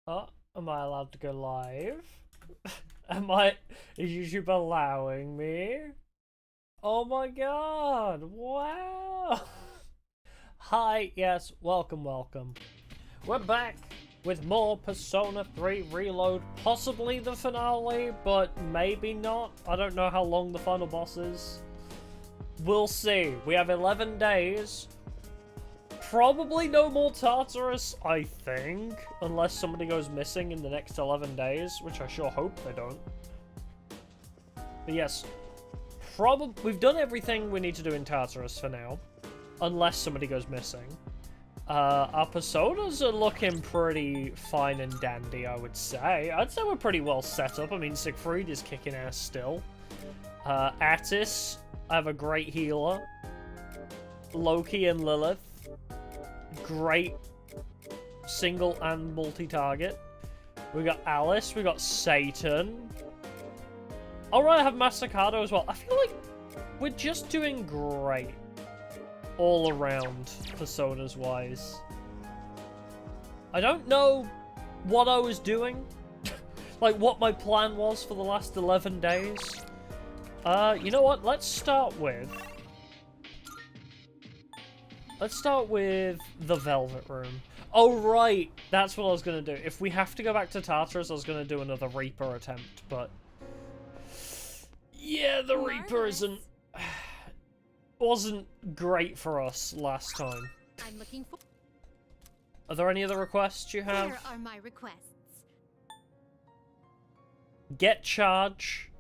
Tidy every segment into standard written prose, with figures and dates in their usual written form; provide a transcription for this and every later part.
Oh, am I allowed to go live? Is YouTube allowing me? Oh my god, wow! Hi, yes, welcome. We're back with more Persona 3 Reload, possibly the finale, but maybe not. I don't know how long the final boss is. We'll see. We have 11 days. Probably no more Tartarus, I think. Unless somebody goes missing in the next 11 days, which I sure hope they don't. But yes, we've done everything we need to do in Tartarus for now. Unless somebody goes missing. Our personas are looking pretty fine and dandy, I would say. I'd say we're pretty well set up. I mean, Siegfried is kicking ass still. Attis, I have a great healer. Loki and Lilith. Great single and multi-target. We got Alice, we got Satan. Alright, I have Masakado as well. I feel like we're just doing great all around, personas wise. I don't know what I was doing, like what my plan was for the last 11 days. You know what, let's start with the Velvet Room. Oh, right. That's what I was going to do. If we have to go back to Tartarus, I was going to do another Reaper attempt, but... yeah, the Reaper wasn't great for us last time. I'm looking for... Are there any other requests you have? Here are my requests. Get charge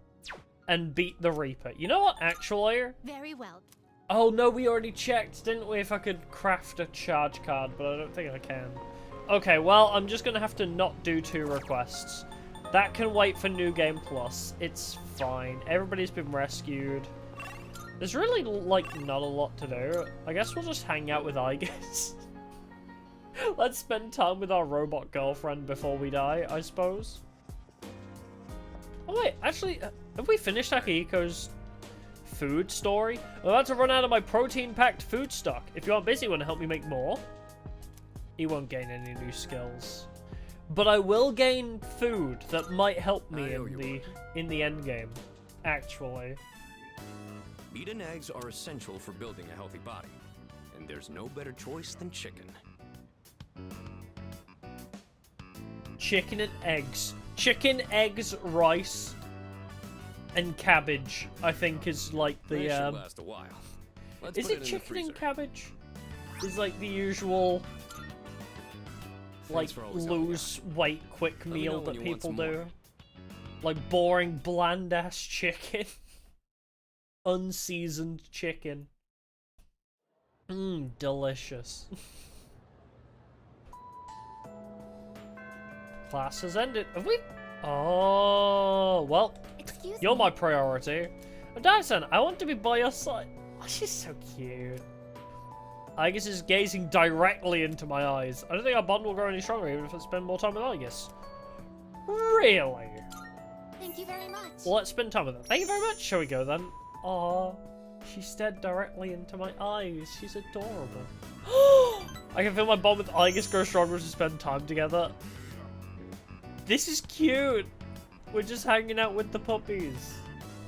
and beat the Reaper. You know what, actually? Very well. Oh no, we already checked, didn't we, if I could craft a charge card, but I don't think I can. Okay, well, I'm just gonna have to not do 2 requests. That can wait for New Game Plus. It's fine. Everybody's been rescued. There's really, like, not a lot to do. I guess we'll just hang out with Aigis. Let's spend time with our robot girlfriend before we die, I suppose. Oh wait, actually, have we finished Akihiko's food story? I'm about to run out of my protein-packed food stock. If you are busy, want to help me make more? He won't gain any new skills. But I will gain food that might help me in the end game, actually. Meat and eggs are essential for building a healthy body, and there's no better choice than chicken. Chicken and eggs. Chicken, eggs, rice, and cabbage, I think, is like the That should last a while. Let's is put it in chicken the and freezer. cabbage? Is like the usual like Thanks for always helping lose weight quick me meal know when that you want people some do. more. Like boring, bland ass chicken. Unseasoned chicken. Mmm, delicious. Class has ended. Have we? Oh, well, Excuse you're me. my priority. Dyson, I want to be by your side. Oh, she's so cute. Aigis is gazing directly into my eyes. I don't think our bond will grow any stronger even if I spend more time with Aigis. Really? Thank you very much. Well, let's spend time with her. Thank you very much. Shall we go then? Aw, she stared directly into my eyes. She's adorable. I can feel my bond with Aigis grow stronger as we spend time together. This is cute. We're just hanging out with the puppies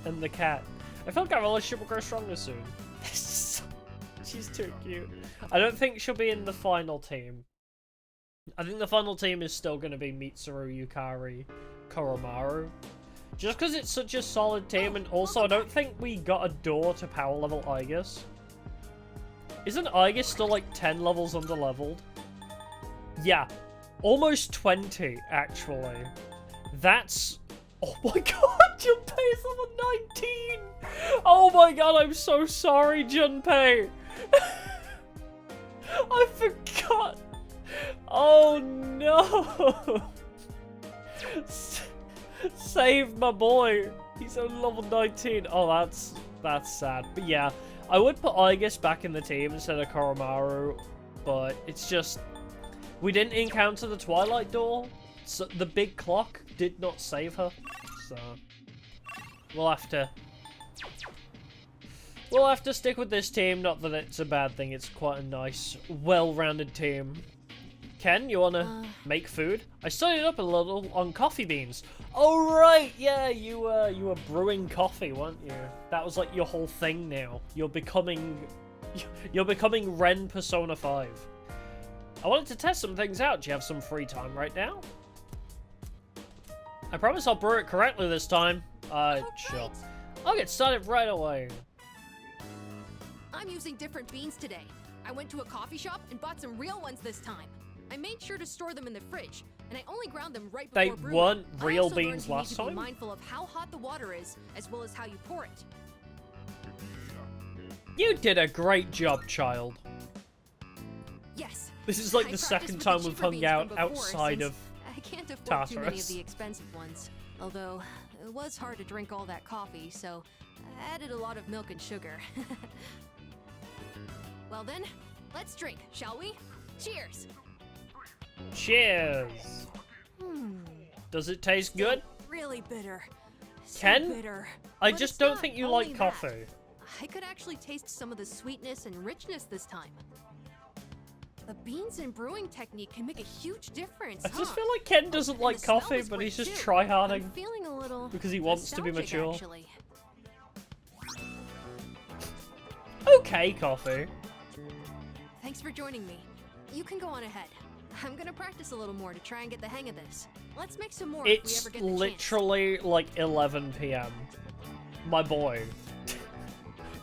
and the cat. I feel like our relationship will grow stronger soon. She's too cute. I don't think she'll be in the final team. I think the final team is still going to be Mitsuru, Yukari, Koromaru. Just because it's such a solid team, and also I don't think we got a door to power level Aigis. Isn't Aigis still like 10 levels under leveled? Yeah. Almost 20, actually. That's... oh my god, Junpei's level 19! Oh my god, I'm so sorry, Junpei! I forgot! Oh no! Save my boy! He's only level 19. Oh, that's sad. But yeah, I would put Aigis back in the team instead of Koromaru, but it's just... we didn't encounter the Twilight Door, so the big clock did not save her, so we'll have to stick with this team. Not that it's a bad thing, it's quite a nice, well-rounded team. Ken, you wanna make food? I studied up a little on coffee beans. Oh right, yeah, you were brewing coffee, weren't you? That was like your whole thing now. You're becoming Ren Persona 5. I wanted to test some things out. Do you have some free time right now? I promise I'll brew it correctly this time. Sure. I'll get started right away. I'm using different beans today. I went to a coffee shop and bought some real ones this time. I made sure to store them in the fridge, and I only ground them right before brewing. They weren't real I also learned beans you need last to be time? mindful of how hot the water is, as well as how you pour it. You did a great job, child. Yes. This is like I the practiced second with time the we've cheaper hung beans out from before, outside since of I can't afford too many of Tartarus. the expensive ones. Although, it was hard to drink all that coffee, so I added a lot of milk and sugar. Well then, let's drink, shall we? Cheers! Cheers. Does it taste good? Really bitter. So Ken? bitter. I But just it's don't not think you only like that. coffee. I could actually taste some of the sweetness and richness this time. The beans and brewing technique can make a huge difference. I just huh? feel like Ken doesn't And like the smell coffee, is but great he's just too. tryharding I'm feeling a little because he wants to be nostalgic, mature. actually. Okay, coffee. Thanks for joining me. You can go on ahead. I'm gonna practice a little more to try and get the hang of this. Let's make some more if we It's ever get the chance. literally like 11 p.m. My boy.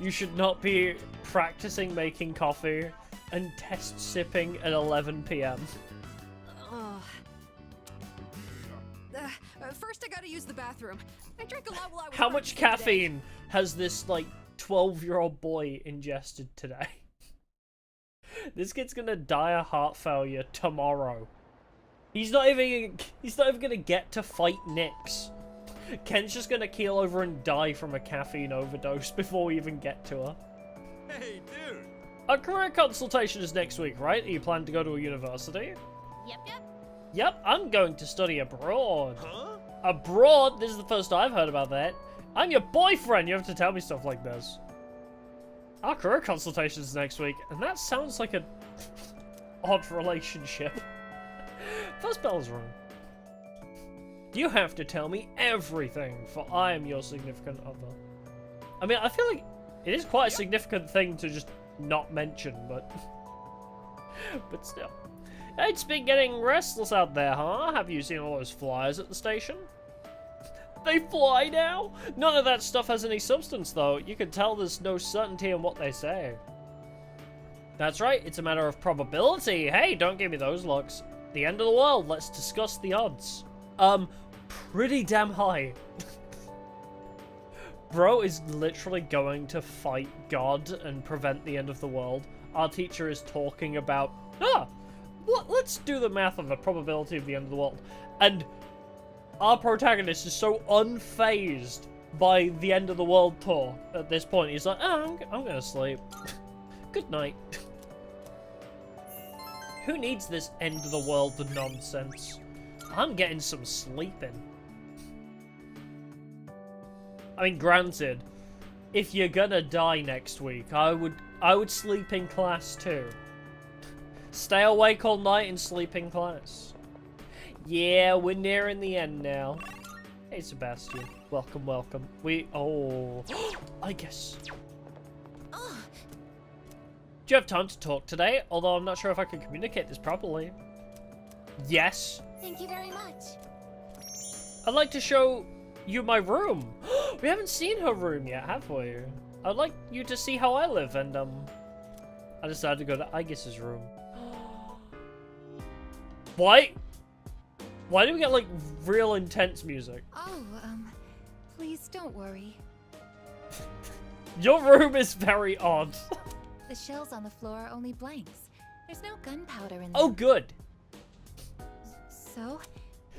You should not be practicing making coffee and test sipping at 11 p.m. First I gotta use the bathroom. I drank a lot while I was How much practicing today. caffeine has this, like, 12-year-old boy ingested today? This kid's gonna die of heart failure tomorrow. He's not even gonna get to fight Nyx. Ken's just gonna keel over and die from a caffeine overdose before we even get to her. Hey, dude! Our career consultation is next week, right? Are you planning to go to a university? Yep. Yep, I'm going to study abroad. Huh? Abroad? This is the first I've heard about that. I'm your boyfriend, you have to tell me stuff like this. Our career consultation is next week, and that sounds like an odd relationship. First bell's rung. You have to tell me everything, for I am your significant other. I mean, I feel like it is quite a significant thing to just not mention, but still. It's been getting restless out there, huh? Have you seen all those flyers at the station? They fly now? None of that stuff has any substance, though. You can tell there's no certainty in what they say. That's right, it's a matter of probability. Hey, don't give me those looks. The end of the world, let's discuss the odds. Pretty damn high. Bro is literally going to fight God and prevent the end of the world. Our teacher is talking about, let's do the math on the probability of the end of the world. And our protagonist is so unfazed by the end of the world talk at this point. He's like, I'm gonna sleep. Good night. Who needs this end of the world nonsense? I'm getting some sleep in. I mean, granted, if you're gonna die next week, I would sleep in class too. Stay awake all night and sleep in class. Yeah, we're nearing the end now. Hey, Sebastian. Welcome, welcome. I guess. Do you have time to talk today? Although I'm not sure if I can communicate this properly. Yes. Thank you very much. I'd like to show you my room. We haven't seen her room yet, have we? I'd like you to see how I live, and I decided to go to Aegis's room. Why do we get like real intense music? Oh, please don't worry. Your room is very odd. The shells on the floor are only blanks. There's no gunpowder in them. Oh, good. So,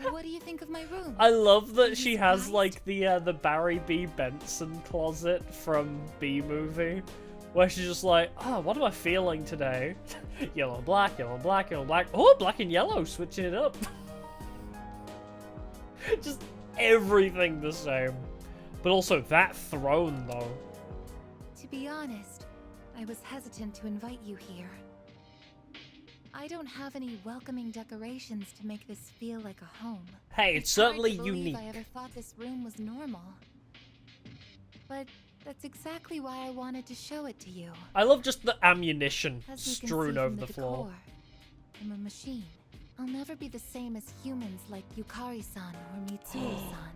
what do you think of my room? I love that she has surprised? like the Barry B. Benson closet from B Movie, where she's just like, oh, what am I feeling today? Yellow and black, yellow and black, yellow and black. Oh, black and yellow, switching it up. Just everything the same. But also that throne, though. To be honest, I was hesitant to invite you here. I don't have any welcoming decorations to make this feel like a home. Hey, it's certainly hard to believe unique. I ever thought this room was normal. But that's exactly why I wanted to show it to you. I love just the ammunition As you can strewn see over from the floor. decor, I'm a machine. I'll never be the same as humans like Yukari-san or Mitsuru-san.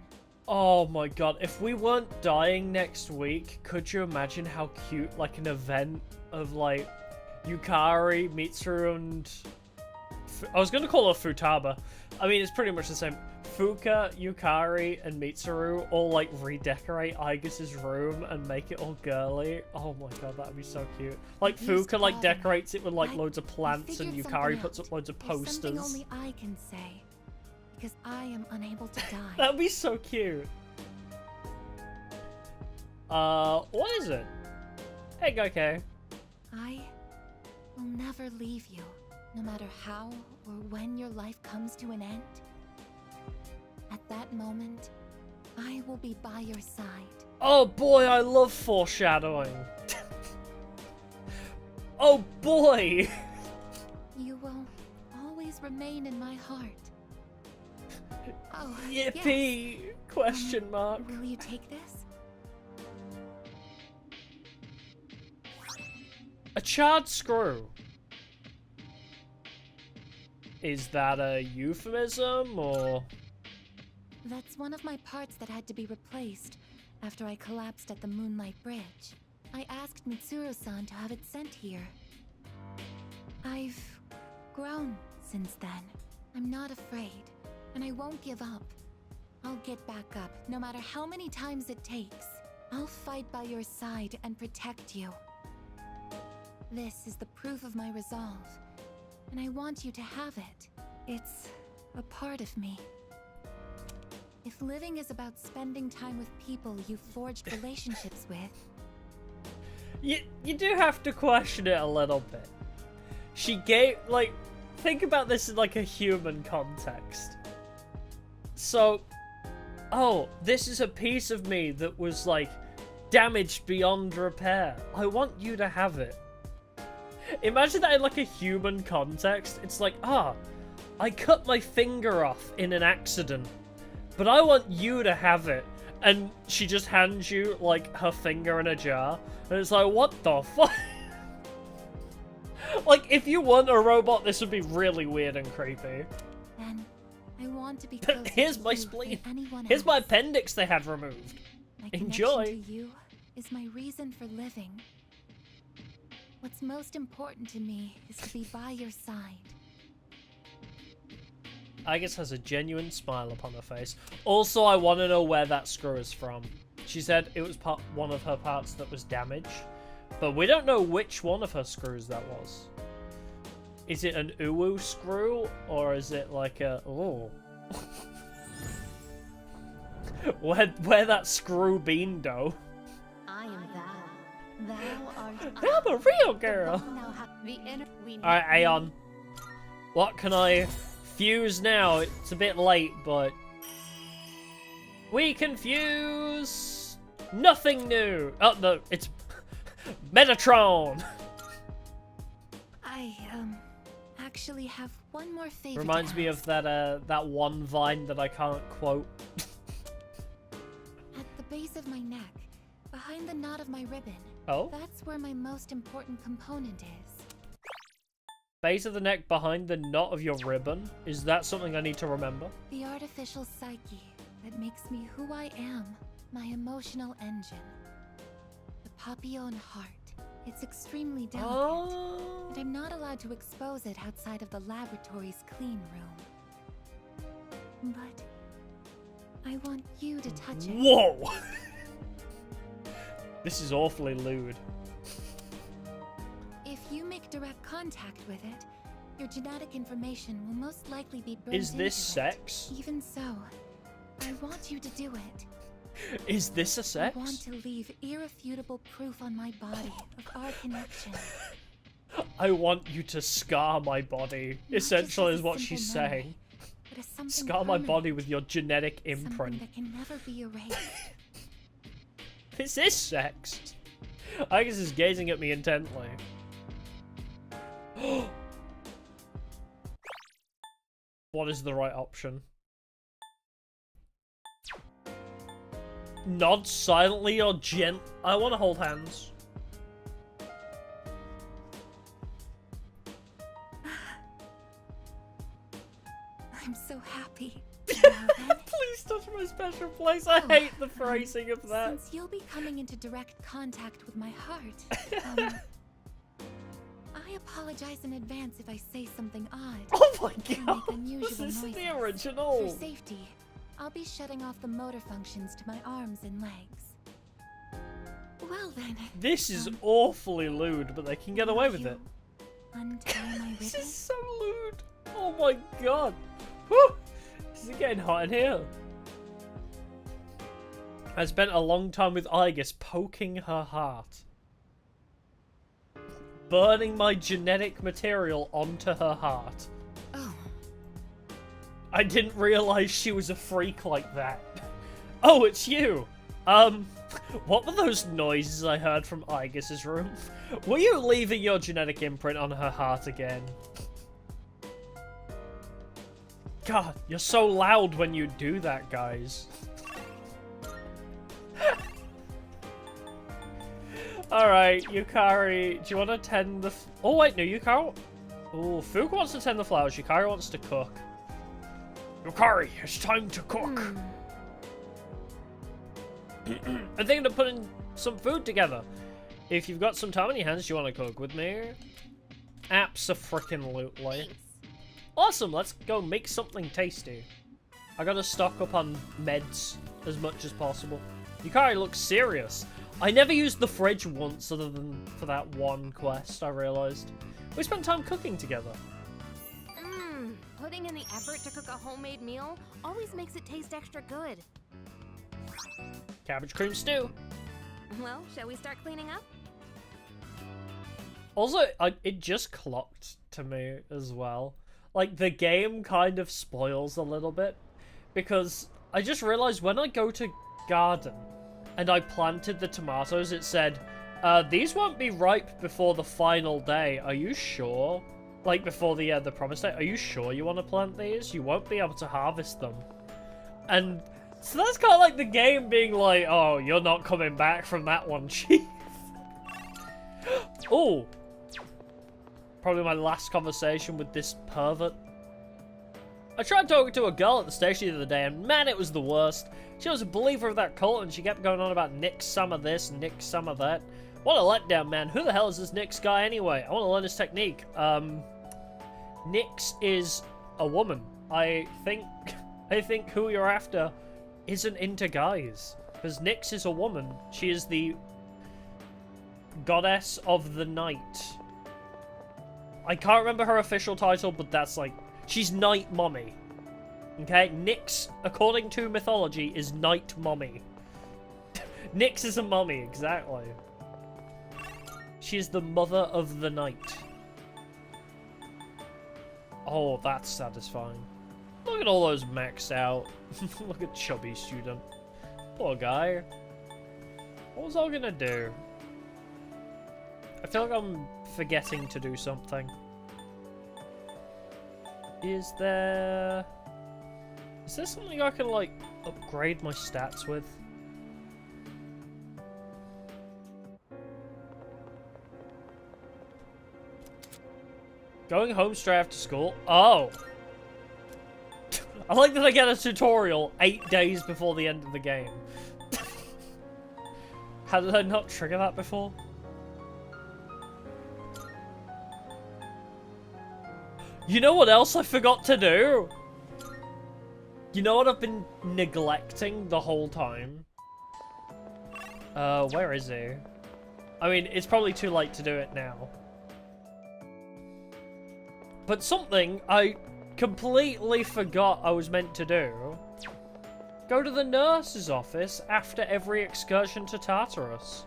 Oh my god, if we weren't dying next week, could you imagine how cute, like, an event of, like, Yukari, Mitsuru, and... I was gonna call her Futaba. I mean, it's pretty much the same. Fuka, Yukari, and Mitsuru all, like, redecorate Aigis' room and make it all girly. Oh my god, that'd be so cute. Like, Fuka, like, decorates it with, like, loads of plants, and Yukari puts up loads of posters. There's something only I can say. Because I am unable to die. That'd be so cute. What is it? Egg, okay. I will never leave you, no matter how or when your life comes to an end. At that moment, I will be by your side. Oh boy, I love foreshadowing. Oh boy! You will always remain in my heart. Oh, Yippee! yes. Question mark. Will you take this? A charred screw. Is that a euphemism, or...? That's one of my parts that had to be replaced after I collapsed at the Moonlight Bridge. I asked Mitsuru-san to have it sent here. I've grown since then. I'm not afraid, and I won't give up. I'll get back up, no matter how many times it takes. I'll fight by your side and protect you. This is the proof of my resolve, and I want you to have it. It's a part of me. If living is about spending time with people you've forged relationships with... You do have to question it a little bit. She gave, like, think about this in, like, a human context. So, oh, this is a piece of me that was, like, damaged beyond repair. I want you to have it. Imagine that in, like, a human context. It's like, I cut my finger off in an accident, but I want you to have it. And she just hands you, like, her finger in a jar. And it's like, what the fuck? Like, if you weren't a robot, this would be really weird and creepy. Then I want to be closer Here's to my you spleen. than anyone Here's my else. appendix they had removed. My Enjoy. connection to you is my reason for living. What's most important to me is to be by your side. Agus has a genuine smile upon her face. Also, I want to know where that screw is from. She said it was one of her parts that was damaged, but we don't know which one of her screws that was. Is it an uwu screw, or is it like a... Oh. where that screw been, though? I am thou. Thou art I'm a real girl. Alright, Aeon. What can I fuse now? It's a bit late, but... We can fuse... Nothing new! Oh, no, it's... Metatron! I, actually have one more favor. Reminds to me ask. of that one Vine that I can't quote. At the base of my neck, behind the knot of my ribbon. Oh? That's where my most important component is. Base of the neck behind the knot of your ribbon? Is that something I need to remember? The artificial psyche that makes me who I am. My emotional engine. The Papillon heart. It's extremely delicate. Oh. And I'm not allowed to expose it outside of the laboratory's clean room. But I want you to touch it. Whoa! This is awfully lewd. If you make direct contact with it, your genetic information will most likely be burnt Is this into sex? it. Even so, I want you to do it. Is this a sex? I want to leave irrefutable proof on my body of our connection. I want you to scar my body, Not essentially just is as a what she's simple memory, saying. but as something Scar my body permanent, with your genetic something imprint. that can never be erased. Is this sex? Agus is gazing at me intently. What is the right option? Nod silently or I want to hold hands. I'm so happy. Please touch my special place. I hate the phrasing of that. Since you'll be coming into direct contact with my heart, I apologize in advance if I say something odd. Oh my or make god! unusual This is noises. the original. For safety, I'll be shutting off the motor functions to my arms and legs. Well then. This is awfully lewd, but they can get away with it. Untie my ribbon. This is so lewd. Oh my god. Whew. This is getting hot in here. I spent a long time with Igus poking her heart. Burning my genetic material onto her heart. Oh. I didn't realize she was a freak like that. Oh, it's you. What were those noises I heard from Igus's room? Were you leaving your genetic imprint on her heart again? God, you're so loud when you do that, guys. Alright, Yukari, do you want to tend the... Oh, wait, no, Yukari... Oh, Fuka wants to tend the flowers. Yukari wants to cook. Yukari, it's time to cook. I'm thinking of putting some food together. If you've got some time on your hands, do you want to cook with me? Abso-frickin-lutely. Awesome, let's go make something tasty. I gotta stock up on meds as much as possible. Yukari looks serious. I never used the fridge once other than for that one quest, I realised. We spent time cooking together. Putting in the effort to cook a homemade meal always makes it taste extra good. Cabbage cream stew. Well, shall we start cleaning up? Also, it just clocked to me as well. Like, the game kind of spoils a little bit. Because I just realised when I go to garden and I planted the tomatoes, it said, these won't be ripe before the final day. Are you sure? Like, before the promised day. Are you sure you want to plant these? You won't be able to harvest them. And so that's kind of like the game being like, oh, you're not coming back from that one, chief. Oh. Probably my last conversation with this pervert. I tried talking to a girl at the station the other day, and man, it was the worst. She was a believer of that cult, and she kept going on about Nick's some of this, Nick's some of that. What a letdown, man. Who the hell is this Nyx guy anyway? I want to learn his technique. Nyx is a woman. I think who you're after isn't into guys. Because Nyx is a woman. She is the goddess of the night. I can't remember her official title, but that's like... She's Night Mommy. Okay? Nyx, according to mythology, is Night Mommy. Nyx is a mummy, exactly. She's the mother of the night. Oh, that's satisfying. Look at all those maxed out. Look at chubby student. Poor guy. What was I gonna do? I feel like I'm forgetting to do something. Is there something I can, like, upgrade my stats with? Going home straight after school? Oh! I like that I get a tutorial 8 days before the end of the game. How did I not trigger that before? You know what else I forgot to do? You know what I've been neglecting the whole time? Where is he? I mean, it's probably too late to do it now. But something I completely forgot I was meant to do. Go to the nurse's office after every excursion to Tartarus.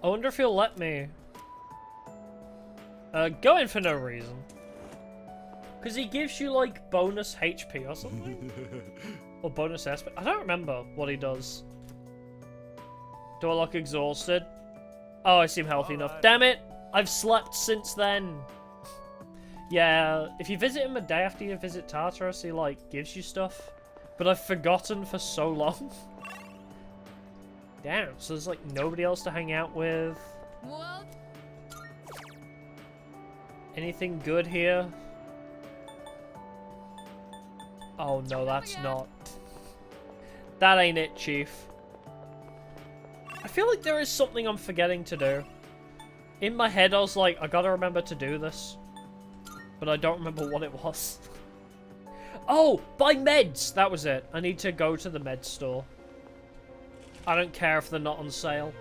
I wonder if he'll let me. Go in for no reason. Because he gives you, like, bonus HP or something? Or bonus SP. I don't remember what he does. Do I look exhausted? Oh, I seem healthy enough. Damn it! I've slept since then. Yeah, if you visit him a day after you visit Tartarus, he, like, gives you stuff. But I've forgotten for so long. Damn, so there's, like, nobody else to hang out with. What? Anything good here? Oh, no, that's not. That ain't it, Chief. I feel like there is something I'm forgetting to do. In my head, I was like, I gotta remember to do this. But I don't remember what it was. Oh, buy meds! That was it. I need to go to the med store. I don't care if they're not on sale.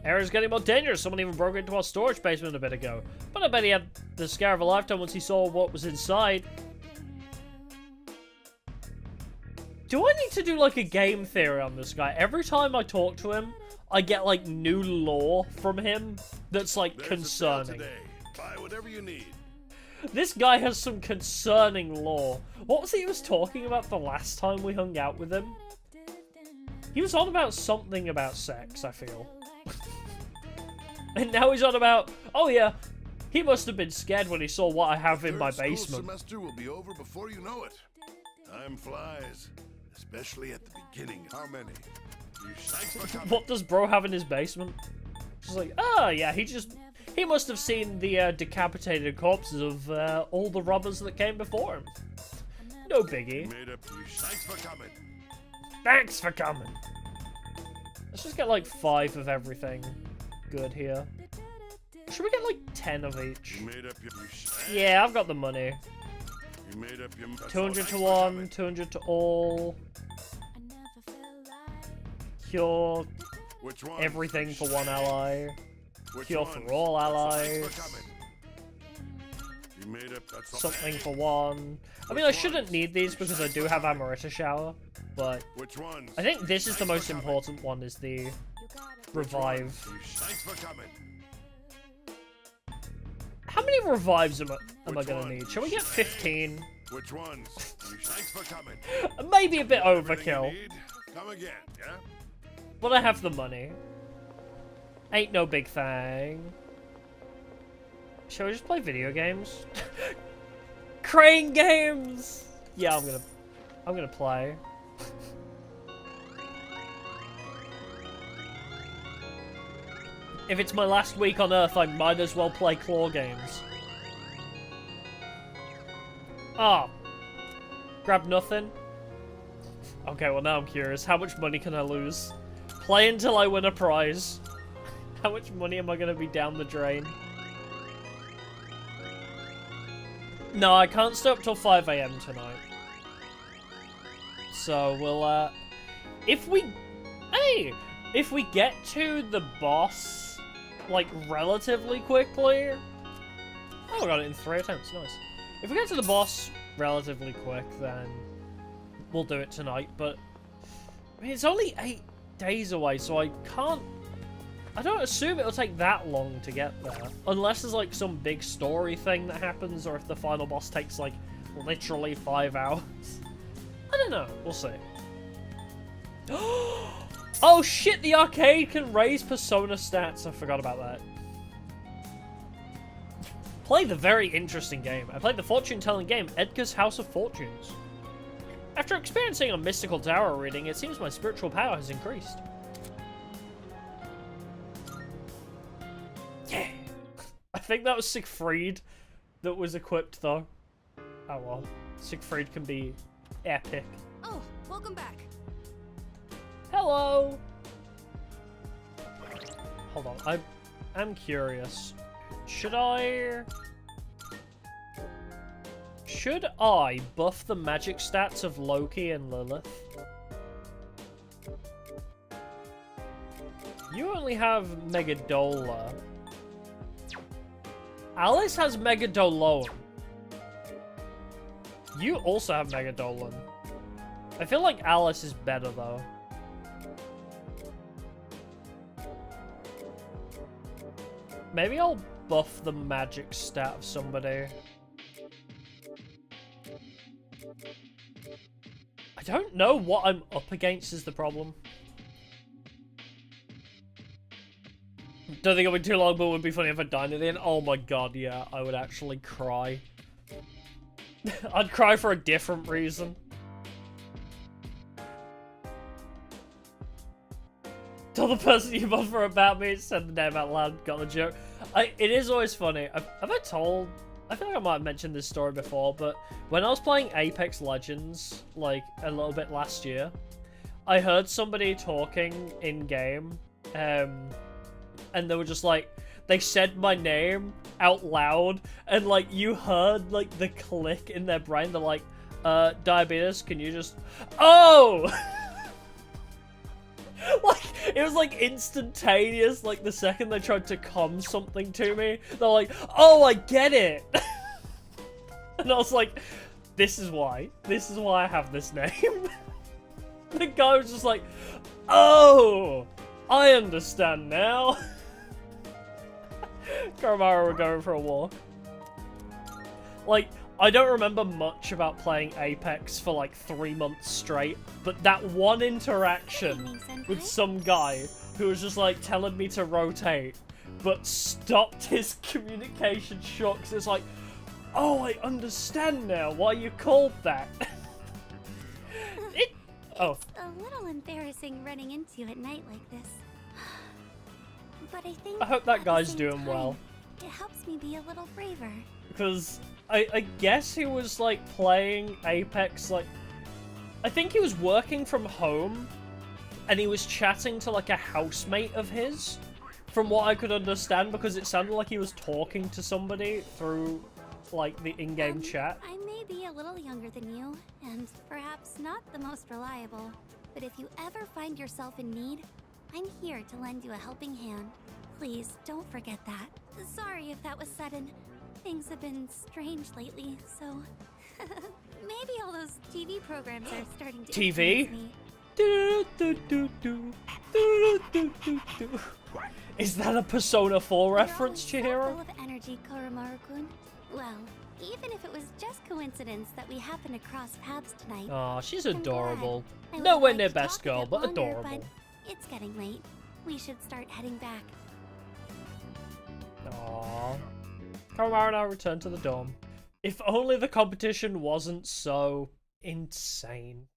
Area's getting more dangerous. Someone even broke into our storage basement a bit ago. But I bet he had the scare of a lifetime once he saw what was inside. Do I need to do, like, a game theory on this guy? Every time I talk to him, I get, like, new lore from him that's, like, concerning. Buy whatever you need. This guy has some concerning lore. What was he talking about the last time we hung out with him? He was on about something about sex, I feel. And now he's on about, oh yeah, he must have been scared when he saw what I have in my basement. The semester will be over before you know it. Time flies, especially at the beginning. How many? Thanks for coming. What does bro have in his basement? She's like, oh yeah, he must have seen the decapitated corpses of all the robbers that came before him. No biggie. Thanks for coming. Thanks for coming. Let's just get like 5 of everything good here. Should we get like 10 of each? Yeah, I've got the money. 200 to one, 200 to all. Cure everything for one ally. Cure for all allies. Something for one. I mean, I shouldn't need these because I do have Amarita Shower, but I think this is the most important one, is the revive. How many revives am I gonna need? Shall we get 15? Which ones? Thanks for coming. Maybe a bit overkill. Come again, yeah? But I have the money. Ain't no big thing. Shall we just play video games? Crane games! Yeah, I'm gonna play. If it's my last week on Earth, I might as well play claw games. Ah. Grab nothing? Okay, well now I'm curious. How much money can I lose? Play until I win a prize. How much money am I gonna be down the drain? No, I can't stay up till 5 AM tonight. So we'll, if we get to the boss, like, relatively quickly... Oh, I got it in 3 attempts, nice. If we get to the boss relatively quick, then we'll do it tonight, but... I mean, it's only 8 days away, so I can't... I don't assume it'll take that long to get there. Unless there's, like, some big story thing that happens, or if the final boss takes, like, literally 5 hours. I don't know. We'll see. Oh, shit! The arcade can raise Persona stats. I forgot about that. Play the very interesting game. I played the fortune-telling game, Edgar's House of Fortunes. After experiencing a mystical tarot reading, it seems my spiritual power has increased. Yeah! I think that was Siegfried that was equipped, though. Oh well. Siegfried can be epic. Oh, welcome back. Hello! Hold on, I'm curious. Should I buff the magic stats of Loki and Lilith? You only have Megadola. Alice has Megadolon. You also have Megadolan. I feel like Alice is better, though. Maybe I'll buff the magic stat of somebody. I don't know what I'm up against is the problem. Don't think it'll be too long, but it would be funny if I died at the end. Oh my god, yeah, I would actually cry. I'd cry for a different reason. Tell the person you voted for about me, said the name out loud, got the joke. It is always funny. Have I told... I feel like I might have mentioned this story before, but when I was playing Apex Legends, like, a little bit last year, I heard somebody talking in-game, and they were just like, they said my name out loud, and like, you heard like the click in their brain. They're like, Diabetes, can you just... Oh! Like, it was like instantaneous, like the second they tried to com something to me, they're like, oh, I get it! And I was like, this is why I have this name. The guy was just like, oh, I understand now. Karamara were going for a walk. Like, I don't remember much about playing Apex for like 3 months straight, but that one interaction with some guy who was just like telling me to rotate, but stopped his communication short, 'cause it's like, oh, I understand now why you called that. Oh. It's a little embarrassing running into you at night like this. But I think I hope that at guy's the same doing time, well. It helps me be a little braver. Because I guess he was like playing Apex, like, I think he was working from home and he was chatting to like a housemate of his, from what I could understand, because it sounded like he was talking to somebody through like the in-game chat. I may be a little younger than you, and perhaps not the most reliable, but if you ever find yourself in need, I'm here to lend you a helping hand. Please, don't forget that. Sorry if that was sudden. Things have been strange lately, so... Maybe all those TV programs are starting to TV? influence me. Is that a Persona 4 reference, You're always Chihiro? so full of energy, Koromaru-kun. Well, even if it was just coincidence that we happened to cross paths tonight. Aw, she's I'm adorable. glad. I would Nowhere have near liked to best talk a girl, bit but longer, adorable. But it's getting late. We should start heading back. Aww. Karamara and I return to the dorm. If only the competition wasn't so insane.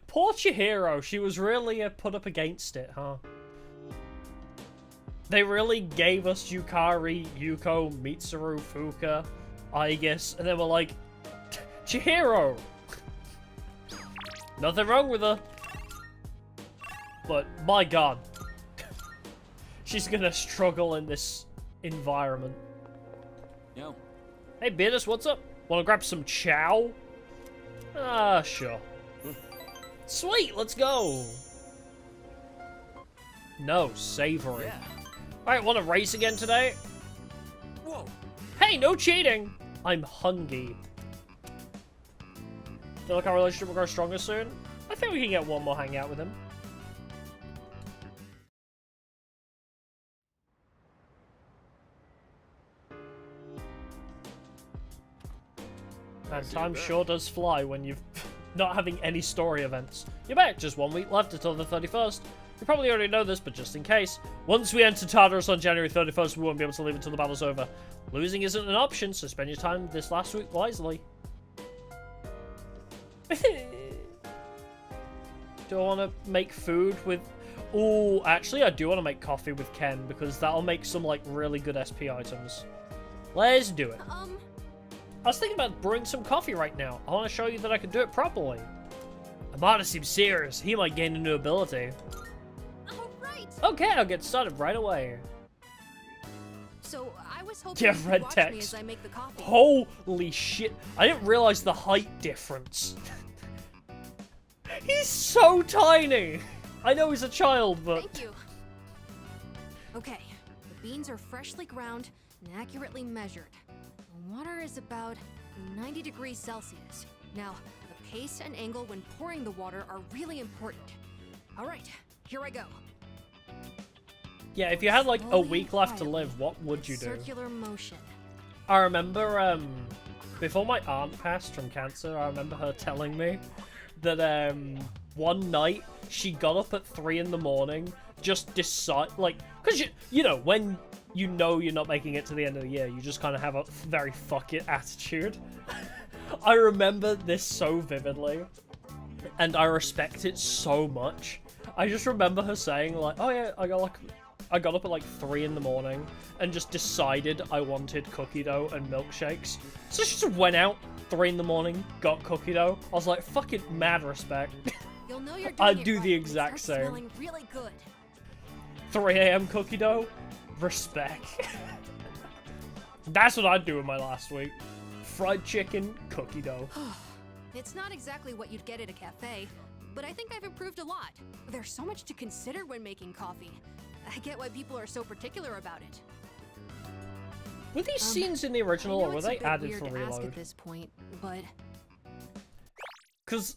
Poor Chihiro, she was really put up against it, huh? They really gave us Yukari, Yuko, Mitsuru, Fuka, Aegis, and they were like, Chihiro! Nothing wrong with her. But, my god. She's gonna struggle in this environment. Yo. Hey, Beardus, what's up? Wanna grab some chow? Ah, sure. Sweet, let's go! No, savory. Yeah. Alright, wanna race again today? Whoa. Hey, no cheating! I'm hungry. Feel like our relationship will grow stronger soon? I think we can get one more hangout with him. And time sure does fly when you've not having any story events. You're back, just 1 week left until the 31st. You probably already know this, but just in case. Once we enter Tartarus on January 31st, we won't be able to leave until the battle's over. Losing isn't an option, so spend your time this last week wisely. Do I want to make food with... Ooh, actually I do want to make coffee with Ken, because that'll make some, like, really good SP items. Let's do it. I was thinking about brewing some coffee right now. I want to show you that I can do it properly. Amada seems serious. He might gain a new ability. Alright! Okay, I'll get started right away. So, I was hoping Yeah, you could red watch me text. as I make the coffee. Holy shit. I didn't realize the height difference. He's so tiny. I know he's a child, but... Thank you. Okay, the beans are freshly ground and accurately measured. The water is about 90 degrees Celsius. Now, the pace and angle when pouring the water are really important. Alright, here I go. Yeah, if you had like a Slowly week and left to quietly, live, what would you do? Circular motion. I remember, before my aunt passed from cancer, I remember her telling me that, one night, she got up at 3 in the morning, just Because, you know, when you know you're not making it to the end of the year, you just kind of have a very fuck it attitude. I remember this so vividly, and I respect it so much. I just remember her saying, like, oh yeah, I got up at like 3 in the morning and just decided I wanted cookie dough and milkshakes. So she just went out 3 in the morning, got cookie dough. I was like, fucking mad respect. You'll know you're doing I'd it do right the when it exact starts same. smelling really good. 3 a.m. cookie dough? Respect. That's what I'd do in my last week. Fried chicken, cookie dough. It's not exactly what you'd get at a cafe, but I think I've improved a lot. There's so much to consider when making coffee. I get why people are so particular about it. Were these scenes in the original, I know or were it's a they bit added weird for to ask Reload? at this point, but Because,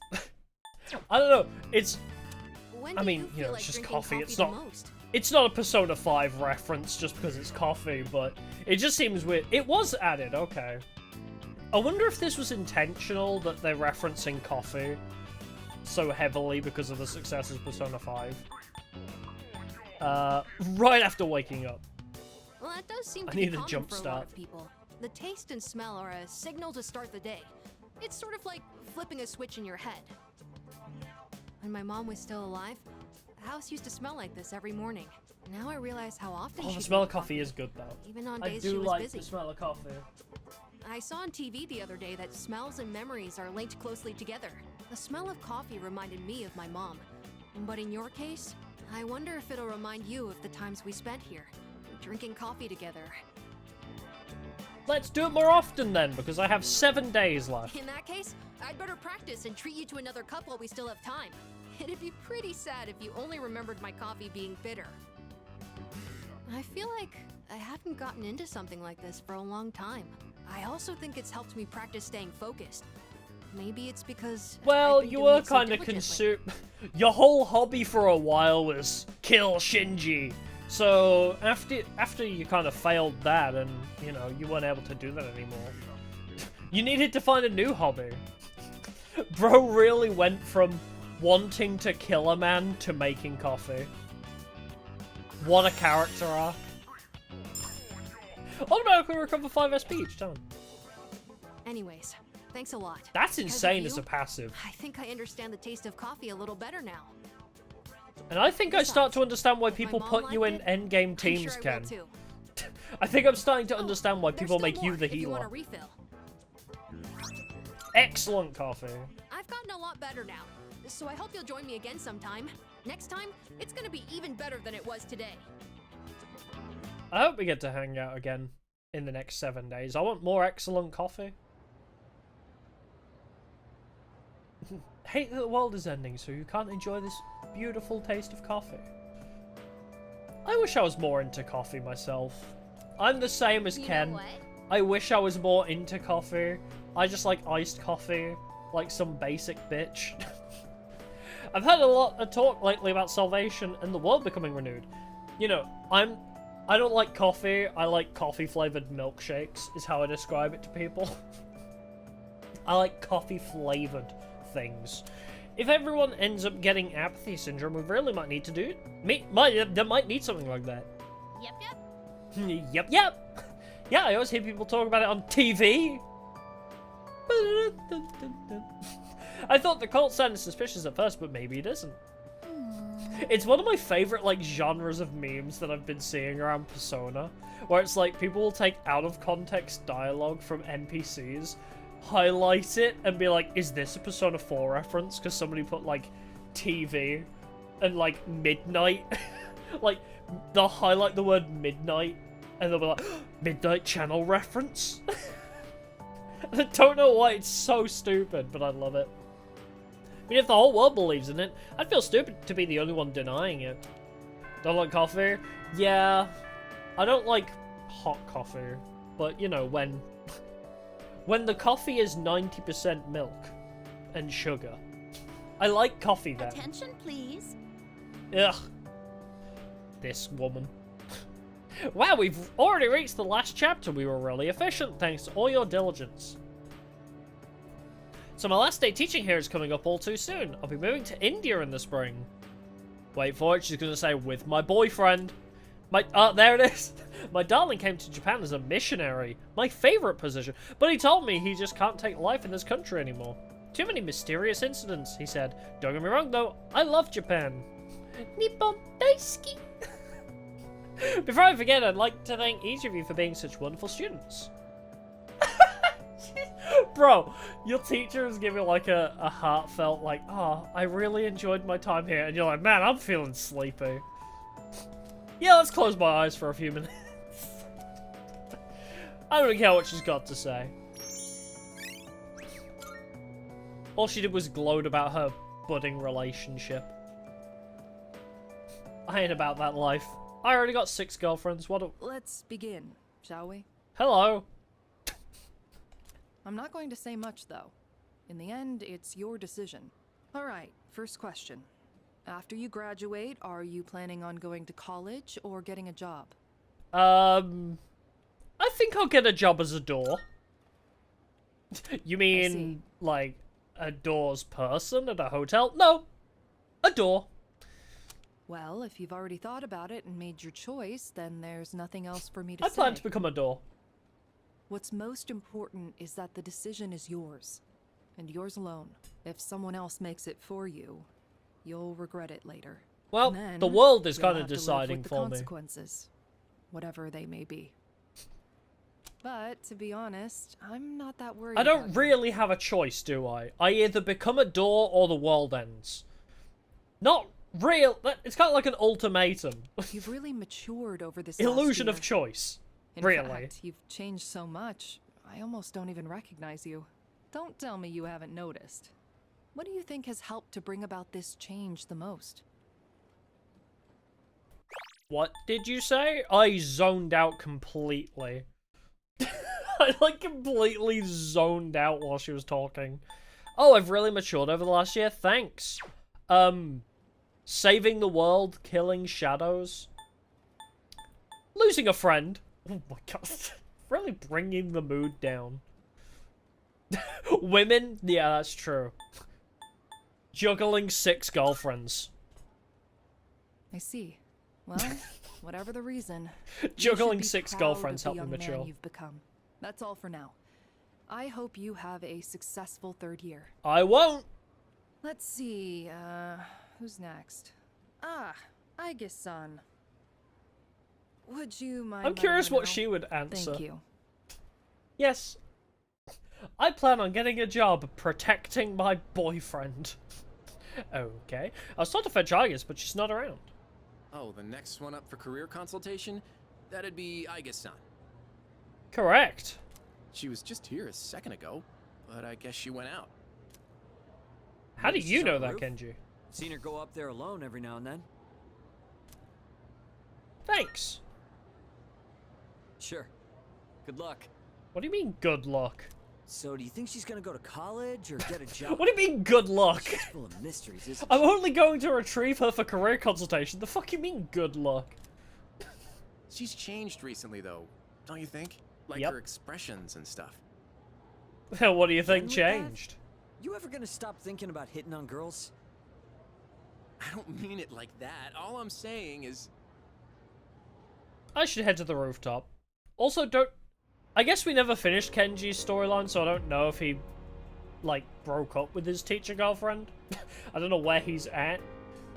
I don't know, it's... when I do mean, you you feel know, like it's just drinking coffee, it's the not... most? It's not a Persona 5 reference just because it's coffee, but it just seems weird. It was added, okay. I wonder if this was intentional, that they're referencing coffee so heavily because of the success of Persona 5. Right after waking up. Well, that does seem I to be need a common jump for a lot start. of people. The taste and smell are a signal to start the day. It's sort of like flipping a switch in your head. When my mom was still alive, the house used to smell like this every morning. Now I realize how often Oh, she the smell made of coffee is good, though. even on I days she do was like busy. the smell of coffee. I saw on TV the other day that smells and memories are linked closely together. The smell of coffee reminded me of my mom. But in your case, I wonder if it'll remind you of the times we spent here, drinking coffee together. Let's do it more often then, because I have 7 days left. In that case, I'd better practice and treat you to another cup while we still have time. It'd be pretty sad if you only remembered my coffee being bitter. I feel like I haven't gotten into something like this for a long time. I also think it's helped me practice staying focused. Maybe it's because Well, I've been you doing were it so kind of diligently. Your whole hobby for a while was kill Shinji. So after you kind of failed that, and you know you weren't able to do that anymore, you needed to find a new hobby. Bro really went from wanting to kill a man to making coffee. What a character arc. Automatically recover 5 SP each time. Anyways, thanks a lot. That's Because of insane as you, a passive. I think I understand the taste of coffee a little better now. And I think I start to understand why If my people mom put you in liked it, endgame I'm teams, sure I will Ken. too. I think I'm starting to understand why There's people still make you more the if you want a healer. refill. Excellent coffee. I've gotten a lot better now, so I hope you'll join me again sometime. Next time, it's gonna be even better than it was today. I hope we get to hang out again in the next 7 days. I want more excellent coffee. Hate that the world is ending, so you can't enjoy this beautiful taste of coffee. I wish I was more into coffee myself. I'm the same as Ken. You know what? I wish I was more into coffee. I just like iced coffee, like some basic bitch. I've had a lot of talk lately about salvation and the world becoming renewed. You know, I don't like coffee, I like coffee-flavored milkshakes, is how I describe it to people. I like coffee-flavored things. If everyone ends up getting apathy syndrome, we really might need to do it. They might need something like that. Yep. Yep. Yeah, I always hear people talk about it on TV. I thought the cult sounded suspicious at first, but maybe it isn't. It's one of my favorite like genres of memes that I've been seeing around Persona, where it's like people will take out of context dialogue from NPCs, highlight it, and be like, is this a Persona 4 reference? Because somebody put like TV and like midnight. Like they'll highlight the word midnight and they'll be like, midnight channel reference? I don't know why, it's so stupid, but I love it. I mean, if the whole world believes in it, I'd feel stupid to be the only one denying it. Don't like coffee? Yeah. I don't like hot coffee, but you know, when the coffee is 90% milk and sugar. I like coffee then. Attention, please. Ugh. This woman. Wow, we've already reached the last chapter. We were really efficient, thanks to all your diligence. So my last day teaching here is coming up all too soon. I'll be moving to India in the spring. Wait for it, she's gonna say, with my boyfriend. There it is. My darling came to Japan as a missionary. My favorite position. But he told me he just can't take life in this country anymore. Too many mysterious incidents, he said. Don't get me wrong, though. I love Japan. Nippon daisuki. Before I forget, I'd like to thank each of you for being such wonderful students. Bro, your teacher is giving like a heartfelt, like, oh, I really enjoyed my time here. And you're like, man, I'm feeling sleepy. Yeah, let's close my eyes for a few minutes. I don't care what she's got to say. All she did was gloat about her budding relationship. I ain't about that life. I already got 6 girlfriends. Let's begin, shall we? Hello. I'm not going to say much, though. In the end, it's your decision. Alright, first question. After you graduate, are you planning on going to college or getting a job? I think I'll get a job as a door. You mean, like, a doors person at a hotel? No, a door. Well, if you've already thought about it and made your choice, then there's nothing else for me to say. I plan to become a door. What's most important is that the decision is yours, and yours alone. If someone else makes it for you, you'll regret it later. Well, Then the world is you'll kind of have to live deciding with the for me. consequences, whatever they may be. But to be honest, I'm not that worried. I don't about really have a choice, do I? I either become a door or the world ends. Not real. It's kind of like an ultimatum. You've really matured over this Illusion last of year. choice. In Really. fact, you've changed so much, I almost don't even recognize you. Don't tell me you haven't noticed. What do you think has helped to bring about this change the most? What did you say? I zoned out completely. I like completely zoned out while she was talking. Oh, I've really matured over the last year. Thanks. Saving the world, killing shadows. Losing a friend. Oh my god. Really bringing the mood down. Women? Yeah, that's true. Juggling 6 girlfriends. I see. Well, whatever the reason, Juggling you should be 6 proud girlfriends of the helped me young man mature. you've become. That's all for now. I hope you have a successful 3rd year. I won't. Let's see, who's next? Aige-san. Would you mind I'm curious letting her what know? she would answer. Thank you. Yes. I plan on getting a job protecting my boyfriend. Okay. I was told to fetch Aigis, but she's not around. Oh, the next one up for career consultation? That'd be Aige-san. Correct. She was just here a second ago, but I guess she went out. How do Maybe you she's know on the that, roof. Kenji? Seen her go up there alone every now and then. Thanks. Sure. Good luck. What do you mean, good luck? So, do you think she's gonna go to college or get a job? What do you mean, good luck? She's full of mysteries, isn't I'm she? only going to retrieve her for career consultation. The fuck you mean, good luck? She's changed recently, though, don't you think? Like Yep. her expressions and stuff. What do you think with that? changed? You ever gonna stop thinking about hitting on girls? I don't mean it like that. All I'm saying is... I should head to the rooftop. Also, I guess we never finished Kenji's storyline, so I don't know if he, like, broke up with his teacher girlfriend. I don't know where he's at.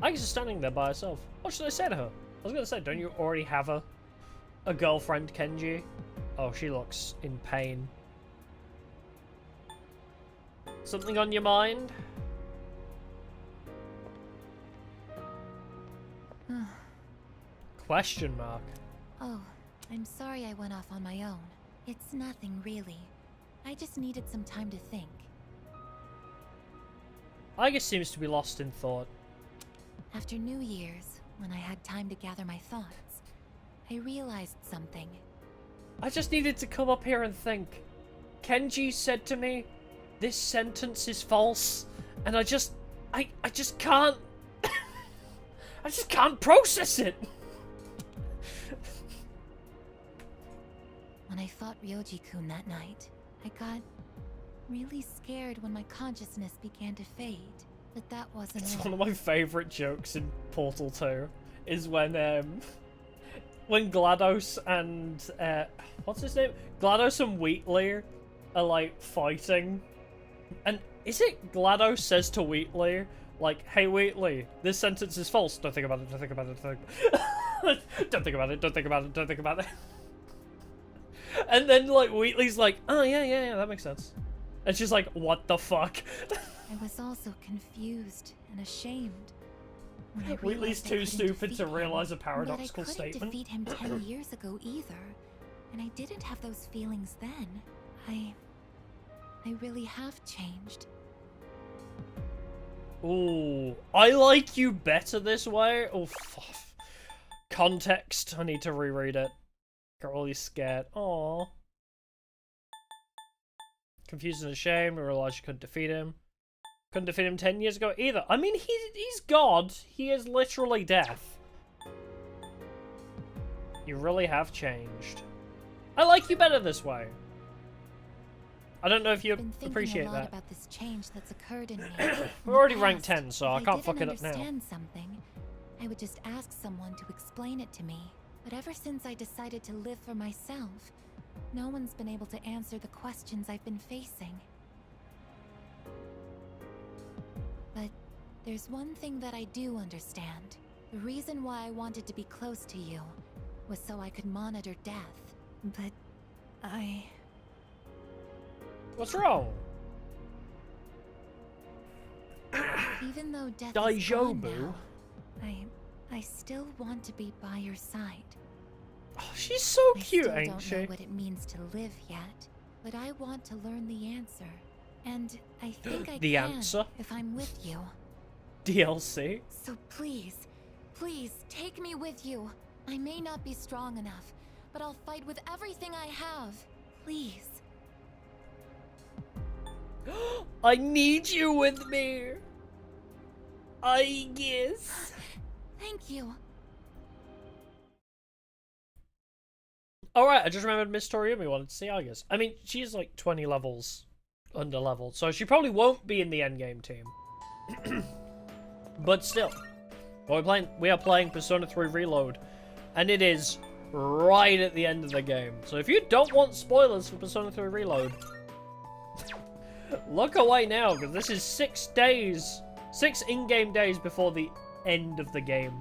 I guess she's standing there by herself. What should I say to her? I was gonna say, don't you already have a girlfriend, Kenji? Oh, she looks in pain. Something on your mind? Question mark. Oh, I'm sorry I went off on my own. It's nothing, really. I just needed some time to think. Aigis seems to be lost in thought. After New Year's, when I had time to gather my thoughts, I realized something. I just needed to come up here and think. Kenji said to me, this sentence is false, and I just can't, I just can't process it. When I fought Ryoji-kun that night, I got really scared when my consciousness began to fade. But that wasn't It's all. one of my favorite jokes in Portal 2 is when when GLaDOS and what's his name? GLaDOS and Wheatley are like fighting, and is it GLaDOS says to Wheatley like, "Hey Wheatley, this sentence is false. Don't think about it. Don't think about it. Don't think, don't think about it. Don't think about it. Don't think about it." And then like Wheatley's like, "Oh yeah, that makes sense," and she's like, "What the fuck?" I was also confused and ashamed. When I Wheatley's realized I too couldn't stupid defeat to him, realize a but paradoxical I couldn't statement. defeat him 10 years ago either, and I didn't have those feelings then. I really have changed. Ooh, I like you better this way. Oh, fuck. Context. I need to reread it. Got really scared. Aww. Confused and ashamed. I realized you couldn't defeat him. Couldn't defeat him 10 years ago either. I mean, he's God. He is literally death. You really have changed. I like you better this way. I don't know if you appreciate I've been thinking a lot that. about this change that's occurred in me. We're already ranked 10, so I can't If fuck it up now. I didn't understand something, I would just ask someone to explain it to me. But ever since I decided to live for myself, no one's been able to answer the questions I've been facing. But there's one thing that I do understand. The reason why I wanted to be close to you was so I could monitor death. But What's wrong? even though death is Deja gone vu. now, I still want to be by your side. Oh, she's so cute, I still ain't don't she? know what it means to live yet, but I want to learn the answer. And I think I The can answer? if I'm with you. DLC? So please, please take me with you. I may not be strong enough, but I'll fight with everything I have. Please. I need you with me. I guess. Thank you. Alright, I just remembered Miss Toriumi wanted to see Argus. I mean, she's like 20 levels under leveled, so she probably won't be in the endgame team. But still, we are playing Persona 3 Reload, and it is right at the end of the game. So if you don't want spoilers for Persona 3 Reload, look away now, because this is 6 in-game days before the end of the game.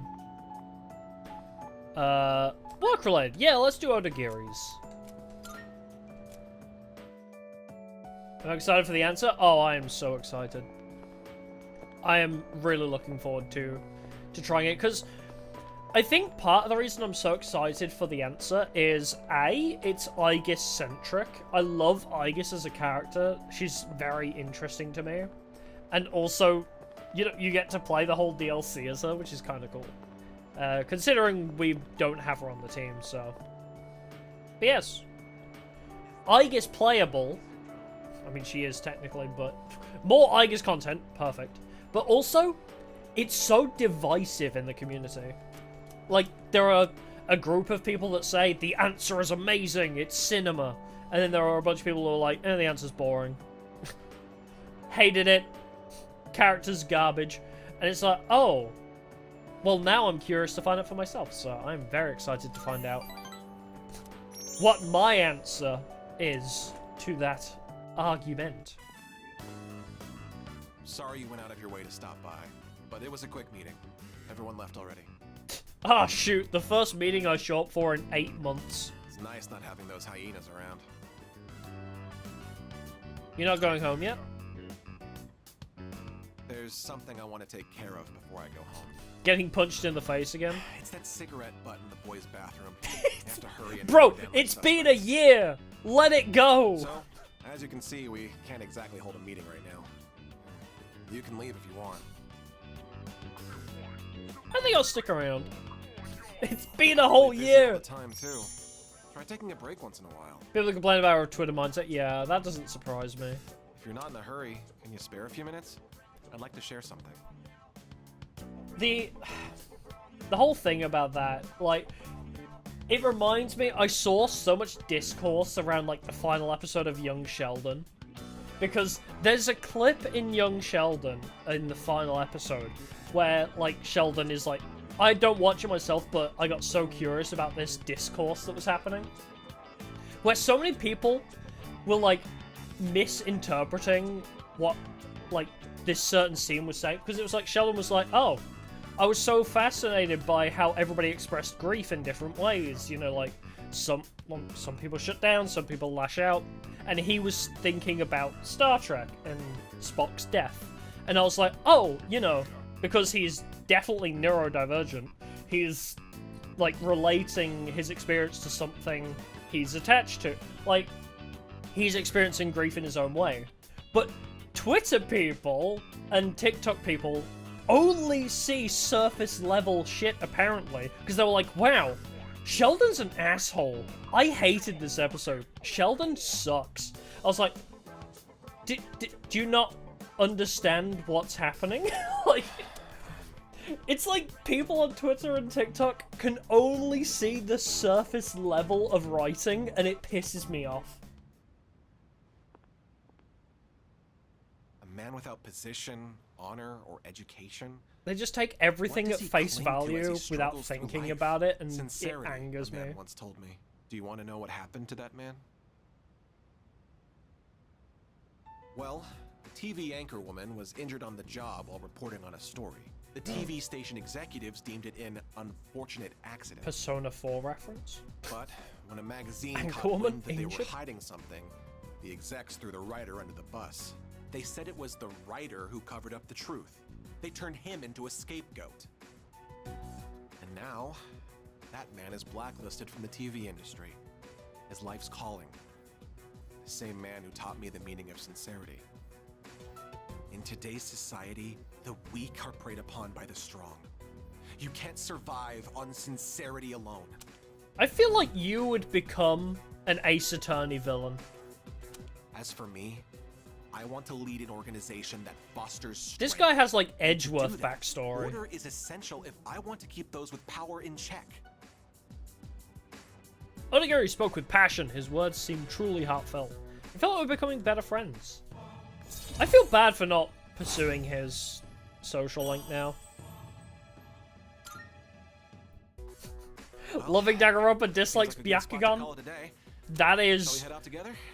Work related. Yeah, let's do Odagiris. I'm excited for the answer. Oh, I am so excited. I am really looking forward to trying it, because I think part of the reason I'm so excited for the answer is A, it's Aegis centric. I love Aegis as a character. She's very interesting to me. And also, you get to play the whole DLC as her, which is kind of cool. Considering we don't have her on the team, so. But yes. Aegis playable. I mean, she is technically, but more Aegis content. Perfect. But also, it's so divisive in the community. Like, there are a group of people that say, the answer is amazing, it's cinema. And then there are a bunch of people who are like, the answer's boring. Hated it. Character's garbage. And it's like, oh. Well, now I'm curious to find out for myself, so I'm very excited to find out what my answer is to that argument. Sorry you went out of your way to stop by, but it was a quick meeting. Everyone left already. Ah, shoot, the first meeting I show up for in 8 months. It's nice not having those hyenas around. You're not going home yet? There's something I want to take care of before I go home. Getting punched in the face again? It's that cigarette butt in the boys' bathroom. I have to hurry and Bro, down like it's been a suspects. year! Let it go! So, as you can see, we can't exactly hold a meeting right now. You can leave if you want. I think I'll stick around. It's been a whole Busy all year! the time too. Try taking a break once in a while. People complain about our Twitter mindset. Yeah, that doesn't surprise me. If you're not in a hurry, can you spare a few minutes? I'd like to share something. The whole thing about that, like, it reminds me, I saw so much discourse around, like, the final episode of Young Sheldon. Because there's a clip in Young Sheldon, in the final episode, where, like, Sheldon is, like, I don't watch it myself, but I got so curious about this discourse that was happening. Where so many people were, like, misinterpreting what, like, this certain scene was saying. Because it was like, Sheldon was like, oh, I was so fascinated by how everybody expressed grief in different ways. You know, like, some people shut down, some people lash out. And he was thinking about Star Trek and Spock's death. And I was like, oh, you know, because he's definitely neurodivergent, he's, like, relating his experience to something he's attached to. Like, he's experiencing grief in his own way. But Twitter people and TikTok people only see surface level shit, apparently. Because they were like, wow, Sheldon's an asshole. I hated this episode. Sheldon sucks. I was like, do you not understand what's happening? Like, it's like people on Twitter and TikTok can only see the surface level of writing, and it pisses me off. A man without position, honor, or education? They just take everything at face value without thinking about it, and it angers me. A man once told me. Do you want to know what happened to that man? Well, the TV anchorwoman was injured on the job while reporting on a story. The TV station executives deemed it an unfortunate accident. Persona 4 reference? But when a magazine caught wind that they were hiding something, the execs threw the writer under the bus. They said it was the writer who covered up the truth. They turned him into a scapegoat. And now, that man is blacklisted from the TV industry. His life's calling. The same man who taught me the meaning of sincerity. In today's society, the weak are preyed upon by the strong. You can't survive on sincerity alone. I feel like you would become an Ace Attorney villain. As for me, I want to lead an organization that fosters strength. This guy has, like, Edgeworth backstory. Order is essential if I want to keep those with power in check. Onigiri spoke with passion. His words seemed truly heartfelt. I felt like we're becoming better friends. I feel bad for not pursuing his social link now. Well, loving Danganronpa dislikes Byakugan. That is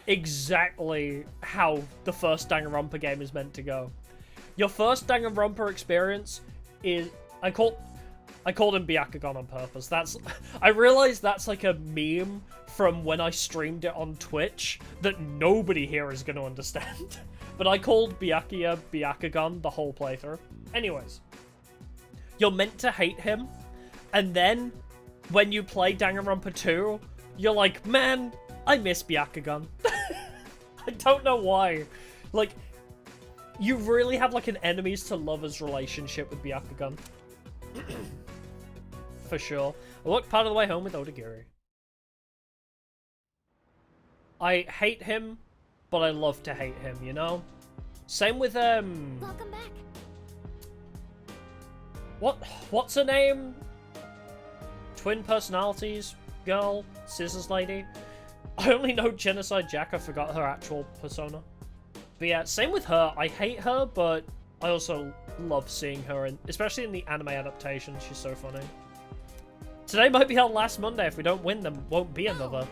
exactly how the first Danganronpa game is meant to go. Your first Danganronpa experience is... I called him Byakugan on purpose. I realize that's like a meme from when I streamed it on Twitch that nobody here is going to understand. But I called Byakuya Byakugan the whole playthrough. Anyways. You're meant to hate him. And then, when you play Danganronpa 2, you're like, man, I miss Byakugan. I don't know why. Like, you really have like an enemies to lovers relationship with Byakugan. For sure. I walked part of the way home with Odagiri. I hate him, but I love to hate him, you know? Same with, Welcome back. What's her name? Twin personalities girl? Scissors lady? I only know Genocide Jack, I forgot her actual persona. But yeah, same with her. I hate her, but I also love seeing her, especially in the anime adaptation. She's so funny. Today might be our last Monday. If we don't win, then won't be another.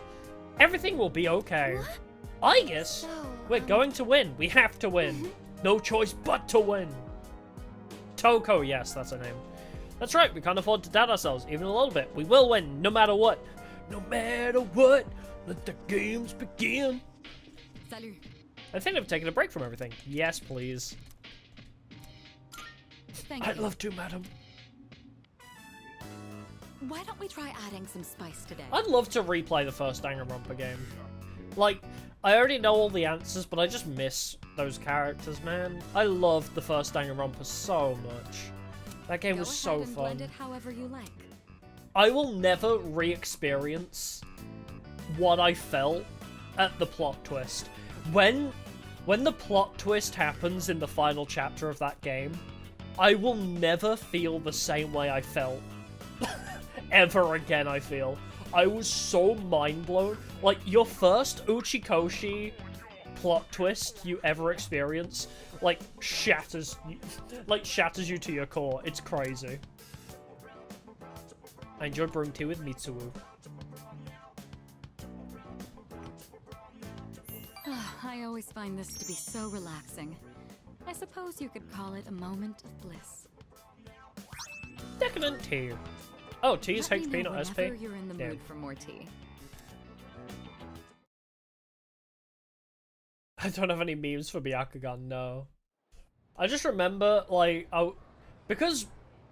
Everything will be okay. What? I guess we're going to win. We have to win. No choice but to win. Toko, yes, that's her name. That's right, we can't afford to doubt ourselves, even a little bit. We will win, no matter what. No matter what, let the games begin. Salut. I think I've taken a break from everything. Yes, please. I'd love to, madam. Why don't we try adding some spice today? I'd love to replay the first Danganronpa game. Like, I already know all the answers, but I just miss those characters, man. I loved the first Danganronpa so much. That game was so fun. Blend it however you like. I will never re-experience what I felt at the plot twist. When the plot twist happens in the final chapter of that game, I will never feel the same way I felt ever again, I feel. I was so mind-blown. Like, your first Uchikoshi plot twist you ever experience, shatters you to your core. It's crazy. I enjoy brewing tea with Mitsuru. I always find this to be so relaxing. I suppose you could call it a moment of bliss. Decadent tea. Oh, tea is Let me HP, know not SP. whenever you're in the Damn. mood for more tea. I don't have any memes for Byakugan, no. I just remember, like, because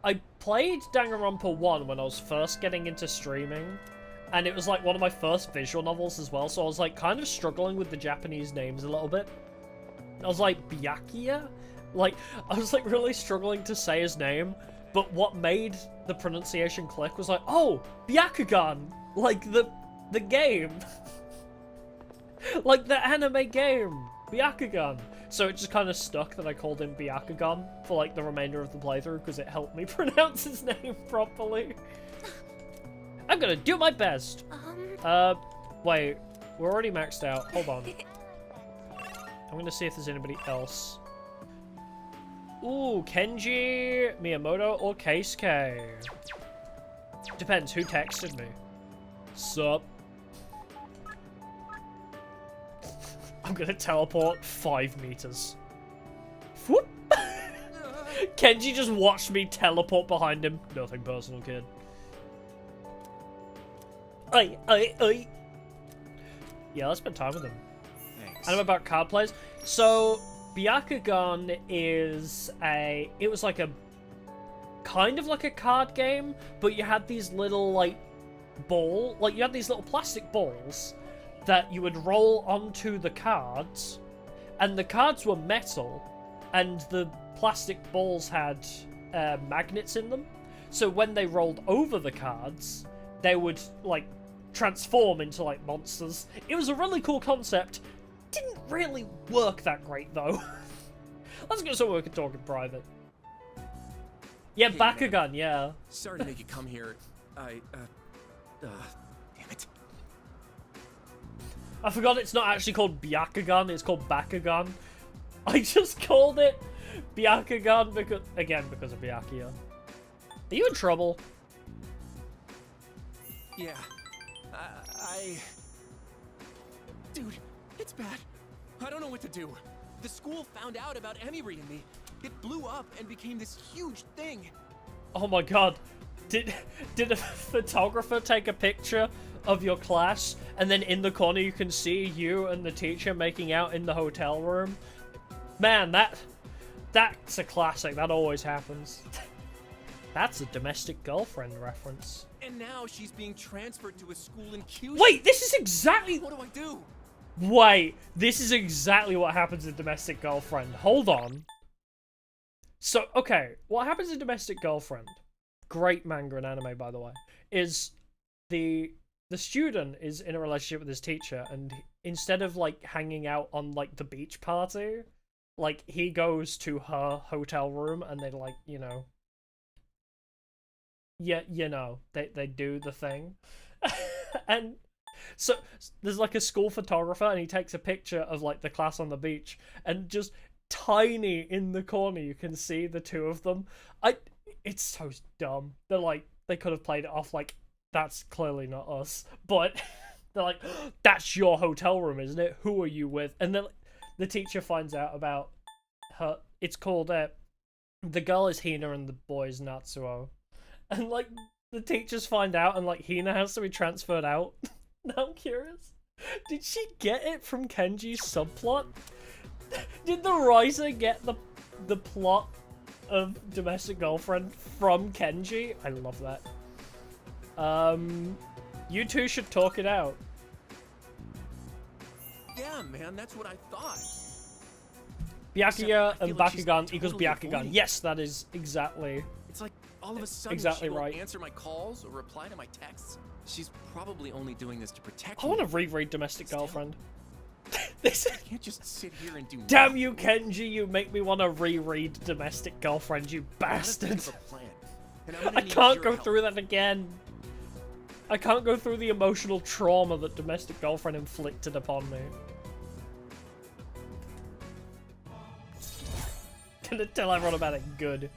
I played Danganronpa 1 when I was first getting into streaming, and it was, like, one of my first visual novels as well, so I was, like, kind of struggling with the Japanese names a little bit. I was like, Byakuya? Like, I was, like, really struggling to say his name, but what made the pronunciation click was like, oh, Byakugan! Like, the game! Like the anime game, Byakugan. So it just kind of stuck that I called him Byakugan for like the remainder of the playthrough because it helped me pronounce his name properly. I'm gonna do my best. Wait, we're already maxed out. Hold on. I'm gonna see if there's anybody else. Ooh, Kenji, Miyamoto, or Keisuke. Depends who texted me. Sup? I'm gonna teleport 5 meters. Whoop! Kenji just watched me teleport behind him. Nothing personal, kid. Oi. Yeah, let's spend time with him. Thanks. And about card plays. So, Byakugan is it was like a, kind of like a card game, but you had these little, like, you had these little plastic balls that you would roll onto the cards, and the cards were metal, and the plastic balls had magnets in them, so when they rolled over the cards, they would, like, transform into, like, monsters. It was a really cool concept. Didn't really work that great, though. Let's go somewhere we can talk in private. Yeah, Hey, Bakugan, man. yeah. Sorry to make you come here. Damn it. I forgot it's not actually called Byakugan, it's called Bakugan. I just called it Byakugan because of Byakuya. Are you in trouble? Yeah. Dude, it's bad. I don't know what to do. The school found out about Emiri and me. It blew up and became this huge thing. Oh my god. Did a photographer take a picture of your class, and then in the corner you can see you and the teacher making out in the hotel room? Man, that's a classic. That always happens. That's a domestic girlfriend reference. And now she's being transferred to a school in Kyushu. Wait, this is exactly... What do I do? Wait, this is exactly what happens in Domestic Girlfriend. Hold on. So, okay, what happens in Domestic Girlfriend, great manga and anime, by the way, is the student is in a relationship with his teacher, and instead of, like, hanging out on, like, the beach party, like, he goes to her hotel room, and they, like, you know... Yeah, you know, they do the thing. And so there's like a school photographer, and he takes a picture of like the class on the beach, and just tiny in the corner you can see the two of them. It's so dumb. They're like, they could have played it off like, that's clearly not us, but they're like, that's your hotel room, isn't it? Who are you with? And then the teacher finds out about her. It's called the girl is Hina and the boy is Natsuo. And, like, the teachers find out, and, like, Hina has to be transferred out. Now I'm curious. Did she get it from Kenji's subplot? Did the writer get the plot of Domestic Girlfriend from Kenji? I love that. You two should talk it out. Yeah, man, that's what I thought. Byakuya and like she's Bakugan equals totally Byakugan. avoiding. Yes, that is exactly... It's like all of a sudden Exactly she won't right. answer my calls or reply to my texts. She's probably only doing this to protect I me. want to reread Domestic Girlfriend. This I can't just sit here and do Damn nothing. you, Kenji, you make me want to reread Domestic Girlfriend, you I gotta bastard. think of a plan, and I'm gonna I need can't your go help. through that again. I can't go through the emotional trauma that Domestic Girlfriend inflicted upon me. Gonna tell everyone about it good.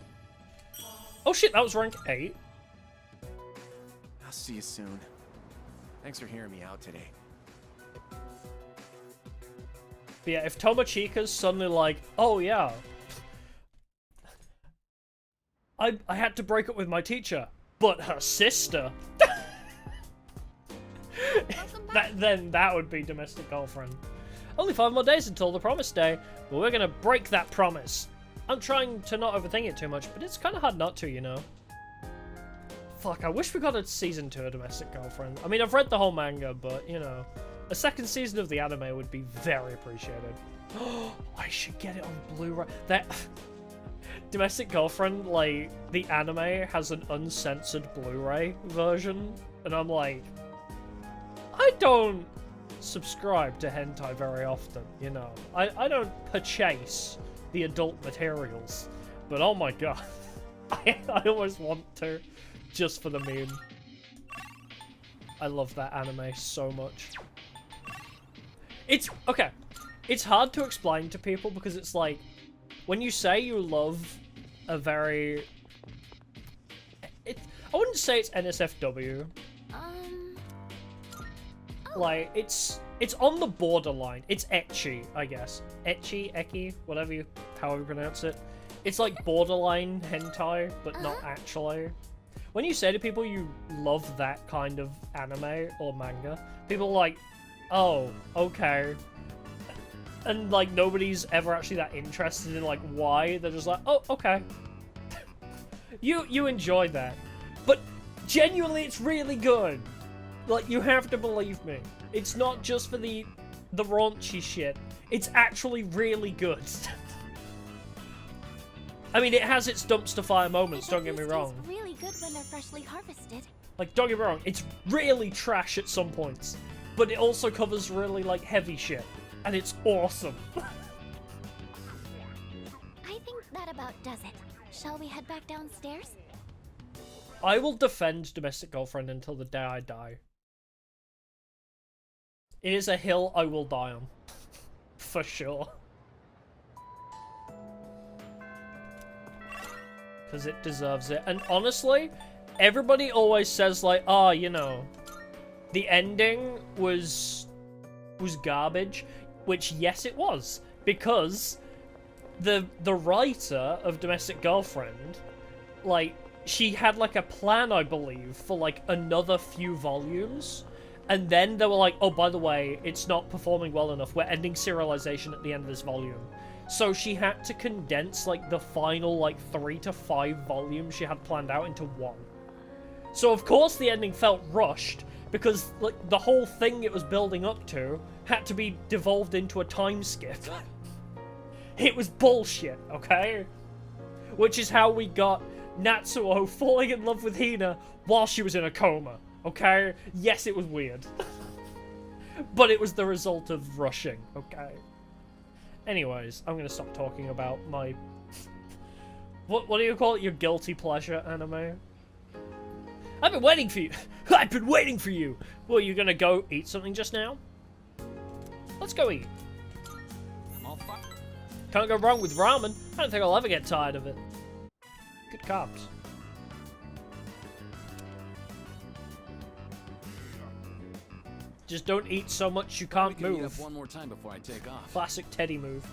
Oh shit, that was rank 8. see you soon. Thanks for hearing me out today. But yeah, if Tomochika's suddenly like, oh yeah, I had to break up with my teacher, but her sister. Then that would be domestic girlfriend. Only 5 more days until the promise day, but we're gonna break that promise. I'm trying to not overthink it too much, but it's kind of hard not to, you know. Fuck, I wish we got a season 2 of Domestic Girlfriend. I mean, I've read the whole manga, but, you know, a second season of the anime would be very appreciated. I should get it on Blu-ray. That Domestic Girlfriend, like, the anime has an uncensored Blu-ray version, and I'm like, I don't subscribe to hentai very often, you know. I don't purchase the adult materials, but oh my god, I always want to, just for the meme. I love that anime so much. It's, okay, it's hard to explain to people because it's like, when you say you love a very, I wouldn't say it's NSFW. Like, it's on the borderline. It's ecchi, I guess. Ecchi, however you pronounce it. It's like borderline hentai, but not actually. When you say to people you love that kind of anime or manga, people are like, oh, okay. And like nobody's ever actually that interested in like why. They're just like, oh, okay. You enjoy that. But genuinely it's really good. Like, you have to believe me. It's not just for the raunchy shit. It's actually really good. I mean, it has its dumpster fire moments, don't get me wrong. It's really good when they're freshly harvested. Like, don't get me wrong, it's really trash at some points. But it also covers really, like, heavy shit. And it's awesome. I think that about does it. Shall we head back downstairs? I will defend Domestic Girlfriend until the day I die. It is a hill I will die on. For sure. Because it deserves it. And honestly, everybody always says like, oh, you know, the ending was garbage. Which, yes, it was. Because the writer of Domestic Girlfriend, like, she had like a plan, I believe, for like another few volumes. And then they were like, oh, by the way, it's not performing well enough. We're ending serialization at the end of this volume. So she had to condense, like, the final, like, 3 to 5 volumes she had planned out into one. So, of course, the ending felt rushed, because, like, the whole thing it was building up to had to be devolved into a time skip. It was bullshit, okay? Which is how we got Natsuo falling in love with Hina while she was in a coma. Okay? Yes, it was weird. But it was the result of rushing, okay? Anyways, I'm gonna stop talking about my... What do you call it? Your guilty pleasure anime? I've been waiting for you! I've been waiting for you! Well, you gonna go eat something just now? Let's go eat. I'm all fucked. Can't go wrong with ramen. I don't think I'll ever get tired of it. Good carbs. Just don't eat so much you can't move. Eat up one more time before I take off. Classic Teddy move.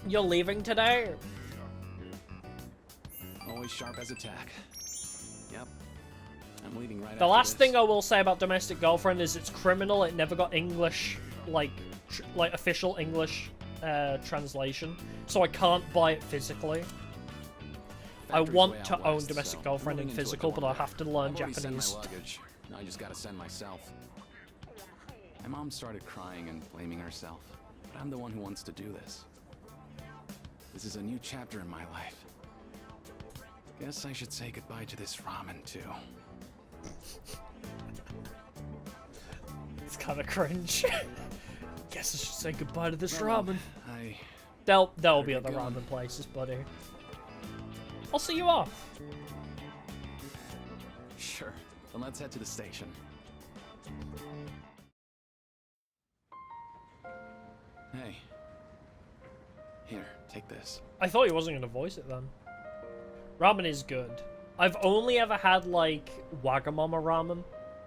You're leaving today? Always sharp as a tack. Yep. I'm leaving right The after last this. thing I will say about Domestic Girlfriend is it's criminal. It never got English, like official English translation. So I can't buy it physically. I want to own Domestic Girlfriend in physical, but I have to learn Japanese. Now I just gotta send myself. My mom started crying and blaming herself, but I'm the one who wants to do this. This is a new chapter in my life. Guess I should say goodbye to this ramen too. It's kind of cringe. Guess I should say goodbye to this ramen. I There'll be other ramen places, buddy. I'll see you off. Sure. Then let's head to the station. Hey. Here, take this. I thought he wasn't going to voice it then. Ramen is good. I've only ever had, like, Wagamama ramen,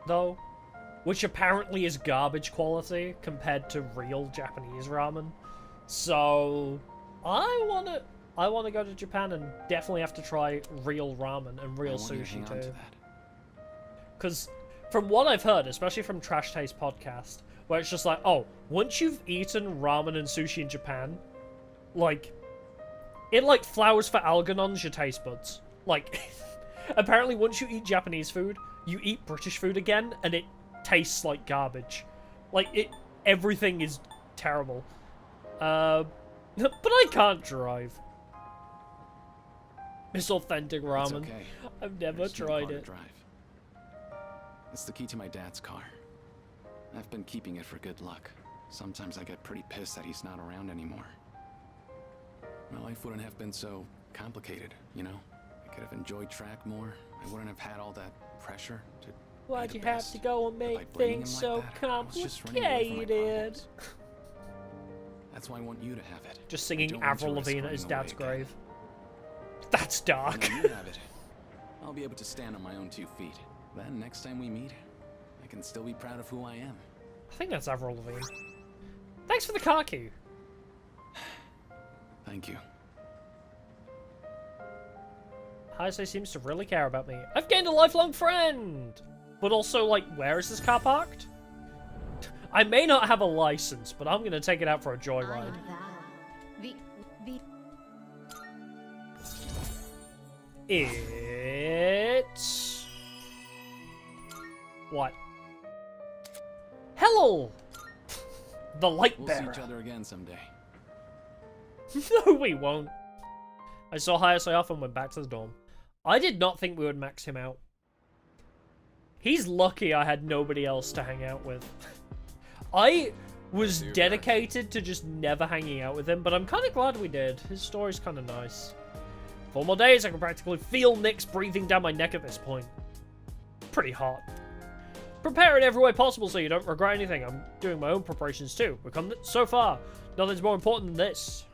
though. Which apparently is garbage quality compared to real Japanese ramen. So, I wanna go to Japan and definitely have to try real ramen and real sushi too. Because from what I've heard, especially from Trash Taste podcast, where it's just like, oh, once you've eaten ramen and sushi in Japan, like, it like flowers for Algernon's your taste buds. Like, apparently once you eat Japanese food, you eat British food again, and it tastes like garbage. Like, everything is terrible. But I can't drive. It's authentic ramen. It's okay. I've never tried it. Drive. It's the key to my dad's car. I've been keeping it for good luck. Sometimes I get pretty pissed that he's not around anymore. My life wouldn't have been so complicated, you know? I could have enjoyed track more. I wouldn't have had all that pressure to... Why'd you have to go and make things so complicated? That's why I want you to have it. Just singing Avril Lavigne at his dad's grave. That's dark. When you have it, I'll be able to stand on my own 2 feet. Then next time we meet, I can still be proud of who I am. I think that's Avril Lavigne. Thanks for the car key. Thank you. Hayase seems to really care about me. I've gained a lifelong friend! But also, like, where is this car parked? I may not have a license, but I'm gonna take it out for a joyride. It's... what? Hello! The light bearer. We'll see each other again someday. No, we won't. I saw Hayase off and went back to the dorm. I did not think we would max him out. He's lucky I had nobody else to hang out with. I was dedicated to just never hanging out with him, but I'm kind of glad we did. His story's kind of nice. 4 more days, I can practically feel Nick's breathing down my neck at this point. Pretty hot. Prepare in every way possible so you don't regret anything. I'm doing my own preparations too. We've come so far. Nothing's more important than this.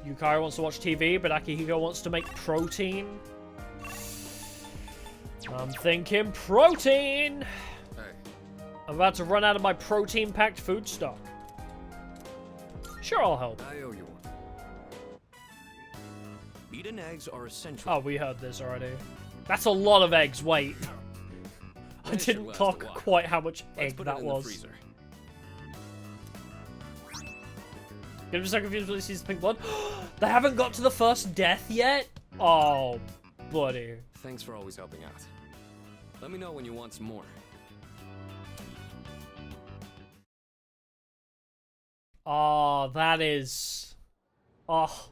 Yukari wants to watch TV, but Akihiko wants to make protein. I'm thinking protein! Hey. I'm about to run out of my protein-packed food stock. Sure, I'll help. I owe you one. Meat and eggs are essential. Oh, we heard this already. That's a lot of eggs, wait. I didn't clock quite how much egg that was. Get him so confused when he sees the pink blood. They haven't got to the first death yet? Oh, buddy. Thanks for always helping out. Let me know when you want some more. Oh, that is... oh.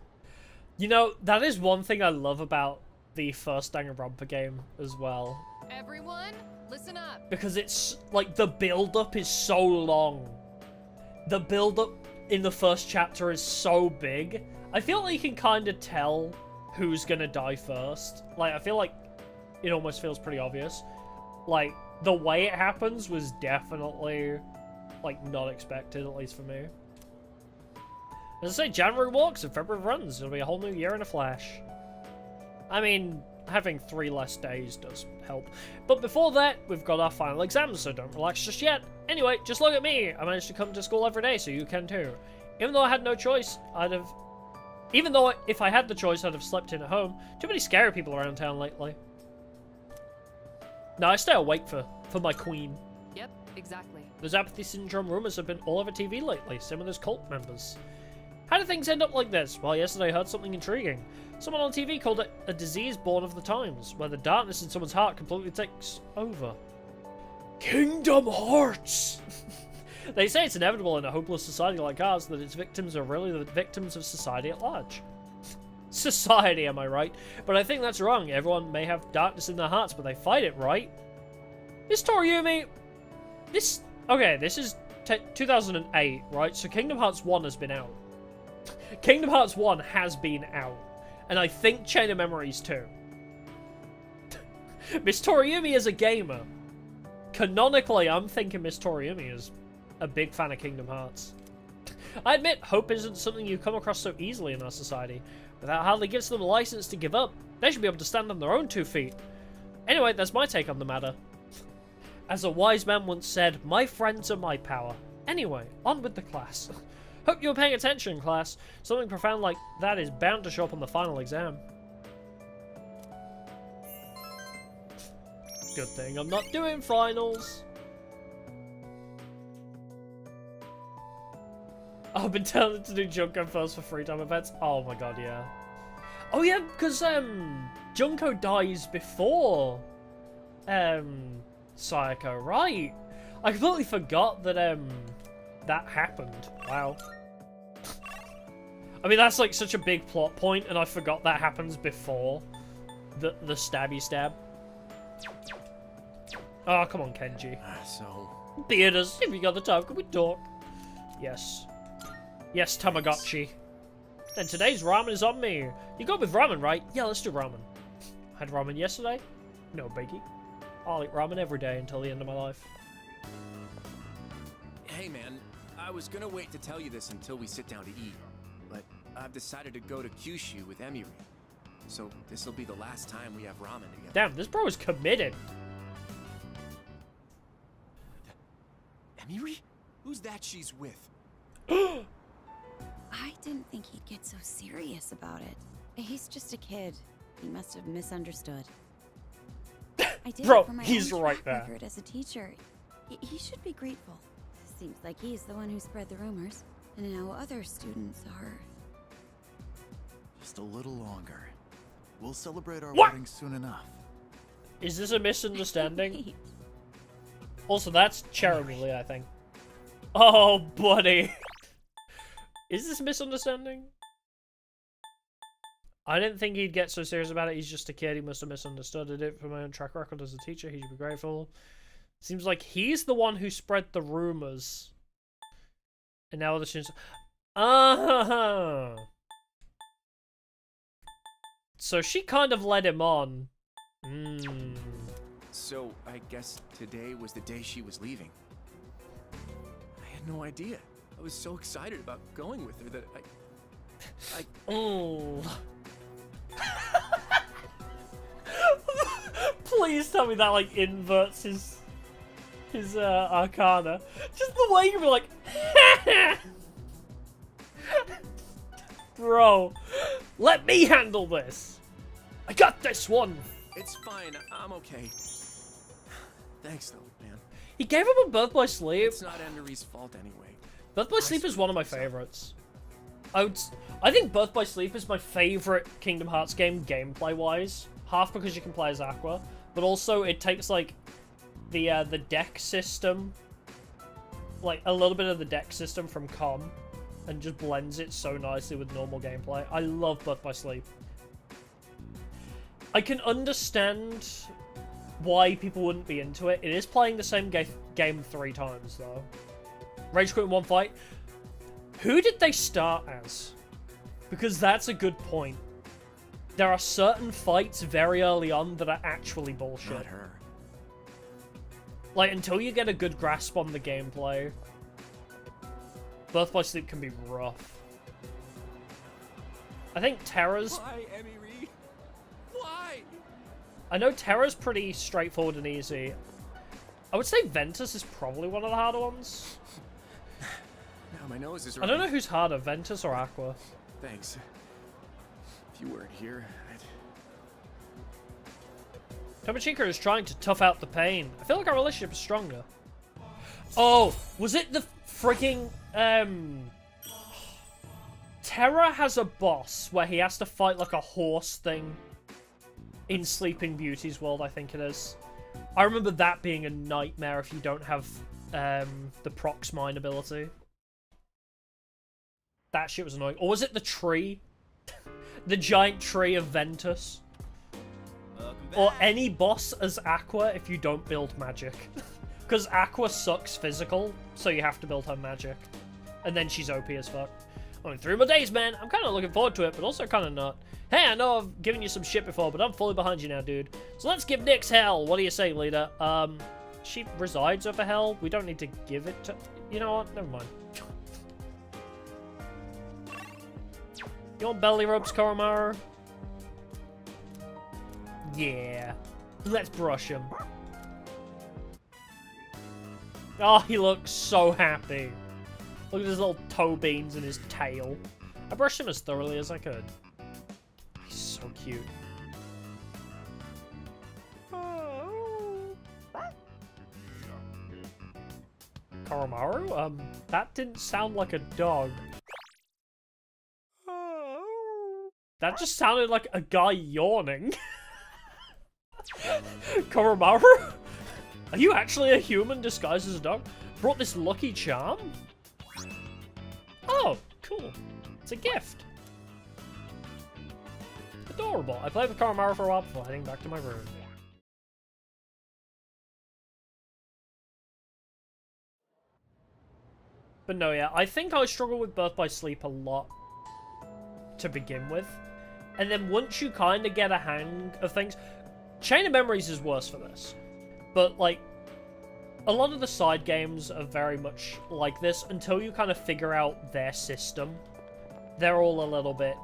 You know, that is one thing I love about the first Danganronpa game as well. Everyone, listen up. Because it's, like, the build-up is so long. The build-up in the first chapter is so big. I feel like you can kind of tell who's gonna die first. Like, I feel like it almost feels pretty obvious. Like, the way it happens was definitely, like, not expected, at least for me. As I say, January walks and February runs. It'll be a whole new year in a flash. I mean, having 3 less days does help. But before that, we've got our final exams, so don't relax just yet. Anyway, just look at me. I managed to come to school every day, so you can too. Even though I had no choice, even though if I had the choice, I'd have slept in at home. Too many scary people around town lately. No, I stay awake for my queen. Yep, exactly. Those apathy syndrome rumors have been all over TV lately, same with those cult members. How did things end up like this? Well, yesterday I heard something intriguing. Someone on TV called it a disease born of the times, where the darkness in someone's heart completely takes over. Kingdom Hearts! They say it's inevitable in a hopeless society like ours that its victims are really the victims of society at large. Society, am I right? But I think that's wrong. Everyone may have darkness in their hearts, but they fight it, right? Miss Toriumi... Okay, this is 2008, right? So Kingdom Hearts 1 has been out. Kingdom Hearts 1 has been out. And I think Chain of Memories too. Miss Toriumi is a gamer. Canonically, I'm thinking Miss Toriumi is a big fan of Kingdom Hearts. I admit, hope isn't something you come across so easily in our society. But that hardly gives them a license to give up. They should be able to stand on their own 2 feet. Anyway, that's my take on the matter. As a wise man once said, my friends are my power. Anyway, on with the class. Hope you were paying attention, class. Something profound like that is bound to show up on the final exam. Good thing I'm not doing finals. I've been telling to do Junko first for free time events. Oh my god, yeah. Oh yeah, because Junko dies before Sayaka, right? I completely forgot that that happened. Wow. I mean, that's like such a big plot point, and I forgot that happens before the stabby stab. Oh, come on, Kenji. So... Theaters, if you got the time, can we talk? Yes. Yes, Tamagotchi. And today's ramen is on me. You go with ramen, right? Yeah, let's do ramen. Had ramen yesterday? No biggie. I'll eat ramen every day until the end of my life. Hey man, I was gonna wait to tell you this until we sit down to eat, but I've decided to go to Kyushu with Emiri. So this'll be the last time we have ramen together. Damn, this bro is committed. Emiri? Who's that she's with? I didn't think he'd get so serious about it. He's just a kid. He must have misunderstood. I did Bro, it for my he's own right track there. record as a teacher. He should be grateful. Seems like he's the one who spread the rumors, and now other students are. Just a little longer. We'll celebrate our What? wedding soon enough. Is this a misunderstanding? Also, that's Cherubly, I think. Oh, buddy. Is this a misunderstanding? I didn't think he'd get so serious about it. He's just a kid. He must have misunderstood it. For my own track record as a teacher, he should be grateful. Seems like he's the one who spread the rumors. And now other students... So she kind of led him on. So I guess today was the day she was leaving. I had no idea. I was so excited about going with her that I Oh. Please tell me that like inverts his arcana. Just the way you were like, bro, let me handle this. I got this one. It's fine. I'm okay. Thanks though, man. He gave him a Birth by Sleep. It's not Emiri's fault anyway. Birth by Sleep is one of my favorites. I think Birth by Sleep is my favorite Kingdom Hearts game gameplay-wise. Half because you can play as Aqua, but also it takes like the deck system, like a little bit of the deck system from COM, and just blends it so nicely with normal gameplay. I love Birth by Sleep. I can understand why people wouldn't be into it. It is playing the same game 3 times though. Rage quit in one fight. Who did they start as? Because that's a good point. There are certain fights very early on that are actually bullshit. Not her. Like, until you get a good grasp on the gameplay, Birth by Sleep can be rough. I think Terra's... Why, Emiri? Why? I know Terra's pretty straightforward and easy. I would say Ventus is probably one of the harder ones. Now my nose is I don't know who's harder, Ventus or Aqua. Thanks. If you weren't here, Tomochika is trying to tough out the pain. I feel like our relationship is stronger. Oh, was it the freaking Terra has a boss where he has to fight like a horse thing in Sleeping Beauty's world, I think it is. I remember that being a nightmare if you don't have the Prox Mine ability. That shit was annoying. Or was it the tree? The giant tree of Ventus? Or any boss as Aqua if you don't build magic. Because Aqua sucks physical, so you have to build her magic. And then she's OP as fuck. Only 3 more days, man. I'm kind of looking forward to it, but also kind of not. Hey, I know I've given you some shit before, but I'm fully behind you now, dude. So let's give Nyx hell. What do you say, leader? She resides over hell. We don't need to give it to... You know what? Never mind. You want belly rubs, Koromaru? Yeah. Let's brush him. Oh, he looks so happy. Look at his little toe beans and his tail. I brushed him as thoroughly as I could. He's so cute. Koromaru? That didn't sound like a dog. That just sounded like a guy yawning. Koromaru? Are you actually a human disguised as a dog? Brought this lucky charm? Oh, cool. It's a gift. Adorable. I played with Koromaru for a while before heading back to my room. But no, yeah, I think I struggle with Birth by Sleep a lot to begin with. And then once you kind of get a hang of things... Chain of Memories is worse for this. But, like, a lot of the side games are very much like this until you kind of figure out their system. They're all a little bit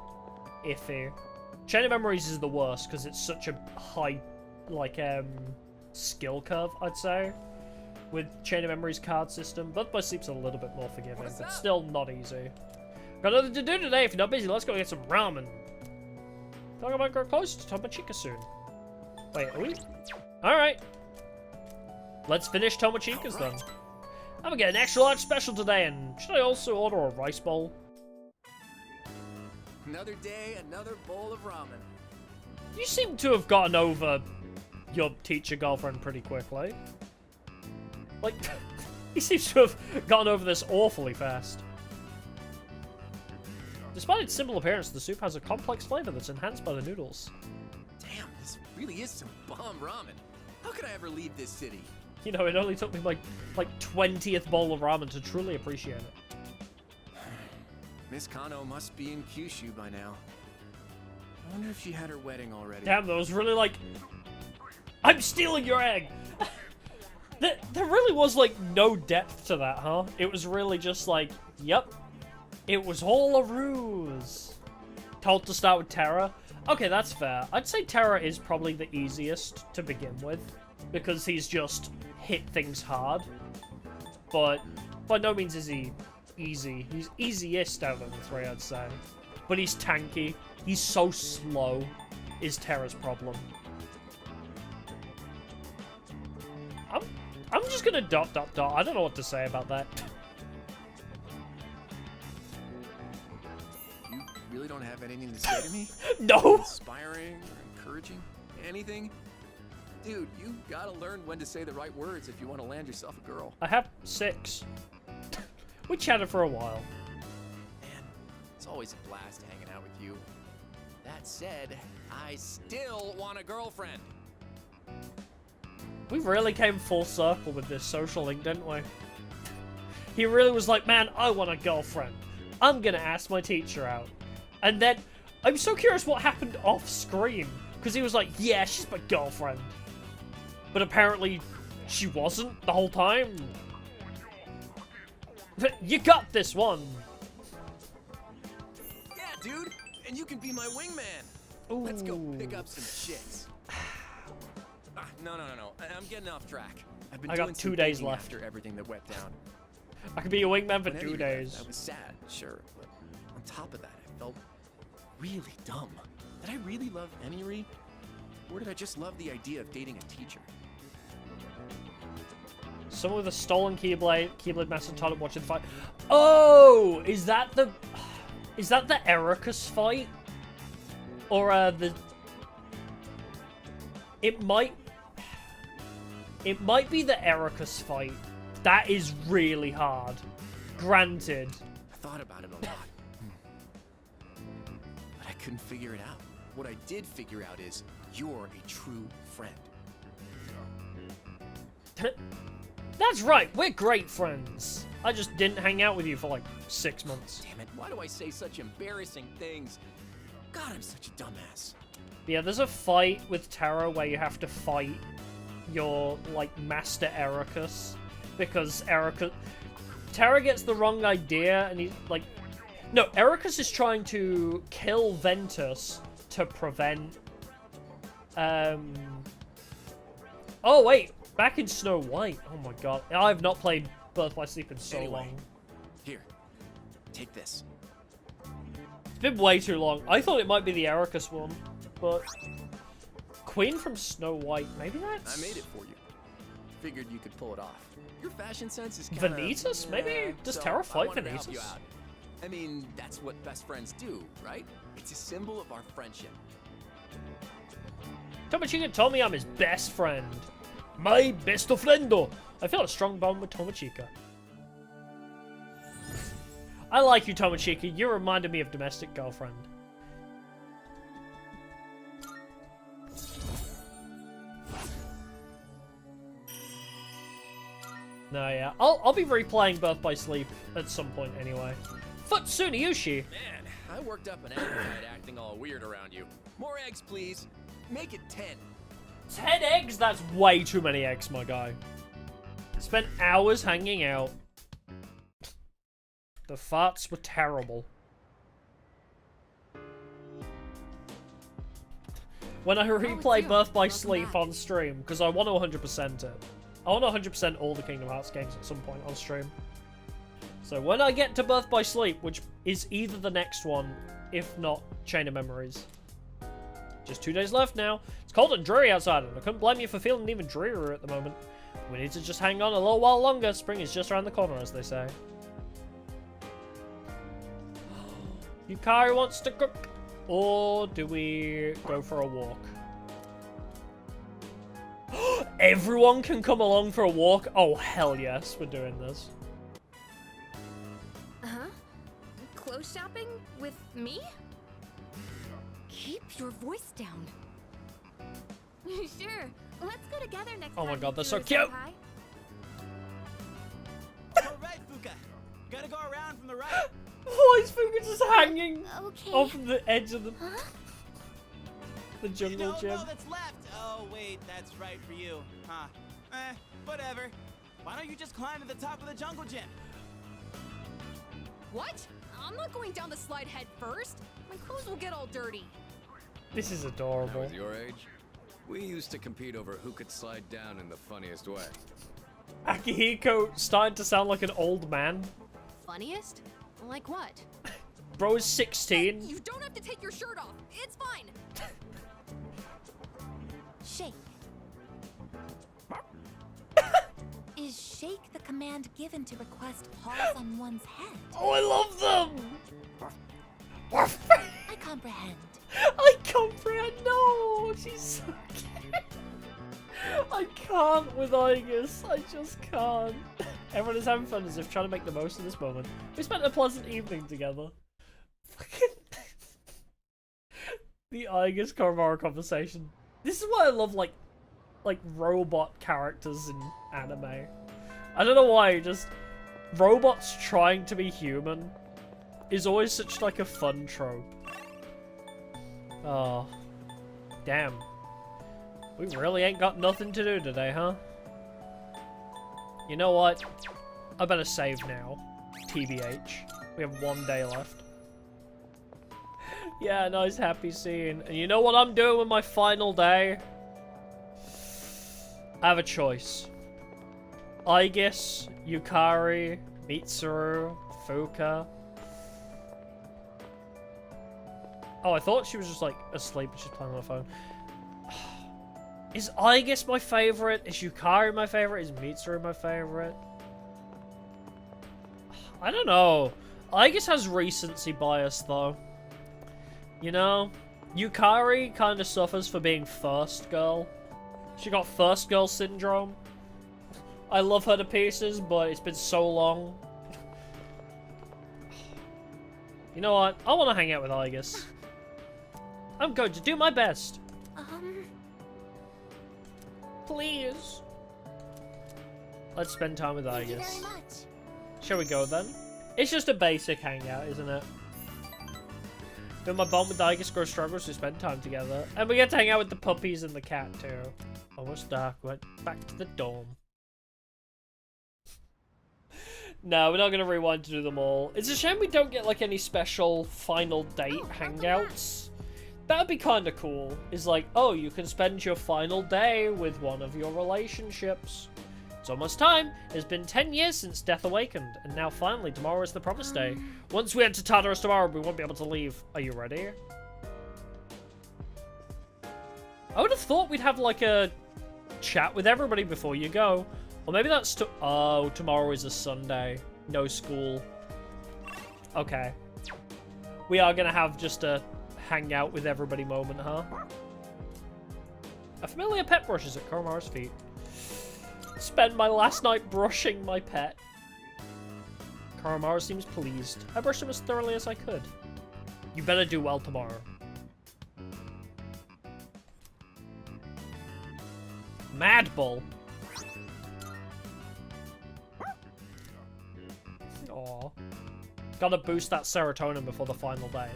iffy. Chain of Memories is the worst because it's such a high, like, skill curve, I'd say, with Chain of Memories card system. Birth by Sleep's a little bit more forgiving, but still not easy. Got nothing to do today. If you're not busy, let's go get some ramen. Thought I might go close to Tomochika soon. Wait, are we? Alright. Let's finish Tomochika's then. I'm gonna get an extra large special today, and should I also order a rice bowl? Another day, another bowl of ramen. You seem to have gotten over your teacher girlfriend pretty quickly. Like, he seems to have gotten over this awfully fast. Despite its simple appearance, the soup has a complex flavor that's enhanced by the noodles. Damn, this really is some bomb ramen. How could I ever leave this city? You know, it only took me like 20th bowl of ramen to truly appreciate it. Miss Kano must be in Kyushu by now. I wonder if she had her wedding already. Damn, that was really like... I'm stealing your egg! There really was, like, no depth to that, huh? It was really just like, yep. It was all a ruse. Told to start with Terra. Okay, that's fair. I'd say Terra is probably the easiest to begin with, because he's just hit things hard. But by no means is he easy. He's easiest out of the three, I'd say. But he's tanky. He's so slow, is Terra's problem. I'm just gonna ... I don't know what to say about that. You really don't have anything to say to me? No! Inspiring or encouraging? Anything? Dude, you gotta learn when to say the right words if you want to land yourself a girl. I have 6. We chatted for a while. Man, it's always a blast hanging out with you. That said, I still want a girlfriend. We really came full circle with this social link, didn't we? He really was like, man, I want a girlfriend. I'm gonna ask my teacher out. And then, I'm so curious what happened off screen. Because he was like, yeah, she's my girlfriend. But apparently, she wasn't the whole time. You got this one. Yeah, dude. And you can be my wingman. Ooh. Let's go pick up some chicks. No. I'm getting off track. I've been doing 2 days left after everything that went down. I could be your wingman for At 2 any rate, days. I was sad, sure, but on top of that, I felt really dumb. Did I really love Emiri? Or did I just love the idea of dating a teacher? Someone with a stolen Keyblade Master taught him watching the fight. Oh, is that the Ericus fight? Or the? It might be the Ericus fight. That is really hard. Granted. I thought about it a lot. But I couldn't figure it out. What I did figure out is you're a true friend. That's right, we're great friends. I just didn't hang out with you for like 6 months. Damn it, why do I say such embarrassing things? God, I'm such a dumbass. Yeah, there's a fight with Terra where you have to fight your, like, Master Ericus. Because Terra gets the wrong idea, and No, Ericus is trying to kill Ventus to prevent... Oh, wait. Back in Snow White. Oh, my God. I have not played Birth by Sleep in so long. Here. Take this. It's been way too long. I thought it might be the Ericus one, but... Queen from Snow White. Maybe that's... I made it for you. Figured you could pull it off. Your fashion sense is kinda... Vanitas? Maybe? Does Terra fight Vanitas? I mean, that's what best friends do, right? It's a symbol of our friendship. Tomochica told me I'm his best friend. My best friendo. I feel a strong bond with Tomochica. I like you, Tomochica. You reminded me of Domestic Girlfriend. No, yeah. I'll be replaying Birth by Sleep at some point anyway. Futsuniyushi! Man, I worked up an appetite acting all weird around you. More eggs, please. Make it 10. 10 eggs? That's way too many eggs, my guy. Spent hours hanging out. The farts were terrible. When I replay Birth by Sleep on stream, because I want to 100% it. I want to 100% all the Kingdom Hearts games at some point on stream. So when I get to Birth by Sleep, which is either the next one, if not Chain of Memories. Just 2 days left now. It's cold and dreary outside, and I couldn't blame you for feeling even drearier at the moment. We need to just hang on a little while longer. Spring is just around the corner, as they say. Yukari wants to cook. Or do we go for a walk? Everyone can come along for a walk? Oh, hell yes, we're doing this. Huh? Clothes shopping? With me? Keep your voice down. Sure. Let's go together next time. Oh my god, they're so cute! Alright, Fuka. Gotta go around from the right. Why is Fuka just hanging Okay. off the edge of the jungle gym? No, that's left. Oh, wait, that's right for you. Huh. Whatever. Why don't you just climb to the top of the jungle gym? What? I'm not going down the slide head first. My clothes will get all dirty. This is I adorable. was your age. We used to compete over who could slide down in the funniest way. Akihiko starting to sound like an old man. Funniest? Like what? Bro is 16. You don't have to take your shirt off. It's fine. Shake. Is shake the command given to request paws on one's head? Oh, I love them! I comprehend. I comprehend. No, she's so cute. I can't with Aegis. I just can't. Everyone is having fun as if trying to make the most of this moment. We spent a pleasant evening together. Fucking the Aegis Koromaro conversation. This is why I love like robot characters in anime. I don't know why, just robots trying to be human is always such like a fun trope. Oh, damn. We really ain't got nothing to do today, huh? You know what? I better save now. TBH. We have 1 day left. Yeah, nice happy scene. And you know what I'm doing with my final day? I have a choice. Aegis, Yukari, Mitsuru, Fuka. Oh, I thought she was just like asleep and she's playing on her phone. Is Aegis my favorite? Is Yukari my favorite? Is Mitsuru my favorite? I don't know. Aegis has recency bias though. You know? Yukari kind of suffers for being first girl. She got first girl syndrome. I love her to pieces, but it's been so long. You know what? I want to hang out with Aegis. I'm going to do my best. Please. Let's spend time with Aegis. Thank you very much. Shall we go then? It's just a basic hangout, isn't it? Then my bond with Aegis grows stronger as we spend time together. And we get to hang out with the puppies and the cat too. Almost dark, went back to the dorm. No, we're not gonna rewind to do them all. It's a shame we don't get like any special final date hangouts. That'd be kind of cool. Is like, oh, you can spend your final day with one of your relationships. It's almost time. It's been 10 years since Death Awakened, and now finally tomorrow is the promised day. Once we enter Tartarus tomorrow, we won't be able to leave. Are you ready? I would have thought we'd have like a chat with everybody before you go. Or maybe that's oh, tomorrow is a Sunday. No school. Okay. We are gonna have just a hang out with everybody moment, huh? A familiar pet brushes at Koromaru's feet. Spend my last night brushing my pet. Koromaru seems pleased. I brushed him as thoroughly as I could. You better do well tomorrow. Mad Bull. Aww. Gotta boost that serotonin before the final day.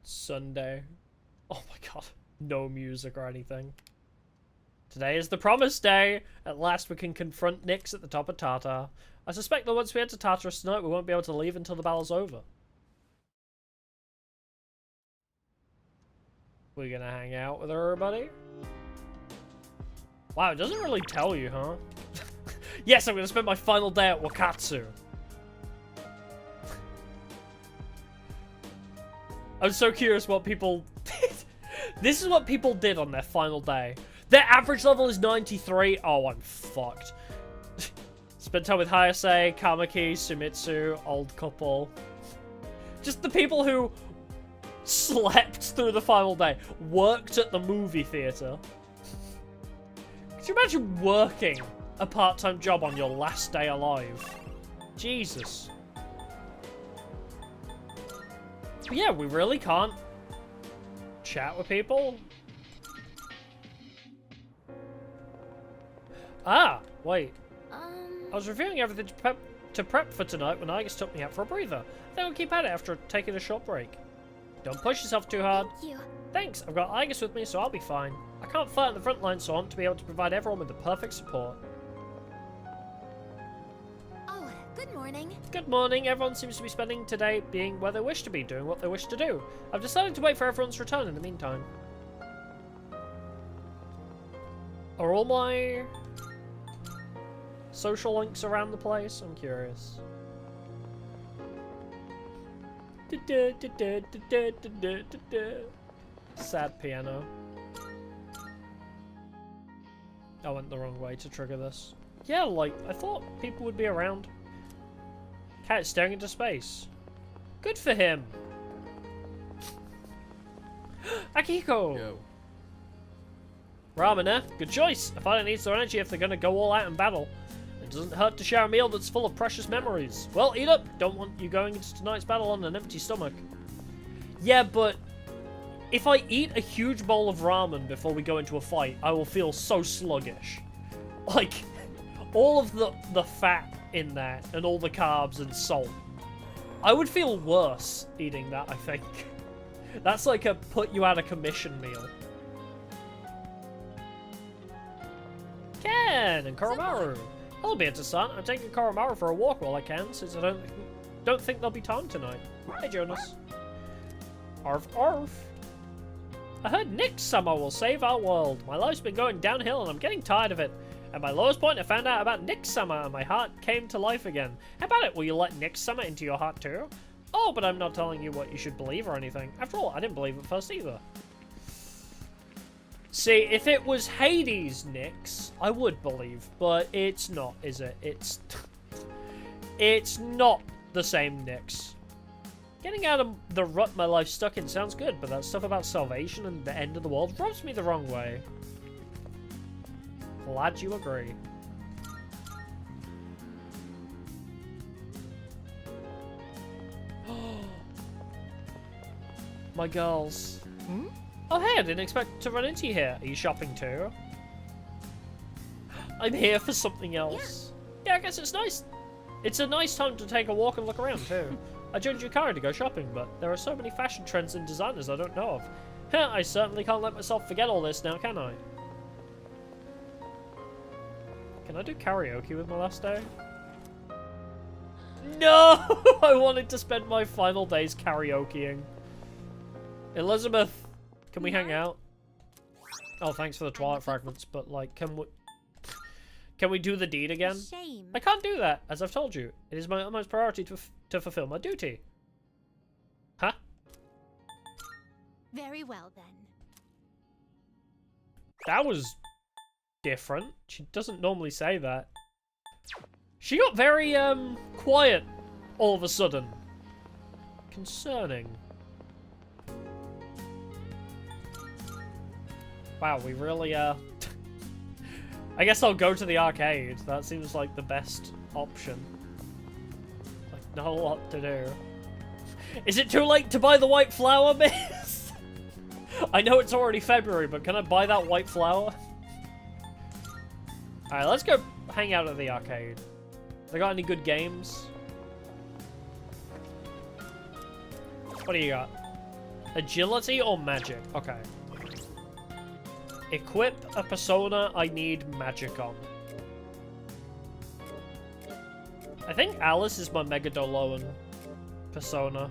Sunday. Oh my god. No music or anything. Today is the promised day. At last we can confront Nyx at the top of Tartar. I suspect that once we enter Tartarus tonight, we won't be able to leave until the battle's over. We're gonna hang out with everybody? Wow, it doesn't really tell you, huh? Yes, I'm gonna spend my final day at Wakatsu. I'm so curious what people did. This is what people did on their final day. Their average level is 93. Oh, I'm fucked. Spent time with Hayase, Kamaki, Sumitsu, old couple. Just the people who slept through the final day. Worked at the movie theater. Could you imagine working a part-time job on your last day alive? Jesus. But yeah, we really can't chat with people. Ah, wait. I was reviewing everything to prep for tonight when Aigis took me out for a breather. Then we'll keep at it after taking a short break. Don't push yourself too hard. Thank you. Thanks, I've got Aigis with me, so I'll be fine. I can't fight on the front line, so I want to be able to provide everyone with the perfect support. Oh, good morning. Good morning. Everyone seems to be spending today being where they wish to be, doing what they wish to do. I've decided to wait for everyone's return in the meantime. Are all my social links around the place? I'm curious. Sad piano. I went the wrong way to trigger this. Yeah, like, I thought people would be around. Cat staring into space. Good for him. Akihiko! Yo. Ramen, eh? Good choice. A fighter needs their energy if they're gonna go all out in battle. It doesn't hurt to share a meal that's full of precious memories. Well, eat up. Don't want you going into tonight's battle on an empty stomach. Yeah, but if I eat a huge bowl of ramen before we go into a fight, I will feel so sluggish. Like, all of the fat in there and all the carbs and salt. I would feel worse eating that, I think. That's like a put you out of commission meal. Ken and Koromaru. Hello, Beata-san. I'm taking Koromaru for a walk while I can, since I don't think there'll be time tonight. Hey, Jonas. Arf, arf. I heard Nyx-sama will save our world. My life's been going downhill and I'm getting tired of it. At my lowest point, I found out about Nyx-sama and my heart came to life again. How about it? Will you let Nyx-sama into your heart too? Oh, but I'm not telling you what you should believe or anything. After all, I didn't believe it first either. See, if it was Hades' Nyx, I would believe, but it's not, is it? It's not the same Nyx. Getting out of the rut my life's stuck in sounds good, but that stuff about salvation and the end of the world rubs me the wrong way. Glad you agree. My girls. Hmm? Oh hey, I didn't expect to run into you here. Are you shopping too? I'm here for something else. Yeah, I guess it's nice. It's a nice time to take a walk and look around too. I joined Yukari to go shopping, but there are so many fashion trends and designers I don't know of. I certainly can't let myself forget all this now, can I? Can I do karaoke with my last day? No! I wanted to spend my final days karaokeing. Elizabeth, can we hang out? Oh, thanks for the Twilight fragments, but like, can we do the deed again? Shame. I can't do that, as I've told you. It is my utmost priority to fulfill my duty. Huh? Very well then. That was different. She doesn't normally say that. She got very, quiet all of a sudden. Concerning. Wow, we really, I guess I'll go to the arcade. That seems like the best option. Like, not a lot to do. Is it too late to buy the white flower, miss? I know it's already February, but can I buy that white flower? Alright, let's go hang out at the arcade. They got any good games? What do you got? Agility or magic? Okay. Equip a persona I need magic on. I think Alice is my Megadoloan persona.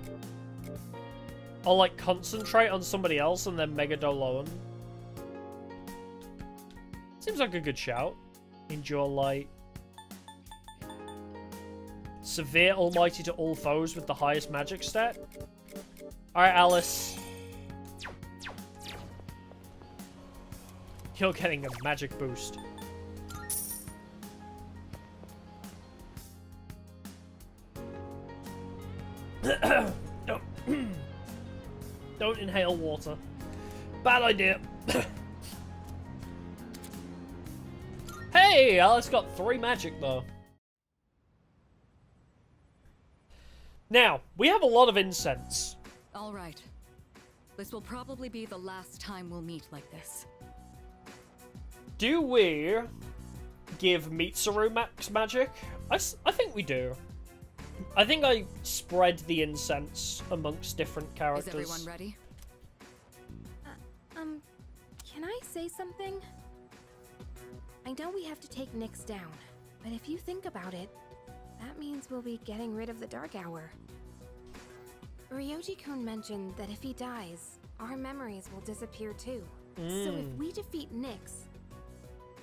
I'll like concentrate on somebody else and then Megadoloan. Seems like a good shout. Endure light. Severe almighty to all foes with the highest magic stat. Alright, Alice. You're getting a magic boost. Don't inhale water. Bad idea. Hey, Alice got 3 magic though. Now, we have a lot of incense. All right. This will probably be the last time we'll meet like this. Do we give Mitsuru max magic? I think we do. I think I spread the incense amongst different characters. Is everyone ready? Can I say something? I know we have to take Nyx down, but if you think about it, that means we'll be getting rid of the Dark Hour. Ryoji-kun mentioned that if he dies, our memories will disappear too. So if we defeat Nyx,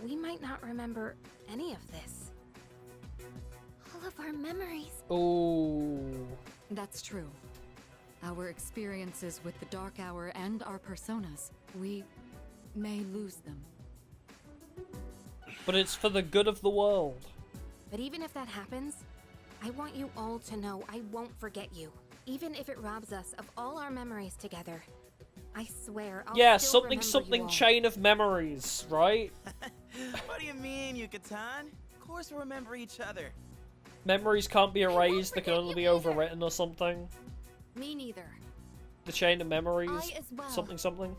we might not remember any of this. All of our memories. Oh. That's true. Our experiences with the Dark Hour and our personas, we may lose them. But it's for the good of the world. But even if that happens, I want you all to know I won't forget you. Even if it robs us of all our memories together. I swear, I'll still remember something you all. chain of memories, right? What do you mean, Yucatan? Of course we'll remember each other. Memories can't be erased, they can only be overwritten or something. Me neither. The chain of memories, I as well. something.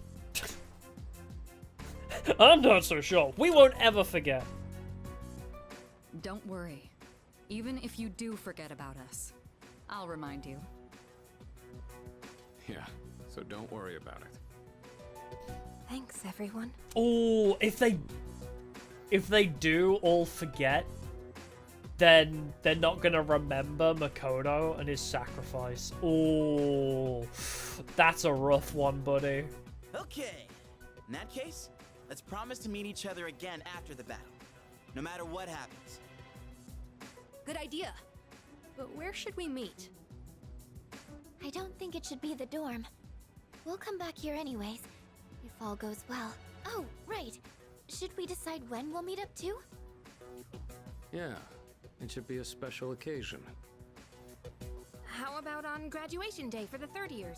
I'm not so sure. We won't ever forget. Don't worry. Even if you do forget about us, I'll remind you. Yeah, so don't worry about it. Thanks, everyone. Oh, if they do all forget, then they're not gonna remember Makoto and his sacrifice. Oh, that's a rough one, buddy. Okay. In that case, let's promise to meet each other again after the battle. No matter what happens. Good idea. But where should we meet? I don't think it should be the dorm. We'll come back here anyways, if all goes well. Oh, right. Should we decide when we'll meet up too? Yeah, it should be a special occasion. How about on graduation day for the third years?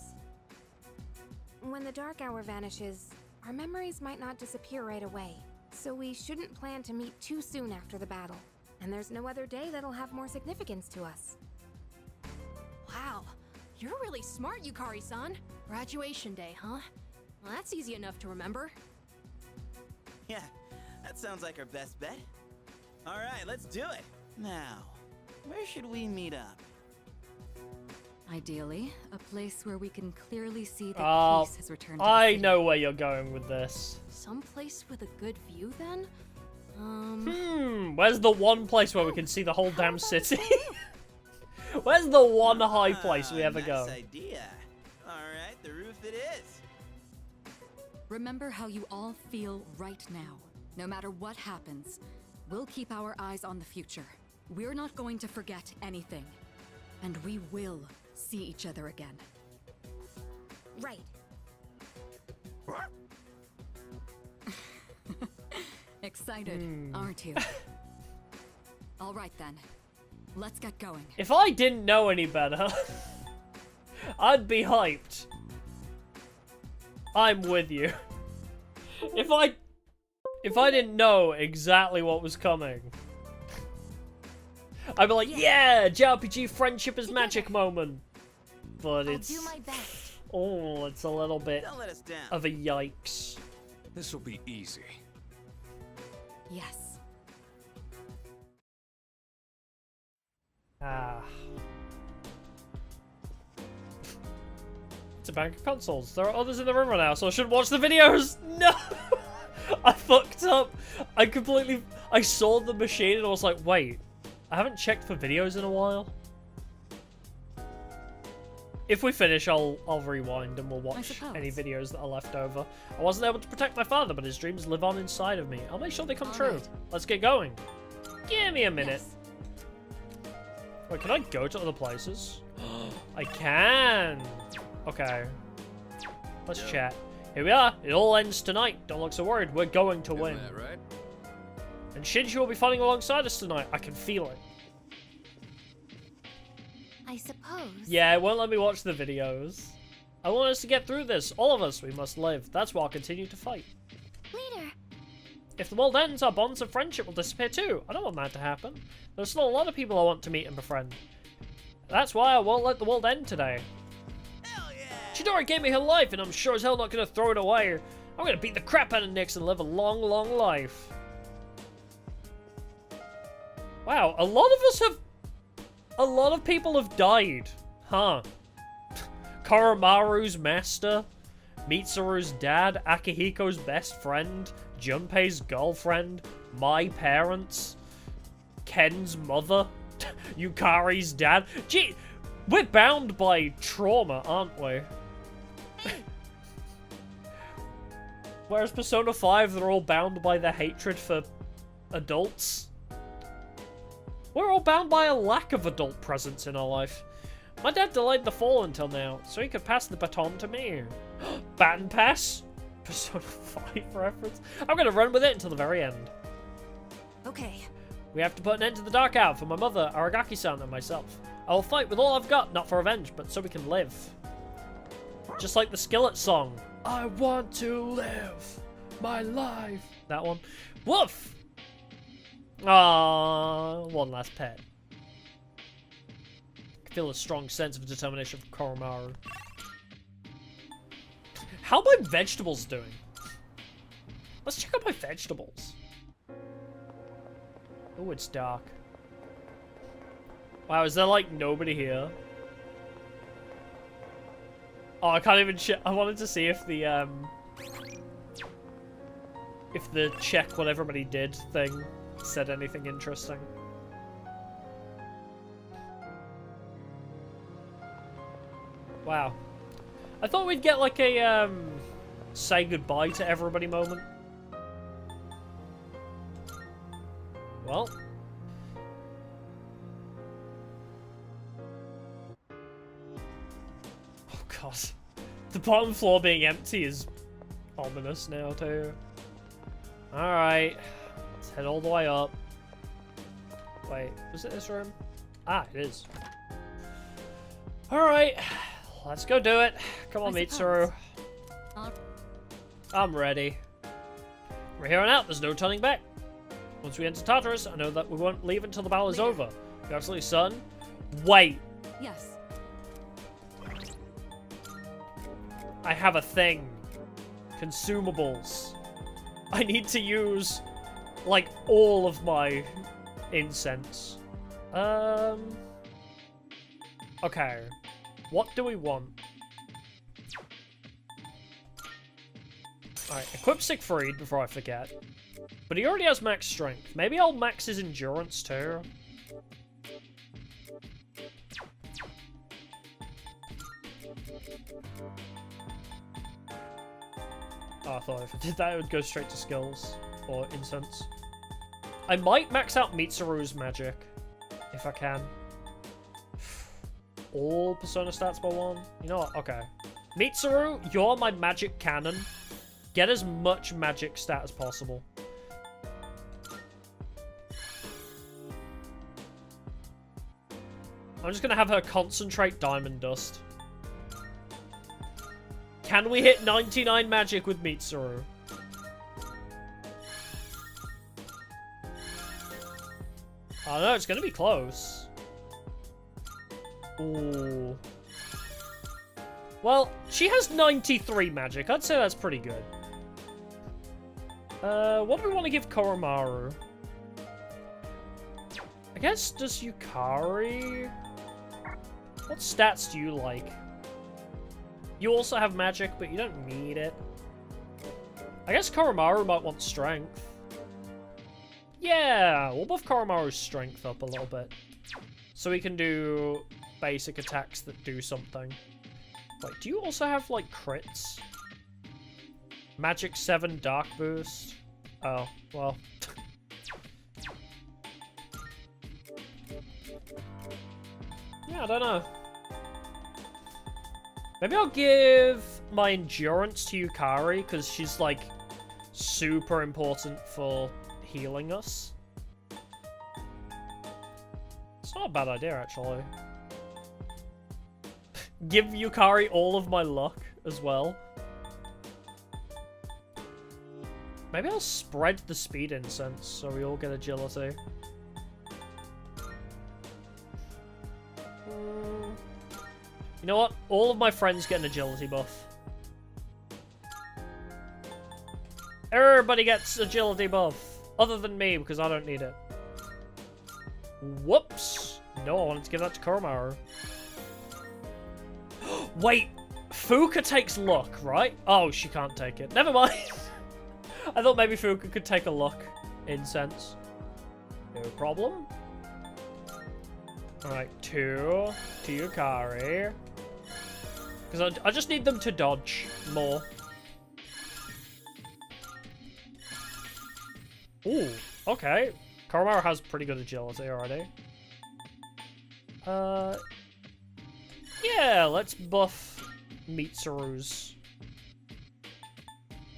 When the Dark Hour vanishes, our memories might not disappear right away. So we shouldn't plan to meet too soon after the battle. And there's no other day that'll have more significance to us. Wow, you're really smart, Yukari-san. Graduation day, huh? Well, that's easy enough to remember. Yeah, that sounds like our best bet. All right, let's do it. Now, where should we meet up? Ideally, a place where we can clearly see that peace has returned to the I city. know where you're going with this. Some place with a good view, then? Where's the one place where we can see the whole damn city? Where's the one high place we ever go? Nice idea. All right, the roof it is. Remember how you all feel right now. No matter what happens, we'll keep our eyes on the future. We're not going to forget anything. And we will see each other again. Right. Excited, aren't you? All right then. Let's get going. If I didn't know any better, I'd be hyped. I'm with you. If I didn't know exactly what was coming, I'd be like, yeah, JRPG friendship is magic moment. But it's... I'll do my best. Oh, it's a little bit Don't let us down. of a yikes. This'll be easy. Yes. Ah. It's a bank of consoles. There are others in the room right now, so I shouldn't watch the videos. No! I fucked up. I saw the machine and I was like, wait, I haven't checked for videos in a while. If we finish, I'll rewind and we'll watch any videos that are left over. I wasn't able to protect my father, but his dreams live on inside of me. I'll make sure they come true. Right. Let's get going. Give me a minute. Yes. Wait, can I go to other places? I can. Okay. Let's chat. Here we are. It all ends tonight. Don't look so worried. We're going to win. Isn't that right? And Shinji will be fighting alongside us tonight. I can feel it. I suppose. Yeah, it won't let me watch the videos. I want us to get through this. All of us, we must live. That's why I'll continue to fight. Leader, If the world ends, our bonds of friendship will disappear too. I don't want that to happen. There's still a lot of people I want to meet and befriend. That's why I won't let the world end today. Hell yeah! Chidori gave me her life, and I'm sure as hell not gonna throw it away. I'm gonna beat the crap out of Nyx and live a long, long life. Wow, a lot of people have died. Huh. Koromaru's master, Mitsuru's dad, Akihiko's best friend, Junpei's girlfriend, my parents, Ken's mother, Yukari's dad. Gee, we're bound by trauma, aren't we? Whereas Persona 5, they're all bound by their hatred for adults. We're all bound by a lack of adult presence in our life. My dad delayed the fall until now, so he could pass the baton to me. Baton pass? Persona 5 reference? I'm gonna run with it until the very end. Okay. We have to put an end to the dark hour for my mother, Aragaki-san, and myself. I will fight with all I've got, not for revenge, but so we can live. Just like the Skillet song. I want to live my life. That one. Woof! Ah, one last pet. I feel a strong sense of determination from Koromaru. How are my vegetables doing? Let's check out my vegetables. Oh, it's dark. Wow, is there like nobody here? Oh, I can't even check. I wanted to see if the check what everybody did thing said anything interesting. Wow. I thought we'd get like a say goodbye to everybody moment. Well. Oh god. The bottom floor being empty is ominous now too. Alright. Let's head all the way up. Wait, was it this room? Ah, it is. Alright. Let's go do it. Come on, Mitsuru. I'm ready. From here on out, there's no turning back. Once we enter Tartarus, I know that we won't leave until the battle is over. You absolutely certain? Wait. Yes. I have a thing. Consumables. I need to use, like, all of my incense. Okay. What do we want? Alright, equip Siegfried before I forget. But he already has max strength. Maybe I'll max his endurance too. Oh, I thought if I did that, it would go straight to skills or incense. I might max out Mitsuru's magic if I can. All persona stats by 1. You know what? Okay. Mitsuru, you're my magic cannon. Get as much magic stat as possible. I'm just gonna have her concentrate Diamond Dust. Can we hit 99 magic with Mitsuru? Oh no, it's gonna be close. Ooh. Well, she has 93 magic. I'd say that's pretty good. What do we want to give Koromaru? I guess, does Yukari... What stats do you like? You also have magic, but you don't need it. I guess Koromaru might want strength. Yeah, we'll buff Koromaru's strength up a little bit. So we can do basic attacks that do something. Wait, do you also have, like, crits? Magic 7 Dark Boost? Oh, well. Yeah, I don't know. Maybe I'll give my endurance to Yukari, because she's, like, super important for healing us. It's not a bad idea, actually. Give Yukari all of my luck as well. Maybe I'll spread the speed incense so we all get agility. You know what? All of my friends get an agility buff. Everybody gets agility buff. Other than me, because I don't need it. Whoops. No, I wanted to give that to Koromaru. Wait. Fuka takes luck, right? Oh, she can't take it. Never mind. I thought maybe Fuka could take a luck incense. No problem. Alright, 2 to Yukari. Because I just need them to dodge more. Ooh, okay. Koromaru has pretty good agility already. Yeah, let's buff Mitsuru's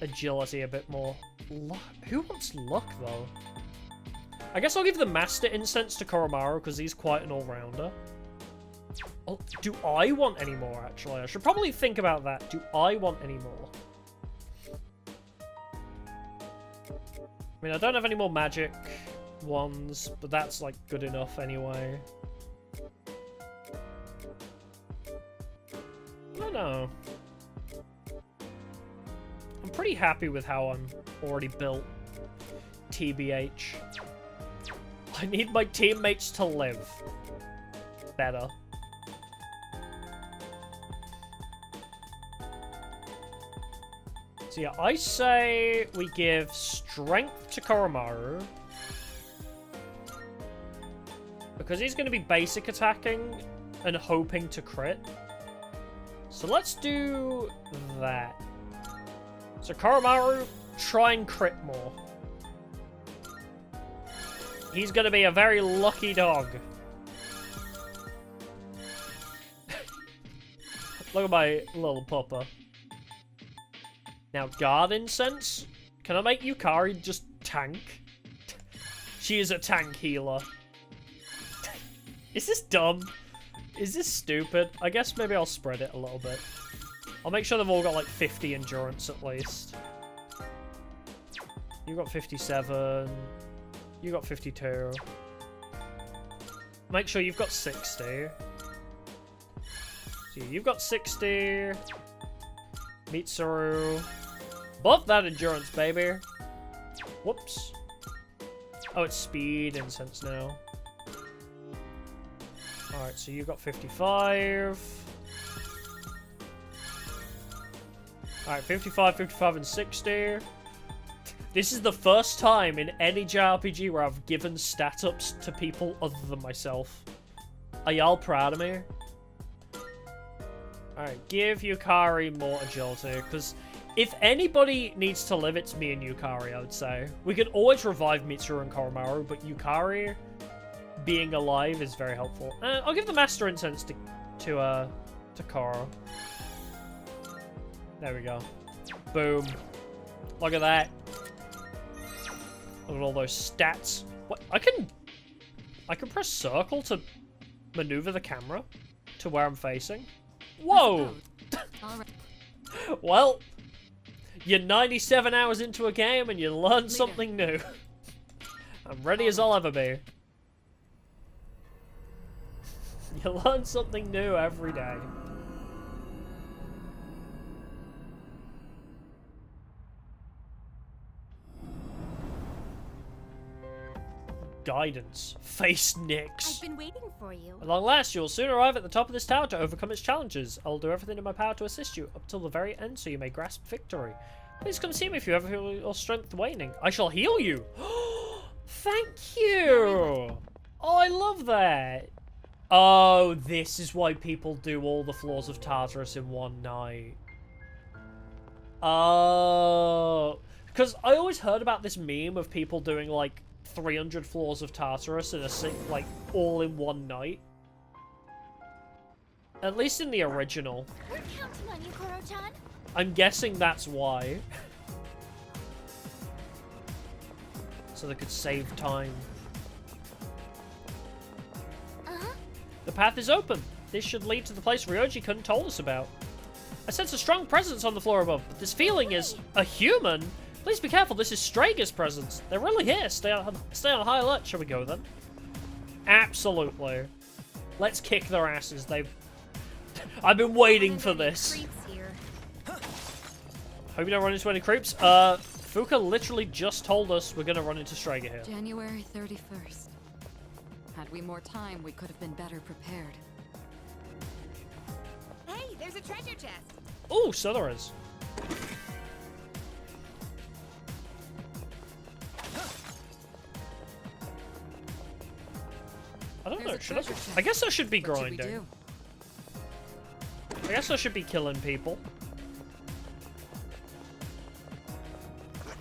agility a bit more. Who wants luck, though? I guess I'll give the Master Incense to Koromaru, because he's quite an all-rounder. Oh, do I want any more, actually? I should probably think about that. Do I want any more? I mean, I don't have any more magic ones, but that's, like, good enough anyway. I don't know. I'm pretty happy with how I'm already built. TBH. I need my teammates to live better. So yeah, I say we give strength to Koromaru. Because he's going to be basic attacking and hoping to crit. So let's do that. So Koromaru, try and crit more. He's going to be a very lucky dog. Look at my little pupper. Now, Guard Incense. Can I make Yukari just tank? She is a tank healer. Is this dumb? Is this stupid? I guess maybe I'll spread it a little bit. I'll make sure they've all got like 50 endurance at least. You got 57. You got 52. Make sure you've got 60. See, you've got 60. Mitsuru. Above that endurance, baby. Whoops. Oh, it's speed incense now. Alright, so you got 55. Alright, 55, 55, and 60. This is the first time in any JRPG where I've given stat ups to people other than myself. Are y'all proud of me? Alright, give Yukari more agility, because if anybody needs to live, it's me and Yukari, I would say. We can always revive Mitsuru and Koromaru, but Yukari being alive is very helpful. I'll give the Master Incense to Koro. There we go. Boom. Look at that. Look at all those stats. What? I can press circle to maneuver the camera to where I'm facing. Whoa! Well, you're 97 hours into a game and you learn something new. I'm ready as I'll ever be. You learn something new every day. Guidance. Face Nyx. I've been waiting for you. At long last, you will soon arrive at the top of this tower to overcome its challenges. I will do everything in my power to assist you up till the very end so you may grasp victory. Please come see me if you ever feel your strength waning. I shall heal you. Thank you. Oh, I love that. Oh, this is why people do all the floors of Tartarus in one night. Oh. Because I always heard about this meme of people doing, like, 300 floors of Tartarus in like, all in one night. At least in the original. We're counting on you, Koro-chan. I'm guessing that's why. So they could save time. The path is open. This should lead to the place Ryoji couldn't told us about. I sense a strong presence on the floor above, but this feeling is a human. Please be careful, this is Strager's presence. They're really here. Stay on high alert. Shall we go then? Absolutely. Let's kick their asses. I've been waiting for this. Hope you don't run into any creeps. Fuka literally just told us we're gonna run into Strager here. January 31st. Had we more time, we could have been better prepared. Hey, there's a treasure chest. Oh, so there is. I don't know, should I? I guess I should be grinding. I guess I should be killing people.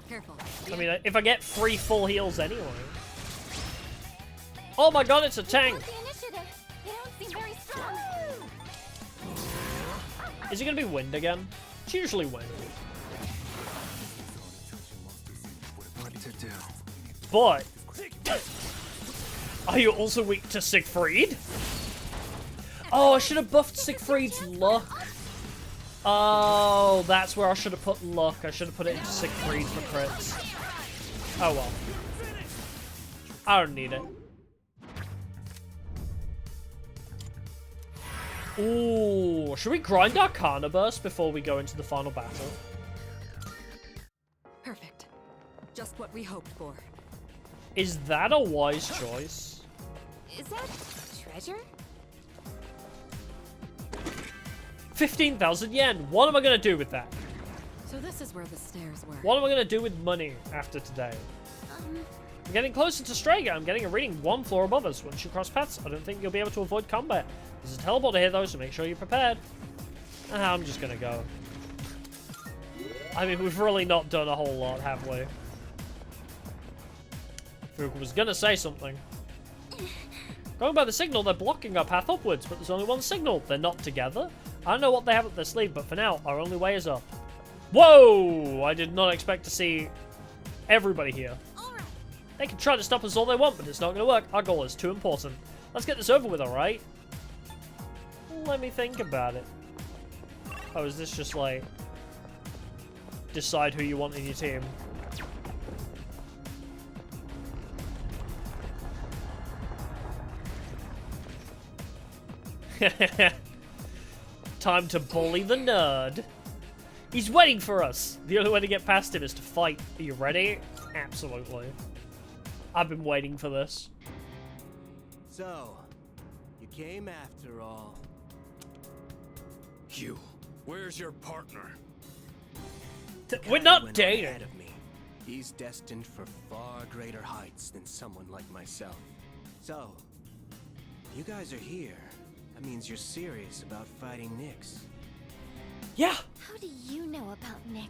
Careful. I mean, if I get 3 full heals anyway. Oh my god, it's a tank! Is it gonna be wind again? It's usually wind. What to do? But are you also weak to Siegfried? Oh, I should have buffed Siegfried's luck. Oh, that's where I should have put luck. I should have put it into Siegfried for crits. Oh well. I don't need it. Ooh, should we grind Arcana Burst before we go into the final battle? Perfect. Just what we hoped for. Is that a wise choice? Is that treasure? 15,000 yen. What am I going to do with that? So this is where the stairs were. What am I going to do with money after today? I'm getting closer to Strager. I'm getting a reading 1 floor above us. Once you cross paths, I don't think you'll be able to avoid combat. There's a teleporter here though, so make sure you're prepared. I'm just going to go. I mean, we've really not done a whole lot, have we? Fuka was going to say something. Going by the signal, they're blocking our path upwards, but there's only one signal. They're not together. I don't know what they have up their sleeve, but for now, our only way is up. Whoa! I did not expect to see everybody here. They can try to stop us all they want, but it's not going to work. Our goal is too important. Let's get this over with, alright? Let me think about it. Oh, is this just like... decide who you want in your team? Time to bully the nerd. He's waiting for us. The only way to get past him is to fight. Are you ready? Absolutely. I've been waiting for this. So, you came after all. You, where's your partner? We're not went dating. ahead of me. He's destined for far greater heights than someone like myself. So, you guys are here. That means you're serious about fighting Nyx. Yeah. How do you know about Nyx?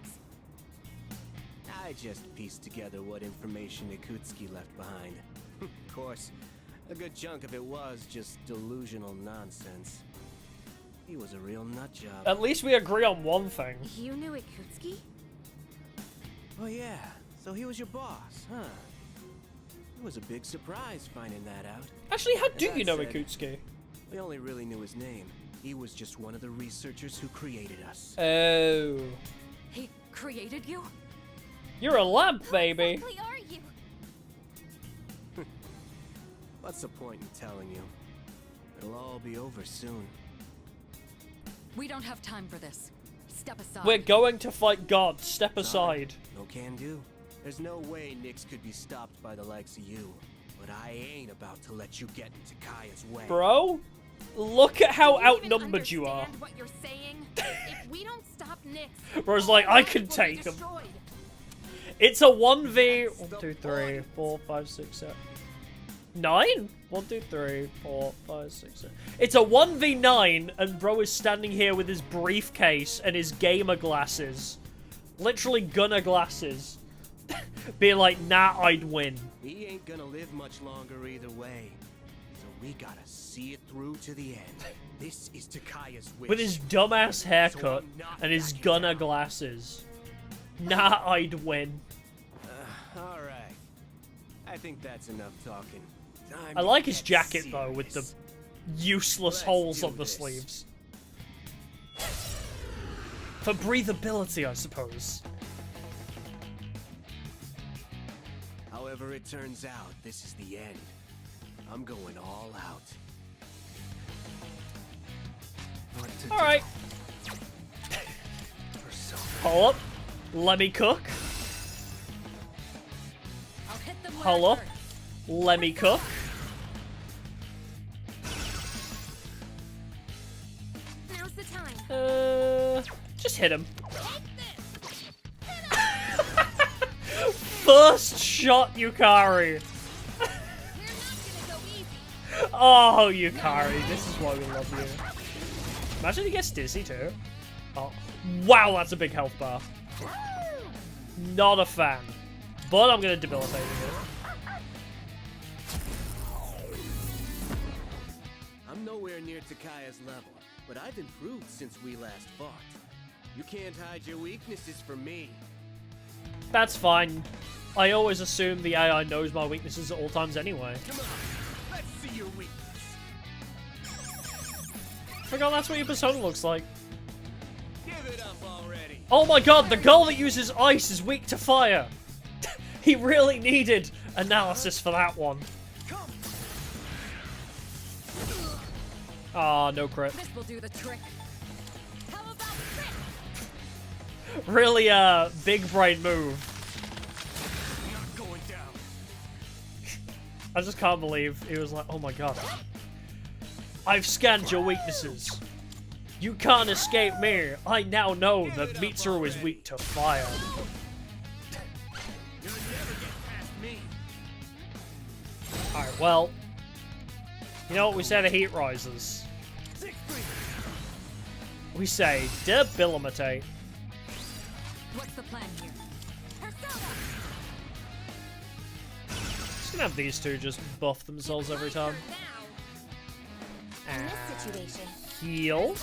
I just pieced together what information Ikutsuki left behind. Of course, a good chunk of it was just delusional nonsense. He was a real nutjob. At least we agree on one thing. You knew Ikutsuki? Oh yeah, so he was your boss, huh? It was a big surprise finding that out. Actually, how do As I you know said, Ikutsuki? We only really knew his name. He was just one of the researchers who created us. Oh. He created you? You're a lab, baby. Who exactly are you? What's the point in telling you? It'll all be over soon. We don't have time for this. Step aside. We're going to fight God. Step aside. No can do. There's no way Nyx could be stopped by the likes of you. But I ain't about to let you get into Kaya's way. Bro, look at how Do you even outnumbered you are. understand what you're saying? If we don't stop Nyx, Bro's all like, I Earth can will be take him. destroyed. It's a 1v... 1, 2, 3, 4, 5, 6, 7... 9? 1, 2, 3, 4, 5, 6, 7... It's a 1v9, and bro is standing here with his briefcase and his gamer glasses. Literally gunner glasses. Being like, nah, I'd win. He ain't gonna live much longer either way. So we gotta see it through to the end. This is Takaya's wish. With his dumbass haircut So I'm not and his backing gunner down. glasses. Nah, I'd win. Alright. I think that's enough talking. Time I to like his get jacket, though, with the serious. useless Let's holes do on the this. sleeves. For breathability, I suppose. However it turns out, this is the end. I'm going all out. Alright. Hold up. Let me cook. I'll hit them Hold up. Let me cook. Now's the time. Just hit him. First shot, Yukari. Oh, Yukari, this is why we love you. Imagine he gets dizzy too. Oh, wow, that's a big health bar. Not a fan, but I'm gonna debilitate him. I'm nowhere near Takaya's level, but I've improved since we last fought. You can't hide your weaknesses from me. That's fine. I always assume the AI knows my weaknesses at all times anyway. Come on, let's see your weakness. Forgot that's what your persona looks like. Give it up already. Oh my god, the girl that uses ice is weak to fire. He really needed analysis for that one. Ah, no crit. This will do the trick. How about Really, big brain move. Not going down. I just can't believe he was like, oh my god. I've scanned your weaknesses. You can't escape me. I now know that Mitsuru is weak to fire. You'll never get past me. Alright, well. You know what we say to Heat Risers? We say, debilitate. What's the plan here? Just gonna have these two just buff themselves every time. In this situation, Heal.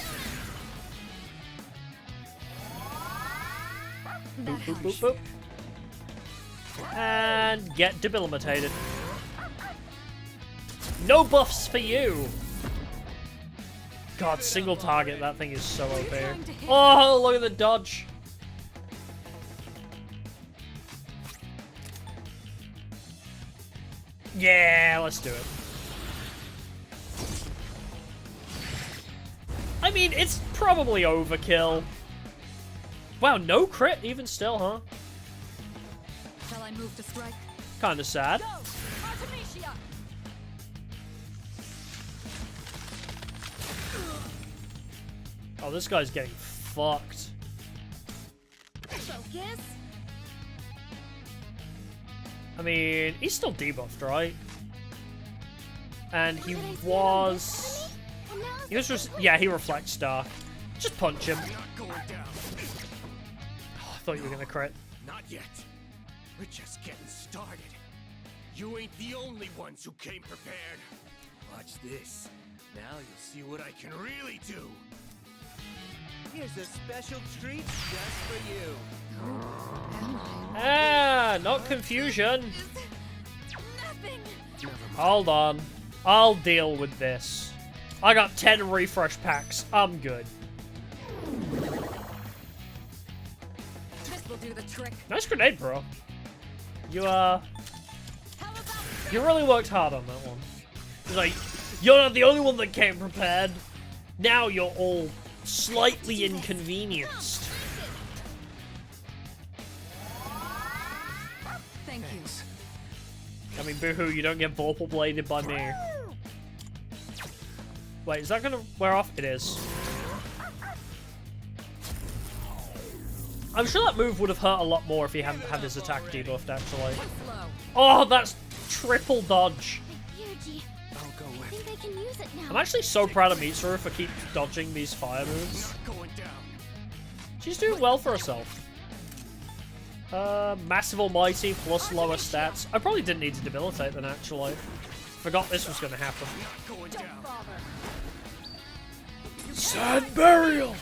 Boop, boop, boop, boop. And get debilitated. No buffs for you! God, single target, that thing is so OP. Oh, look at the dodge. Yeah, let's do it. I mean, it's probably overkill. Wow, no crit even still, huh? Shall I move to strike? Kinda sad. Go! Artemisia! Oh, this guy's getting fucked. kiss? I mean, he's still debuffed, right? And he was... He was just... Yeah, he reflects dark. Just punch him. Oh, I thought you were gonna crit. Not yet. We're just getting started. You ain't the only ones who came prepared. Watch this. Now you'll see what I can really do. Here's a special treat just for you. Ah, not confusion. Hold on. I'll deal with this. I got 10 refresh packs. I'm good. This will do the trick. Nice grenade, bro. You really worked hard on that one. It's like, you're not the only one that came prepared. Now you're all slightly inconvenienced. Thank you. I mean, boohoo, you don't get Vorpal bladed by me. Wait, is that gonna wear off? It is. I'm sure that move would have hurt a lot more if he hadn't had his attack debuffed, actually. Oh, that's triple dodge. I think I can use it now. I'm actually so proud of Mitsuru for keep dodging these fire moves. She's doing well for herself. Massive Almighty plus lower stats. I probably didn't need to debilitate then, actually. Forgot this was going to happen. Sand Burial!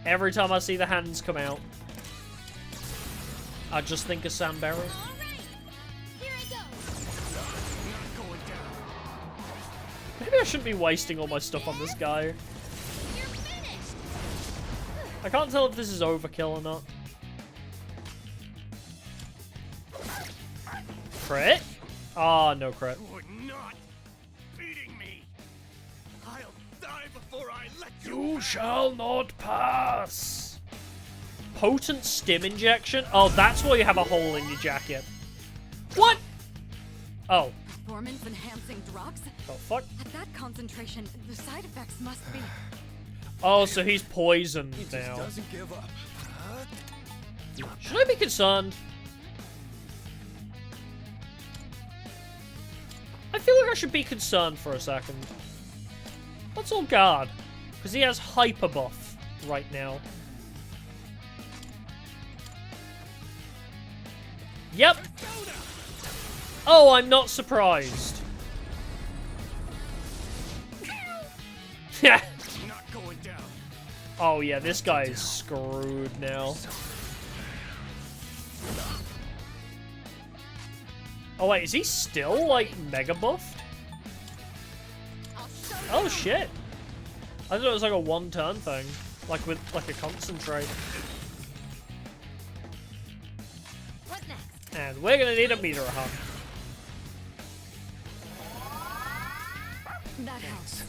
Every time I see the hands come out, I just think of Sand Burial. Maybe I shouldn't be wasting all my stuff on this guy. I can't tell if this is overkill or not. Crit? Ah, no crit. You're not beating me. I'll die before I let You shall not pass. Potent stim injection? Oh, that's why you have a hole in your jacket. What? Oh. Performance-enhancing drugs? Oh, fuck. At that concentration, the side effects must be... Oh, so he's poisoned He just now. doesn't give up. Should I be concerned? I feel like I should be concerned for a second. Let's all guard. Because he has hyper buff right now. Yep. Oh, I'm not surprised. Yeah. Oh yeah, this guy is screwed now. Oh wait, is he still like mega buffed? Oh shit. I thought it was like a one-turn thing. Like with like a concentrate. What next? And we're gonna need a meter hug. That helps.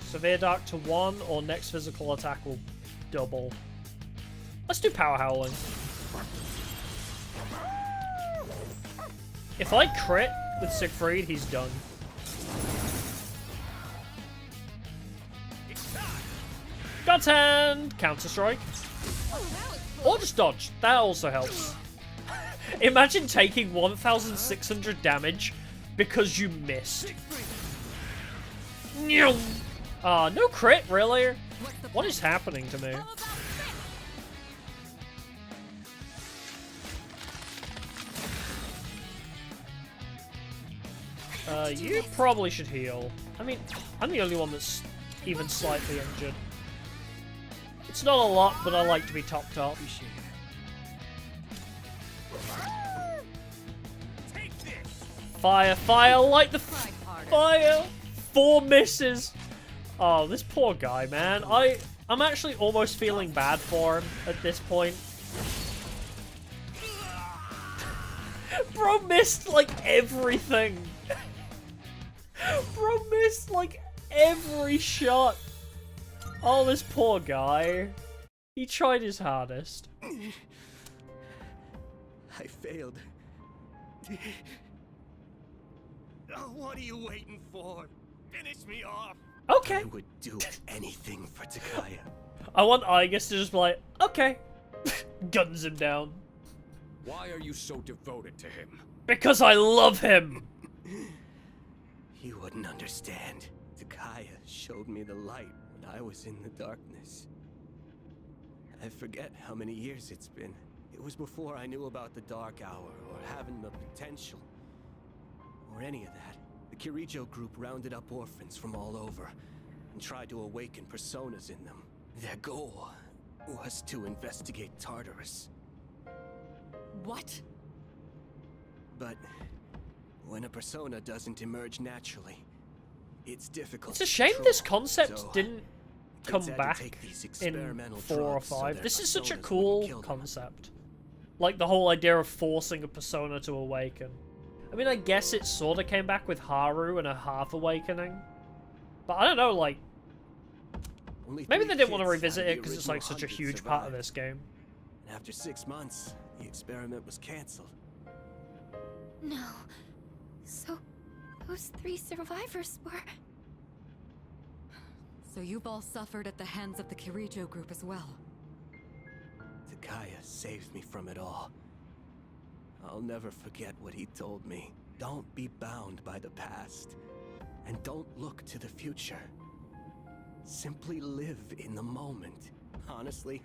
Severe Dark to 1 or next physical attack will double. Let's do Power Howling. If I crit with Siegfried, he's done. God's Hand! Counter Strike. Or just dodge. That also helps. Imagine taking 1,600 damage because you missed. No crit, really? What is happening to me? You probably should heal. I mean, I'm the only one that's even slightly injured. It's not a lot, but I like to be topped up. Fire, fire, light the fire! 4 misses! Oh, this poor guy, man. I'm actually almost feeling bad for him at this point. Bro missed, like, everything. Bro missed, like, every shot. Oh, this poor guy. He tried his hardest. I failed. What are you waiting for? finish me off. Okay. I would do anything for Takaya. I want Aigis to just be like, okay. Guns him down. Why are you so devoted to him? Because I love him. You wouldn't understand. Takaya showed me the light when I was in the darkness. I forget how many years it's been. It was before I knew about the Dark Hour, or having the potential, or any of that. The Kirijo group rounded up orphans from all over, and tried to awaken personas in them. Their goal was to investigate Tartarus. What? But when a persona doesn't emerge naturally, it's difficult. It's a shame this concept didn't come back in 4 or 5. This is such a cool concept. Like the whole idea of forcing a persona to awaken. I mean, I guess it sort of came back with Haru and a half awakening. But I don't know, like... Maybe they didn't want to revisit it because it's like such a huge part of this game. And after 6 months, the experiment was cancelled. No. So, those 3 survivors were... So you've all suffered at the hands of the Kirijo group as well. Takaya saved me from it all. I'll never forget what he told me. Don't be bound by the past. And don't look to the future. Simply live in the moment. Honestly,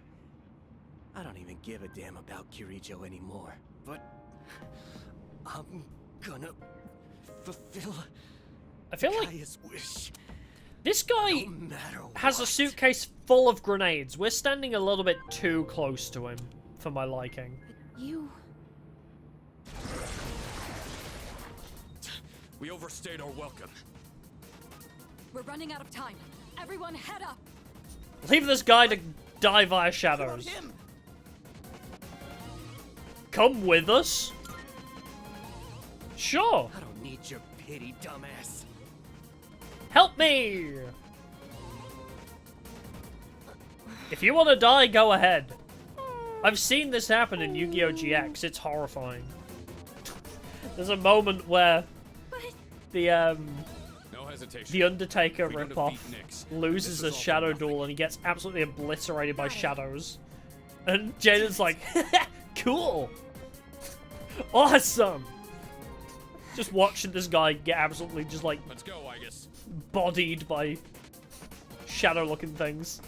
I don't even give a damn about Kirijo anymore. But I'm gonna fulfill I feel Takaya's wish. This guy has a suitcase full of grenades. We're standing a little bit too close to him for my liking. You... We overstayed our welcome. We're running out of time. Everyone head up! Leave this guy to die via shadows. Come with us? Sure. I don't need your pity, dumbass. Help me! If you want to die, go ahead. I've seen this happen in Yu-Gi-Oh! GX. It's horrifying. There's a moment where the Undertaker ripoff loses a shadow duel and he gets absolutely obliterated by shadows. And Jaden's like, cool! Awesome! Just watching this guy get absolutely just like... Let's go, Aigis. Bodied by shadow-looking things.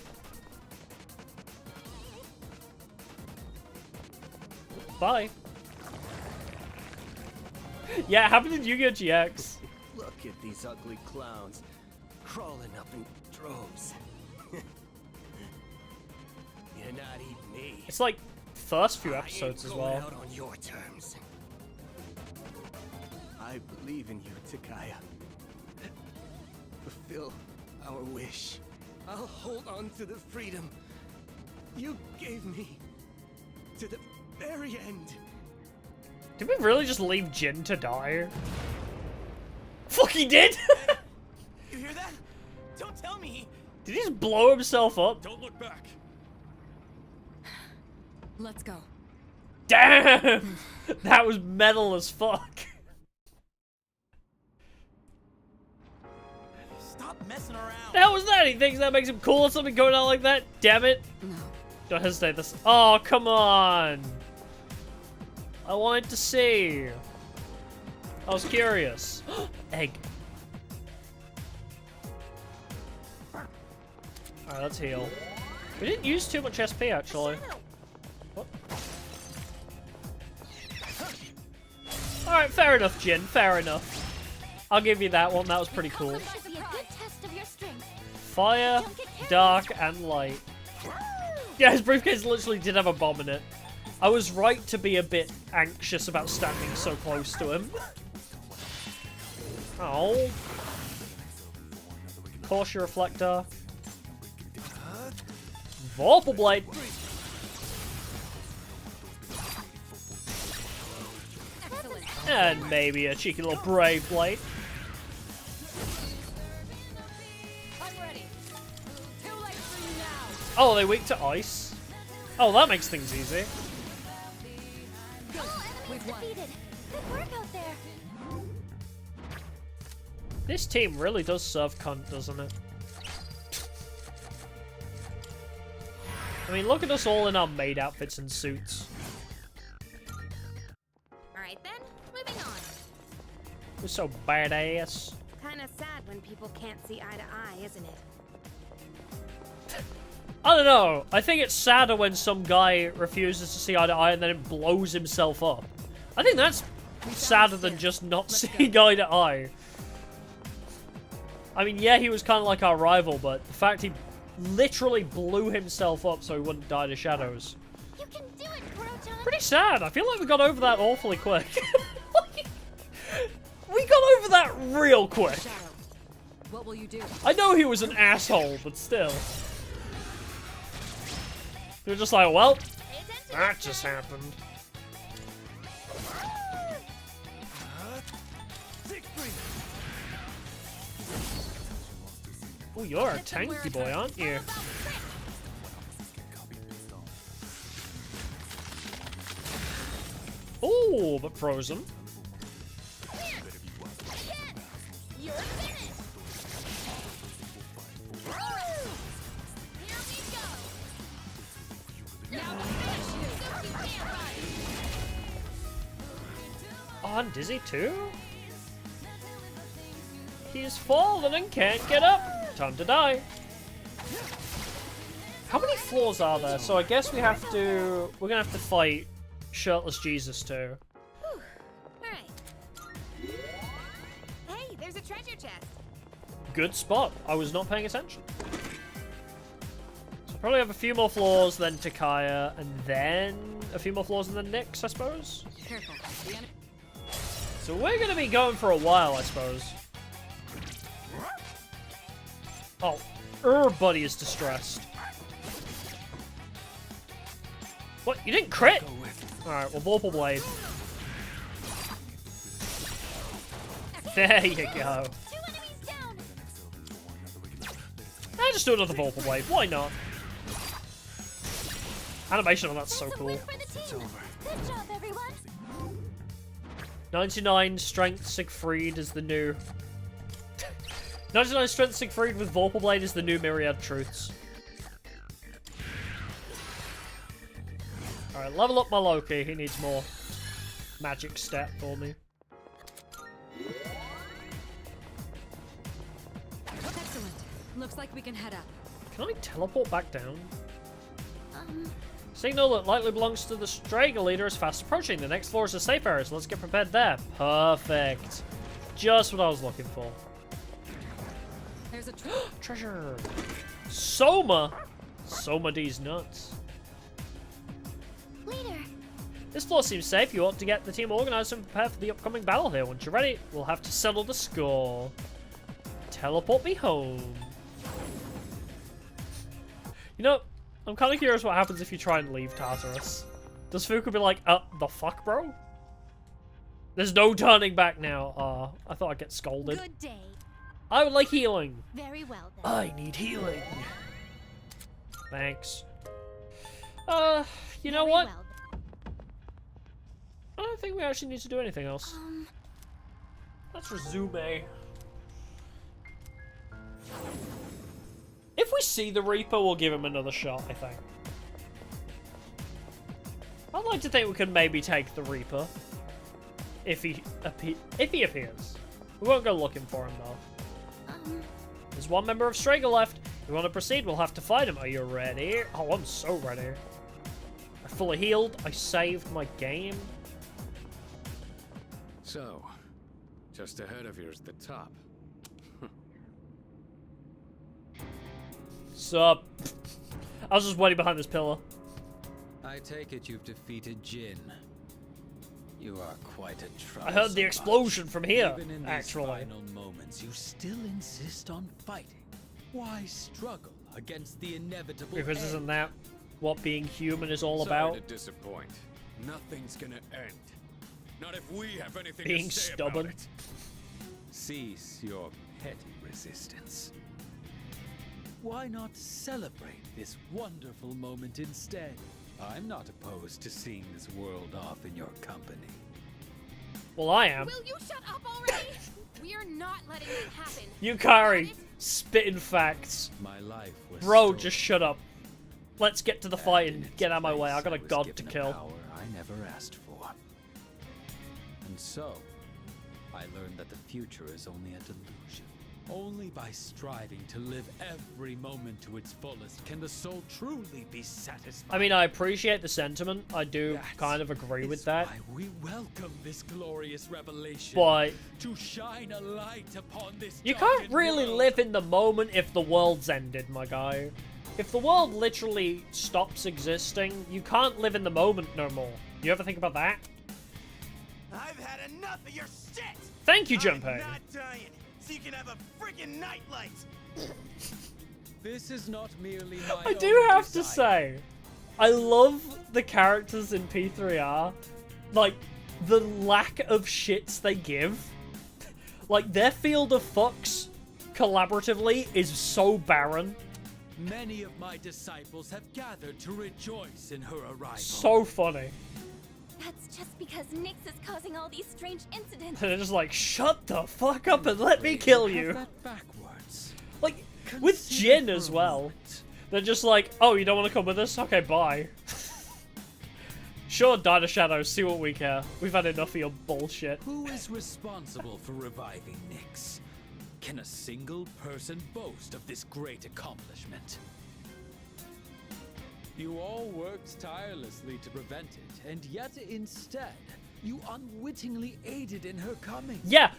Bye. Yeah, it happened in Yu-Gi-Oh! GX. Look at these ugly clowns, crawling up in droves. You're not eating me. It's like first few episodes as well. Out on your terms. I believe in you, Takaya. Fulfill our wish. I'll hold on to the freedom you gave me to the very end. Did we really just leave Jin to die? Fuck, he did! You hear that? Don't tell me. Did he just blow himself up? Don't look back. Let's go. Damn! That was metal as fuck. Stop messing around. The hell was that? He thinks that makes him cool or something going on like that? Damn it. No. Don't hesitate this. Oh, come on. I wanted to see. I was curious. Egg. Alright, let's heal. We didn't use too much SP, actually. What? Alright, fair enough, Jin. Fair enough. I'll give you that one. That was pretty cool. Fire, dark, and light. Yeah, his briefcase literally did have a bomb in it. I was right to be a bit anxious about standing so close to him. Oh. Caution reflector. Vorpal blade. And maybe a cheeky little brave blade. Oh, they weak to ice. Oh, that makes things easy. All enemies defeated. Good work out there. This team really does serve cunt, doesn't it? I mean, look at us all in our maid outfits and suits. Alright then, moving on. We're so badass. Kinda sad when people can't see eye to eye, isn't it? I don't know. I think it's sadder when some guy refuses to see eye to eye and then it blows himself up. I think that's sadder than just not seeing eye to eye. I mean, yeah, he was kind of like our rival, but the fact he literally blew himself up so he wouldn't die to shadows. You can do it, Kurotan. Pretty sad. I feel like we got over that awfully quick. We got over that real quick. What will you do? I know he was an asshole, but still. You're just like, well, that just happened. Oh, you're a tanky boy, aren't you? Oh, but frozen. Oh, I'm dizzy too? He's fallen and can't get up. Time to die. How many floors are there? So I guess we have to... We're gonna have to fight Shirtless Jesus too. Alright. Hey, there's a treasure chest. Good spot. I was not paying attention. So probably have a few more floors, then Takaya, and then a few more floors, and then Nyx, I suppose. Careful. So we're gonna be going for a while, I suppose. Oh, everybody is distressed. What? You didn't crit? Alright, well, Vorpal Blade. There you go. I'll just do another Vorpal Blade. Why not? Animation on that's so cool. It's over. Good job, everyone. 99 Strength Siegfried is the new... 99 Strength Siegfried with Vorpal Blade is the new Myriad Truths. Alright, level up my Loki. He needs more magic stat for me. Excellent. Looks like we can head up. Can I teleport back down? Signal that likely belongs to the Strager leader is fast approaching. The next floor is a safe area, so let's get prepared there. Perfect. Just what I was looking for. There's a treasure. Soma. Soma D's nuts. Leader. This floor seems safe. You ought to get the team organized and prepare for the upcoming battle here. Once you're ready, we'll have to settle the score. Teleport me home. You know, I'm kind of curious what happens if you try and leave Tartarus. Does Fuku be like, the fuck, bro? There's no turning back now. I thought I'd get scolded. Good day. I would like healing. Very well then. I need healing. Thanks. You know what? Well, I don't think we actually need to do anything else. Let's resume. If we see the Reaper, we'll give him another shot, I think. I'd like to think we could maybe take the Reaper. If he appears. We won't go looking for him, though. There's one member of Strager left. If we want to proceed, we'll have to fight him. Are you ready? Oh, I'm so ready. I'm fully healed. I saved my game. So, just ahead of here's the top. Sup? I was just waiting behind this pillar. I take it you've defeated Jin. You are quite a troublesome I heard the explosion from here, Even in actually. these final moments, you still insist on fighting. Why struggle against the inevitable Because end? isn't that what being human is all Sorry about? to disappoint. Nothing's gonna end. Not if we have anything Being to say stubborn. about it. Cease your petty resistance. Why not celebrate this wonderful moment instead? I'm not opposed to seeing this world off in your company. Well, I am. Will you shut up already? We are not letting that happen. Yukari, spitting facts. My life was Bro, just shut up. Let's get to the fight and get out of my way. I got a god to kill. Power I never asked for. And so, I learned that the future is only a delusion. Only by striving to live every moment to its fullest can the soul truly be satisfied. I mean, I appreciate the sentiment. I do kind of agree with that. Why we welcome this glorious revelation. But to shine a light upon this you can't really live in the moment if the world's ended, my guy. If the world literally stops existing, you can't live in the moment no more. You ever think about that? I've had enough of your shit! Thank you, Junpei. I'm not dying, so you can have a freaking nightlight! This is not merely my I do have to say, I love the characters in P3R. Like, the lack of shits they give. Like, their field of fucks, collaboratively, is so barren. Many of my disciples have gathered to rejoice in her arrival. So funny. That's just because Nyx is causing all these strange incidents. And they're just like, shut the fuck up and let me kill you. That backwards. Like, with Jin as well. They're just like, oh, you don't want to come with us? Okay, bye. Sure, die to shadows, see what we care. We've had enough of your bullshit. Who is responsible for reviving Nyx? Can a single person boast of this great accomplishment? You all worked tirelessly to prevent it, and yet instead, you unwittingly aided in her coming. Yeah,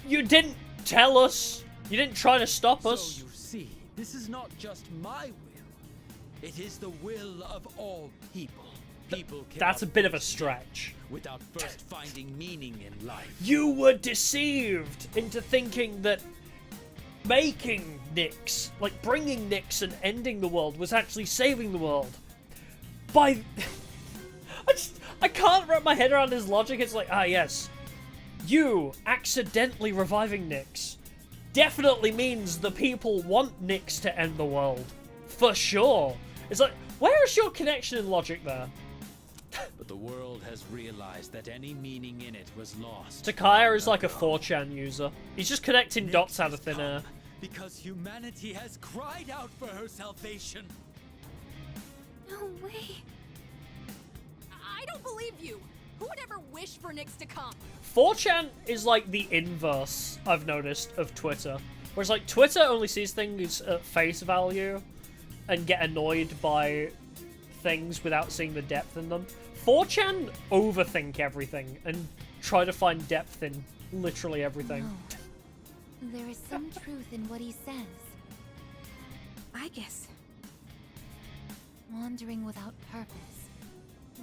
you didn't tell us. You didn't try to stop us. So you see, this is not just my will. It is the will of all people. That's a bit of a stretch. Without first finding meaning in life. You were deceived into thinking that making Nyx, like bringing Nyx and ending the world, was actually saving the world. By... I can't wrap my head around his logic. It's like, ah yes, you accidentally reviving Nyx definitely means the people want Nyx to end the world. For sure. It's like, where is your connection in logic there? But the world has realized that any meaning in it was lost. Takaya is like a 4chan user. He's just connecting dots out of thin air. Because humanity has cried out for her salvation. No way. I don't believe you. Who would ever wish for Nyx to come? 4chan is like the inverse, I've noticed, of Twitter. Whereas like Twitter only sees things at face value and get annoyed by things without seeing the depth in them. 4chan overthink everything and try to find depth in literally everything. No. There is some truth in what he says. I guess. Wandering without purpose.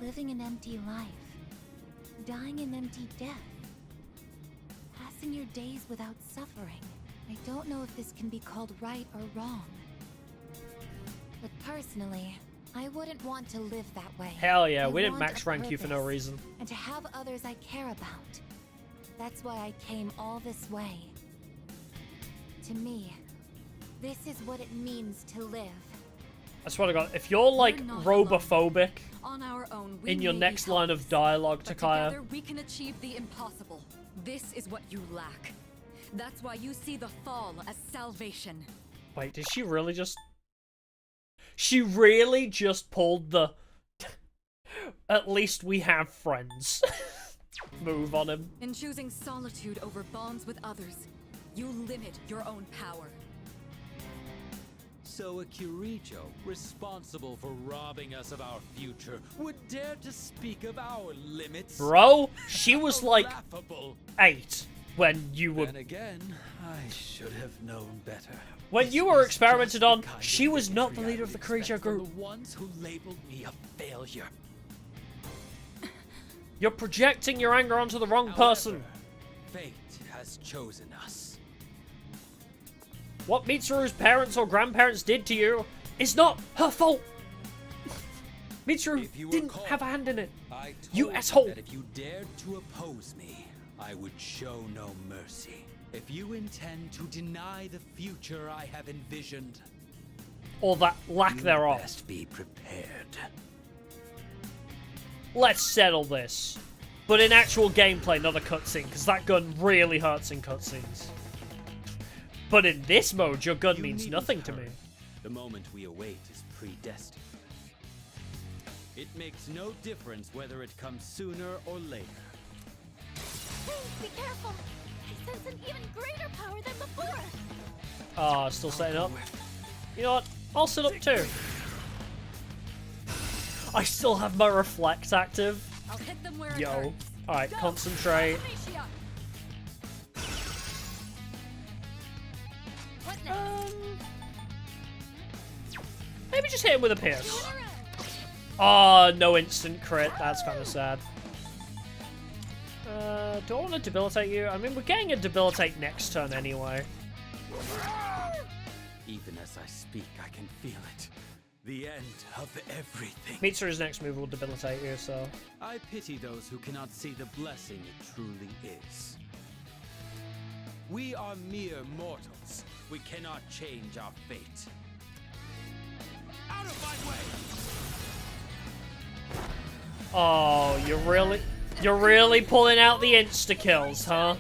Living an empty life. Dying an empty death. Passing your days without suffering. I don't know if this can be called right or wrong. But personally, I wouldn't want to live that way. Hell yeah, we didn't want max a rank you for no purpose, reason. And to have others I care about. That's why I came all this way. To me, this is what it means to live. I swear to God, if you're like robophobic On our own, we in your may next be line of dialogue, but Takaya, together we can achieve the impossible. This is what you lack. That's why you see the fall as salvation. wait, did she really just... She really just pulled the... At least we have friends. Move on him. In choosing solitude over bonds with others, you limit your own power. So a Kirijo, responsible for robbing us of our future, would dare to speak of our limits? Bro, she was like laughable. 8 when you were... Then again, I should have known better. When you were experimented on, she was not the leader of the Kirijo group. The ones who labeled me a failure. You're projecting your anger onto the wrong person. Fate has chosen us. What Mitsuru's parents or grandparents did to you is not her fault. Mitsuru didn't have a hand in it. You asshole. That if you dared to oppose me, I would show no mercy. If you intend to deny the future I have envisioned, or that lack thereof, best be prepared. Let's settle this. But in actual gameplay, not a cutscene, because that gun really hurts in cutscenes. But in this mode, your gun You means needn't nothing to me. hurry. The moment we await is predestined. It makes no difference whether it comes sooner or later. Be careful! I sense an even greater power than before! Ah, still setting up. You know what? I'll sit up too. I still have my reflect active. I'll hit them where it Yo. hurts. Alright, concentrate. Artemisia! What Maybe just hit him with a pierce. Oh, no instant crit. That's kind of sad. Do I want to debilitate you? I mean, we're getting a debilitate next turn anyway. Even as I speak, I can feel it. The end of everything. Mitsuru's next move will debilitate you, so... I pity those who cannot see the blessing it truly is. We are mere mortals. We cannot change our fate. Out of my way! Oh, you're really pulling out the insta-kills, huh?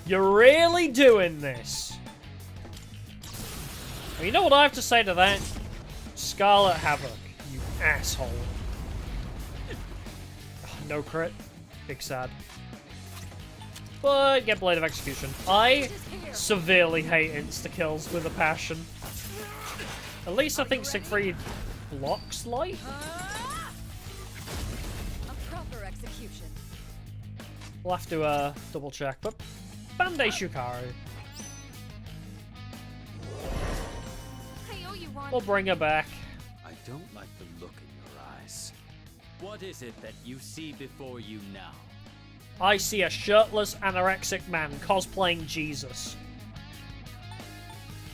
You're really doing this. Well, you know what I have to say to that? Scarlet Havoc, you asshole. Oh, no crit. Big sad. But get Blade of Execution. I severely hate insta-kills with a passion. At least I think Siegfried blocks light? A proper execution. We'll have to double check, but Bandai Shukaru. I owe you one. We'll bring her back. I don't like the look in your eyes. What is it that you see before you now? I see a shirtless anorexic man cosplaying Jesus.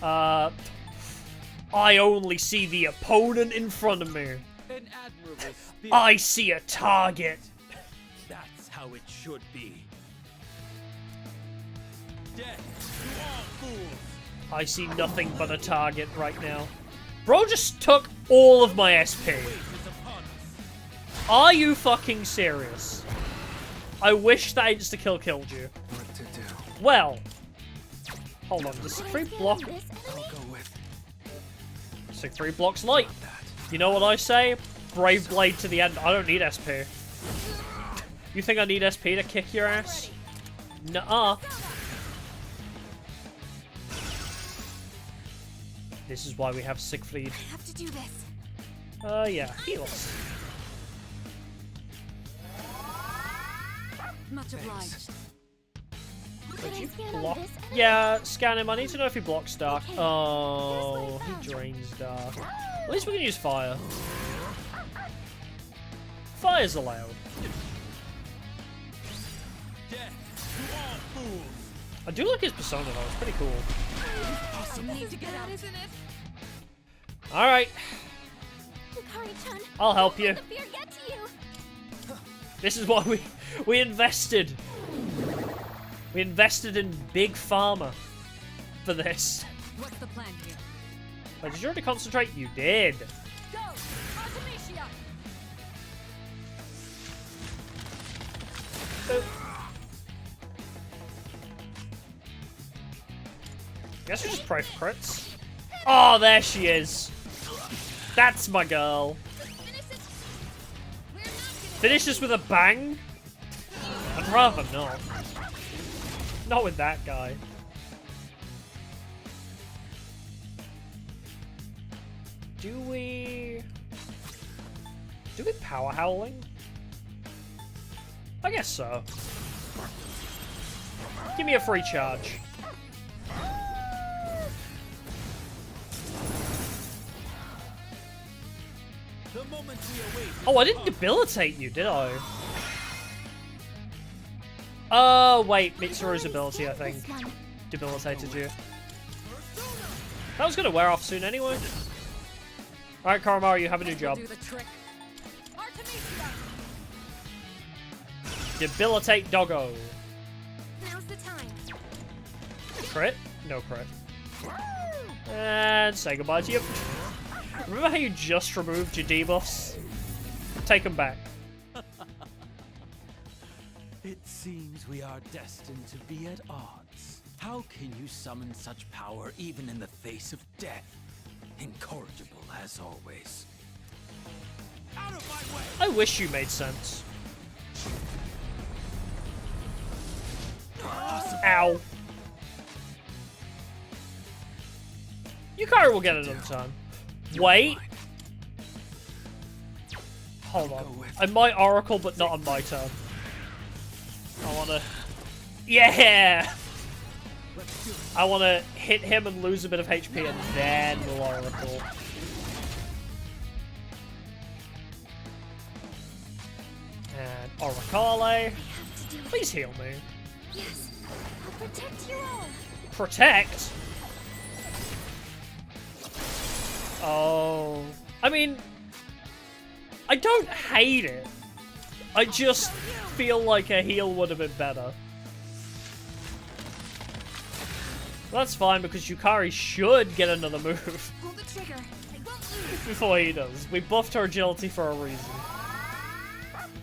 I only see the opponent in front of me. An admirable spirit. I see a target. That's how it should be. Death to all fools. I see nothing but a target right now. Bro just took all of my SP. Are you fucking serious? I wish that insta-kill killed you. What to do? Well. Hold on, does Siegfried block? I'll go with Siegfried blocks light. You know what I say? Brave Blade to the end. I don't need SP. You think I need SP to kick your ass? Nuh-uh. This is why we have Siegfried. I have to do this. Yeah, heal us. Much obliged. Would you block? Yeah, scan him. I need to know if he blocks dark. Oh, he drains dark. At least we can use fire. Fire's allowed. I do like his persona though. It's pretty cool. I need to get out, isn't it? All right, Hikari-chan, I'll help you. don't let the fear get to you. This is why we invested. We invested in Big Pharma for this. What's the plan here? Wait, did you already concentrate? You did. Go! Artemisia! Guess we just pray for crits. Oh, there she is. That's my girl. Finish this with a bang? I'd rather not. Not with that guy. Do we power howling? I guess so. Give me a free charge. The moment we await. Oh, I didn't debilitate you, did I? Oh, wait. Mitsuru's ability, I think, debilitated you. That was going to wear off soon anyway. Alright, Koromaru, you have a new job. Do the trick. Artemisia! Debilitate Doggo. Now's the time. Crit? No crit. And say goodbye to you. Remember how you just removed your debuffs? Take them back. It seems we are destined to be at odds. How can you summon such power even in the face of death? Incorrigible as always. Out of my way! I wish you made sense. Ow. Yukari will get it on time. Wait. Hold on. I might Oracle, but not on my turn. I wanna... Yeah! I wanna hit him and lose a bit of HP and then we'll Oracle. And Oracale. Please heal me. Yes, I'll protect you all. Protect? Oh. I mean, I don't hate it. I just feel like a heal would have been better. That's fine because Yukari should get another move. Pull the trigger. I won't lose. Before he does. We buffed her agility for a reason.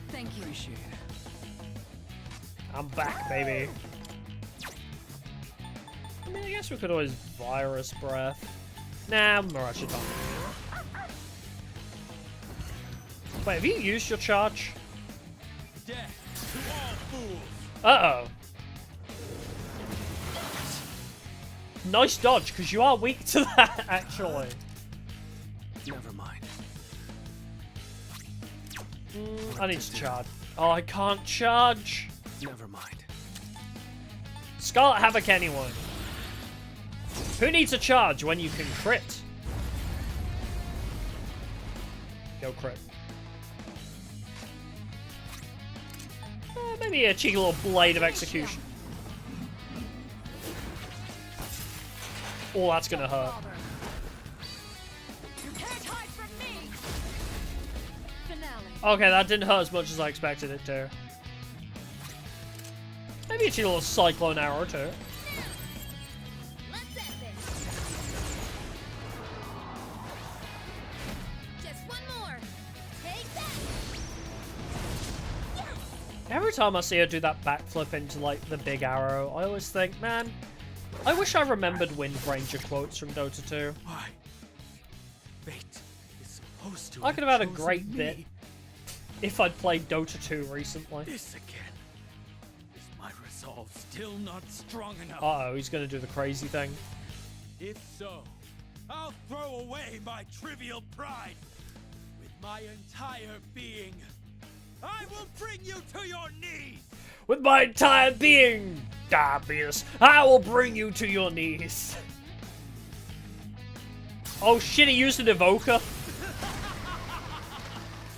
Thank you. Appreciate it. I'm back, baby. I mean, I guess we could always Virus Breath. Nah, Mirage Attack. Wait, have you used your charge? Death to all fools. Uh-oh. Nice dodge, because you are weak to that, actually. Never mind. I need to charge. Oh, I can't charge. Never mind. Scarlet Havoc anyone. Who needs a charge when you can crit? Go crit. Maybe a cheeky little Blade of Execution. Oh, that's gonna hurt. Okay, that didn't hurt as much as I expected it to. Maybe a cheeky little Cyclone Arrow too. Every time I see her do that backflip into, like, the big arrow, I always think, man, I wish I remembered Wind Ranger quotes from Dota 2. Why? Fate is supposed to I could have had a chosen great me. bit if I'd played Dota 2 recently. This again. Is my resolve still not strong enough? Uh-oh, he's gonna do the crazy thing. If so, I'll throw away my trivial pride. With my entire being, I will bring you to your knees! With my entire being, Darbius, I will bring you to your knees. Oh shit, he used an evoker.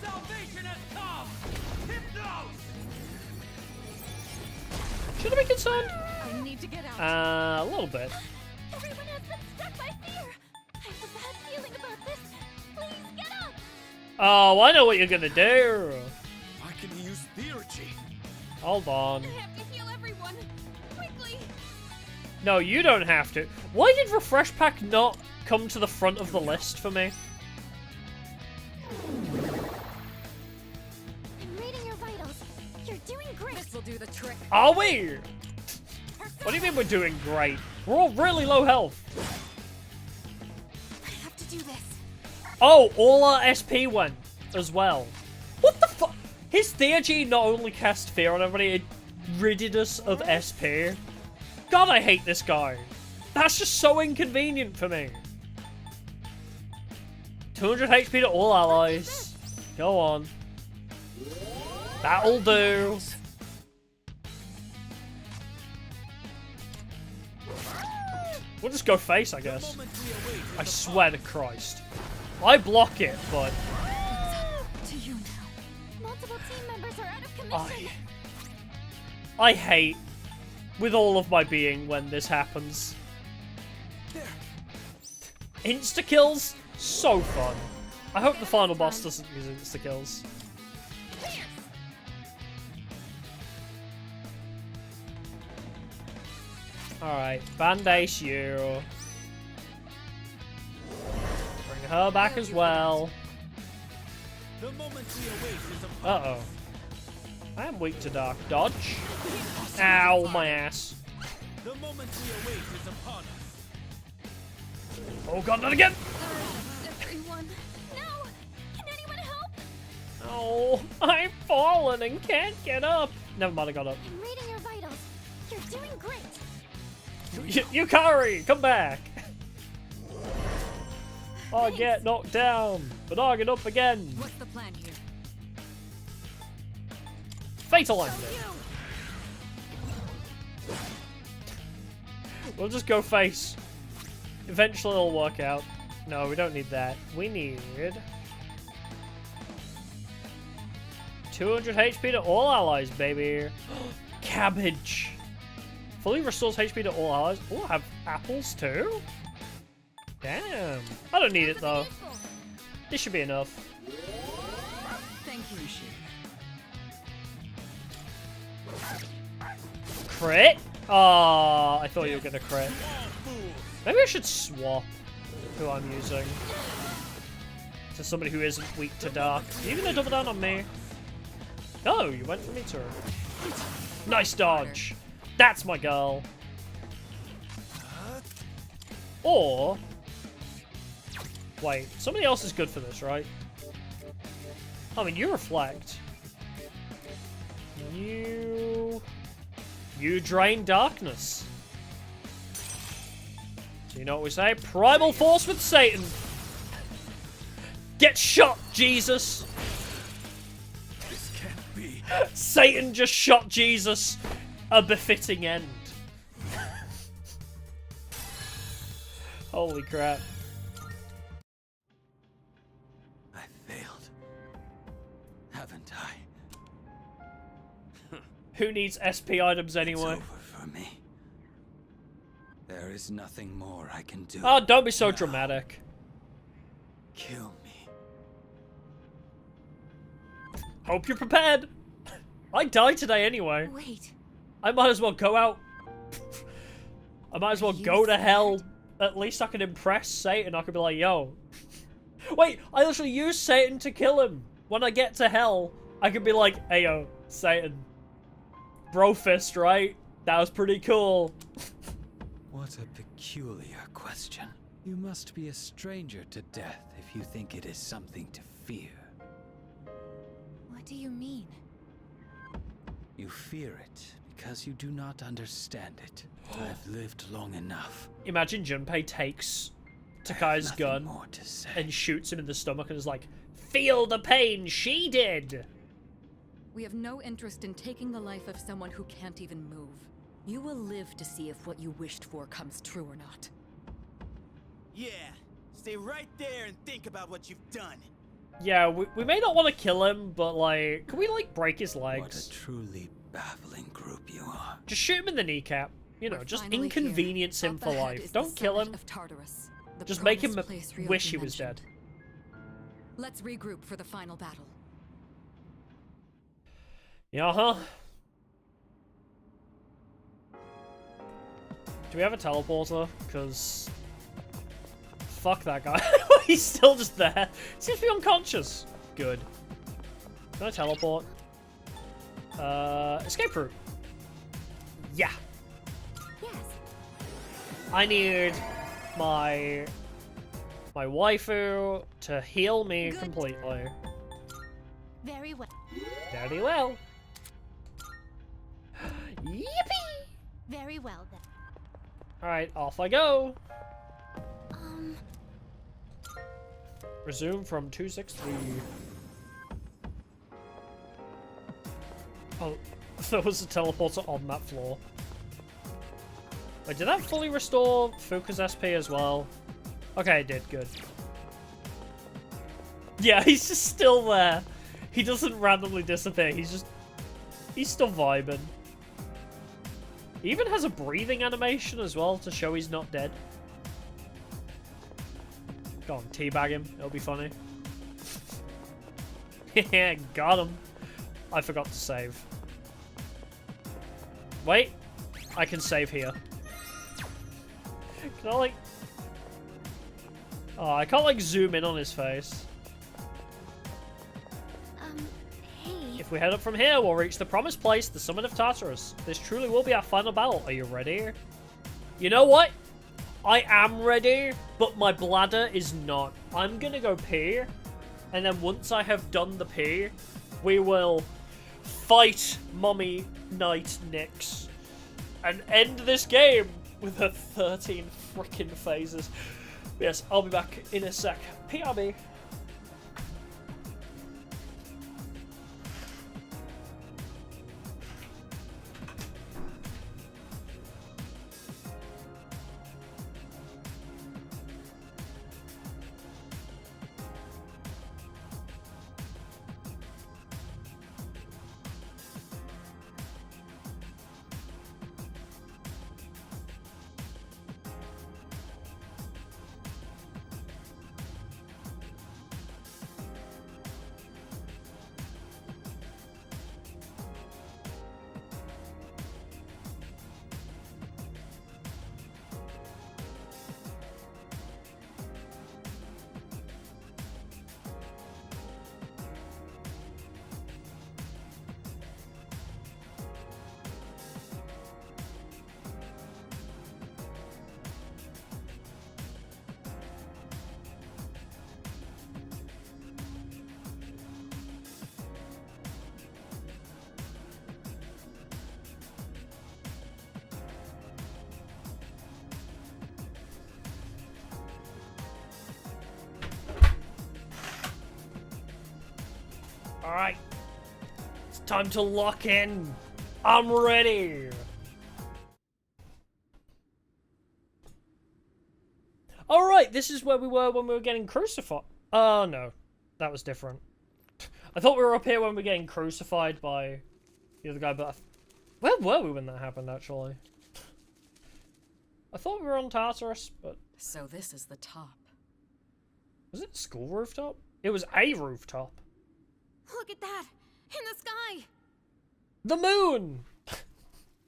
Salvation has come! Hypnos! Should I be concerned? I need to get out. A little bit. Everyone has been struck by fear. I have a bad feeling about this. Please get up. Oh, I know what you're gonna do. Why can he use theurgy? Hold on. I have to heal everyone. Quickly. No, you don't have to. Why did Refresh Pack not come to the front of the list for me? I'm reading your vitals. You're doing great. This will do the trick. Are we? What do you mean we're doing great? We're all really low health. I have to do this. Oh, all our SP went as well. What the fuck? His Theurgy not only cast fear on everybody, it ridded us of SP. God, I hate this guy. That's just so inconvenient for me. 200 HP to all allies. Go on. That'll do. We'll just go face, I guess. I swear to Christ. I block it, but... To you now. Multiple team members are out of commission. I hate, with all of my being, when this happens. Insta-kills? So fun. I hope the final boss doesn't use insta-kills. Alright, Bandage you. Bring her back as well. The moment we await is Uh-oh. I am weak to Dark Dodge. Ow, my ass. The moment we await is upon us. Oh god, not again! Everyone. No! Can anyone help? Oh, I've fallen and can't get up. Never mind, I got up. I'm reading your vitals. You're doing great. Yukari, come back! I get knocked down, but I get up again. What's the plan here? Fatal ending. We'll just go face. Eventually it'll work out. No, we don't need that. We need 200 HP to all allies, baby. Cabbage. Fully restores HP to all allies. Oh, I have apples too? Damn. I don't need it though. This should be enough. Thank you, Shi. Crit? Oh, I thought you were gonna crit. Maybe I should swap who I'm using to somebody who isn't weak to dark. Are you gonna double down on me? Oh, you went for me too. Nice dodge. That's my girl. Or wait, somebody else is good for this, right? I mean, you reflect. You drain darkness. So you know what we say? Primal force with Satan. Get shot, Jesus. This can't be. Satan just shot Jesus. A befitting end. Holy crap. I failed. Haven't I? Who needs SP items anyway? It's over for me. There is nothing more I can do. Oh, don't be so dramatic. Kill me. Hope you're prepared. I die today anyway. Wait. I might as well go out. I might as well go to hell. At least I can impress Satan. I could be like, yo. Wait, I literally use Satan to kill him. When I get to hell, I could be like, hey yo, Satan. Bro fist, right? That was pretty cool. What a peculiar question. You must be a stranger to death if you think it is something to fear. What do you mean? You fear it because you do not understand it. I've lived long enough. Imagine Junpei takes Takai's gun more to say. and shoots him in the stomach and is like, feel the pain she did. We have no interest in taking the life of someone who can't even move. You will live to see if what you wished for comes true or not. Yeah, stay right there and think about what you've done. Yeah, we may not want to kill him, but like, can we like break his legs? What a truly baffling group you are. Just shoot him in the kneecap. You know, We're just finally inconvenience here. him Up for ahead life. is the Don't kill summit him. of Tartarus, the Just make him promised place Ryoki wish he was dead. mentioned. Let's regroup for the final battle. Yeah, huh? Do we have a teleporter? Because fuck that guy. He's still just there. Seems to be unconscious. Good. Can I teleport? Escape route. Yeah. Yes. I need my waifu to heal me completely. Very well. Very well. Yippee! Very well then. Alright, off I go. Resume from 263. Oh, there was a teleporter on that floor. Wait, did that fully restore Fuka's SP as well? Okay, it did, good. Yeah, he's just still there. He doesn't randomly disappear, he's still vibing. He even has a breathing animation as well to show he's not dead. Go on, teabag him. It'll be funny. Yeah, got him. I forgot to save. Wait. I can save here. Can I, like... Oh, I can't, like, zoom in on his face. Hey. If we head up from here, we'll reach the promised place, the summit of Tartarus. This truly will be our final battle. Are you ready? You know what? I am ready, but my bladder is not. I'm gonna go pee, and then once I have done the pee, we will fight Mommy Knight Nyx and end this game with her 13 freaking phases. Yes, I'll be back in a sec. PRB. Alright. It's time to lock in. I'm ready. Alright, this is where we were when we were getting crucified. Oh, no. That was different. I thought we were up here when we were getting crucified by the other guy, but where were we when that happened, actually? I thought we were on Tartarus, but... So this is the top. Was it school rooftop? It was a rooftop. Look at that! In the sky! The moon!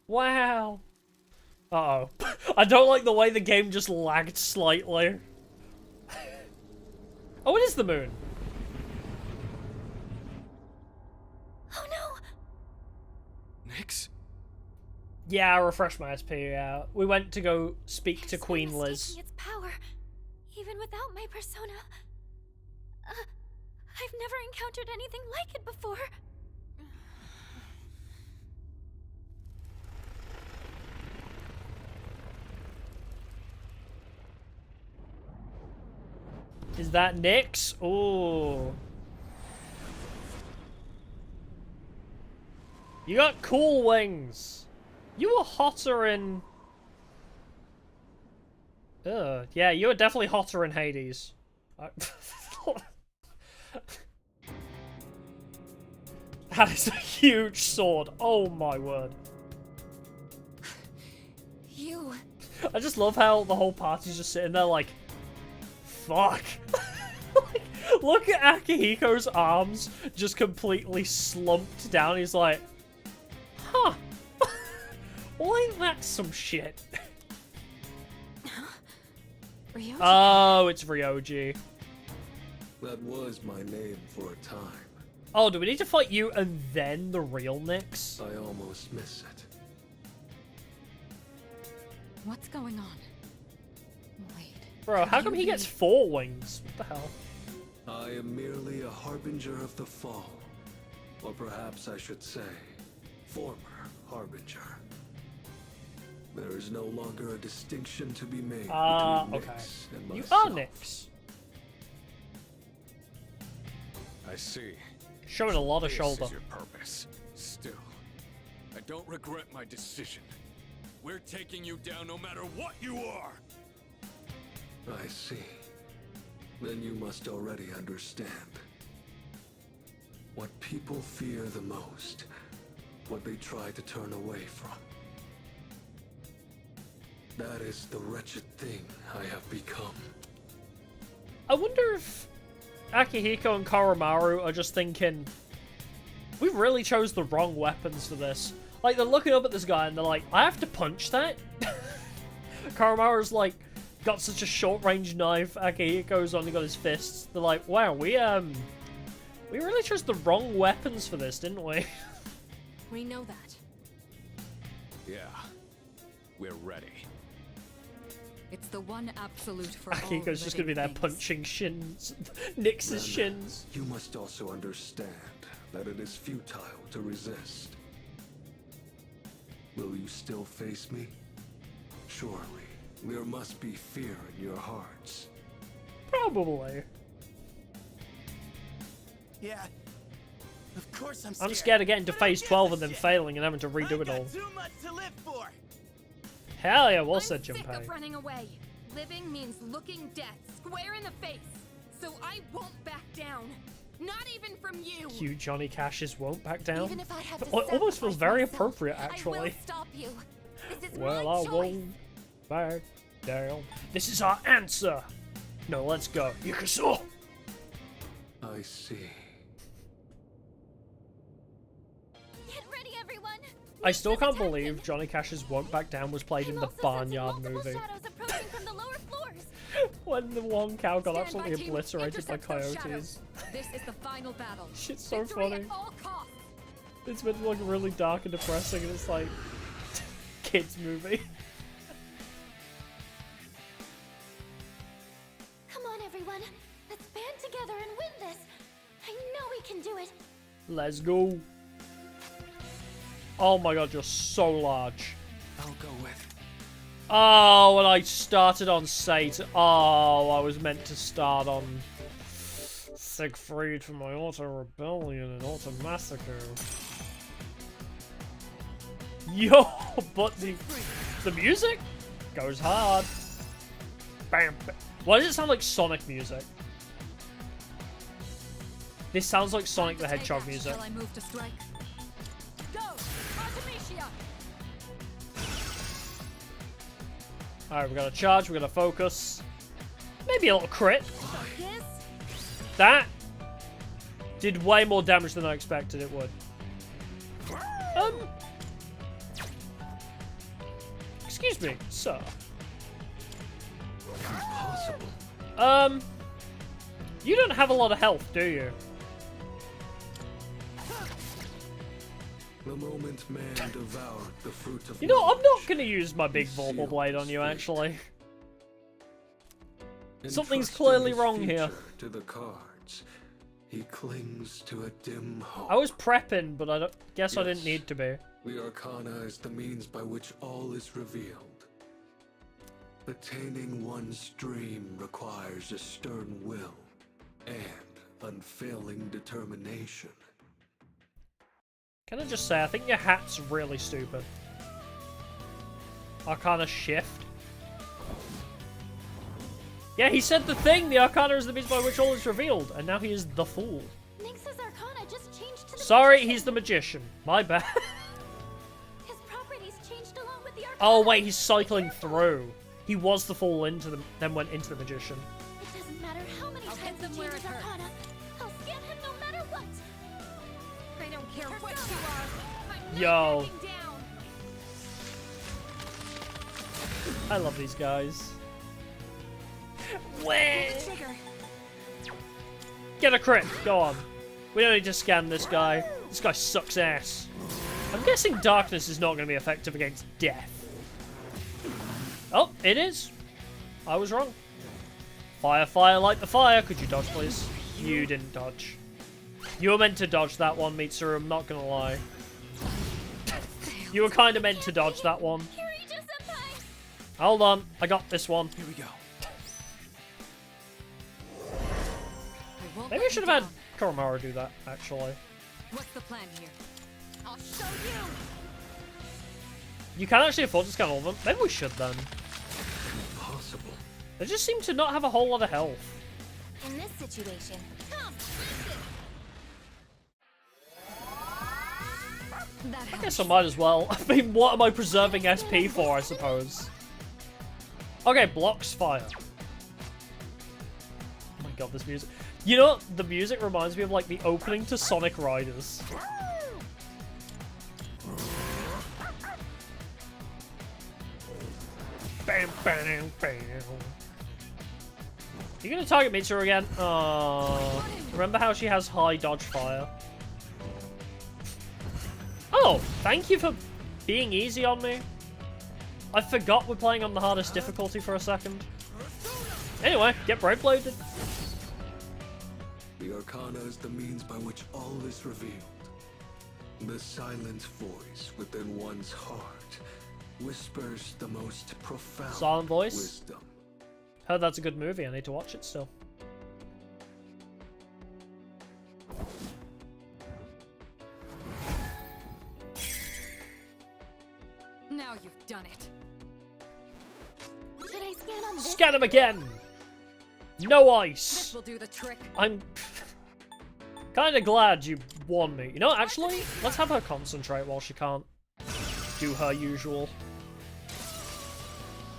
Wow. Uh-oh. I don't like the way the game just lagged slightly. Oh, it is the moon. Oh no! Nyx? Yeah, I refreshed my SP out. We went to go speak to Queen Liz. Its power, even without my persona. I've never encountered anything like it before. Is that Nyx? Ooh. You got cool wings. You were hotter in... yeah, you were definitely hotter in Hades. That is a huge sword. Oh my word. You... I just love how the whole party's just sitting there like... Fuck. Like, look at Akihiko's arms just completely slumped down. He's like... Huh. Well, ain't that some shit? Ryoji? Oh, it's Ryoji. That was my name for a time. Oh, do we need to fight you and then the real Nyx? I almost miss it. What's going on? Wait. Bro, how come he gets 4 wings? What the hell? I am merely a harbinger of the fall. Or perhaps I should say, former harbinger. There is no longer a distinction to be made between okay. Nyx and myself. You are Nyx. I see. Showing a lot of shoulder. This is your purpose. Still, I don't regret my decision. We're taking you down no matter what you are! I see. Then you must already understand. What people fear the most. What they try to turn away from. That is the wretched thing I have become. I wonder if Akihiko and Koromaru are just thinking, we really chose the wrong weapons for this. Like, they're looking up at this guy and they're like, I have to punch that? Koromaru's like, got such a short-range knife. Akihiko's only got his fists. They're like, wow, we really chose the wrong weapons for this, didn't we? We know that. Yeah, we're ready. It's the one absolute for all Akiko's just gonna be there punching shins. Nyx's shins. You must also understand that it is futile to resist. Will you still face me? Surely, there must be fear in your hearts. Probably. Yeah. Of course I'm scared of getting to phase 12 and then failing and having to redo it all. Too much to live for. Hell yeah, we'll set Sick Junpei. of running away. Living means looking death square in the face. So I won't back down. Not even from you. Cute Johnny Cash's won't back down. Even if I have to It almost feels very sacrifice appropriate, myself, actually. I will stop you. This is Well, my I choice. won't back down. This is our answer. No, let's go. Yukaso. I see. Get ready, everyone. I still can't believe Johnny Cash's Won't Back Down was played in the Barnyard movie. Shadows approaching from the lower floors. When the one cow got Stand by, absolutely team. obliterated by Intercept those coyotes. shadows. This is the final battle. Shit's so Victory funny. at all costs. It's been like really dark and depressing, and it's like kids movie. Come on, everyone. Let's band together and win this. I know we can do it. Let's go. Oh my god, you're so large. I'll go with. Oh, and I started on Sate. Oh, I was meant to start on Siegfried for my Auto Rebellion and Auto Massacre. Yo, but the music goes hard. Bam, bam. Why does it sound like Sonic music? This sounds like Sonic the Hedgehog music. Shall I move to strike? Go! Artemisia! Alright, we're gonna charge, we're gonna focus. Maybe a little crit. That did way more damage than I expected it would. Excuse me, sir. Impossible. You don't have a lot of health, do you? The moment man devoured the fruit of You know, I'm not gonna use my big Vorpal Blade on you, actually. Something's Entrusting clearly his wrong here. future to the cards, he clings to a dim hope. I was prepping, but I guess I didn't need to be. The Arcana is the means by which all is revealed. Attaining one's dream requires a stern will and unfailing determination. Can I just say, I think your hat's really stupid. Arcana shift. Yeah, he said the thing! The Arcana is the means by which all is revealed, and now he is the fool. Nyx's Arcana just changed to the Sorry, magician. he's the magician. My bad. His properties changed along with the Arcana. Oh wait, he's cycling through. He was the fool then went into the magician. It doesn't matter how many times he them where changes it hurts. Arcana. I'll scan him no matter what. I don't care what you are. I'm not Yo. backing down. I love these guys. Pull Wait. the trigger. Get a crit. Go on. We don't need to scan this guy. This guy sucks ass. I'm guessing darkness is not going to be effective against death. Oh, it is. I was wrong. Fire, fire, light the fire. Could you dodge, please? You didn't dodge. You were meant to dodge that one, Mitsuru. I'm not going to lie. You were kind of meant to dodge that one. Hold on. I got this one. Here we go. Maybe I should have had Koromaru do that, actually. What's the plan here? I'll show you. You can actually afford to scan all of them. Maybe we should then. Impossible. They just seem to not have a whole lot of health. In this situation, come, I guess I might as well. I mean, what am I preserving SP for, I suppose? Okay, blocks fire. Oh my god, this music. You know, the music reminds me of, like, the opening to Sonic Riders. Bam, bam, bam. You gonna target Mitsuru again? Oh, remember how she has high dodge fire? Oh, thank you for being easy on me. I forgot we're playing on the hardest difficulty for a second. Anyway, get Brave Bladed. The Arcana is the means by which all is revealed. The silent voice within one's heart whispers the most profound Silent voice? wisdom. Heard that's a good movie. I need to watch it still. Now you've done it. Should I scan on this? Scan him again! No ice! This will do the trick. I'm kind of glad you won me. You know, actually, let's have her concentrate while she can't do her usual.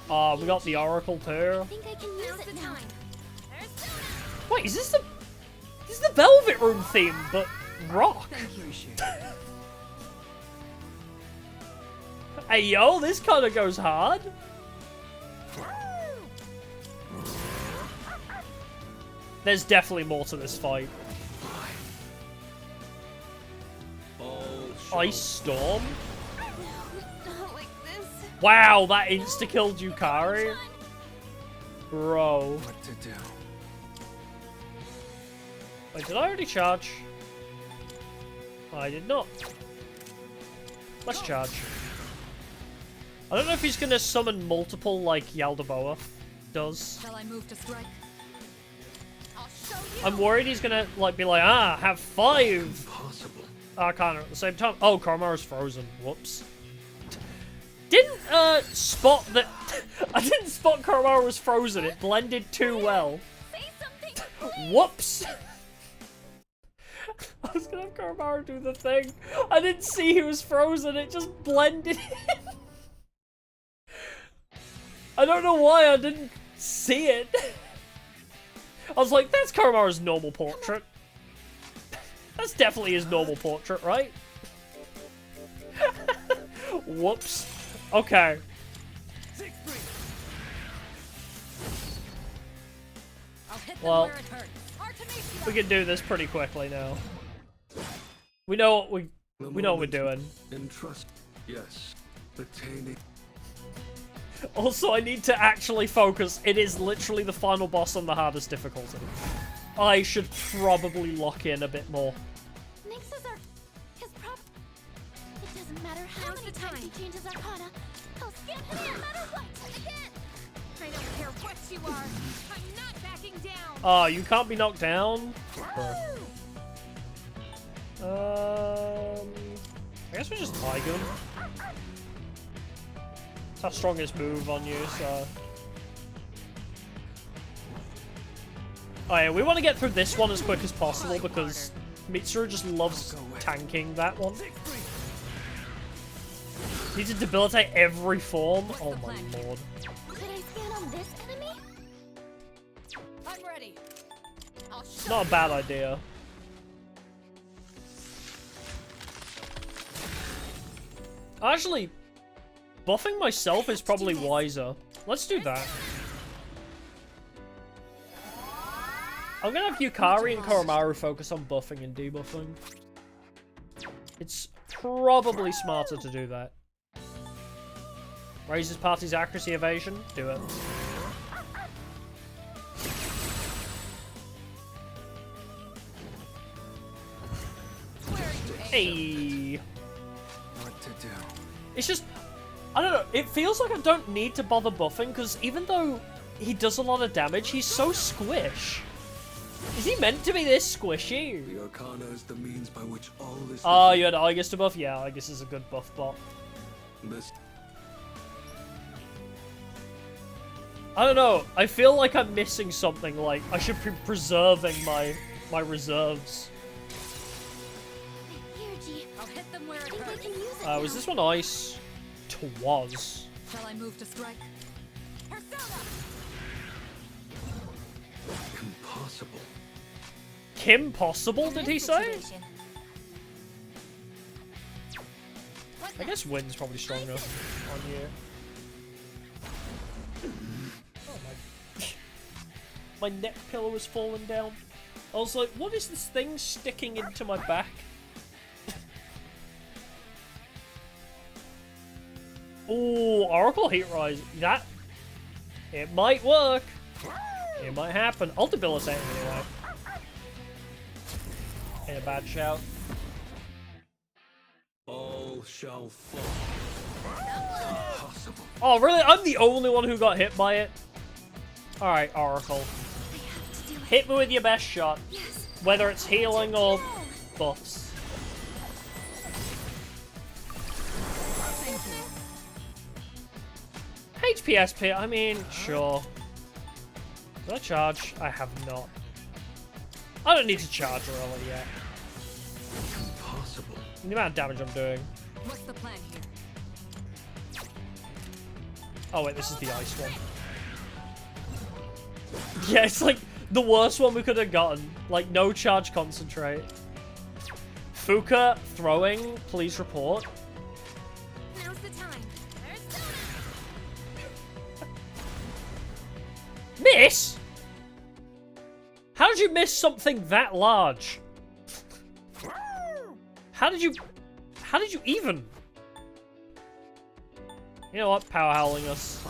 We got the Oracle too. I think I can use it now. Wait, is this the Velvet Room theme, but rock? Hey yo, this kind of goes hard. There's definitely more to this fight. Ice Storm? Not like this. Wow, that insta-killed Yukari? Bro. What to do? Wait, did I already charge? I did not. Let's charge. I don't know if he's gonna summon multiple like Yaldabaoth does. Shall I move to strike? I'm worried he's gonna like be like, have 5 Arcana at the same time. Oh, Koromaru's frozen. Whoops. Didn't spot that. I didn't spot Koromaru was frozen. It blended too well. Whoops. I was gonna have Koromaru do the thing. I didn't see he was frozen. It just blended in. I don't know why I didn't see it. I was like, that's Koromaru's normal portrait. That's definitely his normal portrait, right? Whoops. Okay. Well, we can do this pretty quickly now. We know what we know what we're doing. Entrust. Yes. Attaining. Also, I need to actually focus. It is literally the final boss on the hardest difficulty. I should probably lock in a bit more. Nixes are his prop. It doesn't matter how many times he changes Arcana. He'll scan him no matter what. Again. I don't care what you are. I'm not backing down. Oh, you can't be knocked down? I guess we just Tiger him. It's our strongest move on you, so... Oh yeah, we want to get through this one as quick as possible because Mitsuru just loves tanking that one. Need to debilitate every form? Oh my lord. Should I scan on this enemy? I'm ready. It's not a bad idea. Actually, buffing myself is probably wiser. Let's do that. I'm gonna have Yukari and Koromaru focus on buffing and debuffing. It's probably smarter to do that. Raises party's accuracy evasion? Do it. Hey. What to do? It's just, I don't know, it feels like I don't need to bother buffing, because even though he does a lot of damage, he's so squish. Is he meant to be this squishy? The Arcana is the means by which all this. Oh, you had Aegis to buff? Yeah, Aegis is a good buff bot. This. I don't know, I feel like I'm missing something, like, I should be preserving my reserves. I'll hit them where it hurts. Was this one ice? Twas. Shall I move to strike? Impossible. Kim Possible, did he say? I guess Wind's probably stronger on you. Oh my neck pillow has fallen down. I was like, what is this thing sticking into my back? Ooh, Oracle Heat Rise. That... It might work. It might happen. I'll debilitate him anyway. Ain't a bad shout. All shall fall. Impossible. Oh, really? I'm the only one who got hit by it? Alright, Oracle. Hit me with your best shot. Whether it's healing or buffs. HPSP, I mean, sure. Did I charge? I have not. I don't need to charge early yet. Impossible. The amount of damage I'm doing. What's the plan here? Oh wait, this is the ice one. Yeah, it's like the worst one we could have gotten. Like, no charge concentrate. Fuka throwing, please report. Now's the time. Miss? How did you miss something that large? How did you even? You know what? Power howling us.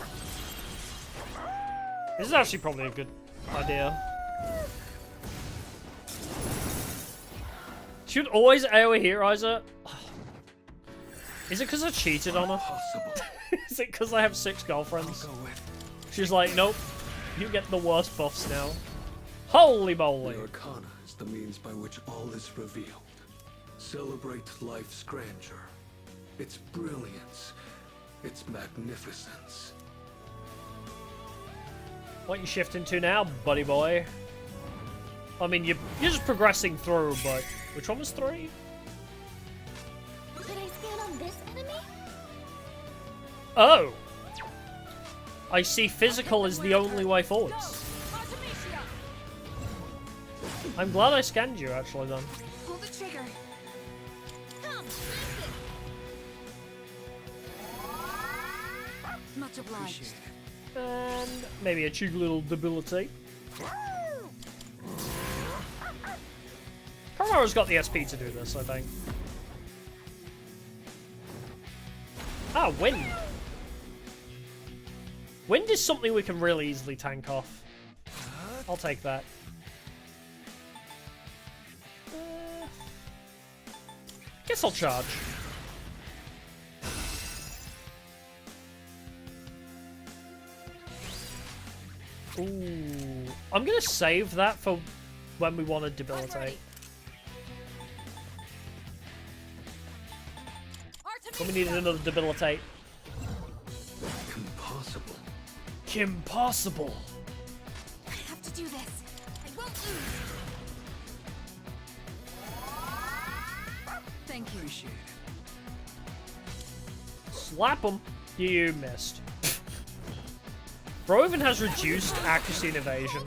This is actually probably a good idea. Should always AoE Heat Riser. Is it because I cheated on her? Is it because I have 6 girlfriends? She's like, nope. You get the worst buffs now. Holy moly. The Arcana is the means by which all is revealed. Celebrate life's grandeur, its brilliance, its magnificence. What you shifting to now, buddy boy? I mean, you're just progressing through, but which one was 3? Should I stand on this enemy? Oh! I see physical is the only way forwards. I'm glad I scanned you, actually, then. Pull the trigger. Come, Much obliged. And maybe a cheeky little debilitate. Kamaro's got the SP to do this, I think. Ah, wind. Wind is something we can really easily tank off. I'll take that. Guess I'll charge. Ooh. I'm gonna save that for when we want to debilitate. When we need another debilitate. Impossible. Impossible. I have to do this. I won't lose. Thank you. Appreciate it. Slap him. You missed. Bro even has reduced accuracy and evasion.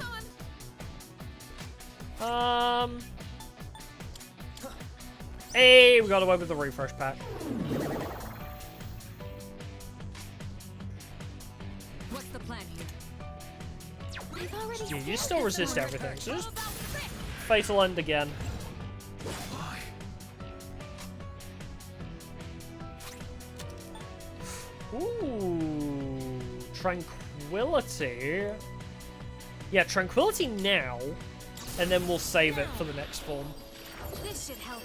Hey, we got away with the refresh pack. What's the plan here? Yeah, you still resist everything, so just fatal end again. Ooh, Tranquility. Yeah, Tranquility now, and then we'll save it for the next form. This should help.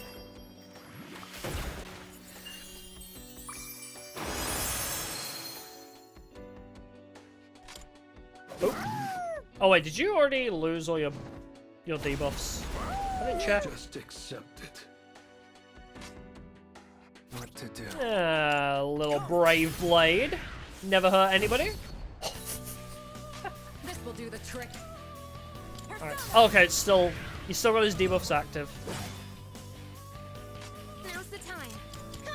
Oh wait, did you already lose all your debuffs? I didn't check. Just accept it. What to do? Little brave blade. Never hurt anybody. This will do the trick. Alright. Okay, it's still he still got his debuffs active. Now's the time.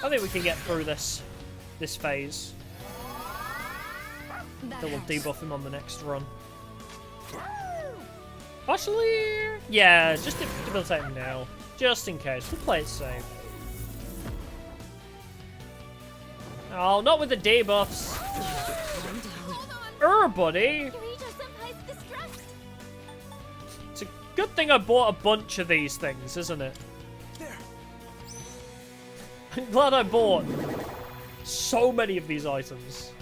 I think we can get through this phase. Then we'll debuff him on the next run. Actually, yeah, just debilitate him now. Just in case. We'll play it safe. Oh, not with the debuffs. Buddy. It's a good thing I bought a bunch of these things, isn't it? I'm glad I bought So many of these items.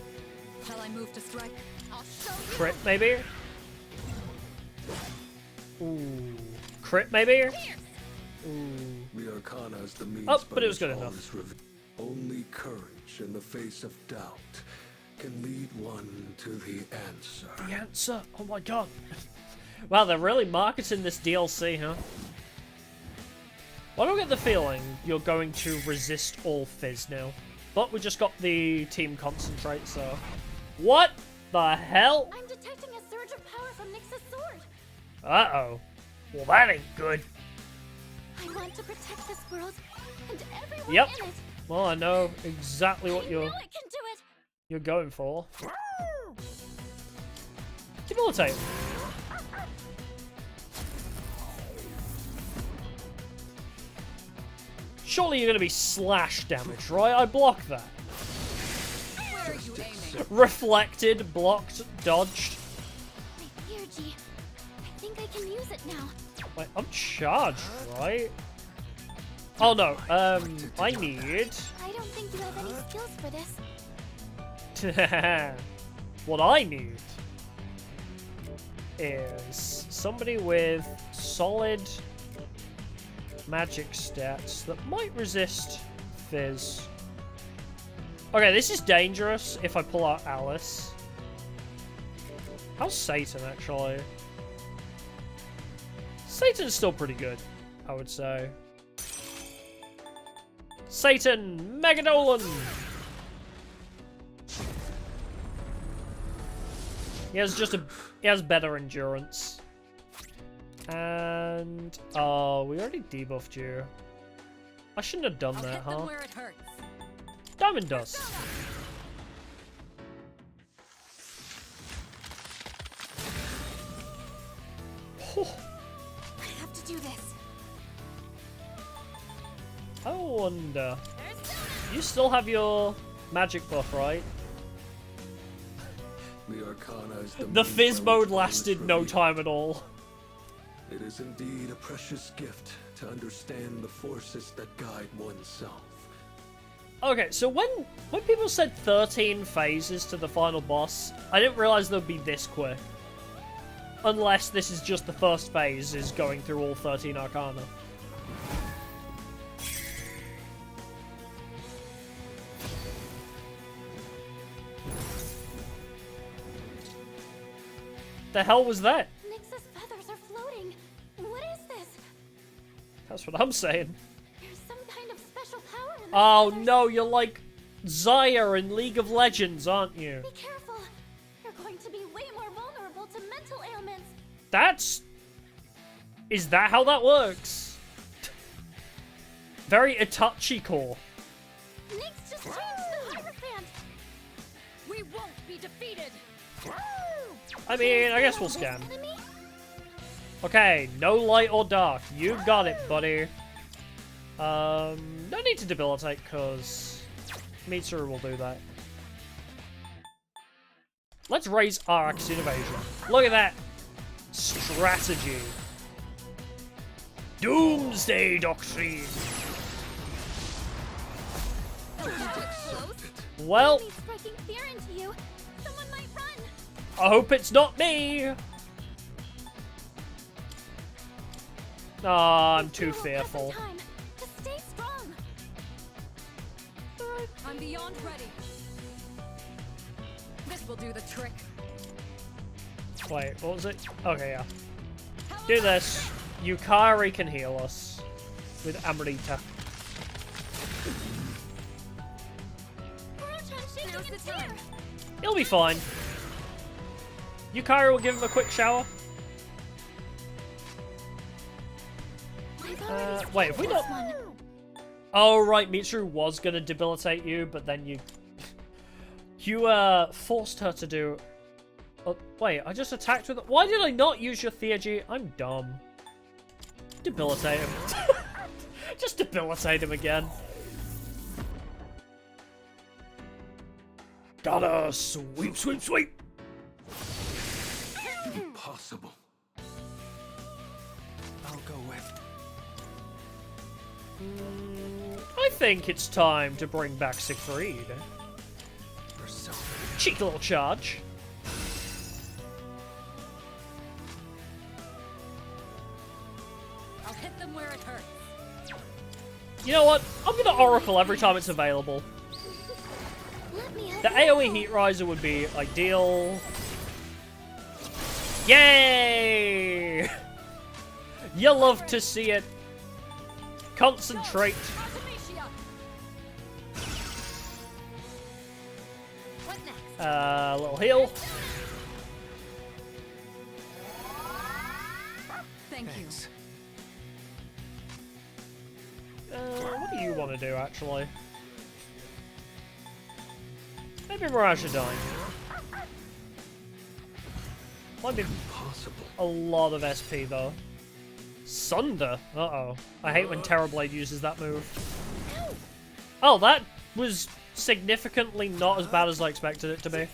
Shall I move to strike? I'll show you. Crit, maybe? Ooh. Crit, maybe? Ooh. The Arcana is the means Oh, by but it was which good all enough. is revealed. Only courage in the face of doubt can lead one to the answer. The answer? Oh my god. Wow, they're really marketing this DLC, huh? Well, I don't get the feeling you're going to resist all fizz now. But we just got the team concentrate, so... What the hell? I'm detecting a surge of power from Nyx's sword. Uh-oh. Well, that ain't good. I want to protect this world and everyone Yep. in it. Well, I know exactly what I you're know I can do it. you're going for. Debilitate. Surely you're gonna be slash damage, right? I blocked that. Where are you aiming? Reflected, blocked, dodged. My energy. I think I can use it now. Wait, I'm charged, right? Oh no, I need... I don't think you have any skills for this. What I need is somebody with solid magic stats that might resist fizz. Okay, this is dangerous if I pull out Alice. How's Satan, actually? Satan's still pretty good, I would say. Satan Megadolan! He has better endurance. And oh, we already debuffed you. I shouldn't have done that, huh? Where it hurts. Diamond dust. I have to do this. I wonder. You still have your magic buff, right? The Arcana is The fizz mode lasted no time at all. It is indeed a precious gift to understand the forces that guide oneself. Okay, so when people said 13 phases to the final boss, I didn't realize they'd be this quick. Unless this is just the first phase, is going through all 13 Arcana. The hell was that? Nyx's feathers are floating. What is this? That's what I'm saying. There's some kind of special power in this. Oh no, you're like Zaya in League of Legends, aren't you? Be careful. You're going to be way more vulnerable to mental ailments. Is that how that works? Very Itachi core. Nyx just changed the Hierophant. We won't be defeated. I mean, I guess we'll scan. Okay, no light or dark. You got it, buddy. No need to debilitate, because Mitsuru will do that. Let's raise our action evasion. Look at that strategy. Doomsday Doctrine. Well, Striking fear into you. Someone might run. I hope it's not me. Ah, I'm too fearful. Just stay strong. I'm beyond ready. This will do the trick. Wait, what was it? Okay, yeah. Do this. Yukari can heal us with Amrita. Now's the time. He'll be fine. Yukari will give him a quick shower. Wait, if we not... Oh, right, Mitsuru was gonna debilitate you, but then you... You, forced her to do... Oh, wait, I just attacked with... Why did I not use your Theurgy? I'm dumb. Debilitate him. Just debilitate him again. Gotta sweep, sweep, sweep! Impossible. I'll go with... I think it's time to bring back Siegfried. Cheeky little charge. I'll hit them where it hurts. You know what? I'm gonna Oracle every time it's available. The AoE Heat Riser would be ideal. Yay! You love to see it. Concentrate. Little heal. Thank you. What do you want to do, actually? Maybe Mirage Dying. Might be a lot of SP, though. Sunder? Uh-oh. I hate when Terrorblade uses that move. Oh, that was significantly not as bad as I expected it to be.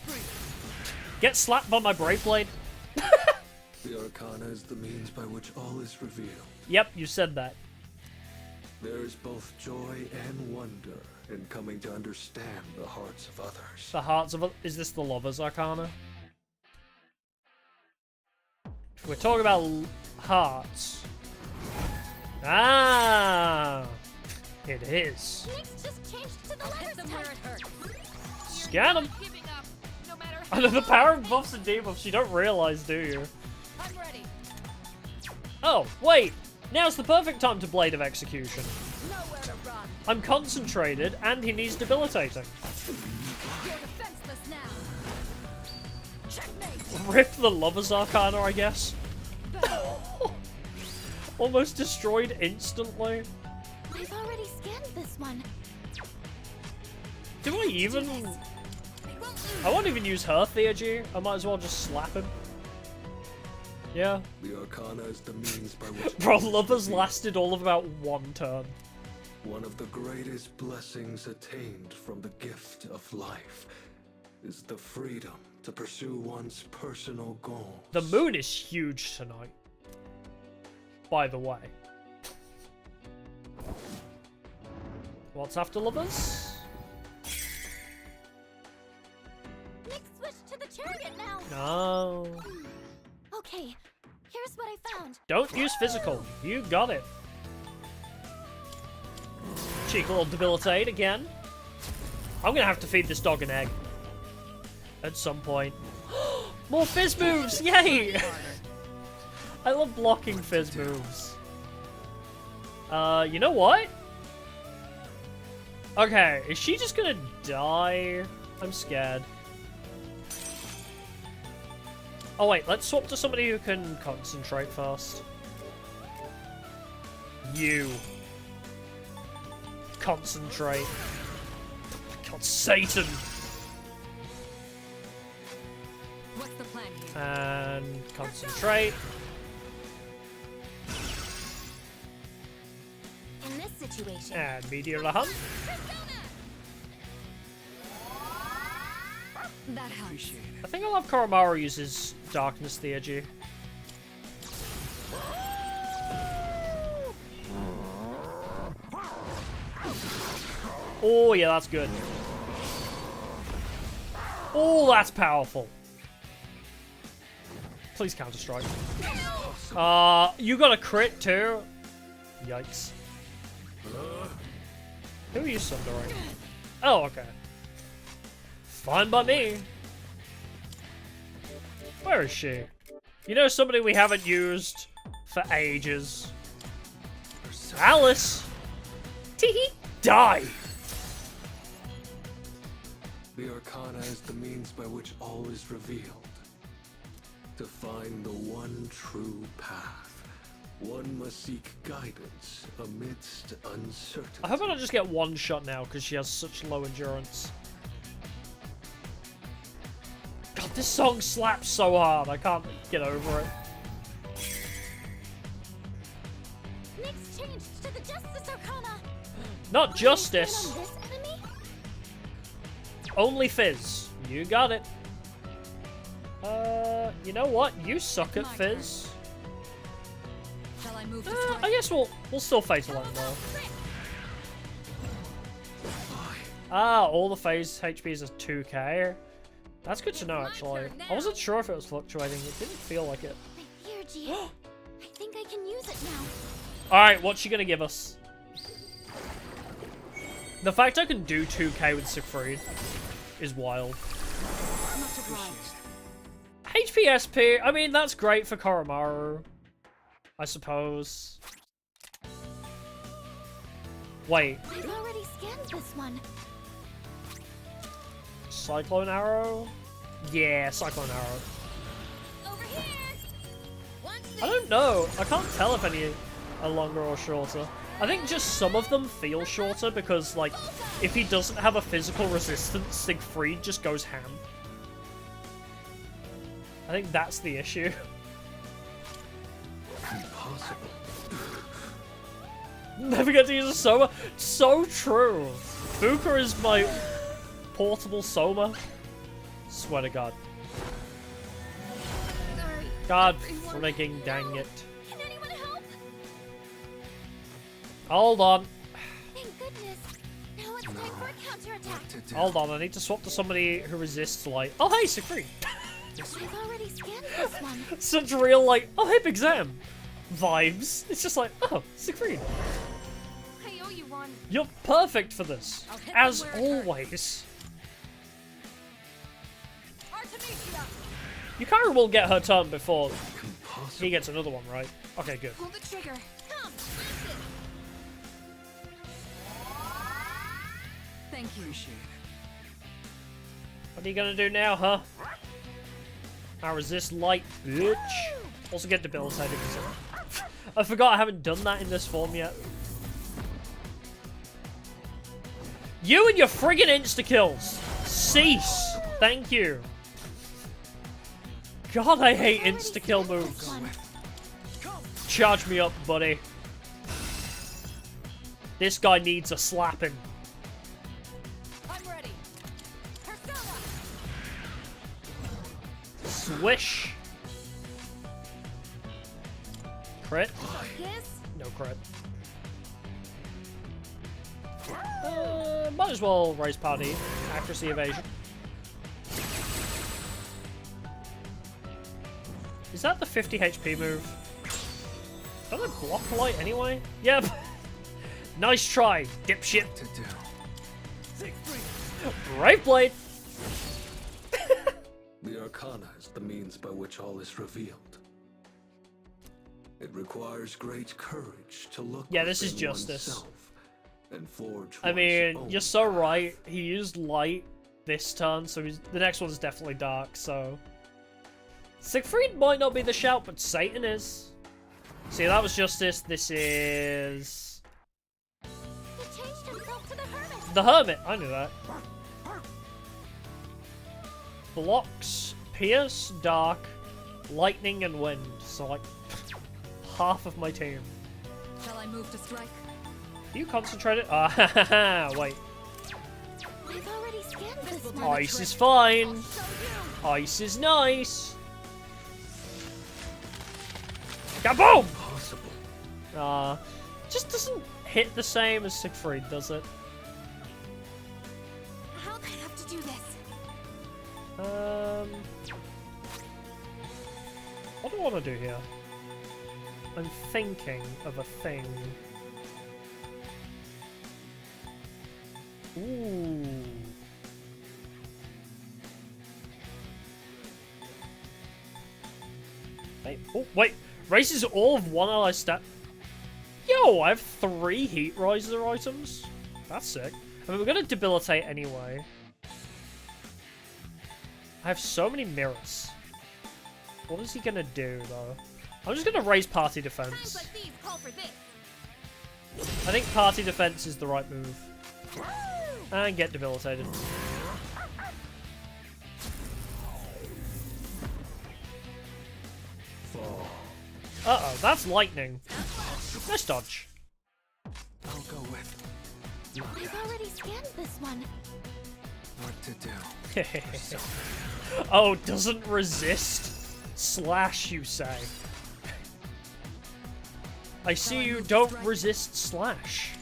Get slapped by my Brave Blade. The Arcana is the means by which all is revealed. Yep, you said that. There is both joy and wonder in coming to understand the hearts of others. The hearts of... Is this the Lover's Arcana? If we're talking about hearts... Ah! It is. Scan them! I know the power of buffs and debuffs you don't realize, do you? I'm ready. Oh, wait! Now's the perfect time to Blade of Execution. Nowhere to run. I'm concentrated, and he needs debilitating. You're defenseless now. Checkmate. Rip the Lover's Arcana, I guess. Almost destroyed instantly. I've already scanned this one. Do I even... I won't even use her Theurgy. I might as well just slap him. Yeah. The Arcana is the means by which... Bro, Lovers lasted all of about one turn. One of the greatest blessings attained from the gift of life is the freedom to pursue one's personal goals. The moon is huge tonight. By the way. What's after Lovers? Nick switched to the chariot now. No. Okay, here's what I found. Don't use physical. You got it. Cheeky little debilitate again. I'm gonna have to feed this dog an egg. At some point. More Fizz moves! Yay! I love blocking Fizz moves. You know what? Okay, is she just gonna die? I'm scared. Oh wait, let's swap to somebody who can concentrate first. You. Concentrate. God, Satan! What's the plan here? And concentrate. In this situation. And Meteor the Hunt. That helps. I think I'll have Koromaru use his Darkness Theurgy. Oh, yeah, that's good. Oh, that's powerful. Please Counter-Strike. You got a crit too? Yikes. Who are you sundering? Oh, okay. Fine by me. Where is she? You know, somebody we haven't used for ages. Alice! Teehee! Die! The Arcana is the means by which all is revealed. To find the one true path, one must seek guidance amidst uncertainty. I hope I don't just get one shot now because she has such low endurance. God, this song slaps so hard. I can't get over it. Nick's changed to the Justice Arcana. Not Justice. On this enemy? Only Fizz. You got it. You know what? You suck at Fizz. Shall I move this way? I guess we'll still Fatal on though. Ah, all the phase HPs are 2k. That's good to know, actually. I wasn't sure if it was fluctuating. It didn't feel like it. Here, G. I think I can use it now. Alright, what's she gonna give us? The fact I can do 2k with Siegfried is wild. HP SP, I mean, that's great for Koromaru, I suppose. Wait. I've already scanned this one. Cyclone Arrow? Yeah, Cyclone Arrow. Over here. I don't know. I can't tell if any are longer or shorter. I think just some of them feel shorter because, like, if he doesn't have a physical resistance, Siegfried just goes ham. I think that's the issue. Impossible. Never get to use a Soma. So true. Fuka is my portable Soma. Swear to God. God frigging dang it. Can anyone help? Hold on. Thank goodness. Now it's time for a counterattack. Hold on, I need to swap to somebody who resists light. Oh, hey, Siegfried. I've already scanned this one. Such real, like, oh, hey, Big Zam vibes. It's just like, oh, Siegfried. I owe you one. You're perfect for this. As always. Yukari will get her turn before he gets another one, right? Okay, good. Pull the trigger. Come. Thank you. What are you gonna do now, huh? I resist light, bitch. Also get debilitated. I forgot I haven't done that in this form yet. You and your friggin' insta-kills! Cease! Thank you. God, I hate insta-kill moves. Charge me up, buddy. This guy needs a slapping. I'm ready. Swish. Crit? No crit. Might as well raise party. Accuracy evasion. Is that the 50 HP move? Don't I block light anyway? Yep. Nice try, dipshit. Brave Blade. The Arcana is the means by which all is revealed. It requires great courage to look. Yeah, this is within justice. oneself and forge I mean, one's you're own so path. right. He used light this turn, so the next one's definitely dark, so... Siegfried might not be the shout, but Satan is. See, that was justice. This is... He changed himself to the hermit. The Hermit. I knew that. Blocks, Pierce, Dark, Lightning, and Wind. So, like, half of my team. Shall I move to strike? You concentrated? Ah, wait. I've already scanned this one. Ice is fine. Ice is nice. Kaboom! Just doesn't hit the same as Siegfried, does it? How'd I have to do this? What do I want to do here? I'm thinking of a thing. Ooh. Wait, oh, wait. Raises all of one ally stat. Yo, I have 3 heat riser items. That's sick. I mean, we're gonna debilitate anyway. I have so many mirrors. What is he gonna do, though? I'm just gonna raise party defense. I think party defense is the right move. And get debilitated. Uh-oh, that's lightning. Nice dodge. I'll go with I've already scanned this one. what to do. Oh, doesn't resist? Slash, you say. I see you don't resist slash.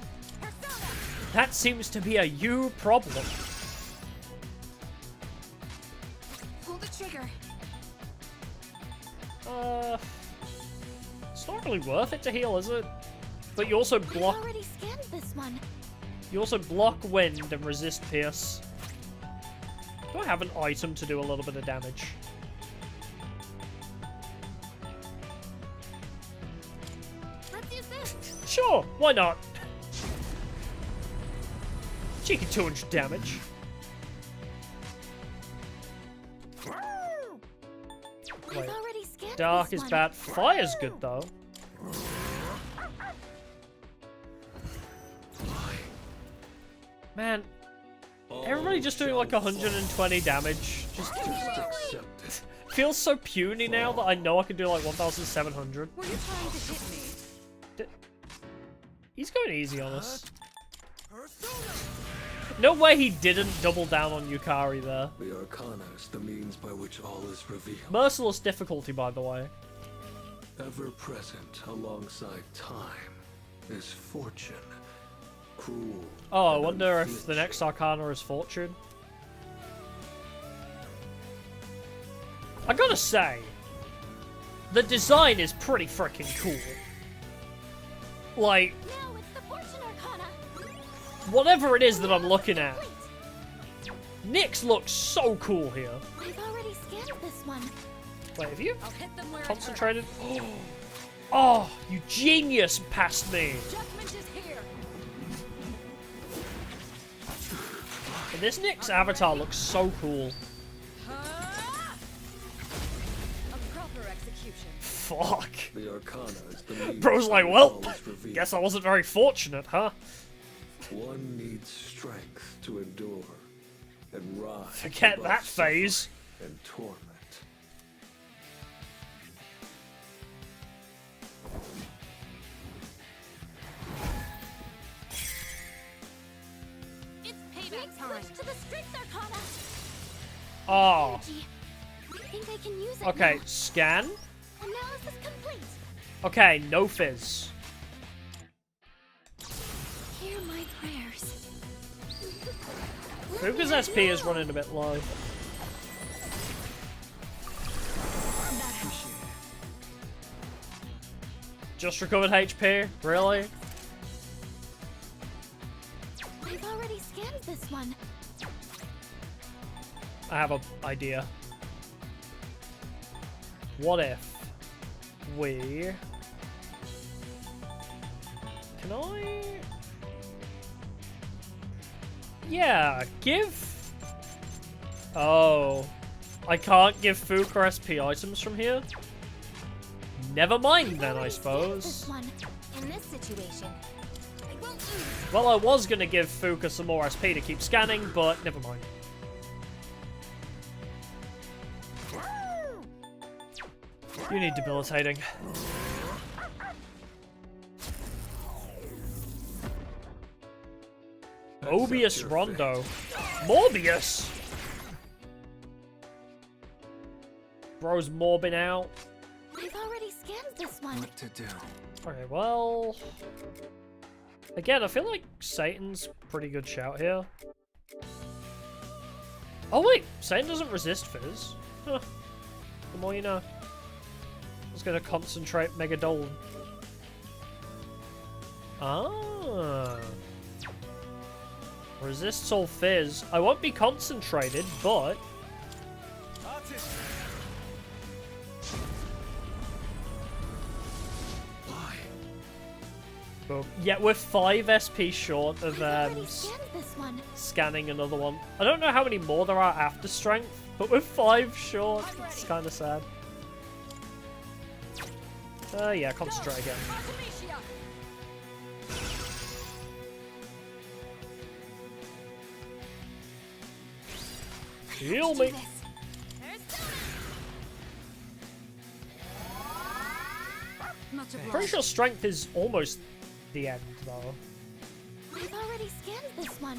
That seems to be a you problem. not really worth it to heal, is it? But you also block. I've already scanned this one. You also block wind and resist pierce. Do I have an item to do a little bit of damage? Let's use this. Sure, why not? Cheeky 200 damage. Wait. Dark is bad. Fire's good though. Man, everybody just doing like 120 damage. Just accept it. feels so puny now that I know I can do like 1,700. Were you trying to hit me? He's going easy on us. No way he didn't double down on Yukari there. The Arcana is the means by which all is revealed. Merciless difficulty, by the way. Ever present alongside time is fortune. Cruel. Oh, I wonder if the next Arcana is Fortune. I gotta say, the design is pretty freaking cool. Like, Now it's the Fortune Arcana. whatever it is that I'm looking at, Nyx looks so cool here. I've already scanned this one. Wait, have you I'll hit them where concentrated? Oh, you genius past me. Judgment is here. And this Nyx avatar looks so cool. A proper execution. Fuck. The Arcana is the means Bro's like, by well, which all is revealed. guess I wasn't very fortunate, huh? One needs strength to endure and rise. Forget above that phase. suffering and torment. It's payback time. Switch to the Strength Arcana. Oh. Energy. I think I can use it Okay, now. scan. Analysis complete. Okay, no fizz. Hear my prayers. Fuka's SP is running a bit low. Just recovered HP? Really? I've already scanned this one. I have an idea. What if we... Can I... Yeah, give... Oh. I can't give Fuka SP items from here? Never mind then, I suppose. This one. In this situation, I won't lose. Well, I was gonna give Fuka some more SP to keep scanning, but never mind. You need debilitating. Mobius Rondo. Morbius? Bro's morbing out. I've already scanned this one. What to do? Okay, well... Again, I feel like Satan's pretty good shout here. Oh wait, Satan doesn't resist fizz. Huh. The more you know. I was gonna concentrate Megadolan. Ah. Resists all fizz. I won't be concentrated, but... Boom. Yeah, we're 5 SP short of This one. scanning another one. I don't know how many more there are after strength, but we're 5 short. It's kind of sad. Yeah, concentrate again. Heal me. Pretty sure strength is almost the end, though. I've already scanned this one.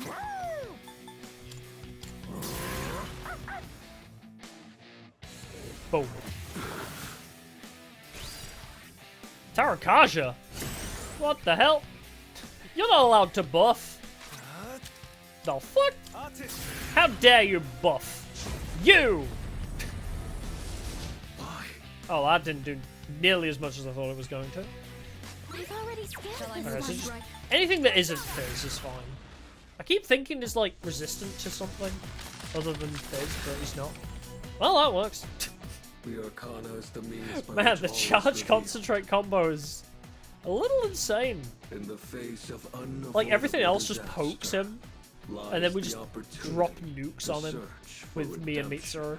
Boom. Tarakaja? What the hell? You're not allowed to buff. The fuck? How dare you buff? You! Oh, that didn't do nearly as much as I thought it was going to. I've already scanned Okay, this so one. just anything that isn't Fizz is fine. I keep thinking it's like resistant to something other than Fizz, but he's not. Well, that works. The Arcana is the means by Man, which the all is charge revealed. concentrate combo is a little insane. In the face of Like everything unavoidable else just pokes him, lies and then we the just opportunity drop nukes to on him search for with me and redemption. Mitsuru.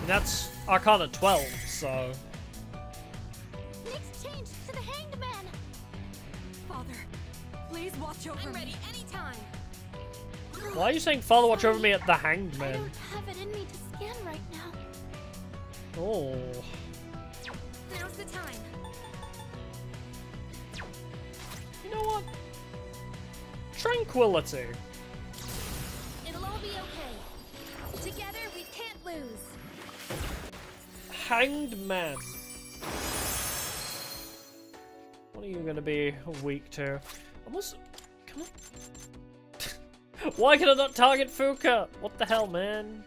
And that's Arcana 12, so... Next change to the Hanged Man. Father, please watch over I'm me. ready anytime. Why are you saying Father watch over me at the Hanged I Man? don't have it in me to scan right now. Oh. Now's the time. You know what? Tranquility. It'll all be okay. Together we can't lose. Hanged Man. What are you gonna be weak to? Almost. Come on. Why can I not target Fuka? What the hell, man?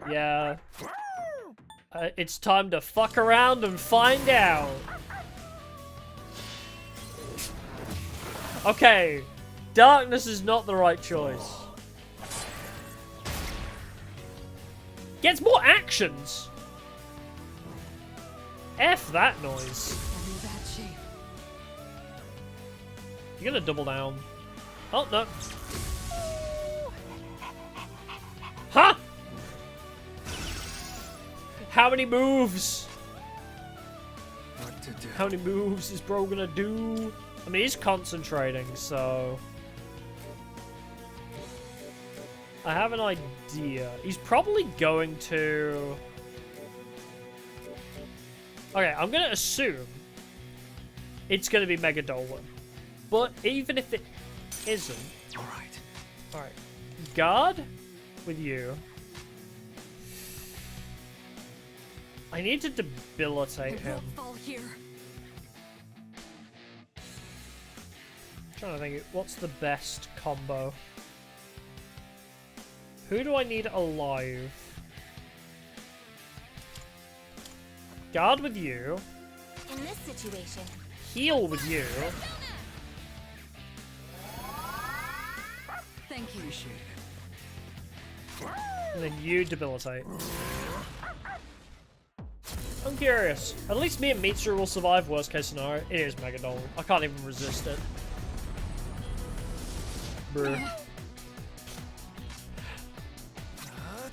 Yeah. It's time to fuck around and find out. Okay. Darkness is not the right choice. Gets more actions. F that noise. You're gonna double down. Oh, no. Huh? How many moves? What to do? How many moves is bro gonna do? I mean, he's concentrating, so... I have an idea. He's probably going to... Okay, I'm gonna assume it's gonna be Mega Dolan. But even if it isn't... Alright. Alright. Guard with you. I need to debilitate him. Fall here. I'm trying to think, what's the best combo? Who do I need alive? Guard with you. In this situation, Heal with you. Thank you. Appreciate it. And then you debilitate. I'm curious. At least me and Mitsuru will survive worst case scenario. It is Mega Dolan. I can't even resist it. Bruh.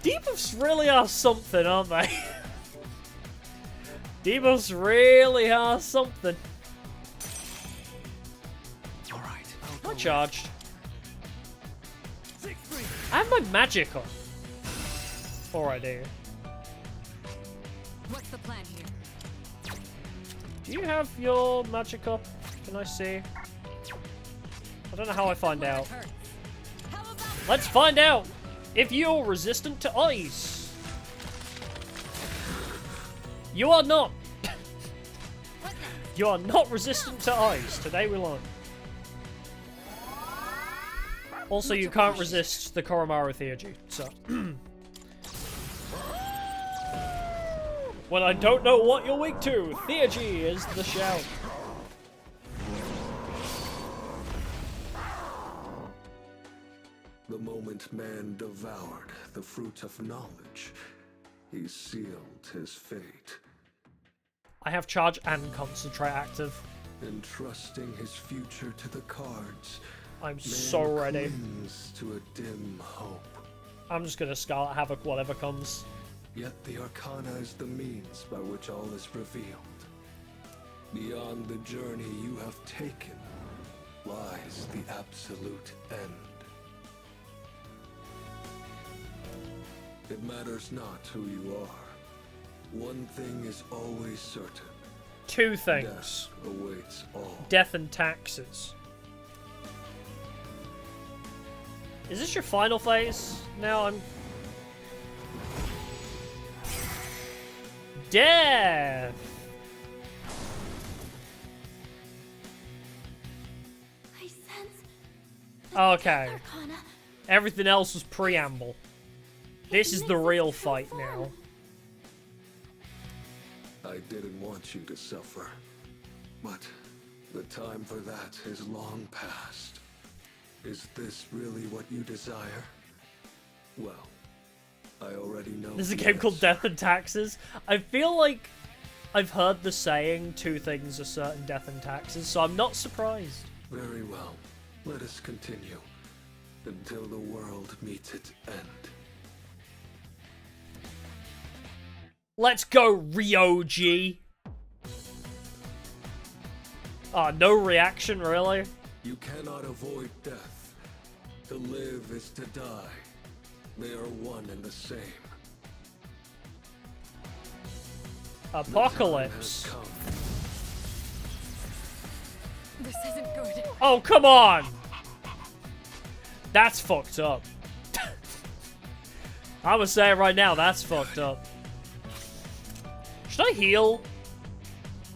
Debuffs really are something, aren't they? Debuffs really are something. Alright. I charged. I have my magic on. Or I do. What's the plan here? Do you have your magic up? Can I see? I don't know how I find out. Let's find out if you're resistant to ice. You are not. You are not resistant to ice. Today we learn. Also, you can't resist the Koromaru Theurgy, so... When I don't know what you're weak to, Theurgy is the shout. The moment man devoured the fruit of knowledge, he sealed his fate, I have charge and concentrate active. entrusting his future to the cards. I'm Man so ready. clings to a dim hope. I'm just gonna Scarlet Havoc whatever comes. Yet the Arcana is the means by which all is revealed. Beyond the journey you have taken lies the absolute end. It matters not who you are. One thing is always certain. Two Death things. awaits all. Death and taxes. Is this your final phase? Now I'm... Death! I Okay. Everything else was preamble. This is the real fight now. I didn't want you to suffer, but the time for that is long past. Is this really what you desire? Well, I already know. There's a game called Death and Taxes. I feel like I've heard the saying, two things are certain, death and taxes, so I'm not surprised. Very well. Let us continue until the world meets its end. Let's go, Ryoji! Oh, no reaction, really? You cannot avoid death. To live is to die. They are one and the same. Apocalypse. This isn't good. Oh, come on! That's fucked up. I'm gonna say it right now, that's fucked up. Should I heal?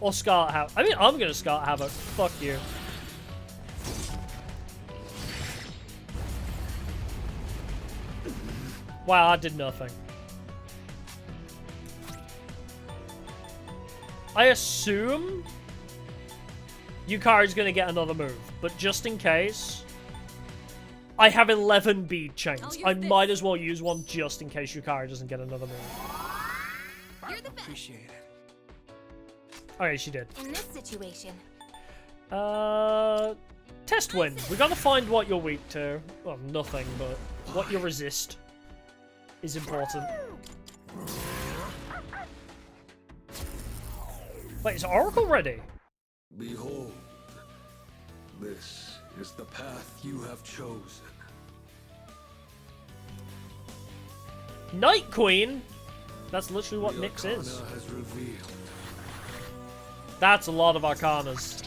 Or Scarlet Havoc? I mean, I'm gonna Scarlet Havoc. Fuck you. Wow, I did nothing. I assume Yukari's gonna get another move, but just in case, I have 11 bead chains. I might as well use one just in case Yukari doesn't get another move. You're the best. Appreciate it. Okay, she did. In this situation, Test win. We gotta find what you're weak to. Well, nothing, but what you resist is important. Wait, is Oracle ready? Behold, this is the path you have chosen. Night Queen? That's literally what Nyx is. Has revealed. That's a lot of Arcanas.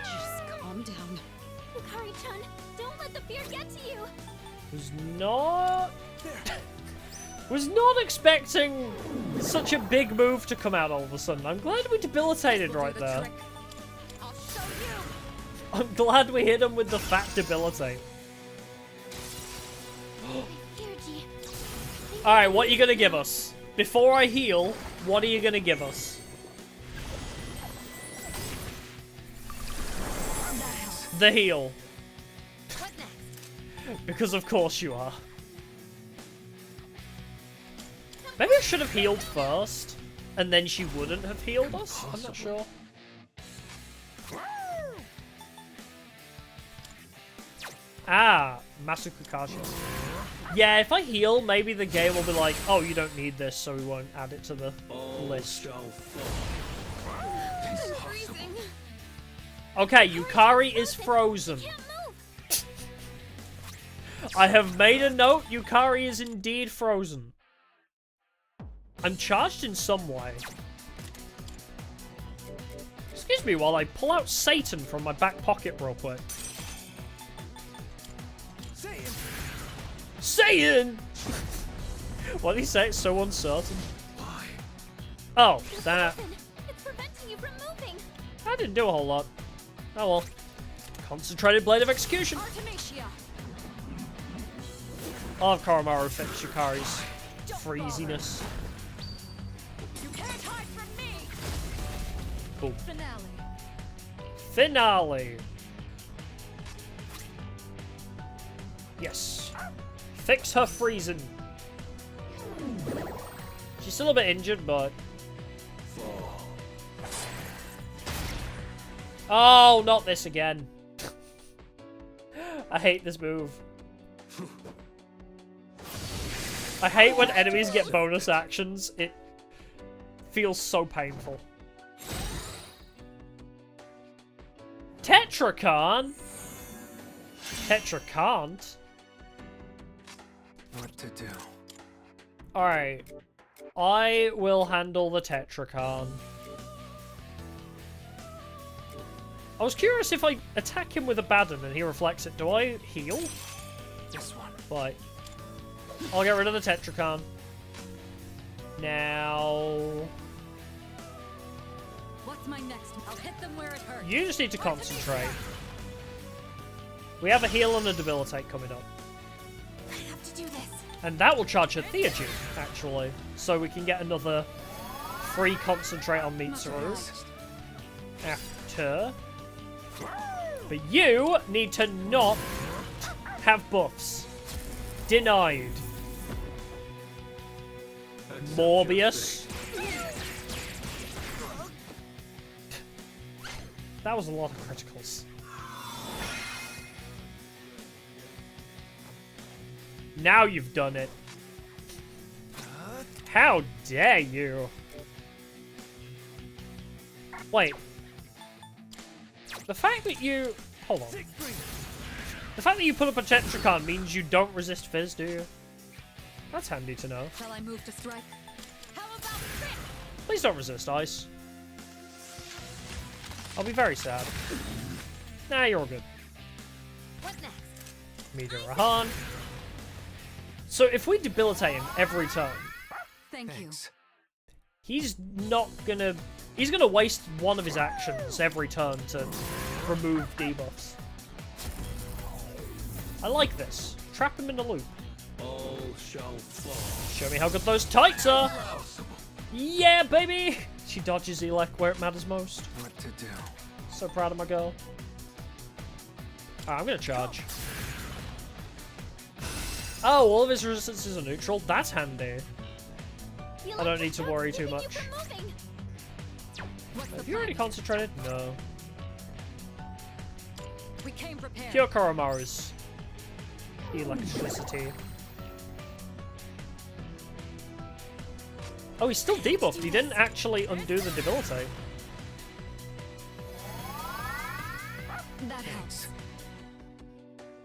Just calm down. Yukari-chan, don't let the fear get to you. Was not expecting such a big move to come out all of a sudden. I'm glad we debilitated right there. I'm glad we hit him with the fat debilitate. Alright, what are you gonna give us? Before I heal, what are you gonna give us? The heal. Because of course you are. Maybe I should have healed first, and then she wouldn't have healed us? I'm not sure. Ah, Masukakashi. Yeah, if I heal, maybe the game will be like, oh, you don't need this, so we won't add it to the list. Okay, Yukari is frozen. I have made a note, Yukari is indeed frozen. I'm charged in some way. Excuse me while I pull out Satan from my back pocket real quick. Satan! Why did he say it's so uncertain? Why? Oh, that. It's preventing you from moving. I didn't do a whole lot. Oh well. Concentrated Blade of Execution. I'll have Koromaru fix Yukari's freeziness. You can't hide from me. Cool. Finale. Finale. Yes. Fix her freezing. She's still a bit injured, but... Oh, not this again. I hate this move. I hate when enemies get bonus actions. It feels so painful. Tetrakan? Tetra can't? What to do? Alright. I will handle the Tetrakan. I was curious if I attack him with Abaddon and he reflects it. Do I heal? This one. Right. I'll get rid of the Tetrakan. Now... What's What's my next? I'll hit them where it hurts. You just need to concentrate. We have a heal and a debilitate coming up. I have to do this. And that will charge her Theurgy, actually. So we can get another free concentrate on Mitsuru after. But you need to not have buffs. Denied. Morbius. That was a lot of criticals. Now you've done it. How dare you? Wait. The fact that you... Hold on. The fact that you put up a Tetracon means you don't resist Fizz, do you? That's handy to know. Shall I move to strike? How about this? Please don't resist Ice. I'll be very sad. Nah, you're all good. What next? Meteor Rahan. So if we debilitate him every turn, Thank you. he's not gonna... He's gonna waste one of his actions every turn to remove debuffs. I like this. Trap him in the loop. All shall fall. Show me how good those tights are. Yeah, baby! She dodges Elec where it matters most. What to do? So proud of my girl. Alright, I'm gonna charge. Oh, all of his resistances are neutral? That's handy. I don't need to worry too much. Have you already concentrated? No. We came prepared. Pure Koromaru's electricity. Oh, he's still debuffed. He didn't actually undo the debilitate. That helps.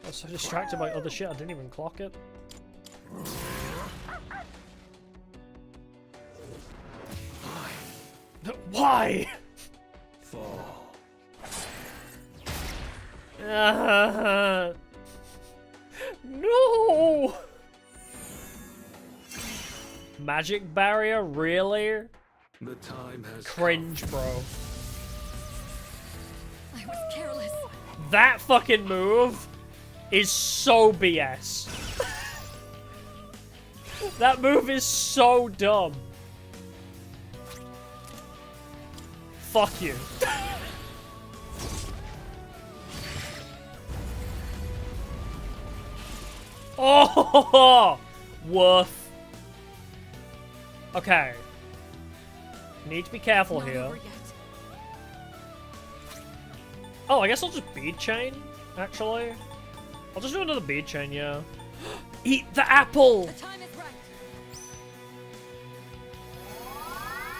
I was so distracted by other shit, I didn't even clock it. Why? Fall. No! Magic barrier? Really? The time has Cringe, bro. I was careless. That fucking move is so BS. That move is so dumb. Fuck you. Oh, woof. Okay. Need to be careful here. Oh, I guess I'll just bead chain, actually. I'll just do another bead chain, yeah. Eat the apple! The time is right.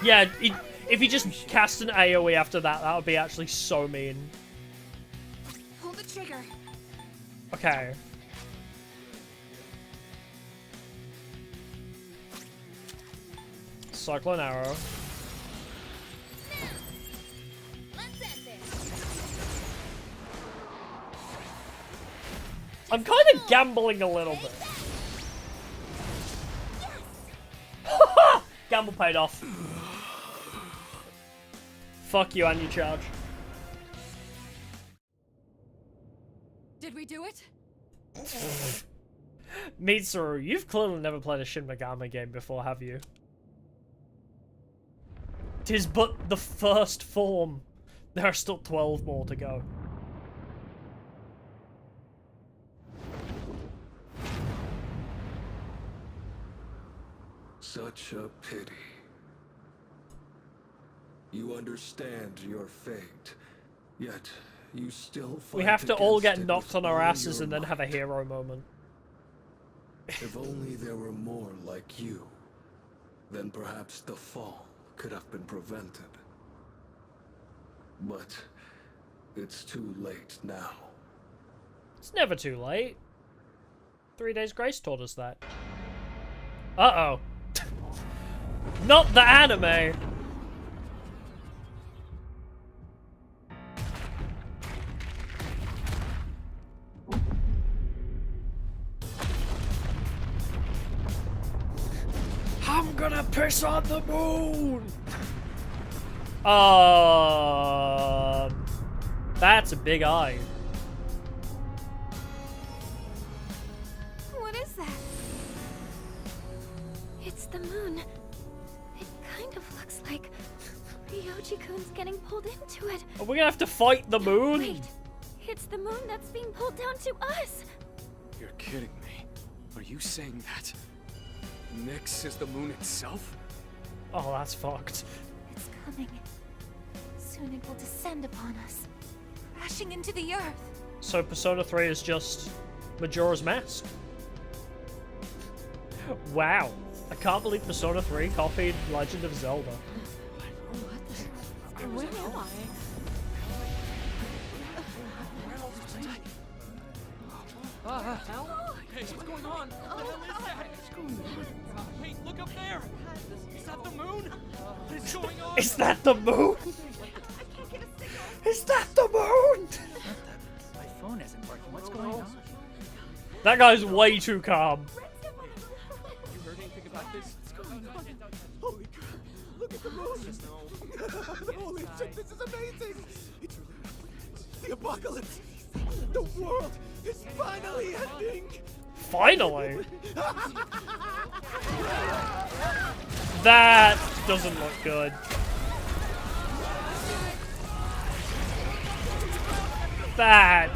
Yeah, if he just cast an AoE after that, that would be actually so mean. Pull the trigger. Okay. Cyclone Arrow. Let's end this. I'm kind of gambling a little bit. Gamble paid off. Fuck you and your charge. Did we do it? Mitsuru, you've clearly never played a Shin Megami game before, have you? 'Tis but the first form. There are still 12 more to go. Such a pity. You understand your fate, yet you still fight We have to all get against it knocked with on our all asses your and then have a might. hero moment. If only there were more like you, then perhaps the fall could have been prevented. But it's too late now. It's never too late. 3 Days Grace taught us that. Uh-oh. Not the anime! I'm gonna piss on the moon! That's a big eye. What is that? It's the moon. It kind of looks like Ryoji-kun's getting pulled into it. Are we gonna have to fight the moon? Wait, it's the moon that's being pulled down to us. You're kidding me. Are you saying that Nyx is the moon itself? Oh, that's fucked. It's coming. Soon it will descend upon us, crashing into the earth. So Persona 3 is just Majora's Mask. Wow. I can't believe Persona 3 copied Legend of Zelda. Where am I? Hey, what's going on? What the hell is that? What's going on? Hey, look up there! Is that the moon? What is going on? Is that the moon? Is that the moon? My phone isn't working. What's going on? That guy's way too calm. You heard anything about this? What's going on? Holy crap! Look at the moon! Holy shit, this is amazing! It's really the apocalypse! The world is finally ending! Finally? That doesn't look good. That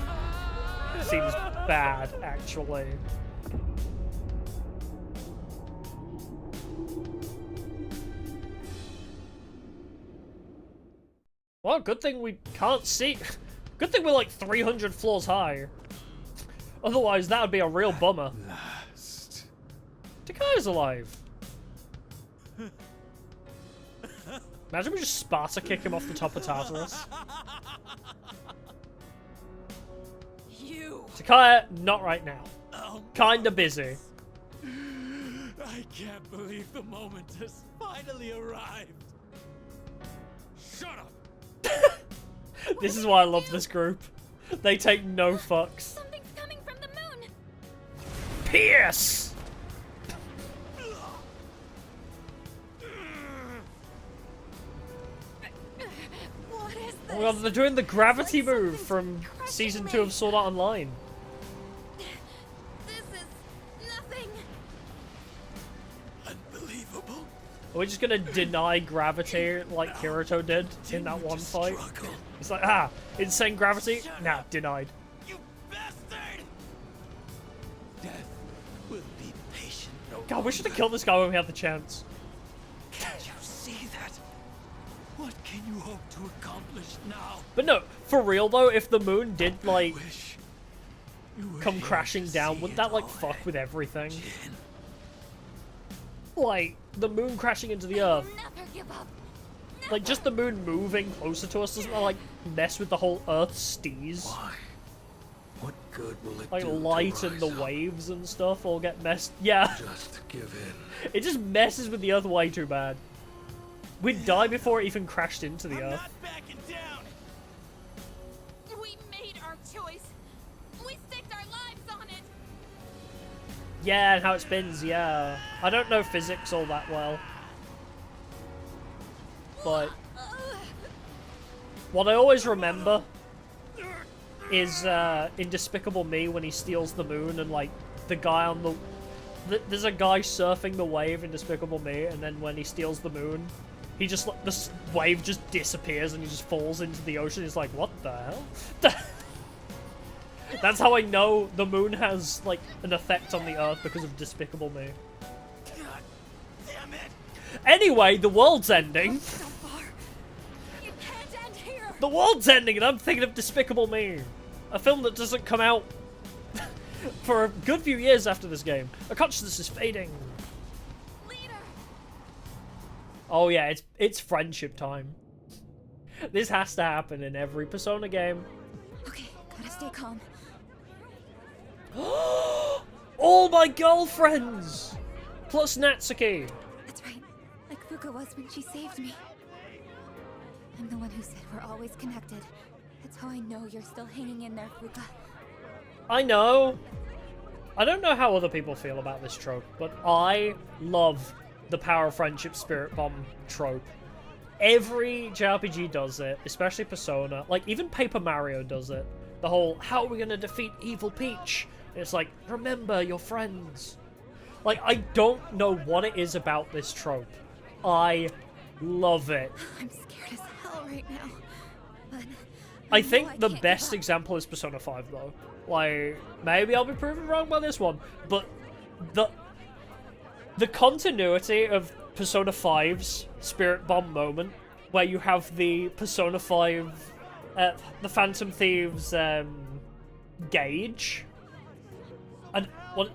seems bad, actually. Well, good thing we can't see. Good thing we're like 300 floors high. Otherwise, that would be a real bummer. Takai's alive. Imagine we just Sparta kick him off the top of Tartarus. You. Takai, not right now. Kinda busy. I can't believe the moment has finally arrived. Shut up. This is why I love this group. They take no fucks. Something's coming from the moon. Pierce! What is Oh my god, they're doing the gravity move from Season 2 of Sword Art Online. This is nothing. Unbelievable. Are we just gonna deny gravity like Kirito did in that one fight? It's like, ah, insane gravity? Nah, denied. You bastard! Death will be patient. God, we should have killed this guy when we had the chance. Can't you see that? What can you hope to accomplish now? But no, for real though, if the moon did, like, come crashing down, wouldn't that, like, fuck with everything? Like, the moon crashing into the earth. Never give up. Like, just the moon moving closer to us doesn't that, like, mess with the whole Earth's steez? Why? What good will it Like, do light to and the rise up? waves and stuff all get messed. Yeah. Just give in. It just messes with the Earth way too bad. We'd die before it even crashed into the Earth. Backing down. We made our choice. We staked our lives on it. Yeah, and how it spins, yeah. I don't know physics all that well. But what I always remember is in Despicable Me when he steals the moon and, like, the guy on the... There's a guy surfing the wave in Despicable Me, and then when he steals the moon, he just, like, the wave just disappears and he just falls into the ocean. He's like, what the hell? That's how I know the moon has, like, an effect on the Earth because of Despicable Me. God damn it. Anyway, the world's ending. You can't end here. The world's ending, and I'm thinking of Despicable Me. A film that doesn't come out for a good few years after this game. Our consciousness is fading. Leader. Oh yeah, it's friendship time. This has to happen in every Persona game. Okay, gotta stay calm. All my girlfriends! Plus Natsuki. That's right, like Fuka was when she saved me. I'm the one who said we're always connected. That's how I know you're still hanging in there, Fuka. I know. I don't know how other people feel about this trope, but I love the power of friendship spirit bomb trope. every JRPG does it, especially Persona. Like, even Paper Mario does it. The whole, how are we gonna defeat Evil Peach? And it's like, remember your friends. Like, I don't know what it is about this trope. I love it. I'm scared as hell right now. But I think the best example is Persona 5, though. Like, maybe I'll be proven wrong by this one, but the continuity of Persona 5's Spirit Bomb moment, where you have the Persona 5, the Phantom Thieves gauge, and what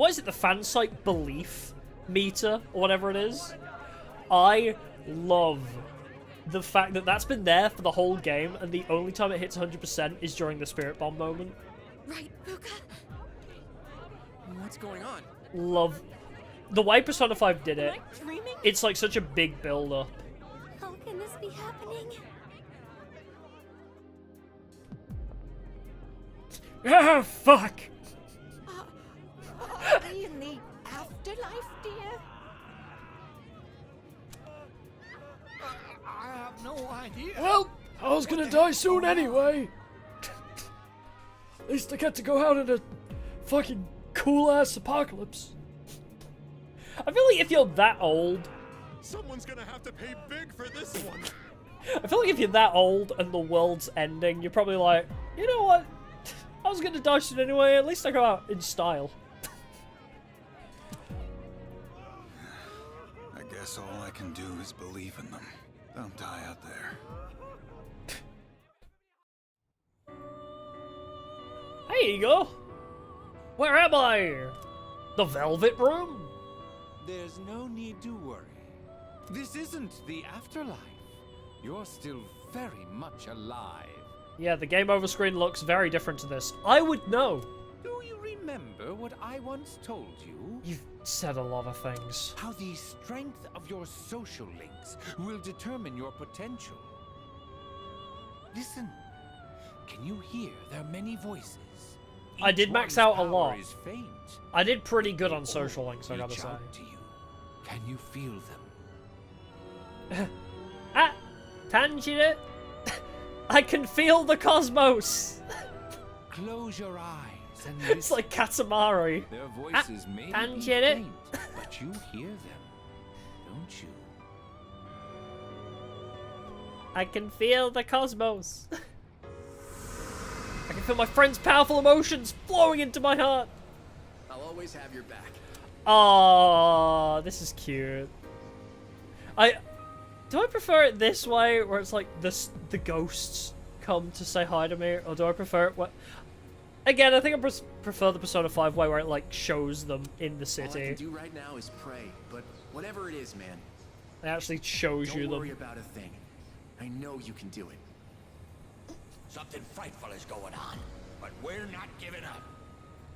is it, the fan site belief meter, or whatever it is? I love the fact that that's been there for the whole game, and the only time it hits 100% is during the Spirit Bomb moment. Right, Fuka? What's going on? Love the way Persona 5 did it. Am I dreaming? It's like such a big build-up. How can this be happening? Ah, fuck! Are we in the afterlife, dear? I have no idea. Well, I was gonna die soon anyway. At least I get to go out in a fucking cool-ass apocalypse. I feel like if you're that old... Someone's gonna have to pay big for this one. I feel like if you're that old and the world's ending, you're probably like, you know what? I was gonna die soon anyway, at least I go out in style. I guess all I can do is believe in them. Don't die out there. Hey, Igor! Where am I? The Velvet Room? There's no need to worry. This isn't the afterlife. You're still very much alive. Yeah, the game over screen looks very different to this. I would know. Do you remember what I once told you? You've said a lot of things. How the strength of your social links will determine your potential. Listen. Can you hear their many voices? I did max out a lot. Is faint, I did pretty good on social links, I gotta say. to you. Can you feel them? Ah! Tangent! I can feel the cosmos! Close your eyes and It's like Katamari. Their voices may be Tangent! faint, but you hear them, don't you? I can feel the cosmos. I can feel my friend's powerful emotions flowing into my heart. I'll always have your back. Oh, this is cute. Do I prefer it this way, where it's like the ghosts come to say hi to me, or do I prefer it again, I think I prefer the Persona 5 way, where it like shows them in the city. All I can do right now is pray, but whatever it is, man. It actually shows you them. Don't worry about a thing. I know you can do it. Something frightful is going on, but we're not giving up.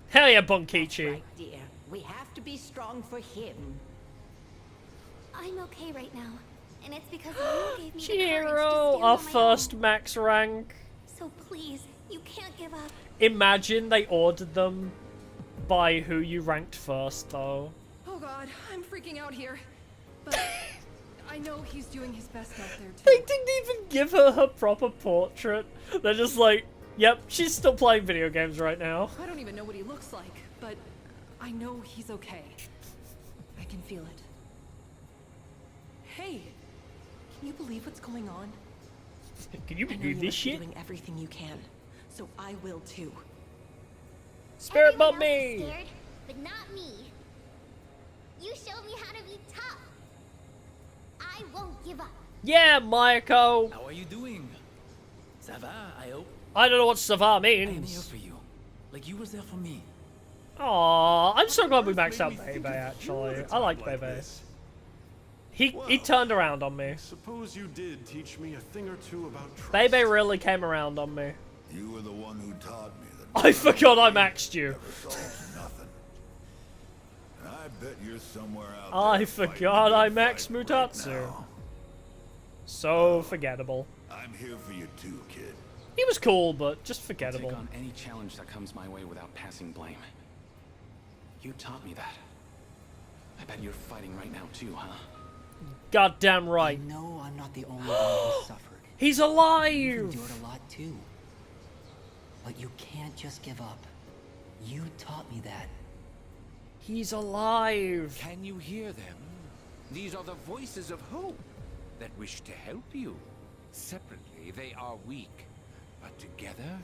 Hell yeah, Bunkichi. Right, dear. We have to be strong for him. I'm okay right now, and it's because you gave me the courage to Chiro, stand our on my first own. max rank. So please, you can't give up. Imagine they ordered them by who you ranked first, though. Oh god, I'm freaking out here. But I know he's doing his best out there too. They didn't even give her proper portrait. They're just like, yep, she's still playing video games right now. I don't even know what he looks like, but I know he's okay. I can feel it. Hey, can you believe what's going on? Can you I know believe you this must be shit? doing everything you can, so I will too. Spirit Everyone bomb else is me! scared, but not me. You showed me how to be tough. I won't give up. Yeah, Mayako! How are you doing? Ça va, I hope? I don't know what Sava I'm here means. for you. Like you was there for me. Aww, I'm so glad we maxed out Bebe, actually. I like Bebe. He turned around on me. Suppose you did teach me a thing or two about trust. Bebe really came around on me. You were the one who taught me that. I forgot I maxed you. Never solves nothing. And I bet you're somewhere out I there forgot I fighting maxed right Mutatsu. now. So forgettable. I'm here for you too, kid. He was cool, but just I'll forgettable. take on any challenge that comes my way without passing blame. You taught me that. I bet you're fighting right now too, huh? Goddamn right. I know I'm not the only one who suffered. He's You've alive! endured a lot too. But you can't just give up. You taught me that. He's alive! Can you hear them? These are the voices of hope that wish to help you. Separately, they are weak. But together,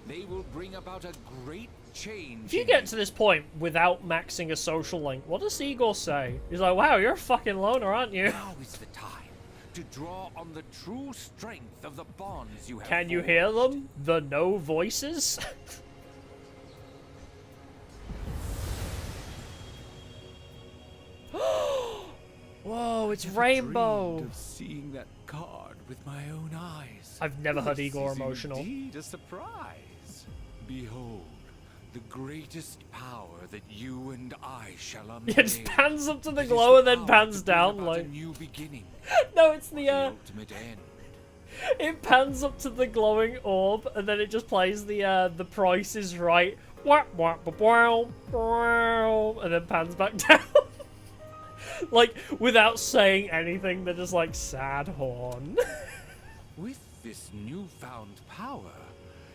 they will bring about a great change. If you get to this point without maxing a social link, what does Igor say? He's like, wow, you're a fucking loner, aren't you? Now is the time to draw on the true strength of the bonds you have Can you forged. hear them? The no voices? Whoa, it's Rainbow! Dreamed of seeing that card with my own eyes. I've never heard This Igor is emotional. Indeed a surprise. Behold, the greatest power that you and I shall unveil. It just pans up to the It is glow and then power pans to bring down about like... a new beginning. No, it's The the ultimate end. it pans up to the glowing orb and then it just plays the Price is Right. And then pans back down. Like, without saying anything, they're just like, sad horn. With this newfound power,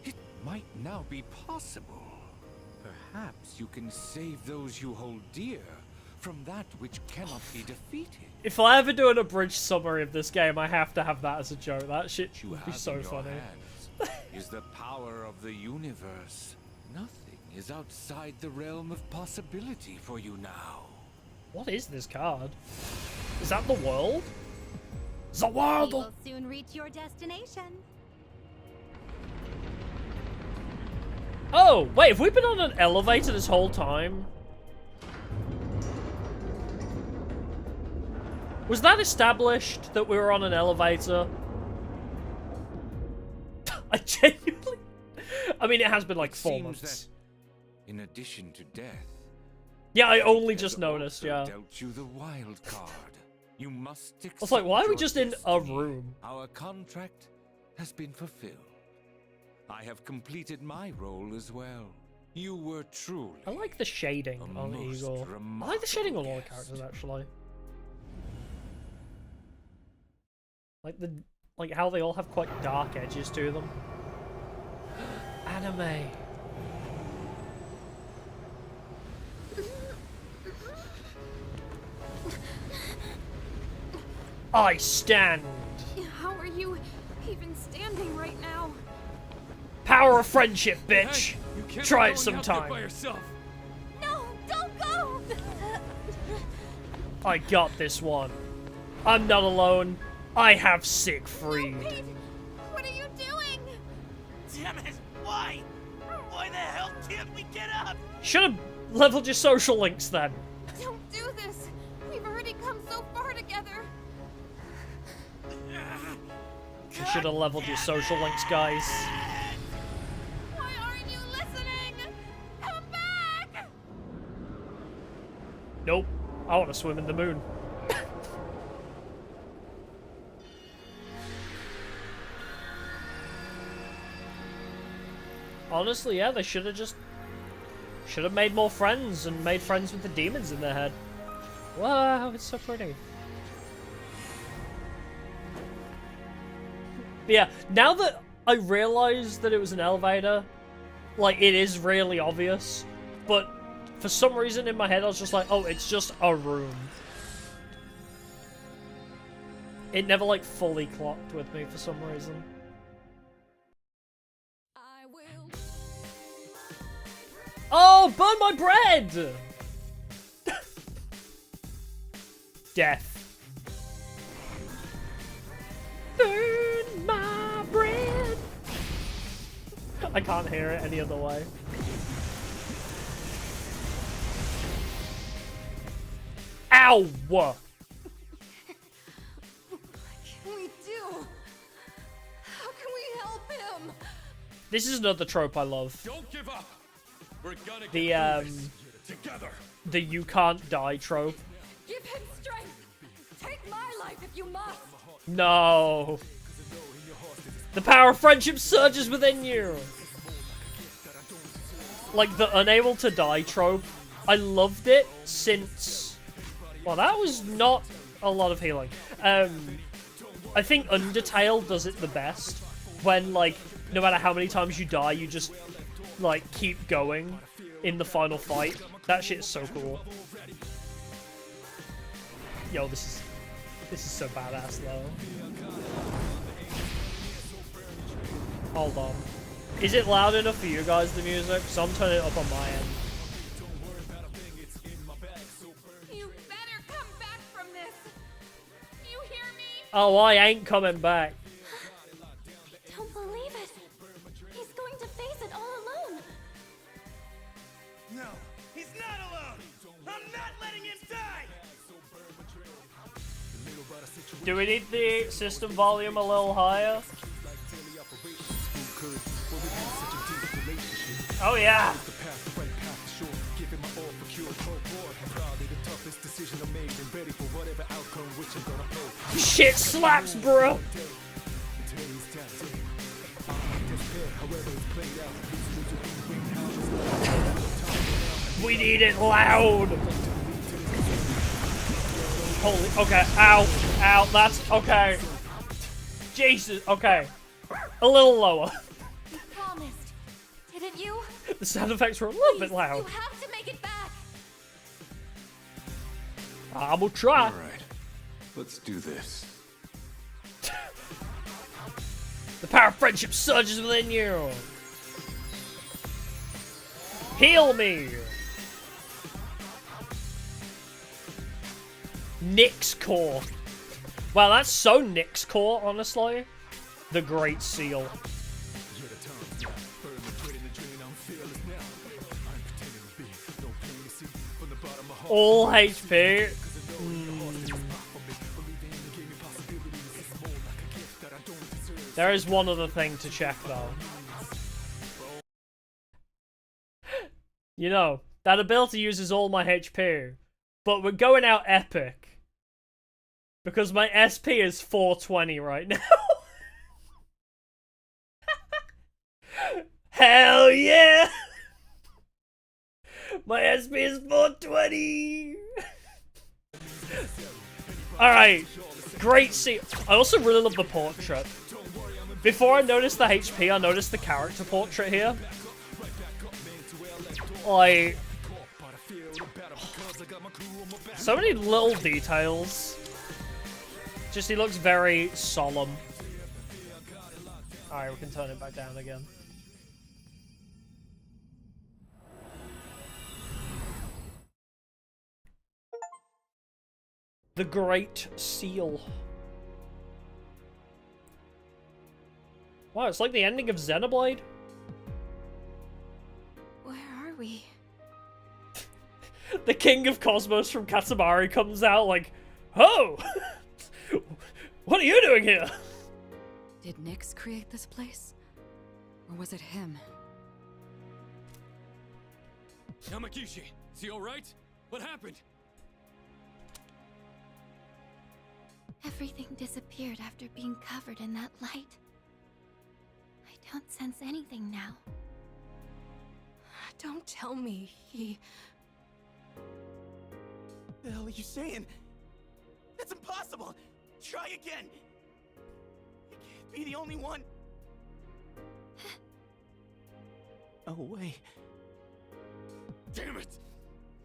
it might now be possible. Perhaps you can save those you hold dear from that which cannot be defeated. If I ever do an abridged summary of this game, I have to have that as a joke. That shit You would be have so in your funny. hands is the power of the universe. Nothing is outside the realm of possibility for you now. What is this card? Is that the world? The You world! will soon reach your destination. Oh, wait, have we been on an elevator this whole time? Was that established that we were on an elevator? I genuinely... I mean, it has been like 4 Seems months. that, in addition to death, Yeah, I only has just noticed, also yeah. dealt you the wild card. You must I was like, why are we accept just your in a destiny. room? Our contract has been fulfilled. I have completed my role as well. You were truly I like the shading on most Igor. I like the shading on all the characters, actually. Like how they all have quite dark edges to them. Anime. I stand. How are you even standing right now? Power of friendship, bitch. Hey, you can't Try be it going out there sometime. by yourself. No, don't go! I got this one. I'm not alone. I have Siegfried. Pete, what are you doing? Damn it! Why? Why the hell can't we get up? Should have leveled your social links then. Don't do this. We've already come so far together. You should have leveled your social links, guys. Why aren't you listening? Come back! Nope. I want to swim in the moon. Honestly, yeah, they should have made more friends and made friends with the demons in their head. Wow, it's so pretty. But yeah, now that I realized that it was an elevator, like, it is really obvious, but for some reason in my head I was just like, oh, it's just a room. It never, like, fully clocked with me for some reason. Oh, burn my bread! Death. Burn my bread! I can't hear it any other way. Ow! What can we do? How can we help him? This is another trope I love. Don't give up. We're gonna get The, through this together. The you can't die trope. Give him strength. Take my life if you must. No. The power of friendship surges within you. Like the unable to die trope. I loved it since... Well, that was not a lot of healing. I think Undertale does it the best when, like, no matter how many times you die, you just, like, keep going in the final fight. That shit is so cool. Yo, this is so badass, though. Hold on. Is it loud enough for you guys, the music? So I'm turning it up on my end. You better come back from this. You hear me? Oh, I ain't coming back. Don't believe it. He's going to face it all alone. No, he's not alone. I'm not letting him die. Do we need the system volume a little higher? Oh yeah! Shit slaps, bro! We need it loud! Holy, okay, ow, ow, that's, okay. Jesus, okay. A little lower. You promised, didn't you? The sound effects were a little bit loud. You have to make it back. I will try. All right, let's do this. The power of friendship surges within you. Heal me. Nyx core. Wow, that's so Nyx core, honestly. The Great Seal. All HP. There is one other thing to check, though. You know, that ability uses all my HP. But we're going out epic. Because my SP is 420 right now. Hell yeah! My SP is 420! Alright. Great see. I also really love the portrait. Before I noticed the HP, I noticed the character portrait here. Like... so many little details. Just he looks very solemn. Alright, we can turn it back down again. The Great Seal. Wow, it's like the ending of Xenoblade. Where are we? The King of Cosmos from Katamari comes out like, oh! What are you doing here? Did Nyx create this place? Or was it him? Yamakishi, is he alright? What happened? Everything disappeared after being covered in that light. I don't sense anything now. Don't tell me he... The hell are you saying? That's impossible! Try again! You can't be the only one! No way. Damn it!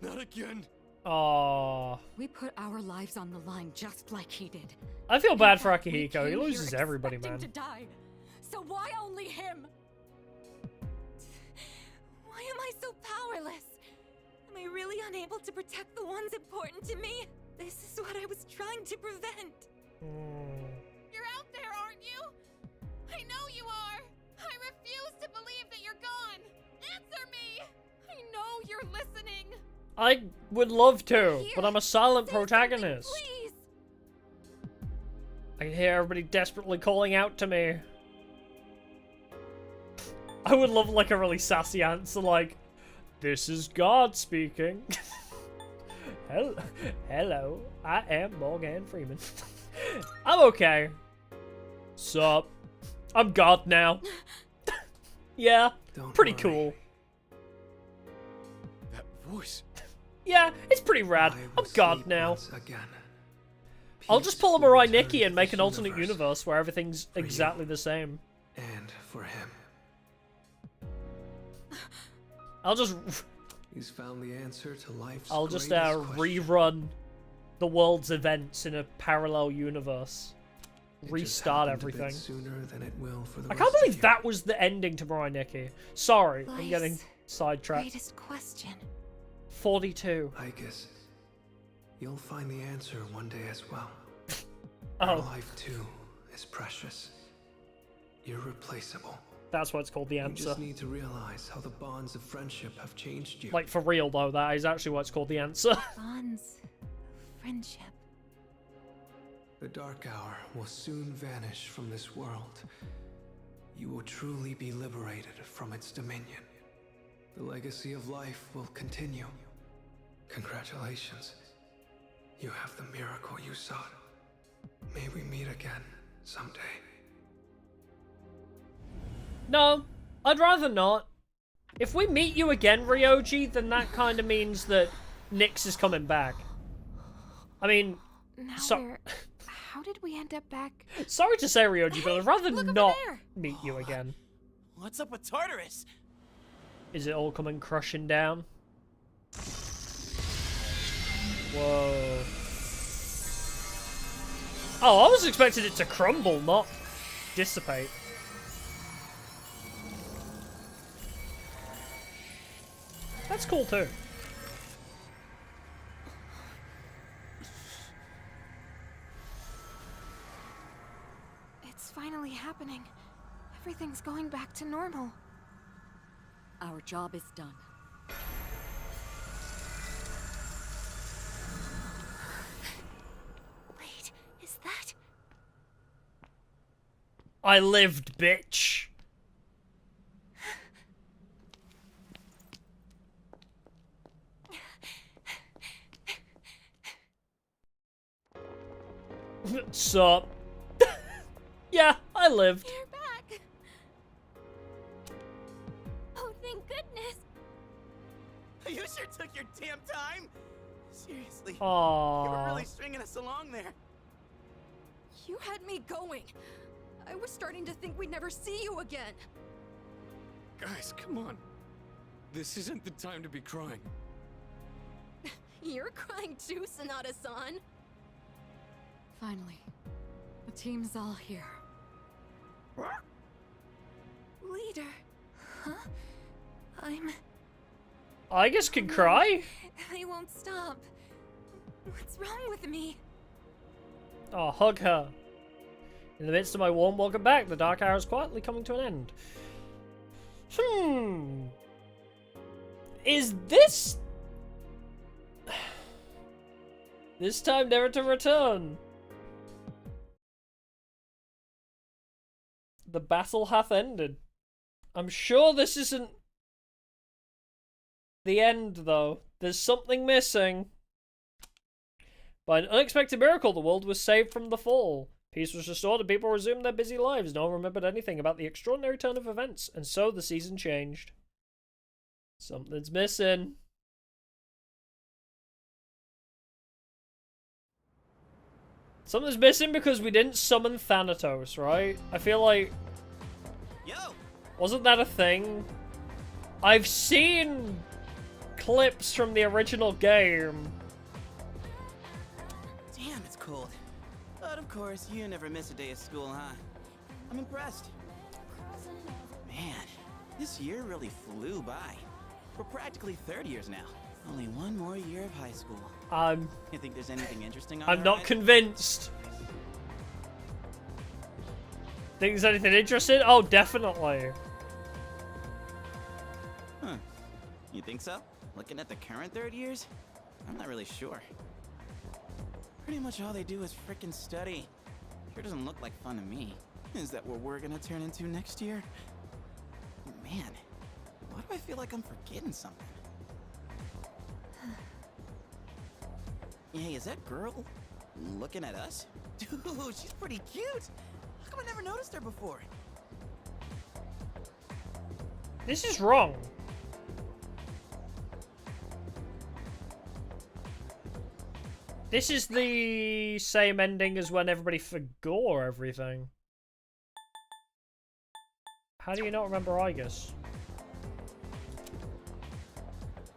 Not again! Aww. We put our lives on the line just like he did. I feel bad for We Akihiko. He came loses here everybody, man. expecting to die. So why only him? Why am I so powerless? Am I really unable to protect the ones important to me? This is what I was trying to prevent. You're out there, aren't you? I know you are. I refuse to believe that you're gone. Answer me. I know you're listening. I would love to, but I'm a silent protagonist. Please. I can hear everybody desperately calling out to me. I would love like a really sassy answer like, "This is God speaking." Hello, I am Morgan Freeman. I'm okay. Sup? I'm God now. Yeah, pretty cool. That voice. Yeah, it's pretty rad. I'm God now. Again. I'll just pull a Mirai Nikki and make an alternate universe where everything's exactly the same. And for him. I'll just... He's found the answer to life's I'll just greatest question. rerun the world's events in a parallel universe. Restart everything. Sooner than it will for the I can't believe that was the ending to Mirai Nikki. Sorry, I'm Life's getting sidetracked. Greatest question. 42. Icus, you'll find the answer one day as well. Oh. Our life too is precious, irreplaceable. That's what it's called, the answer. You just need to realize how the bonds of friendship have changed you. Like, for real, though, that is actually what's called the answer. Bonds of friendship. The Dark Hour will soon vanish from this world. You will truly be liberated from its dominion. The legacy of life will continue. Congratulations. You have the miracle you sought. May we meet again someday. No, I'd rather not. If we meet you again, Ryoji, then that kind of means that Nyx is coming back. I mean, Now how did we end up back? Sorry to say, Ryoji, but I'd rather look over not there. meet you again. What's up with Tartarus? Is it all coming crushing down? Whoa. Oh, I was expecting it to crumble, not dissipate. That's cool too. It's finally happening. Everything's going back to normal. Our job is done. Wait, is that... I lived, bitch. Sup? Yeah, I lived. You're back. Oh, thank goodness. You sure took your damn time. Seriously. Aww. You were really stringing us along there. You had me going. I was starting to think we'd never see you again. Guys, come on. This isn't the time to be crying. You're crying too, Sanada-san. Finally, the team's all here. Leader. Huh? I guess can cry? I won't stop. What's wrong with me? Oh, hug her. In the midst of my warm welcome back, the Dark Hour is quietly coming to an end. Is this... this time never to return? The battle hath ended. I'm sure this isn't the end, though. There's something missing. By an unexpected miracle, the world was saved from the fall. Peace was restored and people resumed their busy lives. No one remembered anything about the extraordinary turn of events, and so the season changed. Something's missing. Something's missing because we didn't summon Thanatos, right? I feel like... Yo! Wasn't that a thing? I've seen clips from the original game. Damn, it's cold. But of course, you never miss a day of school, huh? I'm impressed. Man, this year really flew by. We're practically third years now. Only one more year of high school. You think there's anything interesting on I'm the not horizon? convinced. Think there's anything interesting? Oh, definitely. Huh. You think so? Looking at the current third years? I'm not really sure. Pretty much all they do is frickin' study. Sure doesn't look like fun to me. Is that what we're gonna turn into next year? Man, why do I feel like I'm forgetting something? Hey, is that girl looking at us? Dude, she's pretty cute. How come I never noticed her before? This is wrong. This is the same ending as when everybody forgot everything. How do you not remember Igus?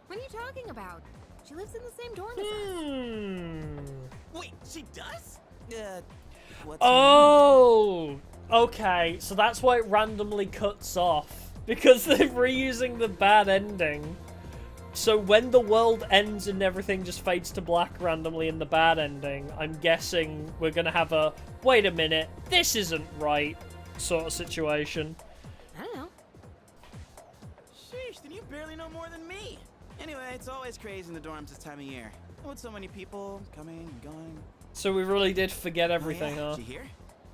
What are you talking about? She lives in the same dorm as us. Wait, she does? What's Oh! Okay, so that's why it randomly cuts off. Because they're reusing the bad ending. So when the world ends and everything just fades to black randomly in the bad ending, I'm guessing we're gonna have a, wait a minute, this isn't right sort of situation. I don't know. Sheesh, then you barely know more than me. Anyway, it's always crazy in the dorms this time of year. With so many people coming and going. So we really did forget everything, huh? huh? Did you hear?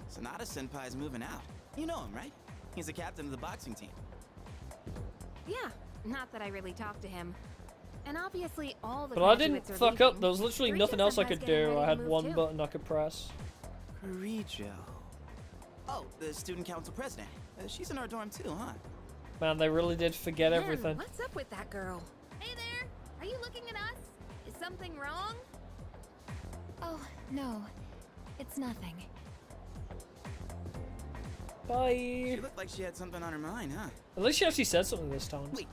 Sonata Senpai's moving out. You know him, right? He's the captain of the boxing team. Yeah, not that I really talked to him. And obviously all the But I didn't graduates are fuck up. leaving. There was literally Kirijo nothing else I Senpai's could getting do. ready I to had move one too. button I could press. Kirijo. Oh, the student council president. She's in our dorm too, huh? Man, they really did forget Man, everything. what's up with that girl? Hey there! Are you looking at us? Is something wrong? Oh, no. It's nothing. Bye. She looked like she had something on her mind, huh? At least she actually said something this time. Wait,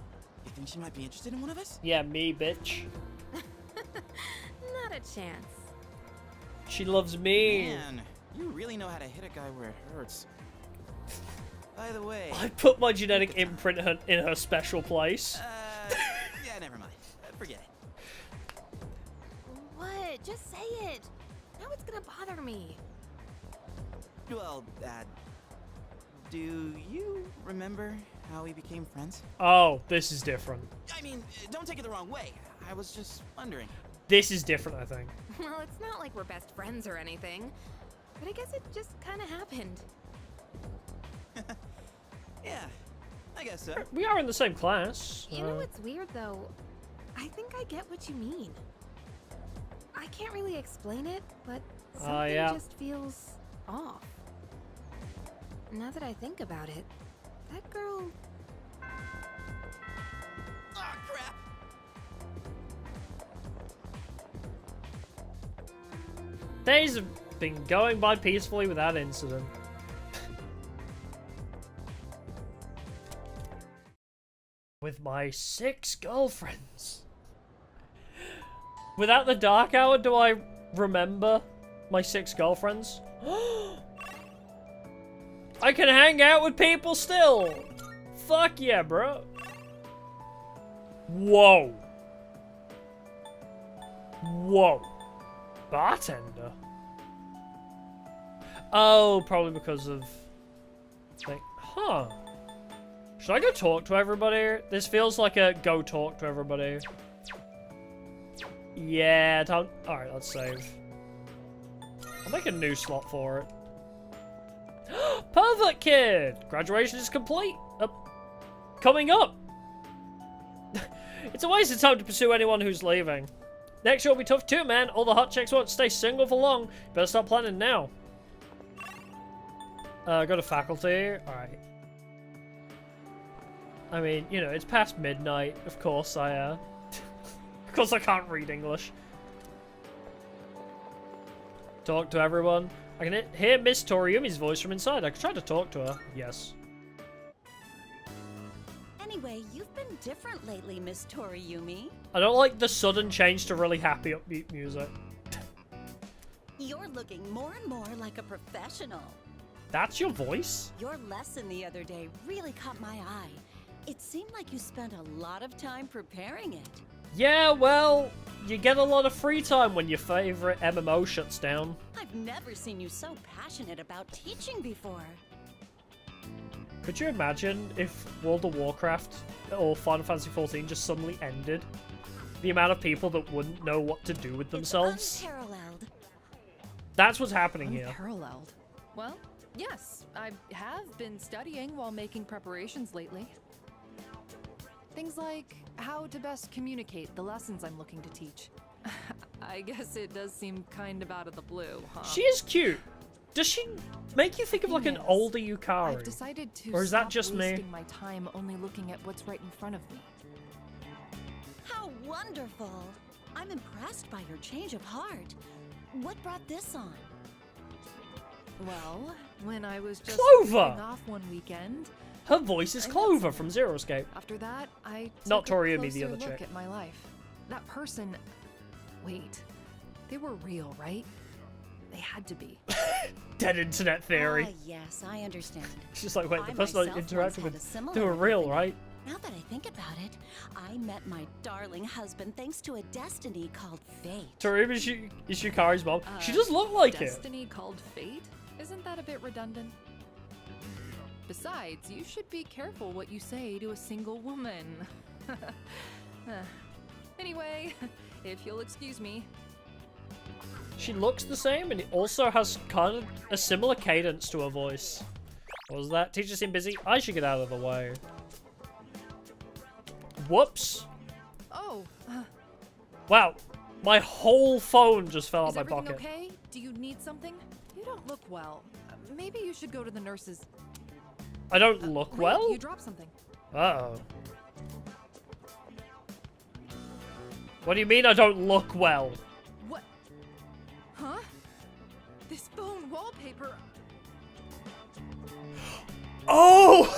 you think she might be interested in one of us? Yeah, me, bitch. Not a chance. She loves me. Man, you really know how to hit a guy where it hurts. By the way... I put my genetic imprint in her special place. Yeah, never mind. Forget it. What? Just say it. Now it's gonna bother me. Well, do you remember how we became friends? Oh, this is different. I mean, don't take it the wrong way. I was just wondering. This is different, I think. Well, it's not like we're best friends or anything. But I guess it just kind of happened. Yeah, I guess so. We are in the same class. You know what's weird, though? I think I get what you mean. I can't really explain it, but something yeah. just feels off. Now that I think about it, that girl... Oh, crap! Days have been going by peacefully without incident. With my 6 girlfriends. Without the dark hour, do I remember my 6 girlfriends? I can hang out with people still! Fuck yeah, bro. Whoa. Whoa. Bartender? Oh, probably because of... Huh. Should I go talk to everybody? This feels like a go talk to everybody. Yeah, alright, let's save. I'll make a new slot for it. Pervert Kid! Graduation is complete. Coming up! It's a waste of time to pursue anyone who's leaving. Next year will be tough too, man. All the hot chicks won't stay single for long. Better start planning now. Go to faculty. Alright. I mean, you know, it's past midnight. Of course of course I can't read English. Talk to everyone. I can hear Miss Toriumi's voice from inside. I could try to talk to her. Yes. Anyway, you've been different lately, Miss Toriumi. I don't like the sudden change to really happy upbeat music. You're looking more and more like a professional. That's your voice? Your lesson the other day really caught my eye. It seemed like you spent a lot of time preparing it. Yeah, well, you get a lot of free time when your favorite MMO shuts down. I've never seen you so passionate about teaching before. Could you imagine if World of Warcraft or Final Fantasy XIV just suddenly ended? The amount of people that wouldn't know what to do with themselves? It's unparalleled. That's what's happening here. Unparalleled. Well, yes, I have been studying while making preparations lately. Things like how to best communicate the lessons I'm looking to teach. I guess it does seem kind of out of the blue, huh? She is cute. Does she make you think of like an older Yukari? I've decided to or is that stop just me? wasting my time only looking at what's right in front of me. How wonderful! I'm impressed by your change of heart. What brought this on? Well, when I was just Clover! goofing off one weekend. Her voice is Clover from Zero Escape. After that, I Not took a Toriumi, the closer other look chick. at my life. That person. Wait, they were real, right? They had to be. Dead internet theory. Yes, I understand. She's like, wait, the I person I myself interacted once had a with, similar they were real, epiphany. right? Now that I think about it, I met my darling husband thanks to a destiny called fate. Toriumi is Yukari's mom. She does look like it. Destiny called fate? Isn't that a bit redundant? Besides, you should be careful what you say to a single woman. Anyway, if you'll excuse me. She looks the same and it also has kind of a similar cadence to her voice. What was that? Teacher seemed busy. I should get out of the way. Whoops. Oh. Wow. My whole phone just fell out Is of my everything pocket. okay? Do you need something? You don't look well. Maybe you should go to the nurses. I don't look Wait, well? You dropped something. Uh-oh. What do you mean I don't look well? What? Huh? This phone wallpaper. Oh!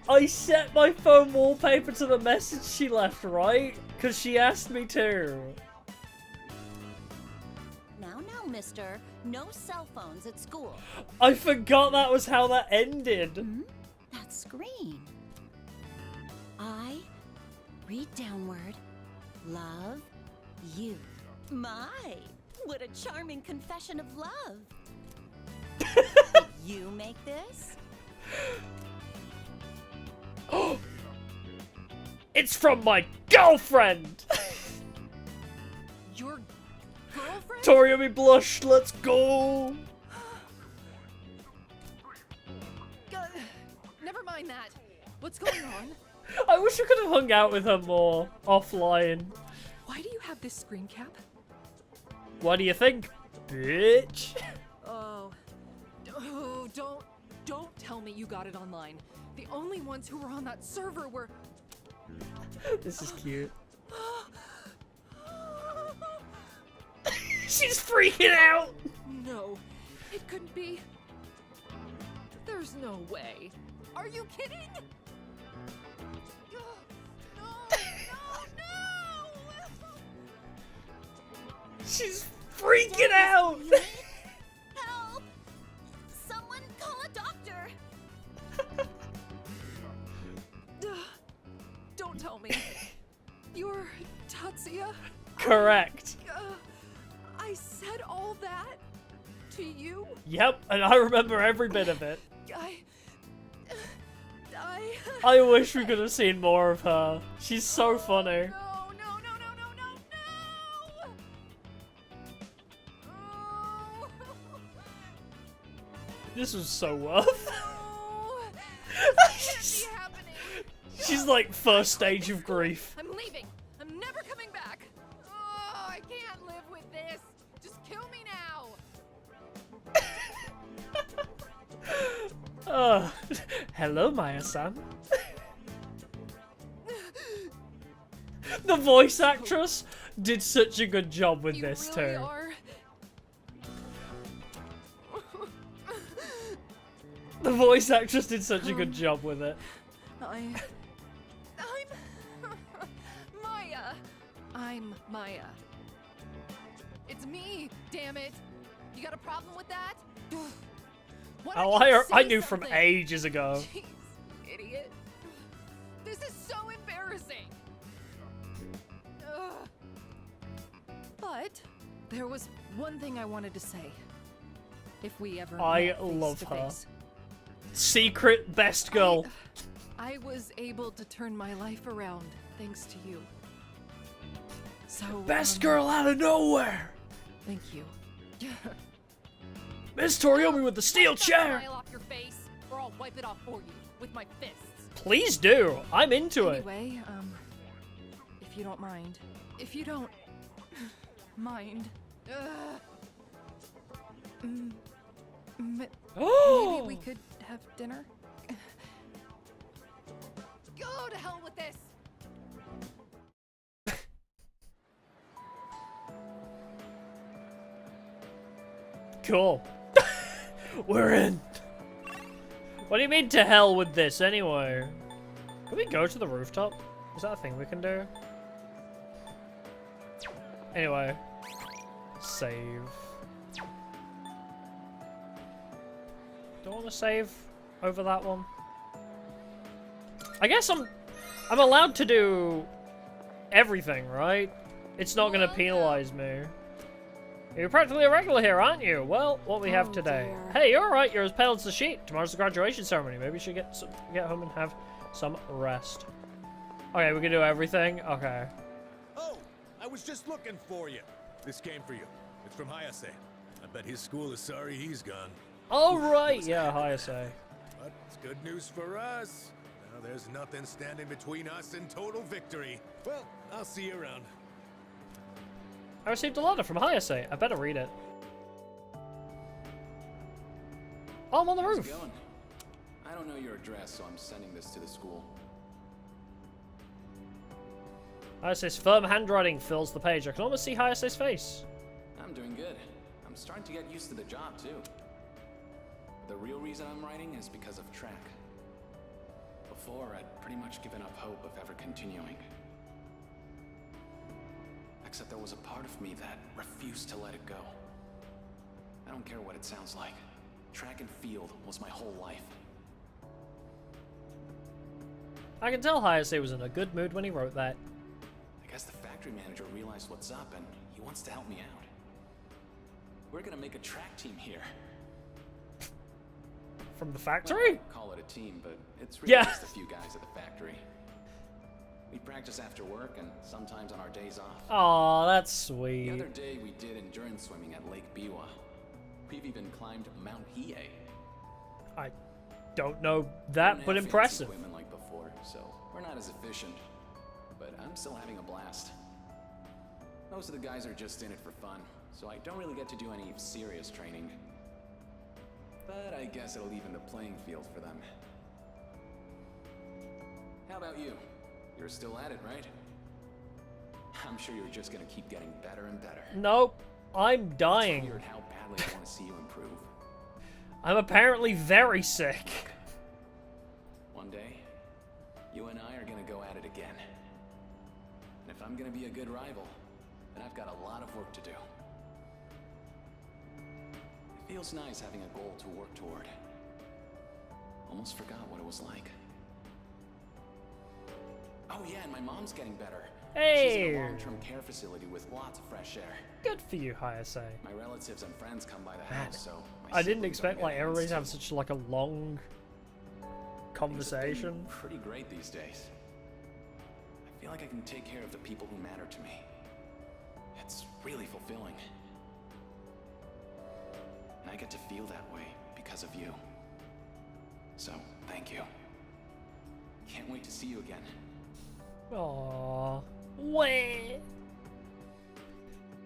I set my phone wallpaper to the message she left, right? Because she asked me to. Now, mister, no cell phones at school. I forgot that was how that ended. That screen. I read downward, love you. My, what a charming confession of love. Did you make this? It's from my girlfriend! Your girlfriend? Toriumi blushed, let's go! Never mind that. What's going on? I wish I could have hung out with her more offline. Why do you have this screen cap? What do you think, bitch? Oh, don't tell me you got it online. The only ones who were on that server were. This is cute. She's freaking out! No, it couldn't be. There's no way. Are you kidding? She's freaking out! Help! Someone call a doctor! Don't tell me. You're Tatsuya? Correct. I said all that to you? Yep, and I remember every bit of it. I wish we could have seen more of her. She's so funny. This was so worth. She's like first stage of grief. I'm leaving. I'm never coming back. Oh, I can't live with this. Just kill me now. Hello, Maya-san. The voice actress did such a good job with this too. The voice actress did such a good job with it. I'm Maya. I'm Maya. It's me, damn it. You got a problem with that? Why don't Oh, you I say knew from something? ages ago. Jeez, idiot. This is so embarrassing. Ugh. But there was one thing I wanted to say. If we ever I met face love to her. face. Secret best girl. I was able to turn my life around thanks to you. So Best girl out of nowhere. Thank you. Miss Toriumi with the steel chair. Smile off your face, or I'll wipe it off for you with my fists. Please do. I'm into it. Anyway, if you don't mind, if you don't mind, maybe we could have dinner. Go to hell with this. Cool. We're in. What do you mean to hell with this anyway? Can we go to the rooftop? Is that a thing we can do? Anyway. Save. Don't want to save over that one. I guess I'm allowed to do everything, right? It's not gonna penalize me. You're practically a regular here, aren't you? Well, what we have today. Dear. Hey, you're alright. You're as pale as the sheet. Tomorrow's the graduation ceremony. Maybe you should get home and have some rest. Okay, we can do everything. Okay. Oh, I was just looking for you. This came for you. It's from Hayase. I bet his school is sorry he's gone. All right. Yeah, Hayase. But it's good news for us. Now there's nothing standing between us and total victory. Well, I'll see you around. I received a letter from Hayase. I better read it. Oh, I'm on the How's roof. it going? I don't know your address, so I'm sending this to the school. Hayase's firm handwriting fills the page. I can almost see Hayase's face. I'm doing good. I'm starting to get used to the job, too. The real reason I'm writing is because of track. Before, I'd pretty much given up hope of ever continuing. Except there was a part of me that refused to let it go. I don't care what it sounds like. Track and field was my whole life. I can tell Hayase was in a good mood when he wrote that. I guess the factory manager realized what's up and he wants to help me out. We're gonna make a track team here. From the factory? Well, I call it a team, but it's really just a few guys at the factory. We practice after work and sometimes on our days off. Aw, that's The sweet. other day we did endurance swimming at Lake Biwa. We've even climbed Mount Hiei. I don't know that, but Fancy impressive. equipment like before, so we're not as efficient. But I'm still having a blast. Most of the guys are just in it for fun, so I don't really get to do any serious training. But I guess it'll even the playing field for them. How about you? You're still at it, right? I'm sure you're just gonna keep getting better and better. Nope. I'm dying. It's weird how badly I want to see you improve. I'm apparently very sick. One day, you and I are gonna go at it again. And if I'm gonna be a good rival, then I've got a lot of work to do. It feels nice having a goal to work toward. Almost forgot what it was like. Oh yeah, and my mom's getting better. She's in a Hey. long-term care facility with lots of fresh air. Good for you, Hayase. My relatives and friends come by the Man, house, so I didn't expect like everybody to have such like a long conversation. Pretty great these days. I feel like I can take care of the people who matter to me. It's really fulfilling. And I get to feel that way because of you. So, thank you. Can't wait to see you again. Aww. Wait.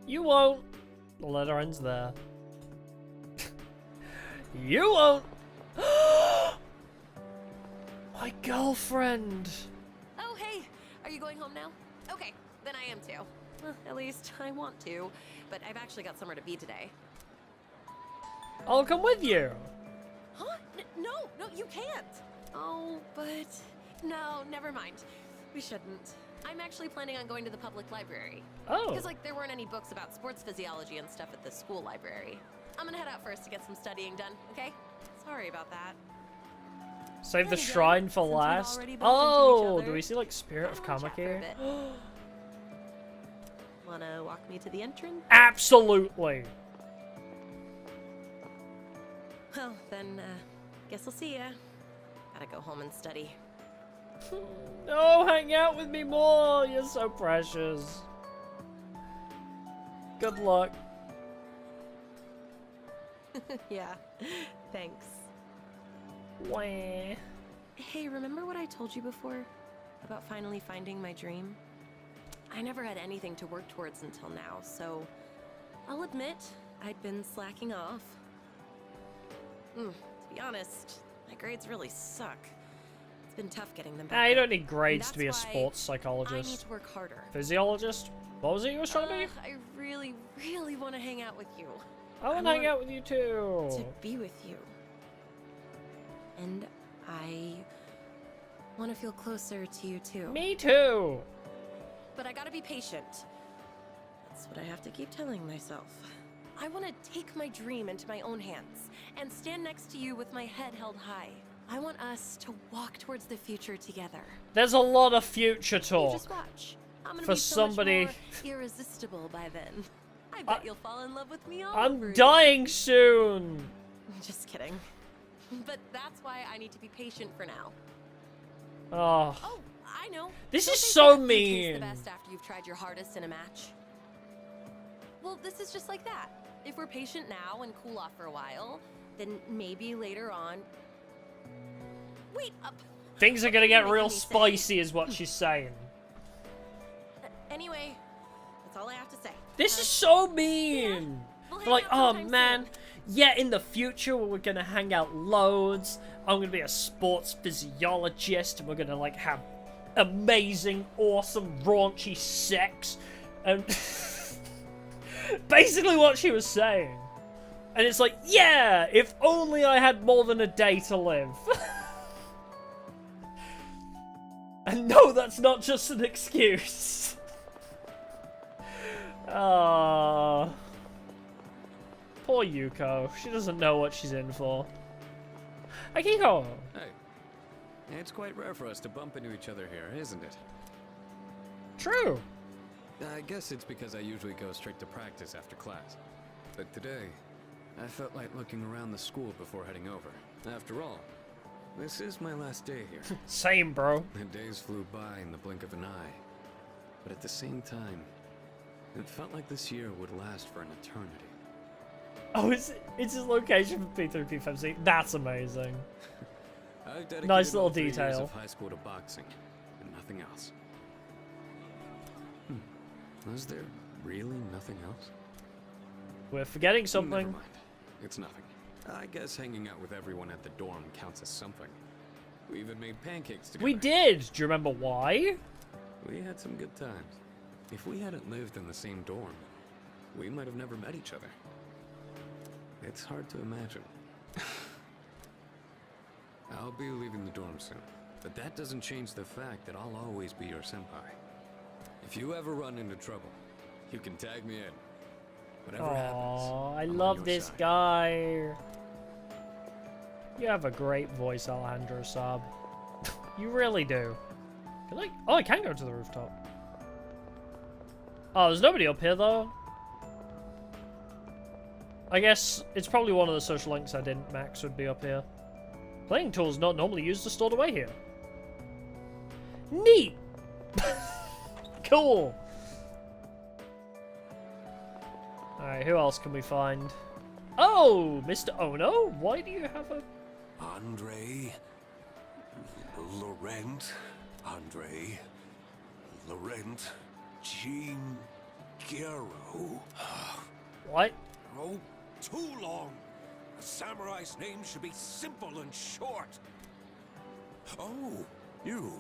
You won't. The letter ends there. You won't. My girlfriend. Oh, hey! Are you going home now? Okay, then I am too. Well, at least I want to, but I've actually got somewhere to be today. I'll come with you. Huh? No, you can't! Oh, but... No, never mind. We shouldn't. I'm actually planning on going to the public library. Oh. Because, like, there weren't any books about sports physiology and stuff at the school library. I'm gonna head out first to get some studying done, okay? Sorry about that. Save the There you go. shrine for Since we've last. already bumped into Oh, each other, do we see like Spirit of why don't we Kama chat for a here? bit? Wanna walk me to the entrance? Absolutely. Well, then, guess I'll see ya. Gotta go home and study. No, hang out with me more. You're so precious. Good luck. Yeah, thanks. Wah. Hey, remember what I told you before? About finally finding my dream? I never had anything to work towards until now, so I'll admit I'd been slacking off. To be honest, my grades really suck. It's been tough getting them back. Nah, you up. don't need grades to be a That's why sports I need psychologist. to work harder. Physiologist? What was it you were trying to be? I really, really want to hang out with you. I want to hang out with you too. To be with you. And I want to feel closer to you too. Me too. But I gotta be patient. That's what I have to keep telling myself. I want to take my dream into my own hands and stand next to you with my head held high. I want us to walk towards the future together. There's a lot of future You talk. just watch. I'm gonna For be so somebody. much more irresistible by then. I bet you'll fall in love with me all over I'm again. dying soon. Just kidding. But that's why I need to be patient for now. Oh. Oh, I know. This Don't is they so say that food tastes mean. the best after you've tried your hardest in a match. Well, this is just like that. If we're patient now and cool off for a while, then maybe later on. Wait up. Things are gonna get real spicy, is what she's saying. Anyway, that's all I have to say. This is so mean. we'll They're like, hang oh out sometime man, yeah, in the future we're gonna hang out loads. I'm gonna be a sports physiologist, and we're gonna like have amazing, awesome, raunchy sex, and basically what she was saying. And it's like, yeah, if only I had more than a day to live. And no, that's not just an excuse. Poor Yuko. She doesn't know what she's in for. Akiko! Hey. It's quite rare for us to bump into each other here, isn't it? True. I guess it's because I usually go straight to practice after class. But today, I felt like looking around the school before heading over. After all, this is my last day here. Same, bro. The days flew by in the blink of an eye. But at the same time, it felt like this year would last for an eternity. Oh, it's his location for P3 P5C. That's amazing. I've dedicated Nice little all 3 years detail. of high school to boxing, and nothing else. Is there really nothing else? We're forgetting Never something. mind. It's nothing. I guess hanging out with everyone at the dorm counts as something. We even made pancakes together. We did. Do you remember why? We had some good times. If we hadn't lived in the same dorm, we might have never met each other. It's hard to imagine. I'll be leaving the dorm soon, but that doesn't change the fact that I'll always be your senpai. If you ever run into trouble, you can tag me in. Whatever happens, Oh, I I'm on love your this side. guy. You have a great voice, Alejandro Saab. You really do. Can I? Oh, I can go to the rooftop. Oh, there's nobody up here, though. I guess it's probably one of the social links I didn't max would be up here. Playing tools not normally used are stored away here. Neat! Cool! Alright, who else can we find? Oh, Mr. Ono? Why do you have a... Andre, Laurent, Andre, Laurent, Jean, Gero. What? Oh, too long. A samurai's name should be simple and short. Oh, you.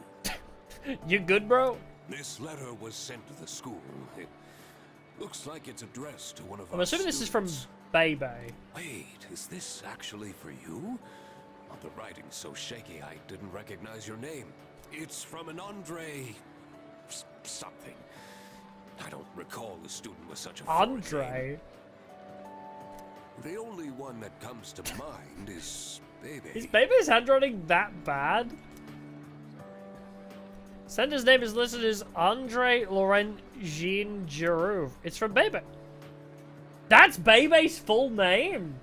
You good, bro? This letter was sent to the school. It looks like it's addressed to one of I'm our assuming this is from students. Bebe. Wait, is this actually for you? Oh, the writing's so shaky I didn't recognize your name. It's from an Andre... something. I don't recall the student with such a foreign name. Andre? The only one that comes to mind is Bebe. Is Bebe's handwriting that bad? Sender's name is listed as Andre Laurent Jean Giroux. It's from Bebe. That's Bebe's full name?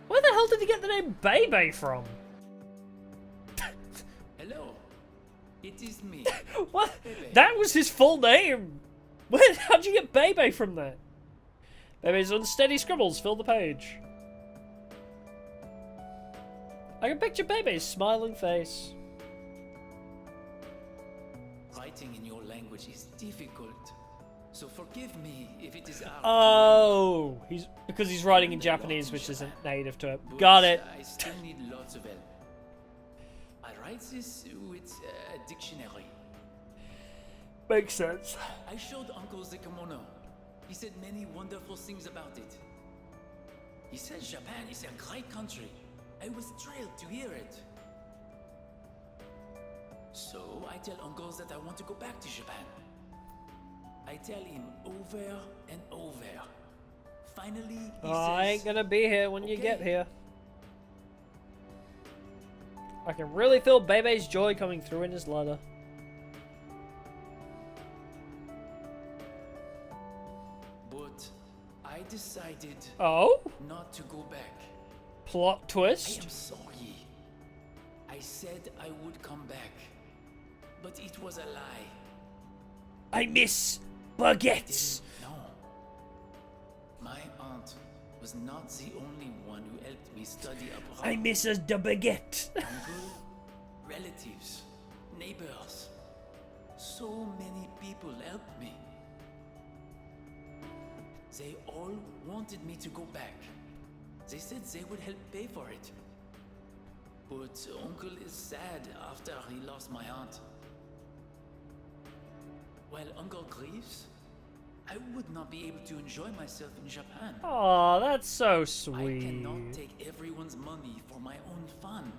Where the hell did he get the name Bebe from? Hello. It is me. What? That was his full name. How'd you get Bebe from that? Bebe's unsteady scribbles fill the page. I can picture Bebe's smiling face. Writing in your language is difficult, so forgive me if it is hard. Oh, because he's writing in Japanese, which isn't native to him. Got it. I still need lots of help. I write this with a dictionary. Makes sense. I showed Uncle the kimono. He said many wonderful things about it. He said Japan is a great country. I was thrilled to hear it. So I tell uncles that I want to go back to Japan. I tell him over and over. Finally, he says, I ain't gonna be here when you get here. I can really feel Bebe's joy coming through in his letter. But I decided not to go back. Plot twist. I am sorry. I said I would come back, but it was a lie. I miss baguettes. No. My aunt was not the only one who helped me study abroad. I miss the baguette. Uncle, relatives, neighbors. So many people helped me. They all wanted me to go back. They said they would help pay for it. But Uncle is sad after he lost my aunt. While Uncle grieves, I would not be able to enjoy myself in Japan. Aw, that's so I sweet. cannot take everyone's money for my own fun.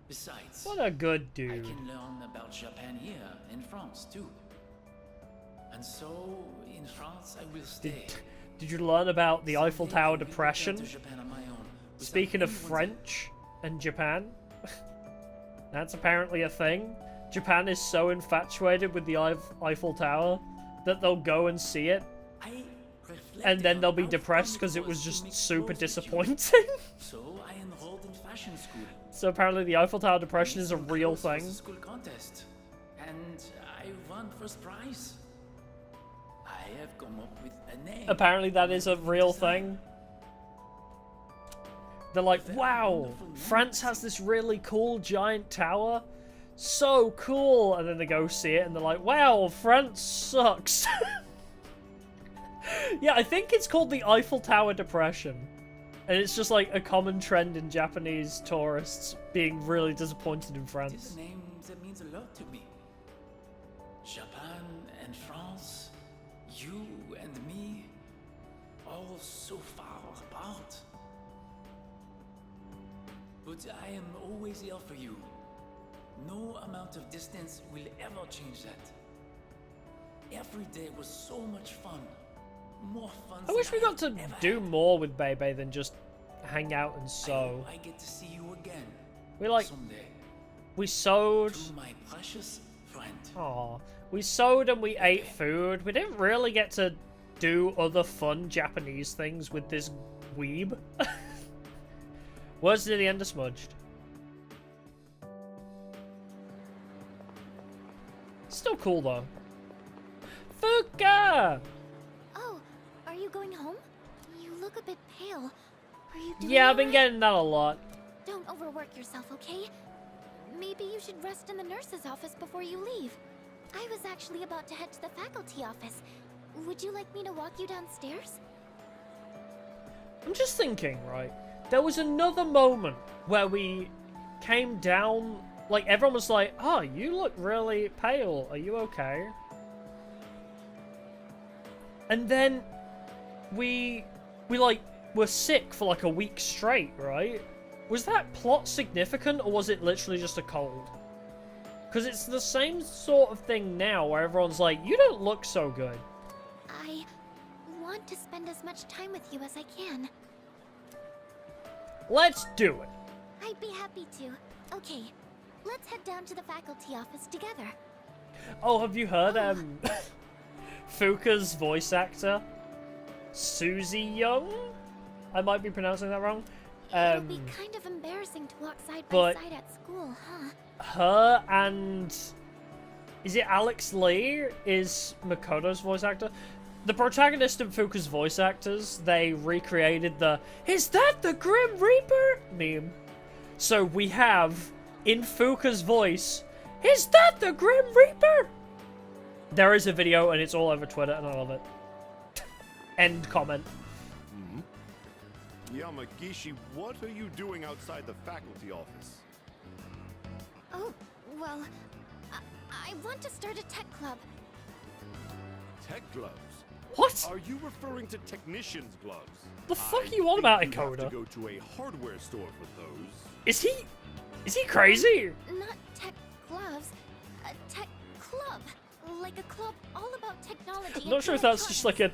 Besides, What a good I dude. can learn about Japan here in France too. And so, in France, I will stay. Did you learn about the Eiffel Tower Return depression? to Japan on my own, without Speaking of anyone's French and Japan, that's apparently a thing. Japan is so infatuated with the Eiffel Tower that they'll go and see it, and then they'll be depressed because it was just super disappointing. So I enrolled in fashion school. So apparently the Eiffel Tower depression is a real Clothes was thing. a school contest, and I won first prize. I have come up with a name. Apparently that is a real thing. They're like, wow, France has this really cool giant tower. So cool. And then they go see it and they're like, wow, France sucks. Yeah, I think it's called the Eiffel Tower depression. And it's just like a common trend in Japanese tourists being really disappointed in It is France. a name that means a lot to me. Japan and France, you and me, all so far apart. But I am always here for you. No amount of distance will ever change that. Every day was so much fun. More fun I wish we than got to ever do more with Bebe than just hang out and sew. I get to see you again. We like, someday. we sewed. To my precious friend. Aw, we sewed and we ate food. We didn't really get to do other fun Japanese things with this weeb. Words near the end are smudged. Still cool though. Fuka! Oh, are you going home? You look a bit pale. Are you doing Yeah, I've been alright? getting that a lot. Don't overwork yourself, okay? Maybe you should rest in the nurse's office before you leave. I was actually about to head to the faculty office. Would you like me to walk you downstairs? I'm just thinking, right? There was another moment where we came down, like everyone was like, oh, you look really pale. Are you okay? And then we like were sick for like a week straight, right? Was that plot significant or was it literally just a cold? Because it's the same sort of thing now where everyone's like, you don't look so good. I want to spend as much time with you as I can. Let's do it. I'd be happy to. Okay, let's head down to the faculty office together. Oh, have you heard Fuka's voice actor? Susie Young? I might be pronouncing that wrong. It'll be kind of embarrassing to walk side by but- side at school, huh? Her and... Is it Alex Lee is Makoto's voice actor? The protagonist and Fuka's voice actors, they recreated the "Is that the Grim Reaper?" meme. So we have, in Fuka's voice, "Is that the Grim Reaper?" There is a video and it's all over Twitter and I love it. End comment. Yamagishi, what are you doing outside the faculty office? Oh, well, I want to start a tech club. Tech clubs? What? Are you referring to technician's gloves? The fuck are you on about, You have to Ecoda? go to a hardware store for those. Is he crazy? Not tech gloves, a tech club. Like a club all about technology. I'm not sure if that's just like a...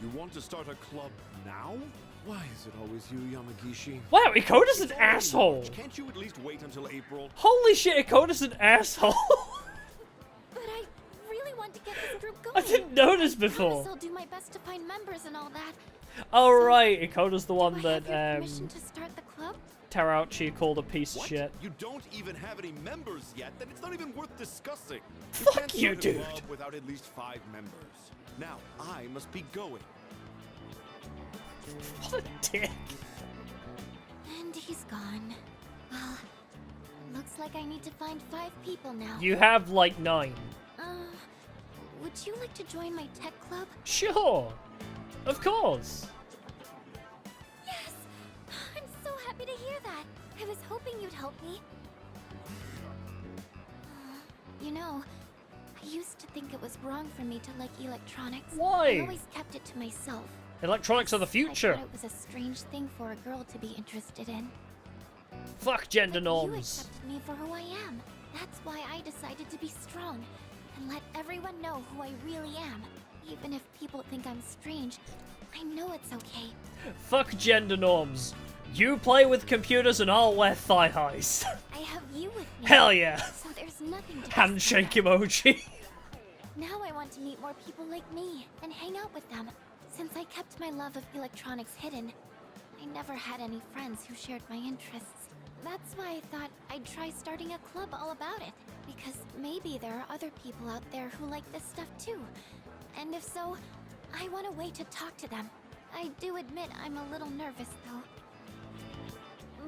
You want to start a club now? Why is it always you, Yamagishi? Wow, Ecoda's an It's already asshole. March. Can't you at least wait until April? Holy shit, Ecoda's an asshole. But I really want to get this group going. I didn't notice I before. promise I'll do my best to find members and all that. Oh right, Ecoda's the one Do I have your that permission to start the club? Terauchi called a piece of What? shit. You don't even have any members yet, then it's not even worth discussing. Fuck can't you, start a dude. club without at least 5 members. Now, I must be going. What a dick. And he's gone. Well, looks like I need to find 5 people now. You have like 9. Would you like to join my tech club? Sure. Of course. Yes! I'm so happy to hear that. I was hoping you'd help me. You know, I used to think it was wrong for me to like electronics. Why? I always kept it to myself. Electronics are the I future. thought it was a strange thing for a girl to be interested in. Fuck gender You norms. accepted me for who I am. That's why I decided to be strong and let everyone know who I really am. Even if people think I'm strange, I know it's okay. Fuck gender norms. You play with computers and I'll wear thigh highs. I have you with me. Hell yeah. So there's nothing to be Handshake emoji. Now I want to meet more people like me and hang out with them. Since I kept my love of electronics hidden, I never had any friends who shared my interests. That's why I thought I'd try starting a club all about it. Because maybe there are other people out there who like this stuff too. And if so, I want a way to talk to them. I do admit I'm a little nervous though.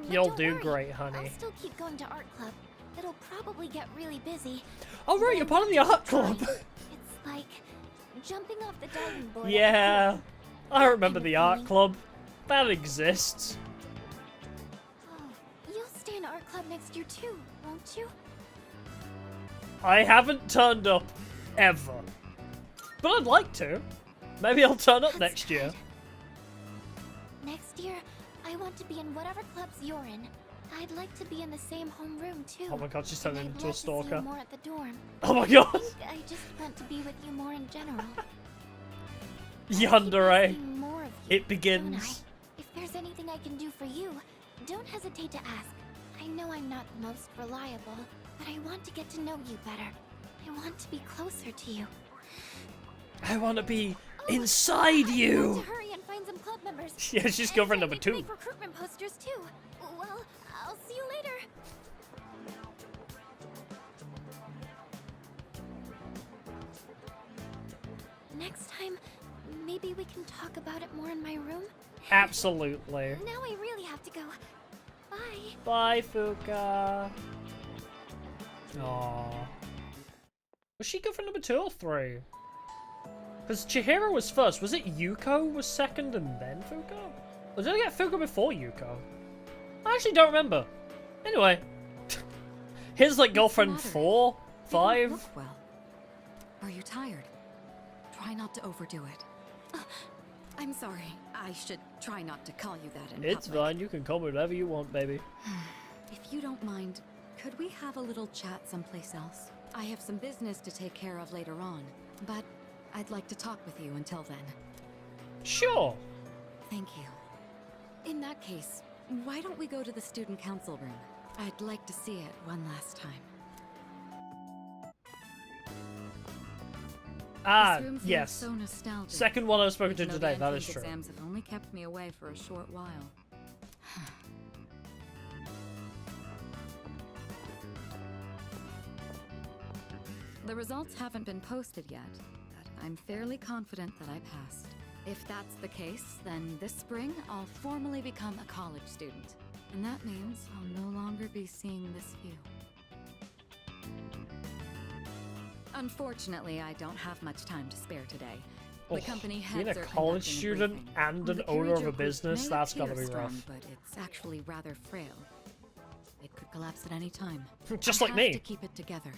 But You'll don't do worry, great, honey. I'll still keep going to art club. It'll probably get really busy. Oh right, you're part of the art club. It's like jumping off the diving board. at the Yeah. pool. I remember the art club. That exists. Oh, you'll stay in art club next year too, won't you? I haven't turned up ever. But I'd like to. Maybe I'll turn up next year. Next year, I want to be in whatever clubs you're in. I'd like to be in the same homeroom too. Oh my god, she's turning And I'd into a love to see you stalker. more at the dorm. Oh my god. I think I just want to be with you more in general. Yandere. Asking more of you, It don't I? begins. If there's anything I can do for you, don't hesitate to ask. I know I'm not the most reliable, but I want to get to know you better. I want to be closer to you. I want to be Oh, inside I want you. to hurry and find some club members. Yeah, she's And girlfriend I number need to 2. make recruitment posters too. Well, I'll see you later. Next time, maybe we can talk about it more in my room. Absolutely. Now I really have to go. Bye. Bye, Fuka. Aww. Was she girlfriend number 2 or 3? Because Chihiro was first. Was it Yuko was second and then Fuka? Or did I get Fuka before Yuko? I actually don't remember. Anyway. Here's like girlfriend 4, You don't 5. look well. Are you tired? Try not to overdo it. I'm sorry. I should try not to call you that in It's public. fine. You can call me whatever you want, baby. If you don't mind, could we have a little chat someplace else? I have some business to take care of later on, but I'd like to talk with you until then. Sure. Thank you. In that case, why don't we go to the student council room? I'd like to see it one last time. Ah, This room feels yes. so nostalgic. Second one I've spoken to Even though today, the that is entrance true. Exams have only kept me away for a short while. The results haven't been posted yet, but I'm fairly confident that I passed. If that's the case, then this spring I'll formally become a college student. And that means I'll no longer be seeing this view. Unfortunately, I don't have much time to spare today. The Oh, company being heads a are college conducting a student briefing. and an The owner of Kirijo a group business, may that's gotta appear be rough. strong, but it's actually rather frail. It could collapse at any time. Just I like have me. to keep it together.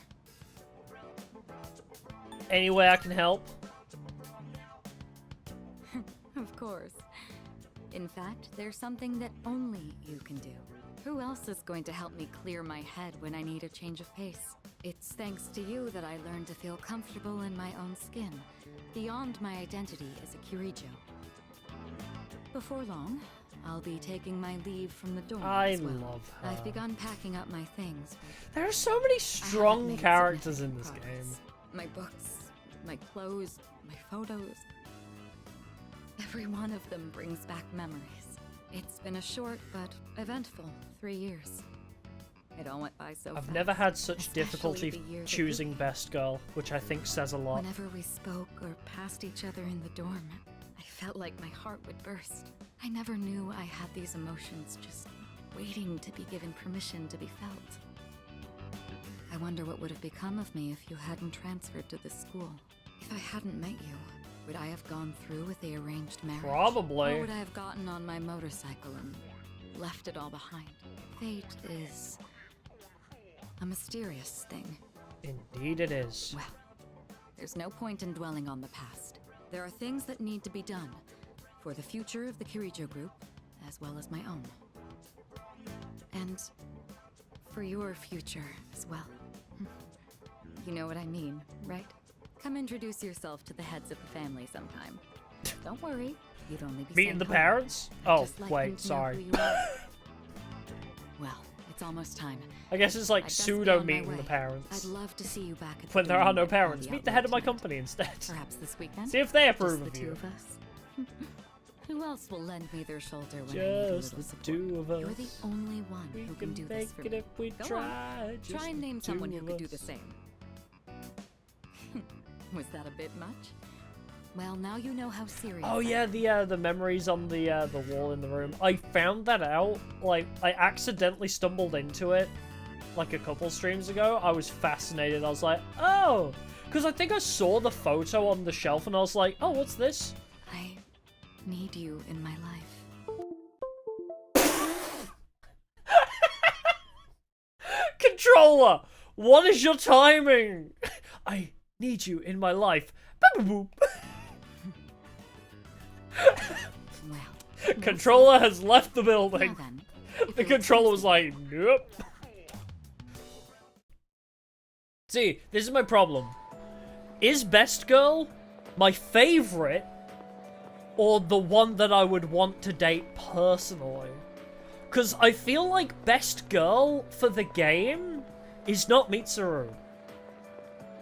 Any way I can help? Of course. In fact, there's something that only you can do. Who else is going to help me clear my head when I need a change of pace? It's thanks to you that I learned to feel comfortable in my own skin, beyond my identity as a Kirijo. Before long, I'll be taking my leave from the dorm as well. love her. I've begun packing up my things. There are so many strong characters in this game. My books, my clothes, my photos. Every one of them brings back memories. It's been a short but eventful 3 years. It all went by so fast. I've never had such difficulty the year that choosing best girl, which I think says a lot. Whenever we spoke or passed each other in the dorm, I felt like my heart would burst. I never knew I had these emotions just waiting to be given permission to be felt. I wonder what would have become of me if you hadn't transferred to this school. If I hadn't met you, would I have gone through with the arranged marriage? Probably. Or would I have gotten on my motorcycle and left it all behind? Fate is a mysterious thing. Indeed it is. Well, there's no point in dwelling on the past. There are things that need to be done for the future of the Kirijo group, as well as my own. And for your future as well. You know what I mean, right? Come introduce yourself to the heads of the family sometime. Don't worry, you'd only be Meeting sent the home. parents? I'd Oh, just like them wait, to know sorry. who you are. Well, it's almost time. I guess it's like I'd best pseudo be on my meeting way. the parents. I'd love to see you back at When the there are dorm no with all parents, meet the head of my company instead. Perhaps this weekend. See if they Just approve the of two you. of us. Who else will lend me their shoulder when I need a Just little the support? two of us. You're the only one We who can can do make this for it me. if we Go try. on. Just Try and the name two someone who of could do us. the same. Was that a bit much? Well, now you know how serious. Oh I yeah, am. the memories on the wall in the room. I found that out. Like I accidentally stumbled into it, like a couple streams ago. I was fascinated. I was like, oh, because I think I saw the photo on the shelf and I was like, oh, what's this? I need you in my life. Controller, what is your timing? I need you in my life. Boop. Well, Controller has left the building. Now then, The controller was like, nope. See, this is my problem. Is Best Girl my favorite or the one that I would want to date personally? Because I feel like Best Girl for the game is not Mitsuru.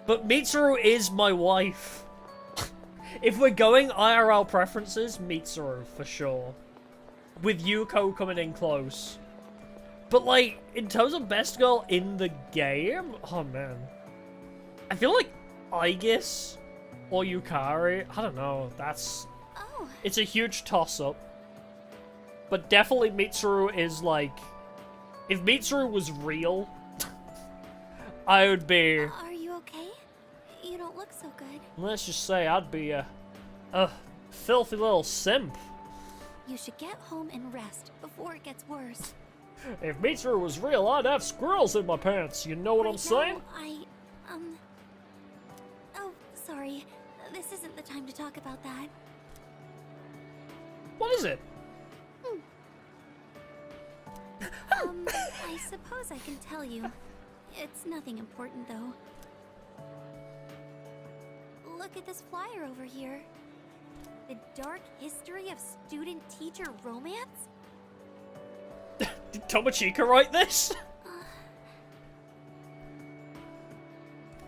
But Mitsuru is my wife. If we're going IRL preferences, Mitsuru for sure. With Yuko coming in close. But like, in terms of Best Girl in the game, oh man. I feel like Aegis or Yukari, I don't know, that's... Oh. It's a huge toss-up. But definitely Mitsuru is like... If Mitsuru was real, I would be... Are you okay? You don't look so good. Let's just say I'd be a filthy little simp. You should get home and rest before it gets worse. If Mitsuru was real, I'd have squirrels in my pants. You know what I'm saying? Oh, sorry. This isn't the time to talk about that. What is it? I suppose I can tell you. It's nothing important, though. Look at this flyer over here. The dark history of student-teacher romance? Did Tomochika write this?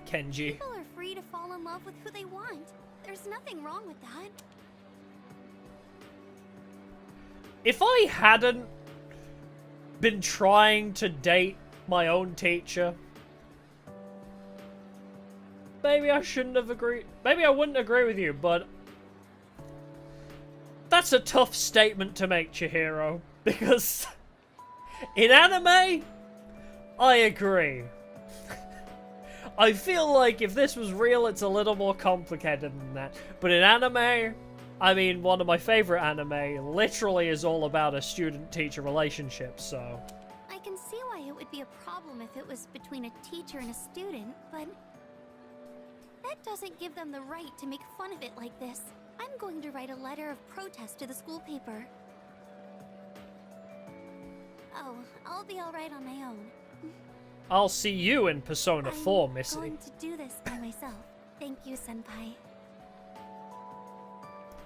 Kenji. People are free to fall in love with who they want. There's nothing wrong with that. If I hadn't been trying to date my own teacher, maybe I shouldn't have agreed. Maybe I wouldn't agree with you, but that's a tough statement to make, Chihiro, because in anime, I agree. I feel like if this was real, it's a little more complicated than that. But in anime, I mean, one of my favorite anime literally is all about a student-teacher relationship, so... I can see why it would be a problem if it was between a teacher and a student, but that doesn't give them the right to make fun of it like this. I'm going to write a letter of protest to the school paper. Oh, I'll be alright on my own. I'll see you in Persona 4, Missy. I'm going to do this by myself. Thank you, Senpai.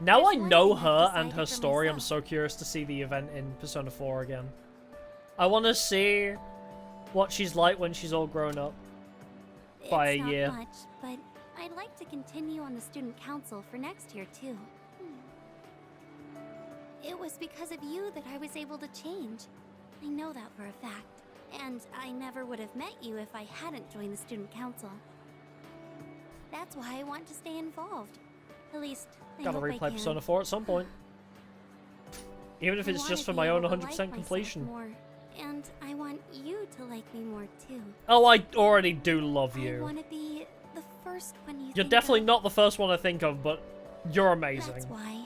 Now There's I one know thing I've her and decided her for story, I'm myself. so curious to see the event in Persona 4 again. I want to see what she's like when she's all grown up. By It's a not year. much, but I'd like to continue on the student council for next year, too. It was because of you that I was able to change. I know that for a fact. And I never would have met you if I hadn't joined the student council. That's why I want to stay involved. At least, I Gotta hope I replay can. Persona 4 at some point. Even if I it's wanna just for be my own able to 100% like myself completion. more, and I want you to like me more too. Oh, I already do love I you. want to be the first one you You're think definitely of. not the first one I think of, but you're amazing. That's why.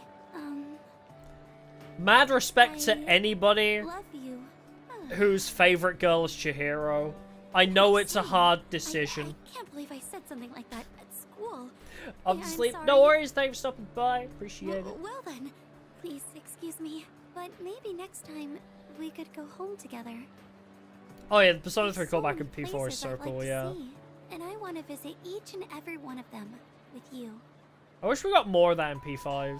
Mad respect to anybody Love you. whose favorite girl is Chihiro. I know it's a hard decision. I can't believe I said something like that at school. Obviously, I'm no sorry. worries. Thanks for stopping by. Appreciate it. Well then, please excuse me, but maybe next time we could go home together. Oh yeah, the Persona 3 There's so callback in many P4 is places so I'd like cool, to yeah. see, and I want to visit each and every one of them with you. I wish we got more of that in P5.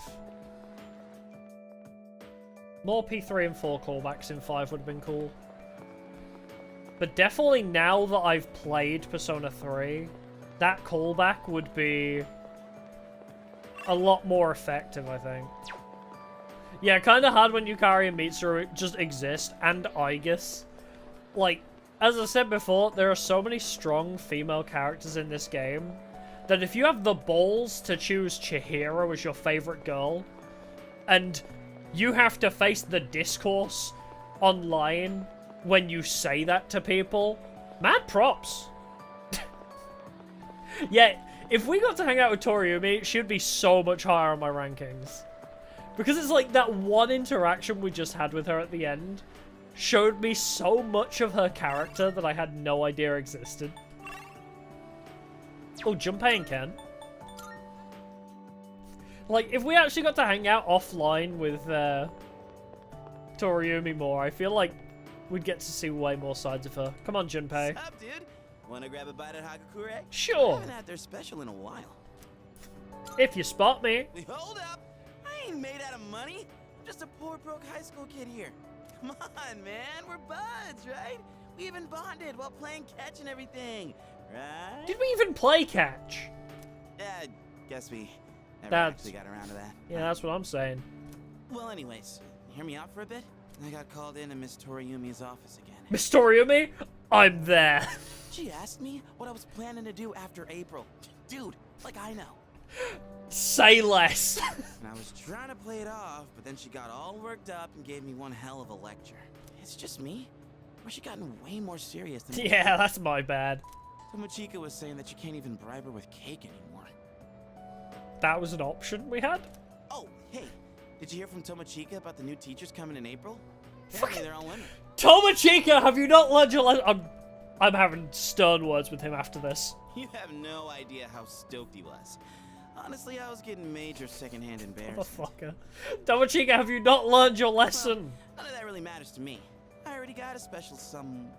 More P3 and 4 callbacks in 5 would have been cool. But definitely now that I've played Persona 3, that callback would be a lot more effective, I think. Yeah, kind of hard when Yukari and Mitsuru just exist, and Aigis. Like, as I said before, there are so many strong female characters in this game that if you have the balls to choose Chihiro as your favorite girl, and you have to face the discourse online when you say that to people, mad props. Yeah, if we got to hang out with Toriumi, she'd be so much higher on my rankings. Because it's like that one interaction we just had with her at the end showed me so much of her character that I had no idea existed. Oh, Junpei and Ken. Like, if we actually got to hang out offline with Toriumi more, I feel like we'd get to see way more sides of her. Come on, Junpei. What's up, dude? Wanna grab a bite at Hagakure? Sure. I haven't had their special in a while. If you spot me. Hold up! I ain't made out of money. I'm just a poor, broke high school kid here. Come on, man. We're buds, right? We even bonded while playing catch and everything, right? Did we even play catch? Guess we never That's- actually got around to that. Yeah, that's what I'm saying. Well, anyways, hear me out for a bit? I got called in Miss Toriumi's office again. Miss Toriumi? I'm there. She asked me what I was planning to do after April. Dude, like I know. Say less. And I was trying to play it off, but then she got all worked up and gave me one hell of a lecture. It's just me? Or she gotten way more serious than Yeah, that's my bad. Tomochika was saying that you can't even bribe her with cake anymore. That was an option we had? Oh, hey, did you hear from Tomochika about the new teachers coming in April? Apparently they're all women. Tomochika, have you not learned your lesson? I'm having stern words with him after this. You have no idea how stoked he was. Honestly, I was getting major secondhand embarrassment. Motherfucker. Tomochika, have you not learned your lesson? None of that really matters to me. I already got a special someone.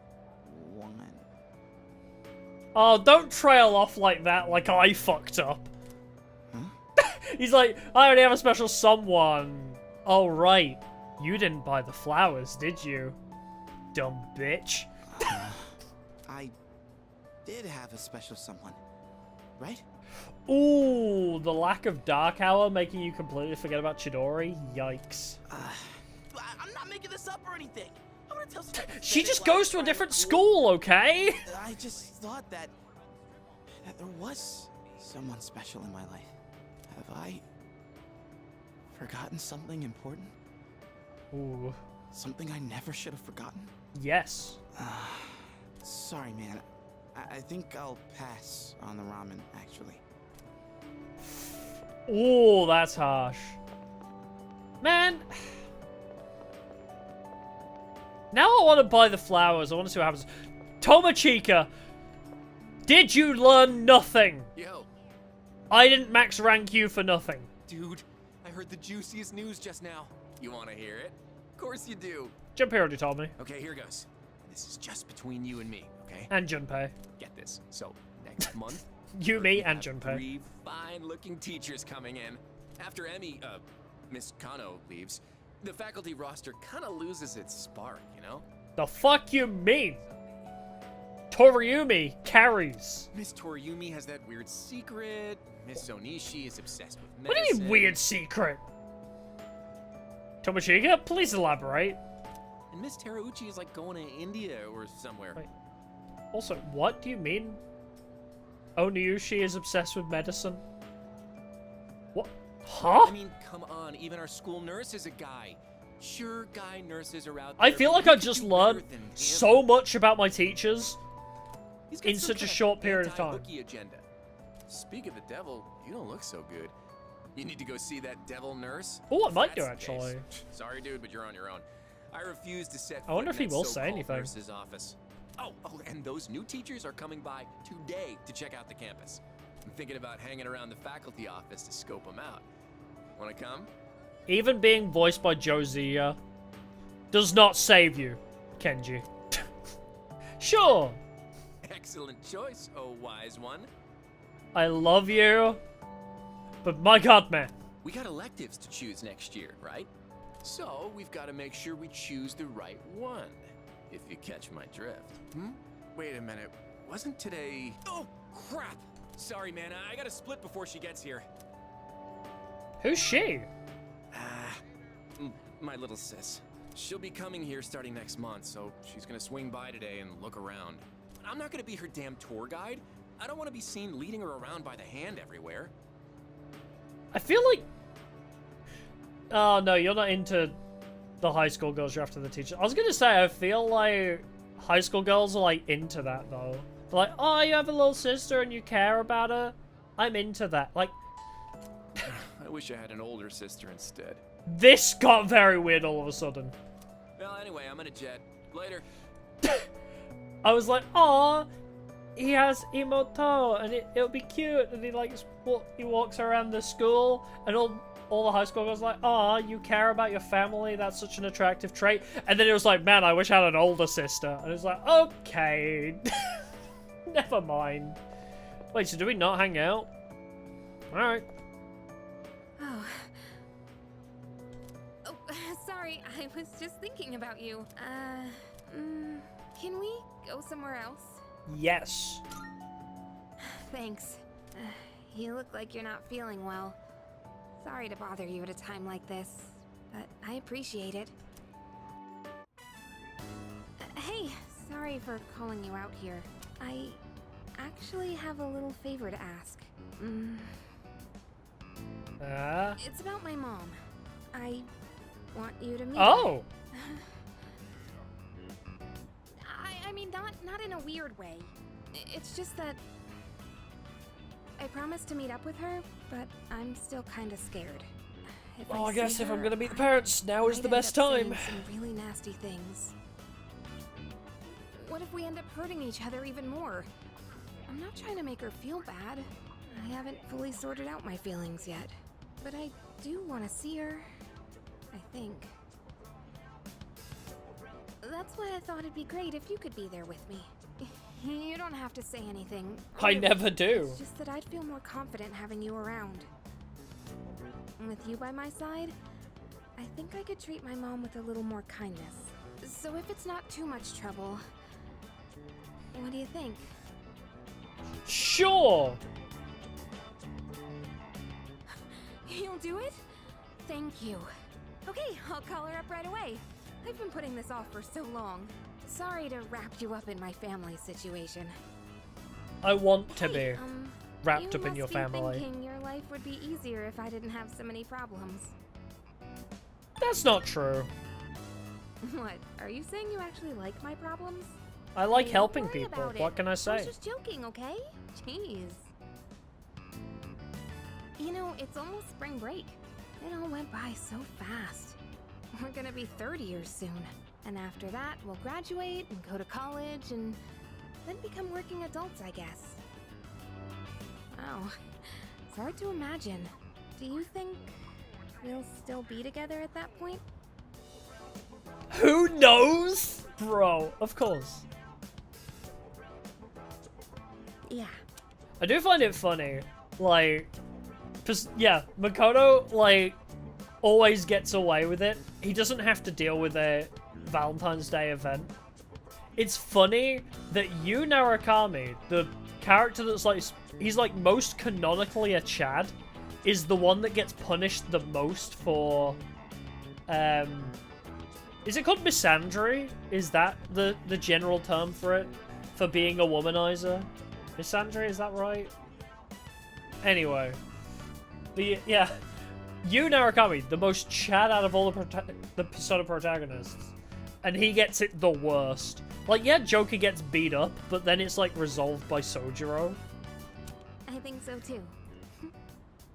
Oh, don't trail off like that, like I fucked up. He's like, I already have a special someone. Oh, right. You didn't buy the flowers, did you? Dumb bitch. I did have a special someone, right? Ooh, the lack of Dark Hour making you completely forget about Chidori? Yikes. I'm not making this up or anything. I'm gonna tell such a She pathetic just lie goes to a trying different fool. school, okay? I just thought that there was someone special in my life. Have I forgotten something important? Ooh. Something I never should have forgotten? Yes. Sorry, man. I think I'll pass on the ramen, actually. Ooh, that's harsh. Man. Now I want to buy the flowers. I want to see what happens. Tomochika, did you learn nothing? Yo. I didn't max rank you for nothing. Dude, heard the juiciest news just now. You want to hear it? Of course you do. Junpei already told me. Okay, here goes. This is just between you and me, okay? And Junpei. Get this. So, next month... You, me, and have Junpei. 3 fine-looking teachers coming in. After Emmy, Miss Kano leaves, the faculty roster kind of loses its spark, you know? The fuck you mean? Toriumi carries. Miss Toriumi has that weird secret. Miss Onishi is obsessed with What do medicine. you mean, weird secret? Tomochiga, please elaborate. And Miss Terauchi is like going to India or somewhere. Wait. Also, what do you mean? Oniushi is obsessed with medicine? What? Huh? I mean, come on, even our school nurse is a guy. Sure, guy nurses are out there. I feel like I just learned so much about my teachers in such a short period of time. Agenda. Speak of the devil, you don't look so good. You need to go see that devil nurse? Oh, I might do, That's the case. actually. Sorry, dude, but you're on your own. I refuse to set I wonder foot if he in will that say so-called anything. Nurse's office. Oh, and those new teachers are coming by today to check out the campus. I'm thinking about hanging around the faculty office to scope them out. Wanna come? Even being voiced by Josiah does not save you, Kenji. Sure. Excellent choice, oh wise one. I love you, but my god, man. We got electives to choose next year, right? So we've got to make sure we choose the right one, if you catch my drift. Wait a minute, wasn't today... Oh, crap! Sorry, man, I gotta split before she gets here. Who's she? My little sis. She'll be coming here starting next month, so she's gonna swing by today and look around. But I'm not gonna be her damn tour guide. I don't want to be seen leading her around by the hand everywhere. I feel like... Oh, no, you're not into the high school girls you're after the teacher. I was gonna say, I feel like high school girls are, like, into that, though. They're like, oh, you have a little sister and you care about her? I'm into that. Like... I wish I had an older sister instead. This got very weird all of a sudden. Well, anyway, I'm gonna jet. Later. I was like, aw, he has emoto, and it'll be cute. And he walks around the school, and all the high school girls like, aw, you care about your family. That's such an attractive trait. And then it was like, man, I wish I had an older sister. And it was like, okay, never mind. Wait, so do we not hang out? All right. Oh. Oh, sorry, I was just thinking about you. Can we go somewhere else? Yes. Thanks. You look like you're not feeling well. Sorry to bother you at a time like this, but I appreciate it. Hey, sorry for calling you out here. I actually have a little favor to ask. It's about my mom. I want you to meet Oh! her. I mean, not in a weird way. It's just that I promised to meet up with her, but I'm still kind of scared. Well, I guess if I'm gonna meet the parents, now is the best time. Some really nasty things. What if we end up hurting each other even more? I'm not trying to make her feel bad. I haven't fully sorted out my feelings yet. But I do want to see her, I think. That's why I thought it'd be great if you could be there with me. You don't have to say anything. I never do. It's just that I'd feel more confident having you around. With you by my side, I think I could treat my mom with a little more kindness. So if it's not too much trouble, what do you think? Sure! You'll do it? Thank you. Okay, I'll call her up right away. I've been putting this off for so long. Sorry to wrap you up in my family situation. I want to be wrapped You up in your must be family. thinking your life would be easier if I didn't have so many problems. That's not true. What? Are you saying you actually like my problems? I like Hey, helping don't worry people. about it. What can I I was say? just joking, okay? Jeez. You know, it's almost spring break. It all went by so fast. We're gonna be 30 years soon. And after that, we'll graduate and go to college and then become working adults, I guess. Wow. It's hard to imagine. Do you think we'll still be together at that point? Who knows? Bro, of course. Yeah. I do find it funny, like, cause, yeah, Makoto, like, always gets away with it. He doesn't have to deal with a Valentine's Day event. It's funny that Yu Narukami, the character that's like, he's like most canonically a Chad, is the one that gets punished the most for, is it called misandry? Is that the general term for it? For being a womanizer? Misandry, is that right? Anyway. Yeah. Yu Narukami, the most Chad out of all the Persona protagonists. And he gets it the worst. Like, yeah, Joker gets beat up, but then it's, like, resolved by Sojiro. I think so too.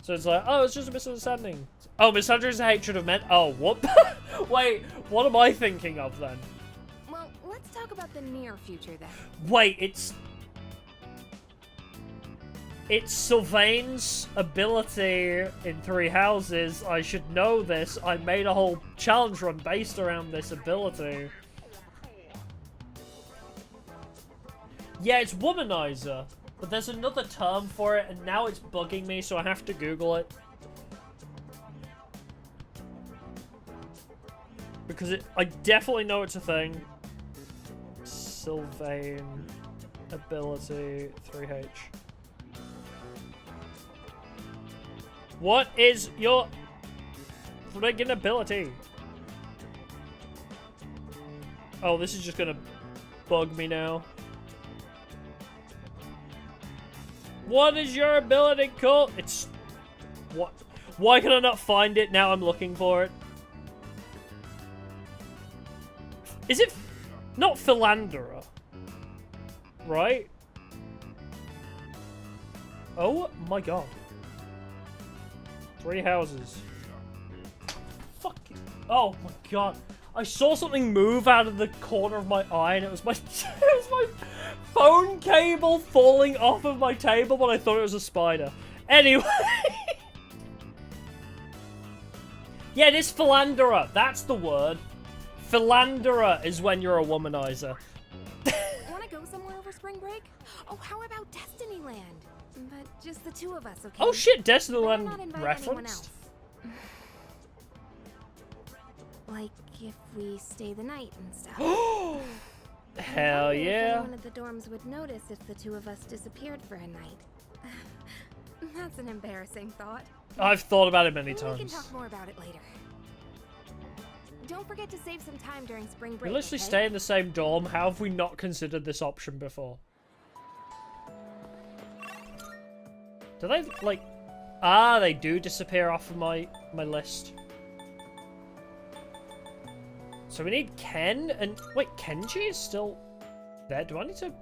So it's like, oh, it's just a misunderstanding. Oh, misandry is a hatred of men? Oh, whoop. Wait, what am I thinking of then? Well, let's talk about the near future then. Wait, it's Sylvain's ability in Three Houses. I should know this. I made a whole challenge run based around this ability. Yeah, it's womanizer. But there's another term for it, and now it's bugging me, so I have to Google it. Because I definitely know it's a thing. Sylvain ability 3H. What is your friggin' ability? Oh, this is just gonna bug me now. What is your ability called? It's... What? Why can I not find it? Now I'm looking for it. Is it... Not Philandera? Right? Oh my god. Three Houses. Fuck it. Oh my god. I saw something move out of the corner of my eye and it was my... it was my phone cable falling off of my table, but I thought it was a spider. Anyway. Yeah, it is Philandera. That's the word. Philandera is when you're a womanizer. Wanna go somewhere over spring break? Oh, how about Destinyland? But just the two of us, okay? Oh shit, Destinyland Better not invite referenced? anyone else. Like if we stay the night and stuff. Hell If yeah. anyone at the dorms would notice if the two of us disappeared for a night. That's an embarrassing thought. I've thought about it many We can times. talk more about it later. Don't forget to save some time during spring We break. literally okay? stay in the same dorm. How have we not considered this option before? Do they, like... Ah, they do disappear off of my list. So we need Ken and... Wait, Kenji is still there? Do I need to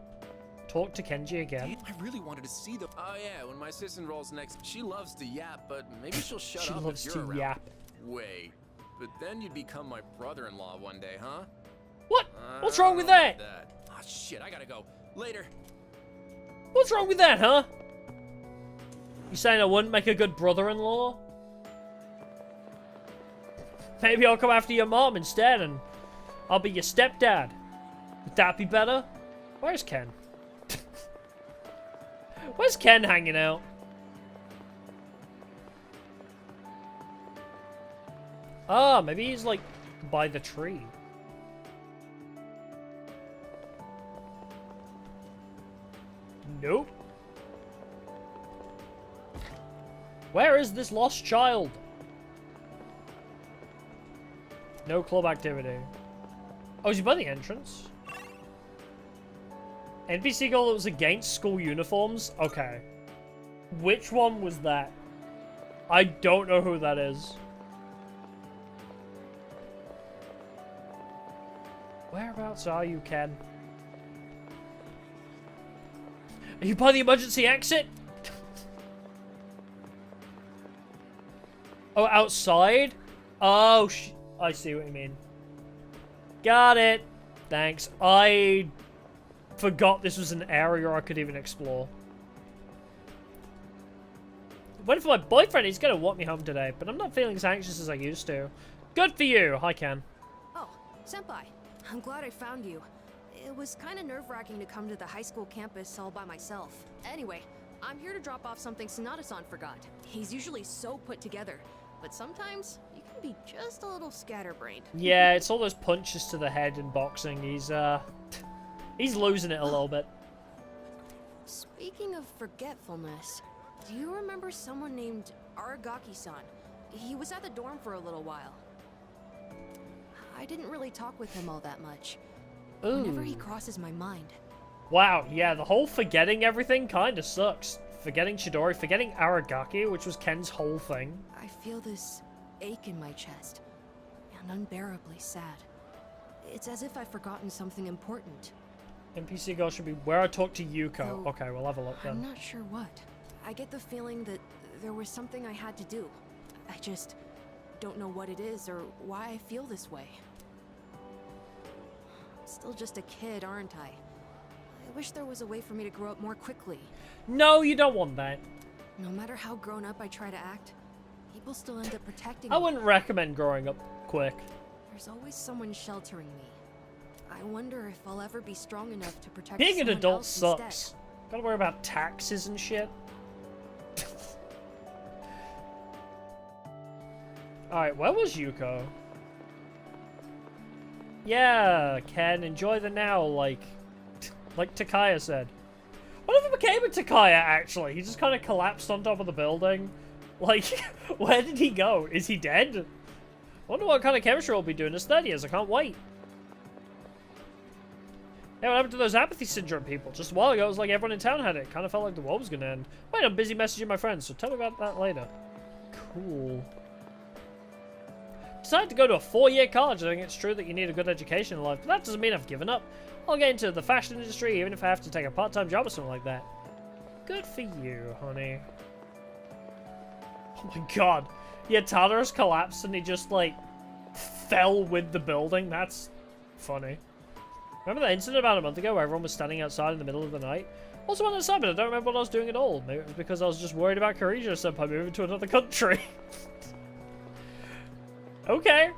talk to Kenji again? I really wanted to see the... Oh yeah, when my sister rolls next, she loves to yap, but maybe she'll shut She up loves if you're to around. yap. Wait, but then you'd become my brother-in-law one day, huh? What? What's wrong with that? Ah, shit, I gotta go. Later. What's wrong with that, huh? You saying I wouldn't make a good brother-in-law? Maybe I'll come after your mom instead and I'll be your stepdad. Would that be better? Where's Ken? Where's Ken hanging out? Ah, maybe he's like by the tree. Nope. Where is this lost child? No club activity. Oh, is he by the entrance? NPC goal that was against school uniforms? Okay. Which one was that? I don't know who that is. Whereabouts are you, Ken? Are you by the emergency exit? Oh, outside? Oh, I see what you mean. Got it. Thanks. I forgot this was an area I could even explore. Waiting for my boyfriend. He's gonna walk me home today, but I'm not feeling as anxious as I used to. Good for you. Hi, Ken. Oh, Senpai. I'm glad I found you. It was kind of nerve-wracking to come to the high school campus all by myself. Anyway, I'm here to drop off something Sonata-san forgot. He's usually so put together, but sometimes you can be just a little scatterbrained. Yeah, it's all those punches to the head in boxing. He's losing it a little bit. Speaking of forgetfulness, do you remember someone named Aragaki-san? He was at the dorm for a little while. I didn't really talk with him all that much. Ooh. Whenever he crosses my mind. Wow, yeah, the whole forgetting everything kind of sucks. Forgetting Chidori, forgetting Aragaki, which was Ken's whole thing. I feel this ache in my chest, and unbearably sad. It's as if I've forgotten something important. NPC girl should be where I talk to Yuko. Though, okay, we'll have a look then. I'm not sure what. I get the feeling that there was something I had to do. I just don't know what it is or why I feel this way. I'm still just a kid, aren't I? I wish there was a way for me to grow up more quickly. No, you don't want that. No matter how grown up I try to act, people still end up protecting I me. wouldn't recommend growing up quick. There's always someone sheltering me. I wonder if I'll ever be strong enough to protect Being an someone adult else sucks. instead. Gotta worry about taxes and shit. Alright, where was Yuko? Yeah, Ken, enjoy the now, like Takaya said. Whatever became of Takaya, actually? He just kind of collapsed on top of the building. Like, where did he go? Is he dead? Wonder what kind of chemistry we'll be doing his third years. I can't wait. Yeah, what happened to those apathy syndrome people? Just a while ago, it was like everyone in town had it. Kind of felt like the world was gonna end. Wait, I'm busy messaging my friends, so tell me about that later. Cool. Decided to go to a 4-year college. I think it's true that you need a good education in life, but that doesn't mean I've given up. I'll get into the fashion industry, even if I have to take a part-time job or something like that. Good for you, honey. Oh my god. Yeah, Tadaros collapsed and he just, like, fell with the building. That's funny. Remember that incident about a month ago where everyone was standing outside in the middle of the night? Also went outside, but I don't remember what I was doing at all. Maybe it was because I was just worried about Karijo-senpai moving to another country. Okay.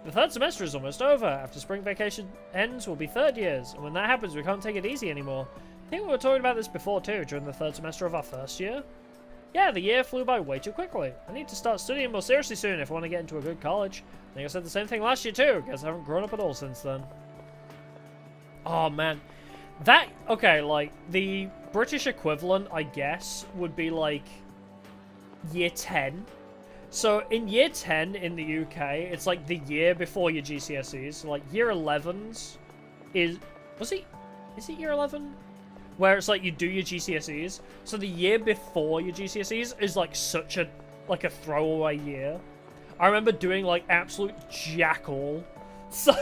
The third semester is almost over. After spring vacation ends, we'll be third years. And when that happens, we can't take it easy anymore. I think we were talking about this before too, during the third semester of our first year. Yeah, the year flew by way too quickly. I need to start studying more seriously soon if I want to get into a good college. I think I said the same thing last year too. Guess I haven't grown up at all since then. Oh man. That, okay, like, the British equivalent, I guess, would be like year 10. So in year 10 in the UK, it's like the year before your GCSEs. So like year 11's is it year 11? Where it's like you do your GCSEs. So the year before your GCSEs is like such a throwaway year. I remember doing like absolute jack all. So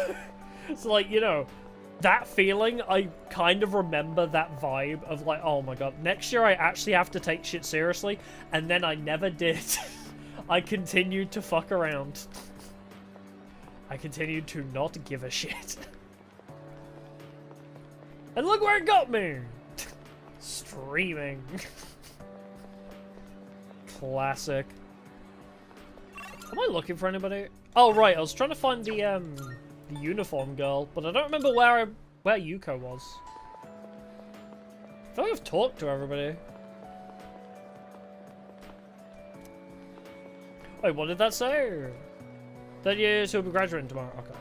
like, you know, that feeling, I kind of remember that vibe of like, oh my god, next year I actually have to take shit seriously, and then I never did. I continued to fuck around. I continued to not give a shit. And look where it got me! Streaming. Classic. Am I looking for anybody? Oh right, I was trying to find the uniform girl, but I don't remember where Yuko was. I feel like I've talked to everybody. Wait, what did that say? 30 years, he'll be graduating tomorrow. Okay.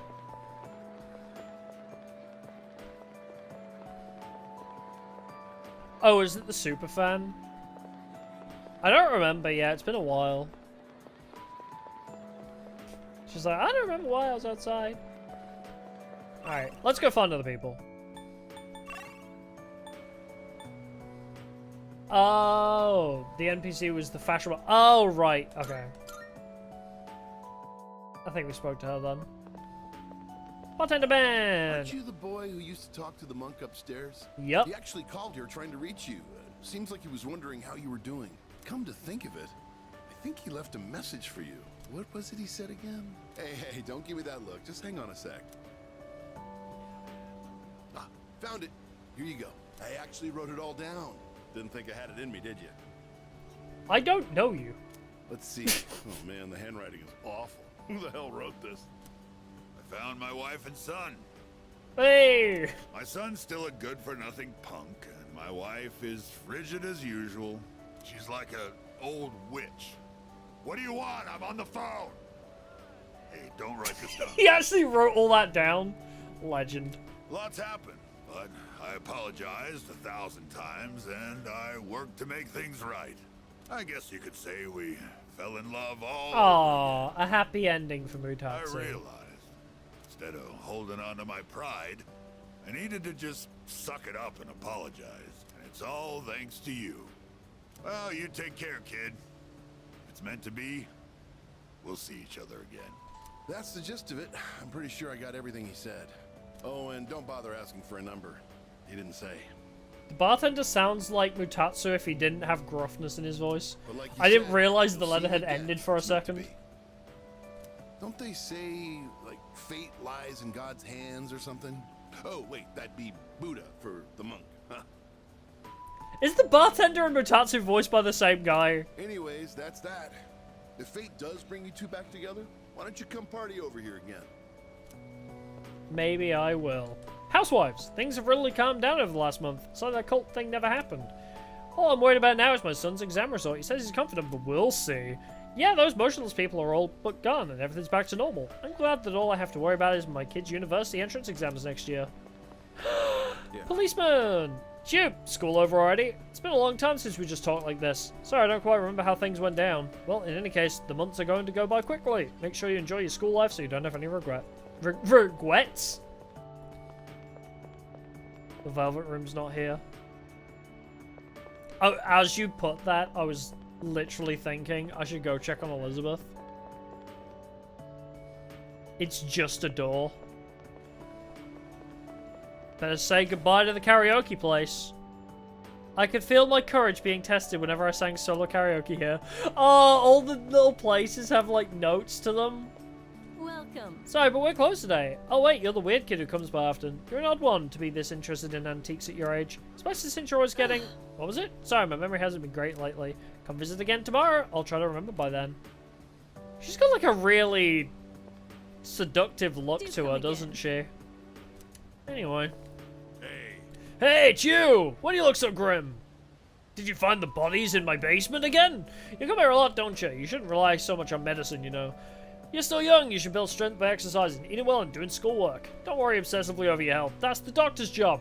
Oh, is it the super fan? I don't remember yet. It's been a while. She's like, I don't remember why I was outside. Alright, let's go find other people. Oh, the NPC was the fashionable. Oh, right. Okay. I think we spoke to her then. Bartender Ben! Aren't you the boy who used to talk to the monk upstairs? Yep. He actually called here trying to reach you. Seems like he was wondering how you were doing. Come to think of it, I think he left a message for you. What was it he said again? Hey, don't give me that look. Just hang on a sec. Ah, found it. Here you go. I actually wrote it all down. Didn't think I had it in me, did you? I don't know you. Let's see. Oh man, the handwriting is awful. Who the hell wrote this? I found my wife and son. Hey! My son's still a good-for-nothing punk, and my wife is frigid as usual. She's like an old witch. What do you want? I'm on the phone. Hey, don't write this down. He actually wrote all that down. Legend. Lots happened, but I apologized 1,000 times, and I worked to make things right. I guess you could say we fell in love all Aww, a happy ending for I Mutatsu. realized, instead of holding on to my pride, I needed to just suck it up and apologize. And it's all thanks to you. Well, you take care, kid. If it's meant to be, we'll see each other again. That's the gist of it. I'm pretty sure I got everything he said. Oh, and don't bother asking for a number. He didn't say. The bartender sounds like Mutatsu if he didn't have gruffness in his voice. But like you I didn't said, realize the we'll letter see had you again. ended for a It's meant to second. be. Don't they say, like, fate lies in God's hands or something? Oh, wait, that'd be Buddha for the monk, huh? Is the bartender and Mutatsu voiced by the same guy? Anyways, that's that. If fate does bring you two back together, why don't you come party over here again? Maybe I will. Housewives, things have really calmed down over the last month, so that cult thing never happened. All I'm worried about now is my son's exam result. He says he's confident, but we'll see. Yeah, those motionless people are all but gone, and everything's back to normal. I'm glad that all I have to worry about is my kid's university entrance exams next year. Policeman! Shoot, school over already? It's been a long time since we just talked like this. Sorry, I don't quite remember how things went down. Well, in any case, the months are going to go by quickly. Make sure you enjoy your school life so you don't have any regrets? The Velvet Room's not here. Oh, as you put that, I was literally thinking I should go check on Elizabeth. It's just a door. Better say goodbye to the karaoke place. I could feel my courage being tested whenever I sang solo karaoke here. Oh, all the little places have like notes to them. Welcome. Sorry, but we're closed today. Oh wait, you're the weird kid who comes by often. You're an odd one to be this interested in antiques at your age. Especially since you're always getting... What was it? Sorry, my memory hasn't been great lately. Come visit again tomorrow. I'll try to remember by then. She's got like a really seductive look to her, doesn't she? Anyway. Hey, it's you! Why do you look so grim? Did you find the bodies in my basement again? You come here a lot, don't you? You shouldn't rely so much on medicine, you know. You're still young, you should build strength by exercising, eating well, and doing schoolwork. Don't worry obsessively over your health. That's the doctor's job.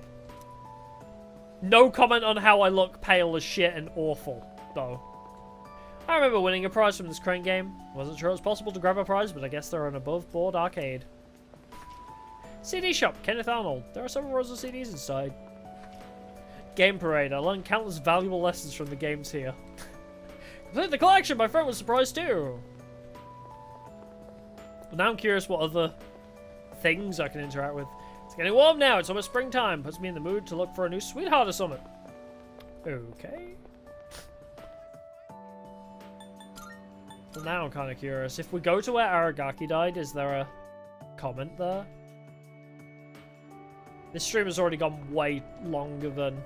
No comment on how I look pale as shit and awful, though. I remember winning a prize from this crane game. Wasn't sure it was possible to grab a prize, but I guess they're an above-board arcade. CD shop, Kenneth Arnold. There are several rows of CDs inside. Game Parade. I learned countless valuable lessons from the games here. Complete the collection! My friend was surprised too! But now I'm curious what other things I can interact with. It's getting warm now. It's almost springtime. Puts me in the mood to look for a new sweetheart or something. Okay. Well, now I'm kind of curious. If we go to where Aragaki died, is there a comment there? This stream has already gone way longer than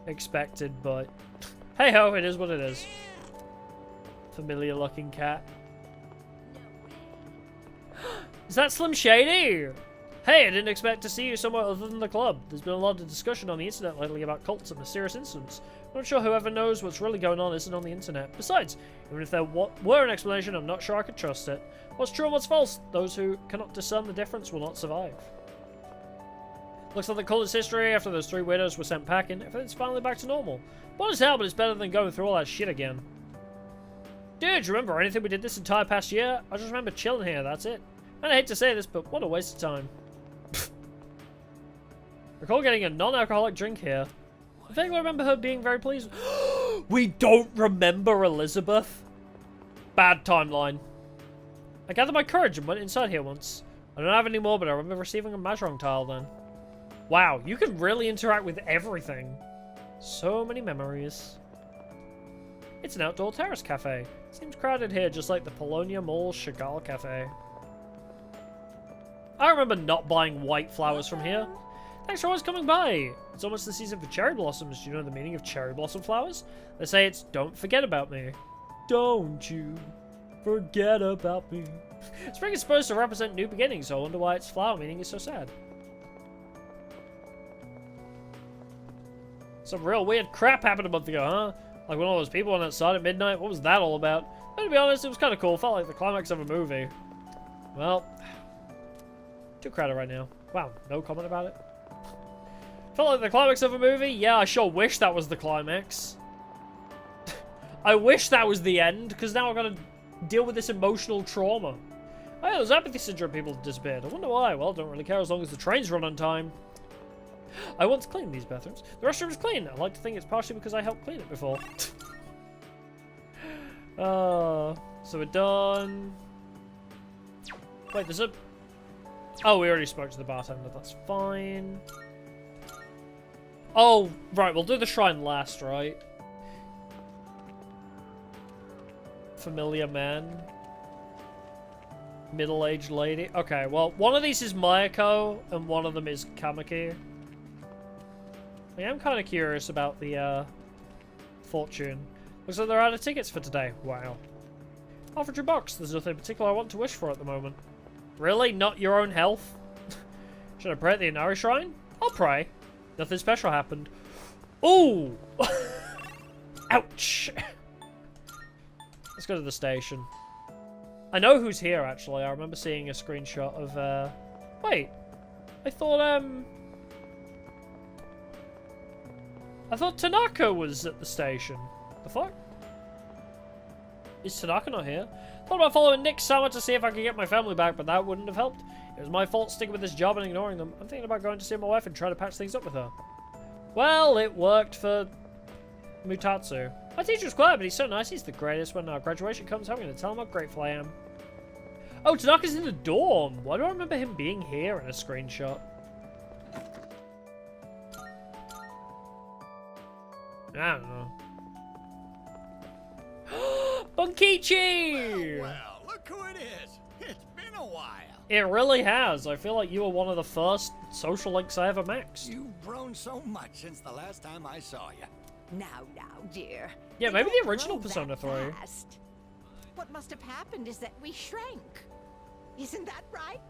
expected, but hey ho, it is what it is. Familiar looking cat. Is that Slim Shady? Hey, I didn't expect to see you somewhere other than the club. There's been a lot of discussion on the internet lately about cults and mysterious incidents. I'm not sure whoever knows what's really going on isn't on the internet. Besides, even if there were an explanation, I'm not sure I could trust it. What's true and what's false? Those who cannot discern the difference will not survive. Looks like the cult's history after those 3 widows were sent packing. Everything's finally back to normal. What as hell, but it's better than going through all that shit again. Dude, do you remember anything we did this entire past year? I just remember chilling here, that's it. And I hate to say this, but what a waste of time. Recall getting a non-alcoholic drink here. I vaguely remember her being very pleased. We don't remember Elizabeth? Bad timeline. I gathered my courage and went inside here once. I don't have any more, but I remember receiving a Mahjong tile then. Wow, you can really interact with everything. So many memories. It's an outdoor terrace cafe. Seems crowded here, just like the Polonia Mall Chagall Cafe. I remember not buying white flowers from here. Thanks for always coming by. It's almost the season for cherry blossoms. Do you know the meaning of cherry blossom flowers? They say it's don't forget about me. Don't you forget about me. Spring is supposed to represent new beginnings, so I wonder why its flower meaning is so sad. Some real weird crap happened a month ago, huh? Like when all those people went outside at midnight. What was that all about? But to be honest, it was kind of cool. Felt like the climax of a movie. Well, too crowded right now. Wow, no comment about it. Felt like the climax of a movie? Yeah, I sure wish that was the climax. I wish that was the end, because now I've got to deal with this emotional trauma. Oh yeah, those apathy syndrome people disappeared. I wonder why. Well, I don't really care as long as the trains run on time. I once cleaned these bathrooms. The restroom is clean. I like to think it's partially because I helped clean it before. So we're done. Wait, there's a... Oh, we already spoke to the bartender. That's fine. Oh, right. We'll do the shrine last, right? Familiar man. Middle-aged lady. Okay, well, one of these is Mayako, and one of them is Kamaki. I am kind of curious about the, fortune. Looks like they're out of tickets for today. Wow. Offered your box. There's nothing particular I want to wish for at the moment. Really? Not your own health? Should I pray at the Inari Shrine? I'll pray. Nothing special happened. Ooh! Ouch! Let's go to the station. I know who's here, actually. I remember seeing a screenshot of, Wait. I thought Tanaka was at the station. The fuck? Is Tanaka not here? Thought about following Nick Sama to see if I could get my family back, but that wouldn't have helped. It was my fault sticking with this job and ignoring them. I'm thinking about going to see my wife and try to patch things up with her. Well, it worked for Mutatsu. My teacher's quiet, but he's so nice. He's the greatest. When our graduation comes, I'm going to tell him how grateful I am. Oh, Tanaka's in the dorm. Why do I remember him being here in a screenshot? I don't know. Bunkichi! Well, look who it is. It's been a while. It really has. I feel like you were one of the first social links I ever maxed. You've grown so much since the last time I saw you. Now, dear. Yeah, maybe They the original don't grow Persona that 3. fast. What must have happened is that we shrank. Isn't that right?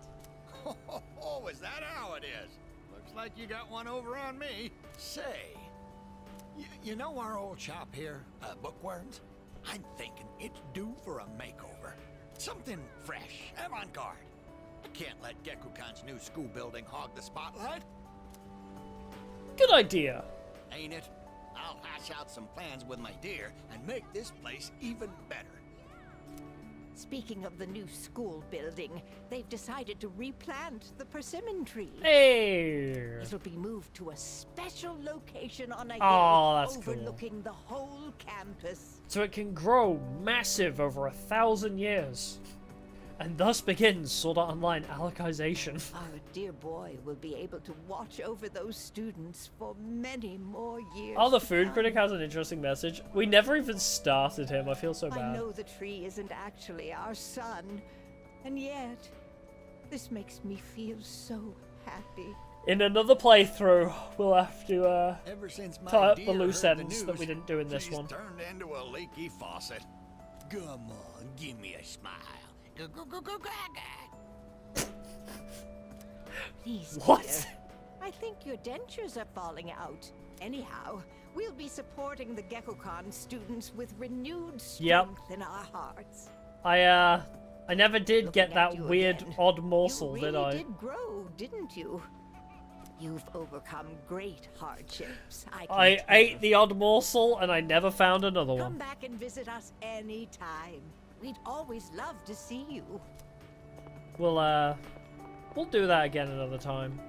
Oh, is that how it is? Looks like you got one over on me. Say, you know our old shop here, Bookworms? I'm thinking it's due for a makeover. Something fresh, avant-garde. I can't let Gekukan's new school building hog the spotlight. Good idea. Ain't it? I'll hash out some plans with my dear and make this place even better. Speaking of the new school building, they've decided to replant the persimmon tree. Hey! It'll be moved to a special location on a Oh, hill that's cool. overlooking the whole campus. So it can grow massive over 1,000 years. And thus begins Sword Art Online Alicization. Our dear boy will be able to watch over those students for many more years. Oh, the to food come. critic has an interesting message. We never even started him. I feel so I bad. know the tree isn't actually our son, and yet this makes me feel so happy. In another playthrough, we'll have to Ever since my tie up dear the loose heard the ends that news, we didn't do in this she's one. turned into a leaky faucet. Come on, give me a smile. Please, What? dear. I think your dentures are falling out. Anyhow, we'll be supporting the Gekukan students with renewed strength in our hearts. I never did get that weird odd morsel, You did really I? did grow, didn't you? You've overcome great hardships. I I can ate the odd morsel and I never found another Come one. back and visit us anytime. We'd always love to see you. We'll do that again another time.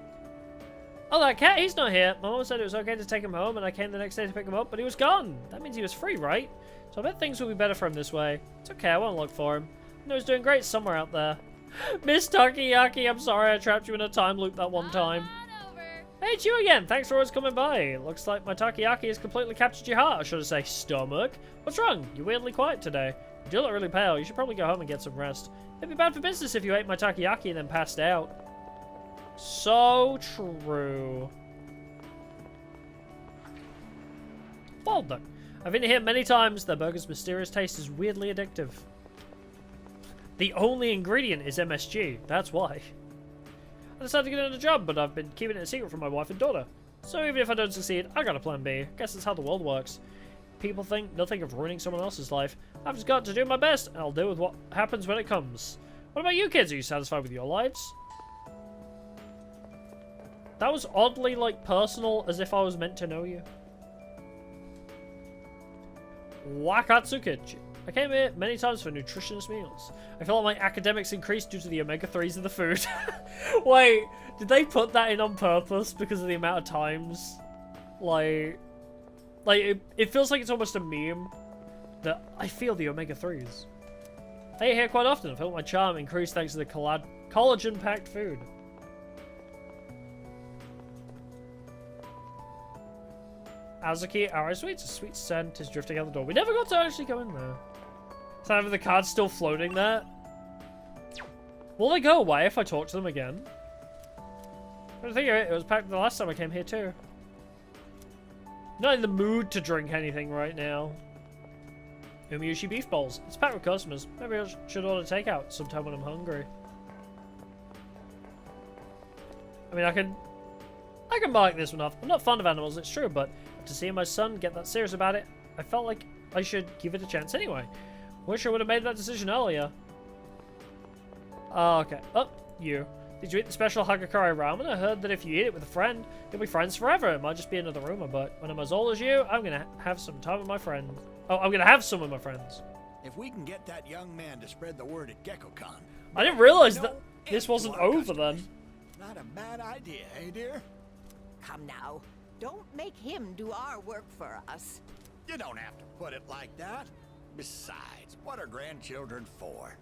Oh, that cat, he's not here. My mom said it was okay to take him home, and I came the next day to pick him up, but he was gone. That means he was free, right? So I bet things will be better for him this way. It's okay, I won't look for him. I know he's doing great somewhere out there. Miss Takayaki, I'm sorry I trapped you in a time loop that one time. Hey, it's you again. Thanks for always coming by. Looks like my Takayaki has completely captured your heart, or should I say stomach. What's wrong? You're weirdly quiet today. You do look really pale. You should probably go home and get some rest. It'd be bad for business if you ate my Takayaki and then passed out. So true. Well done. I've been here many times. The burger's mysterious taste is weirdly addictive. The only ingredient is MSG. That's why. I decided to get another job, but I've been keeping it a secret from my wife and daughter. So even if I don't succeed, I got a plan B. Guess that's how the world works. People think nothing of ruining someone else's life. I've just got to do my best, and I'll deal with what happens when it comes. What about you kids? Are you satisfied with your lives? That was oddly, like, personal, as if I was meant to know you. Wakatsukichi. I came here many times for nutritious meals. I feel like my academics increased due to the omega-3s in the food. Wait, did they put that in on purpose because of the amount of times? Like it feels like it's almost a meme that I feel the omega-3s. I eat here quite often. I feel like my charm increased thanks to the collagen-packed food. Azuki, our sweets, a sweet scent is drifting out the door. We never got to actually go in there. So are the cards still floating there? Will they go away if I talk to them again? I think of it, it was packed the last time I came here too. Not in the mood to drink anything right now. Umiyushi beef bowls. It's packed with customers. Maybe I should order takeout sometime when I'm hungry. I mean, I can mark this one off. I'm not fond of animals, it's true, but after seeing my son get that serious about it, I felt like I should give it a chance anyway. Wish I would have made that decision earlier. Okay. Oh, you. Did you eat the special Hagakari ramen? I heard that if you eat it with a friend, you'll be friends forever. It might just be another rumor, but when I'm as old as you, I'm gonna have some time with my friends. Oh, I'm gonna have some with my friends. If we can get that young man to spread the word at GeckoCon. I didn't realize that this wasn't over then. Not a bad idea, eh, dear? Come now. Don't make him do our work for us. You don't have to put it like that. Besides, what are grandchildren for?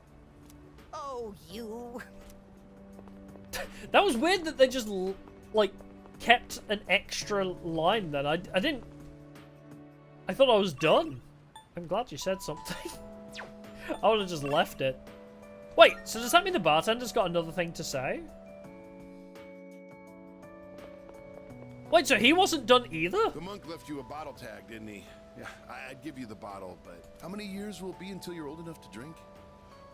Oh, you. That was weird that they just, like, kept an extra line then. I didn't... I thought I was done. I'm glad you said something. I would have just left it. Wait, so does that mean the bartender's got another thing to say? Wait, so he wasn't done either? The monk left you a bottle tag, didn't he? Yeah, I'd give you the bottle, but how many years will it be until you're old enough to drink?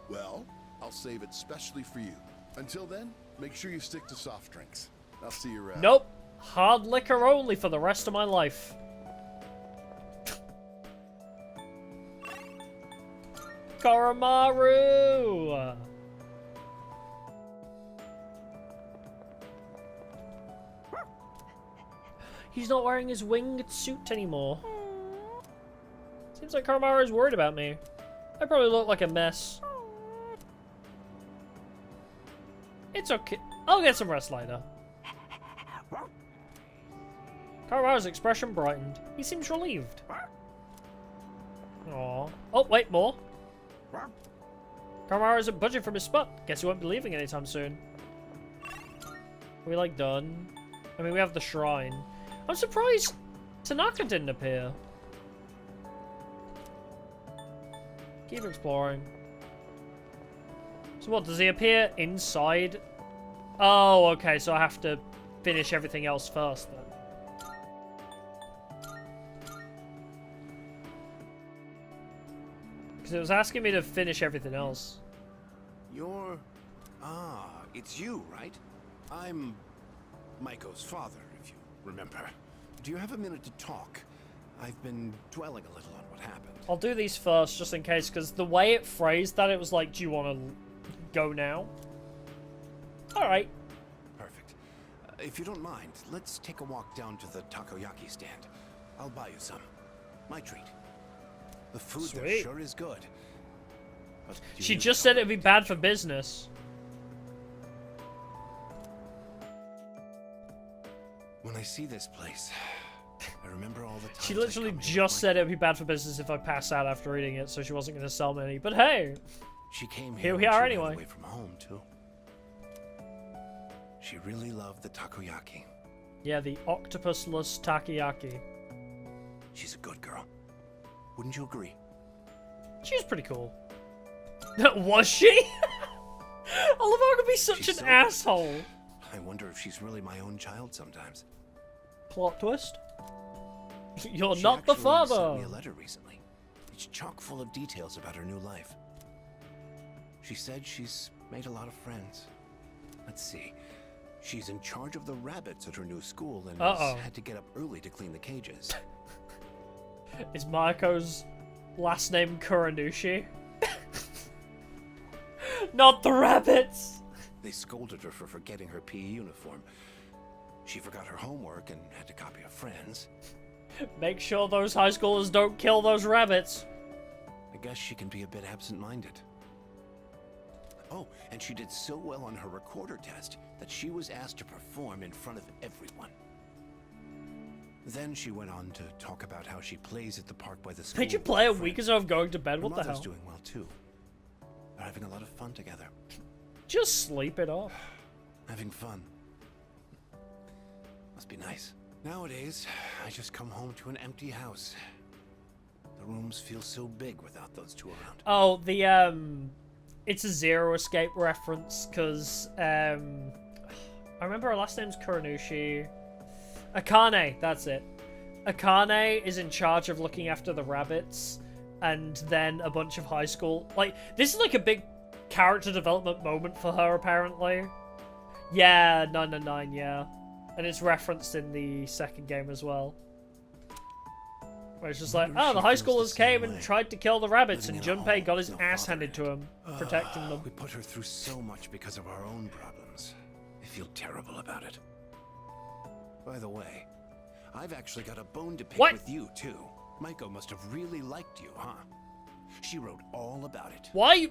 Well, I'll save it specially for you. Until then, make sure you stick to soft drinks. I'll see you around. Nope. Hard liquor only for the rest of my life. Koromaru! He's not wearing his winged suit anymore. Seems like Koromaru is worried about me. I probably look like a mess. It's okay. I'll get some rest later. Koromaru's expression brightened. He seems relieved. Aww. Oh, wait, more. Koromaru isn't budging from his spot. Guess he won't be leaving anytime soon. Are we, like, done? I mean, we have the shrine. I'm surprised Tanaka didn't appear. Keep exploring. So what, does he appear inside? Oh, okay, so I have to finish everything else first then. Because it was asking me to finish everything else. It's you, right? I'm Maiko's father, if you remember. Do you have a minute to talk? I've been dwelling a little on what happened. I'll do these first, just in case, because the way it phrased that, it was like, do you want to go now? Alright. Perfect. If you don't mind, let's take a walk down to the takoyaki stand. I'll buy you some. My treat. The food there Sweet. sure is good. But She just said it'd be bad for business. When I see this place, I remember all the times She literally just said it'd be bad for business if I pass out after eating it, so she wasn't going to sell me any. But hey, She came here we when are she ran anyway. away from home too. She really loved the takoyaki. Yeah, the octopusless takoyaki. She's a good girl. Wouldn't you agree? She was pretty cool. Was she? I love how I could be such an asshole. I wonder if she's really my own child sometimes. Plot twist. You're She not the actually father. sent me a letter recently. It's chock full of details about her new life. She said she's made a lot of friends. Let's see. She's in charge of the rabbits at her new school and has had to get up early to clean the cages. Is Marco's last name Kuranushi? Not the rabbits! They scolded her for forgetting her PE uniform. She forgot her homework and had to copy a friend's. Make sure those high schoolers don't kill those rabbits. I guess she can be a bit absent-minded. Oh, and she did so well on her recorder test that she was asked to perform in front of everyone. Then she went on to talk about how she plays at the park by the school. Did you play a week as of going to bed? What the Her mother's hell? doing well too. They're having a lot of fun together. Just sleep it off. Having fun. Must be nice. Nowadays, I just come home to an empty house. The rooms feel so big without those two around. Oh, it's a Zero Escape reference, because, I remember her last name's Kuranushi. Akane, that's it. Akane is in charge of looking after the rabbits, and then a bunch of high school... Like, this is like a big character development moment for her, apparently. Yeah, 999, yeah. And it's referenced in the second game as well. Where it's just like, oh, the high schoolers came and tried to kill the rabbits, and Junpei got his ass handed to him, protecting them. We put her through so much because of our own problems. I feel terrible about it. By the way, I've actually got a bone to pick with you, too. Maiko must have really liked you, huh? She wrote all about it. Why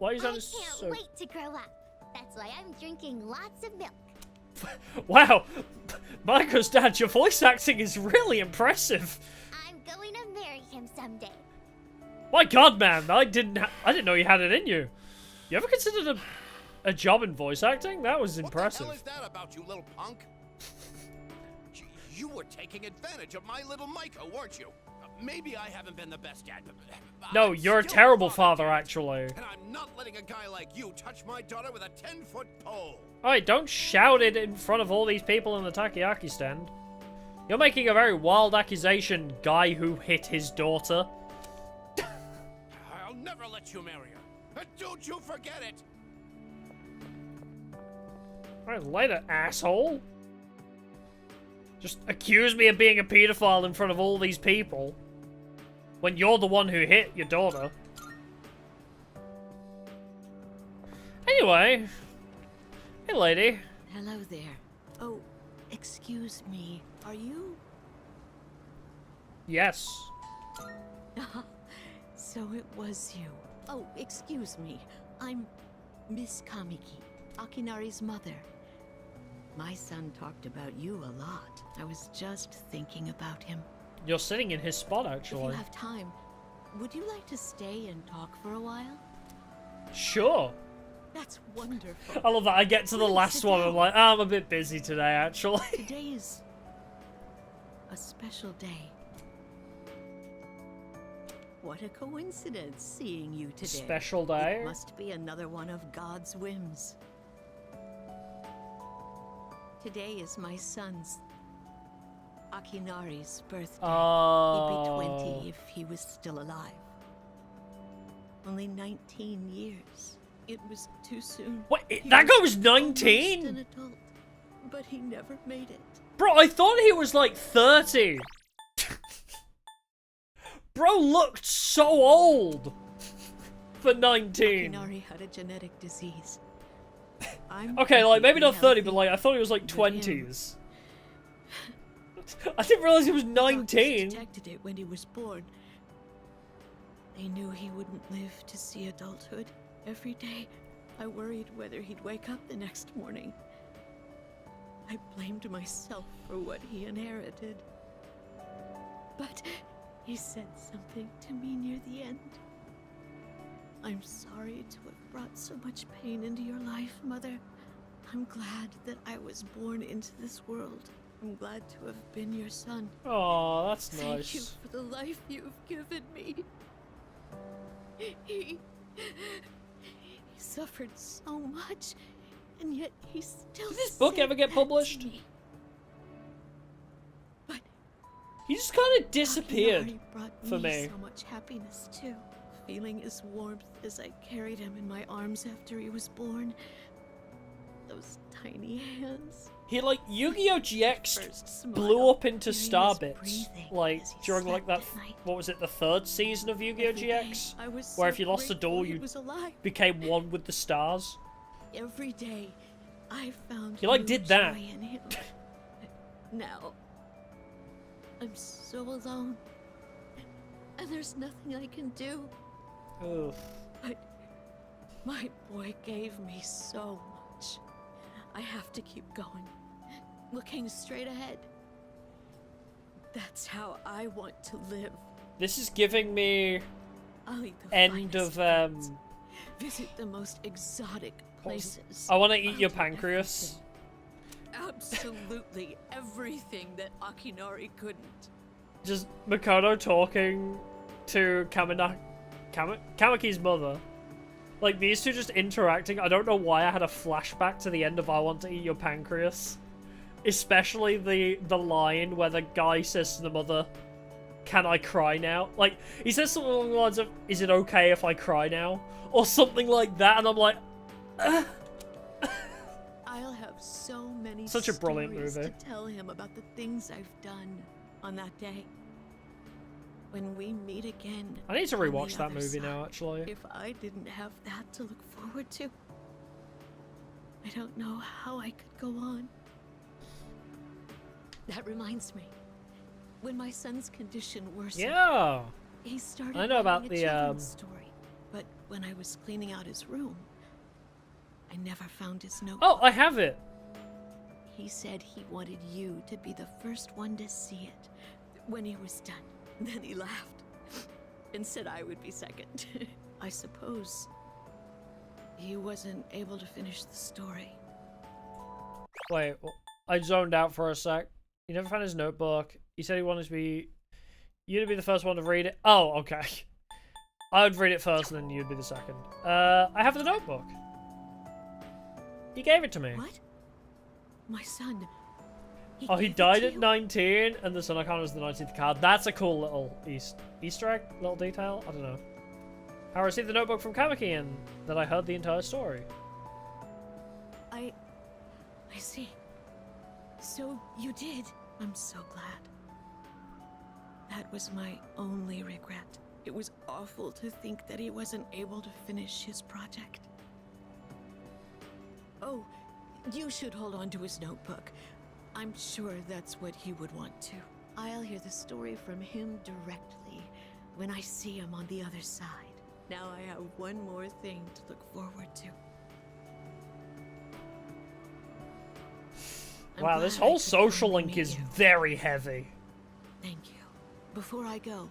are you I sounding can't so... wait to grow up. That's why I'm drinking lots of milk. Wow! Maiko's dad, your voice acting is really impressive. I'm going to marry him someday. My god, man, I didn't know you had it in you. You ever considered a job in voice acting? That was impressive. What the hell is that about, you little punk? You were taking advantage of my little Maiko, weren't you? Maybe I haven't been the best dad, but No, you're a terrible father, actually. and I'm not letting a guy like you touch my daughter with a 10-foot pole. Alright, don't shout it in front of all these people in the takoyaki stand. You're making a very wild accusation, guy who hit his daughter. I'll never let you marry her. And don't you forget it. Alright, later, asshole. Just accuse me of being a pedophile in front of all these people. When you're the one who hit your daughter. Anyway. Hey, lady. Hello there. Oh, excuse me. Are you? Yes. So it was you. Oh, excuse me. I'm Miss Kamiki, Akinari's mother. My son talked about you a lot. I was just thinking about him. You're sitting in his spot, If actually. you have time, would you like to stay and talk for a while? Sure. That's wonderful. I love that. I get to the Please last sit one. down. I'm like, oh, I'm a bit busy today, actually. Today is a special day. What a coincidence seeing you today. Special day? It must be another one of God's whims. Today is my son's, Akinari's birthday. Oh. He'd be 20 if he was still alive. Only 19 years. It was too soon. Wait, He that guy was was 19? almost an adult, but he never made it. Bro, I thought he was like 30. Bro looked so old for 19. Akinari had a genetic disease. Okay, like maybe not 30, completely but like I thought he was like healthy with him. 20s. I didn't realize he was Doctors 19. detected it when he was born. They knew he wouldn't live to see adulthood. Every day, I worried whether he'd wake up the next morning. I blamed myself for what he inherited. But he said something to me near the end. I'm sorry to have brought so much pain into your life, Mother. I'm glad that I was born into this world. I'm glad to have been your son. Oh, that's Thank you nice. for the life you've given me. He suffered so much. And yet he still Did this book ever get published? He just kind of disappeared for me. So much happiness too. Feeling his warmth as I carried him in my arms after he was born. Those tiny hands. He like Yu-Gi-Oh! GX blew up into Starbits like during like that what was it, the 3rd season of Yu-Gi-Oh! GX, where if you lost a duel you became one with the stars. Every day I found He like did that. joy in him. Now I'm so alone, and there's nothing I can do. Ugh. But my boy gave me so much. I have to keep going, looking straight ahead. That's how I want to live. This is giving me I'll eat the end of visit the most exotic places. I want to eat your pancreas. Absolutely everything that Akinari couldn't. Just Makoto talking to Kamaki's mother. Like, these two just interacting. I don't know why I had a flashback to the end of I Want to Eat Your Pancreas. Especially the line where the guy says to the mother, "Can I cry now?" Like, he says something along the lines of, "Is it okay if I cry now?" Or something like that, and I'm like, Ugh. I'll have so many Such a brilliant stories movie. to tell him about the things I've done on that day. When we meet again. I need to on the rewatch that other movie side, now, actually. If I didn't have that to look forward to, I don't know how I could go on. That reminds me, when my son's condition worsened, Yeah. he started I know about writing a the, children's story. But when I was cleaning out his room, I never found his notebook. Oh, I have it. He said he wanted you to be the first one to see it when he was done. Then he laughed and said I would be second. I suppose he wasn't able to finish the story. Wait, I zoned out for a sec. He never found his notebook. He said he wanted you to be the first one to read it. Oh, okay. I would read it first and then you'd be the second. I have the notebook. He gave it to me. What? My son. Oh, he died at 19, and the Sun Icon was the 19th card. That's a cool little Easter egg, little detail. I don't know. I received the notebook from Kamaki, and then I heard the entire story. I see. So you did. I'm so glad. That was my only regret. It was awful to think that he wasn't able to finish his project. Oh, you should hold on to his notebook. I'm sure that's what he would want to. I'll hear the story from him directly when I see him on the other side. Now I have one more thing to look forward to. Wow, this whole social link is very heavy. Thank you. Before I go,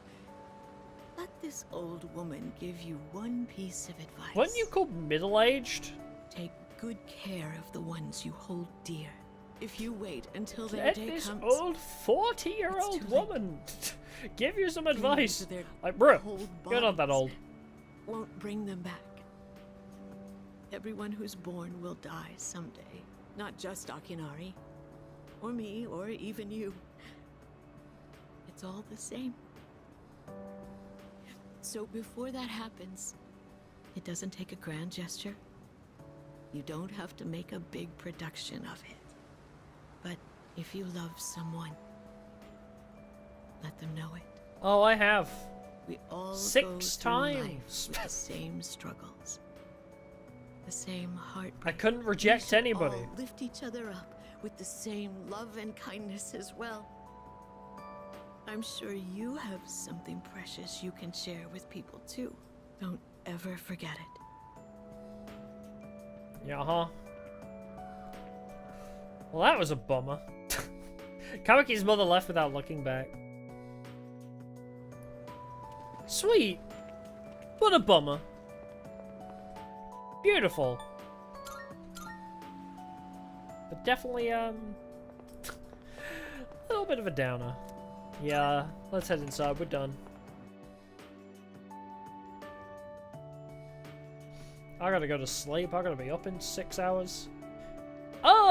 let this old woman give you one piece of advice. Weren't you called middle-aged? Take good care of the ones you hold dear. If you wait until their Let day this comes, old 40-year-old woman give you some advice. to their Like, bro, cold you're not that old. bodies won't bring them back. Everyone who's born will die someday. Not just Akinari, or me, or even you. It's all the same. So before that happens, it doesn't take a grand gesture. You don't have to make a big production of it. But if you love someone, let them know it. Oh, I have. We all 6 go through times. life with the same struggles, the same heartbreak. I couldn't reject We should anybody. all lift each other up with the same love and kindness as well. I'm sure you have something precious you can share with people too. Don't ever forget it. Yeah, huh? Well, that was a bummer. Kamaki's mother left without looking back. Sweet, but a bummer. Beautiful. But definitely, a little bit of a downer. Yeah, let's head inside, we're done. I gotta go to sleep, I gotta be up in 6 hours.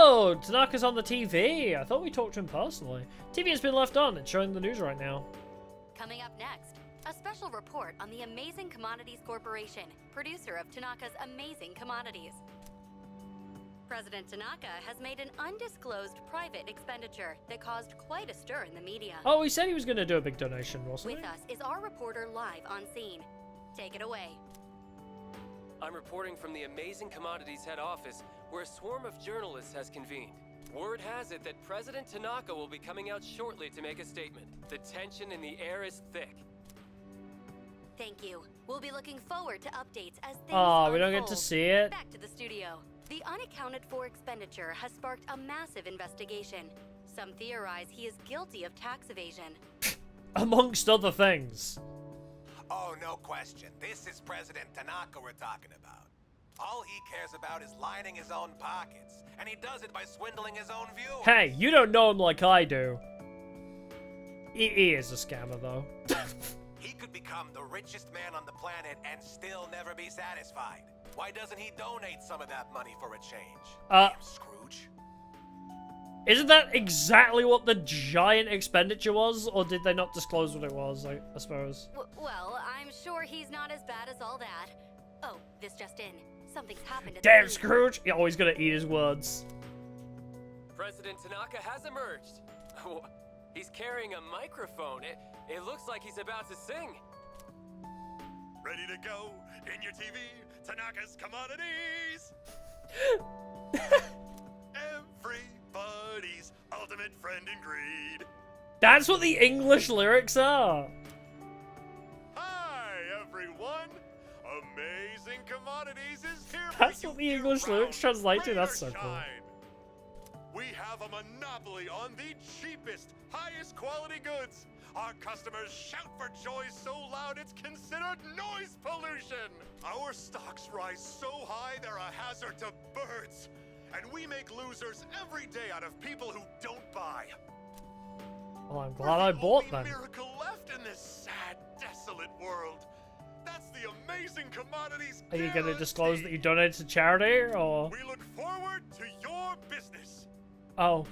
Oh, Tanaka's on the TV. I thought we talked to him personally. TV has been left on. It's showing the news right now. Coming up next, a special report on the Amazing Commodities Corporation, producer of Tanaka's Amazing Commodities. President Tanaka has made an undisclosed private expenditure that caused quite a stir in the media. Oh, he said he was going to do a big donation, wasn't With he? us is our reporter live on scene. Take it away. I'm reporting from the Amazing Commodities head office, where a swarm of journalists has convened. Word has it that President Tanaka will be coming out shortly to make a statement. The tension in the air is thick. Thank you. We'll be looking forward to updates as things Oh, we don't get to unfold. see it. Back to the studio. The unaccounted for expenditure has sparked a massive investigation. Some theorize he is guilty of tax evasion. Amongst other things. Oh, no question. This is President Tanaka we're talking about. All he cares about is lining his own pockets, and he does it by swindling his own viewers. Hey, you don't know him like I do. He is a scammer, though. He could become the richest man on the planet and still never be satisfied. Why doesn't he donate some of that money for a change? Damn Scrooge. Isn't that exactly what the giant expenditure was? Or did they not disclose what it was, I suppose? Well, I'm sure he's not as bad as all that. Oh, this just in. Something's happened at Damn the Scrooge! He's always gonna eat his words. President Tanaka has emerged. He's carrying a microphone. It looks like he's about to sing. Ready to go in your TV, Tanaka's Commodities. Everybody's ultimate friend in greed. That's what the English lyrics are. Hi, everyone. Amazing Commodities is here. That's what the English lyrics translate to. That's so cool. Shine. We have a monopoly on the cheapest, highest quality goods. Our customers shout for joy so loud it's considered noise pollution. Our stocks rise so high they're a hazard to birds. And we make losers every day out of people who don't buy. Well, I'm glad I bought them. Miracle left in this sad, desolate world. That's the Amazing Commodities. Are you gonna disclose that you donated to charity, or? We look forward to your business. Oh.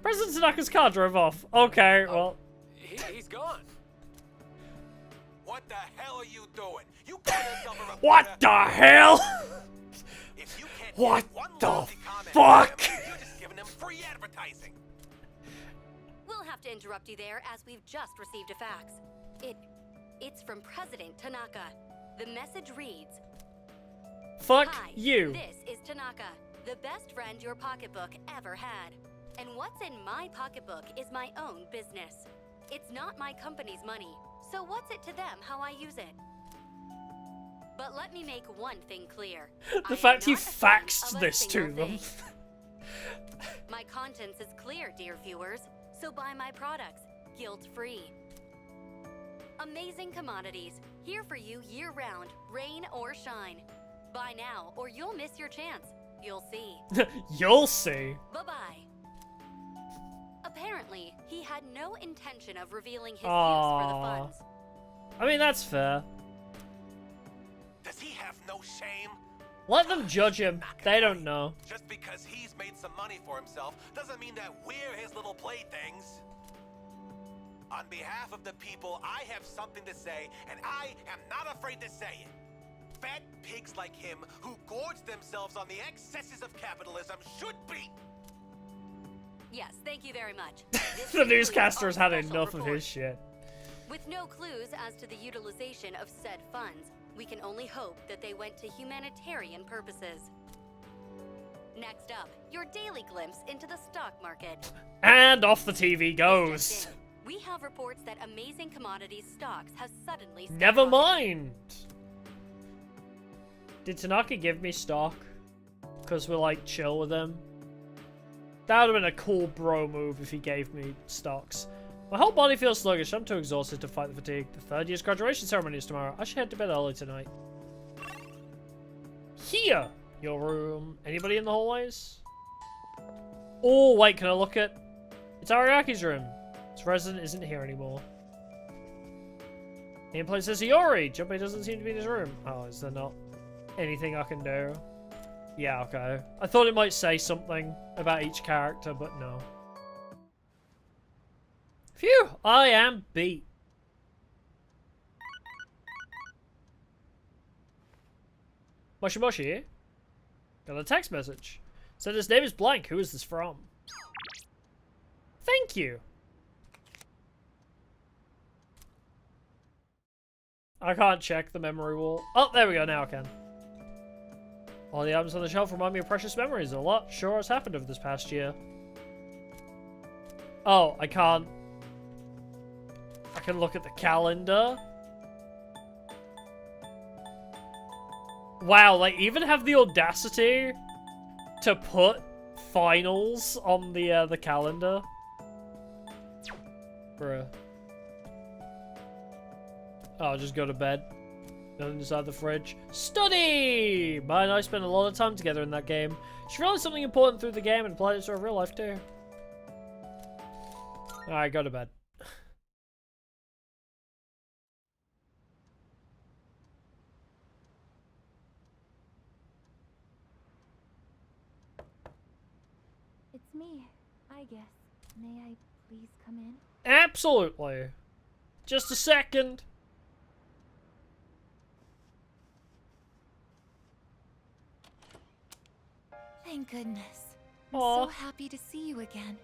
President Tanaka's car drove off. Okay, well. He's gone. What the hell are you doing? You call yourself a reporter? What the hell? If you can't What get one the lousy comment fuck? from him, you're just giving him free advertising. We'll have to interrupt you there as we've just received a fax. It's from President Tanaka. The message reads, Fuck Hi, you. This is Tanaka, the best friend your pocketbook ever had. And what's in my pocketbook is my own business. It's not my company's money, so what's it to them how I use it? But let me make one thing clear. The fact he faxed this to them. My conscience is clear, dear viewers, so buy my products, guilt-free. Amazing Commodities, here for you year-round, rain or shine. Buy now, or you'll miss your chance. You'll see. You'll see. Bye-bye. Apparently, he had no intention of revealing his use for the Aww. funds. I mean, that's fair. Does he have no shame? Let them judge him. They don't know. Just because he's made some money for himself doesn't mean that we're his little playthings. On behalf of the people, I have something to say, and I am not afraid to say it. Fat pigs like him who gorge themselves on the excesses of capitalism should be. Yes, thank you very much. The newscaster has had enough of his shit. With no clues as to the utilization of said funds, we can only hope that they went to humanitarian purposes. Next up, your daily glimpse into the stock market. And off the TV goes. We have reports that Amazing Commodities stocks have suddenly Never mind. Did Tanaka give me stock? Because we're like chill with him. That would have been a cool bro move if he gave me stocks. My whole body feels sluggish. I'm too exhausted to fight the fatigue. The third year's graduation ceremony is tomorrow. I should head to bed early tonight. Here! Your room. Anybody in the hallways? Oh, wait, can I look at... It's Ariaki's room. His resident isn't here anymore. Nameplate says Iori. Junpei doesn't seem to be in his room. Oh, is there not anything I can do? Yeah, okay. I thought it might say something about each character, but no. Phew! I am beat. Moshi Moshi? Got a text message. Said his name is blank. Who is this from? Thank you. I can't check the memory wall. Oh, there we go. Now I can. All the items on the shelf remind me of precious memories. A lot sure has happened over this past year. Oh, I can't. I can look at the calendar. Wow, they even have the audacity to put finals on the calendar. Bruh. Oh, I'll just go to bed. Nothing inside the fridge. Study! Mine and I spent a lot of time together in that game. She realized something important through the game and applied it to her real life too. Alright, go to bed. It's me, I guess. May I please come in? Absolutely. Just a second. Thank goodness. I'm Aw. so happy to see you again.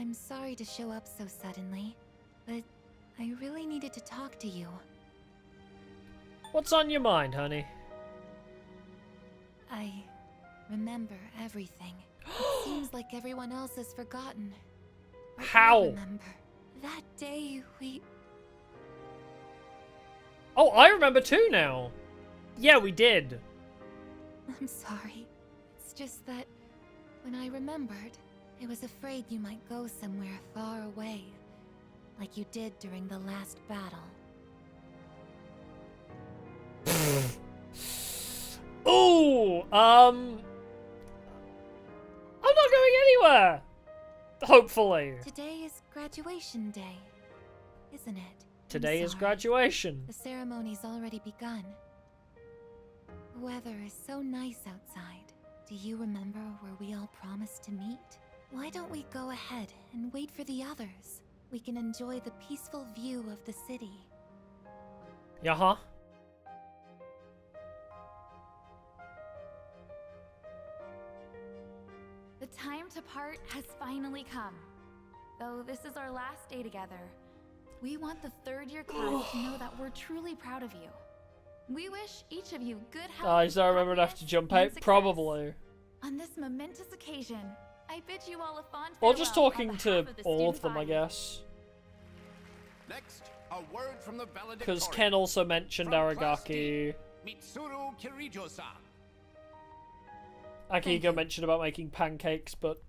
I'm sorry to show up so suddenly, but I really needed to talk to you. What's on your mind, honey? I remember everything. It seems like everyone else has forgotten. But How? I remember. That day we... Oh, I remember too now. Yeah, we did. I'm sorry. It's just that when I remembered, I was afraid you might go somewhere far away, like you did during the last battle. Ooh, I'm not going anywhere. Hopefully. Today is graduation day, isn't it? Today I'm is sorry. graduation. The ceremony's already begun. The weather is so nice outside. Do you remember where we all promised to meet? Why don't we go ahead and wait for the others? We can enjoy the peaceful view of the city. Yeah. The time to part has finally come. Though this is our last day together, we want the third-year class to know that we're truly proud of you. We wish each of you good health. I still remember to have to jump out. Probably. On this momentous occasion, I bid you all a fond Or just farewell on talking behalf to of the all of student them, I body. guess. Next, a word from the valedictorian. Because Ken also mentioned From Class Aragaki. Mitsuru Kirijo-san. Akihiko mentioned about making pancakes, but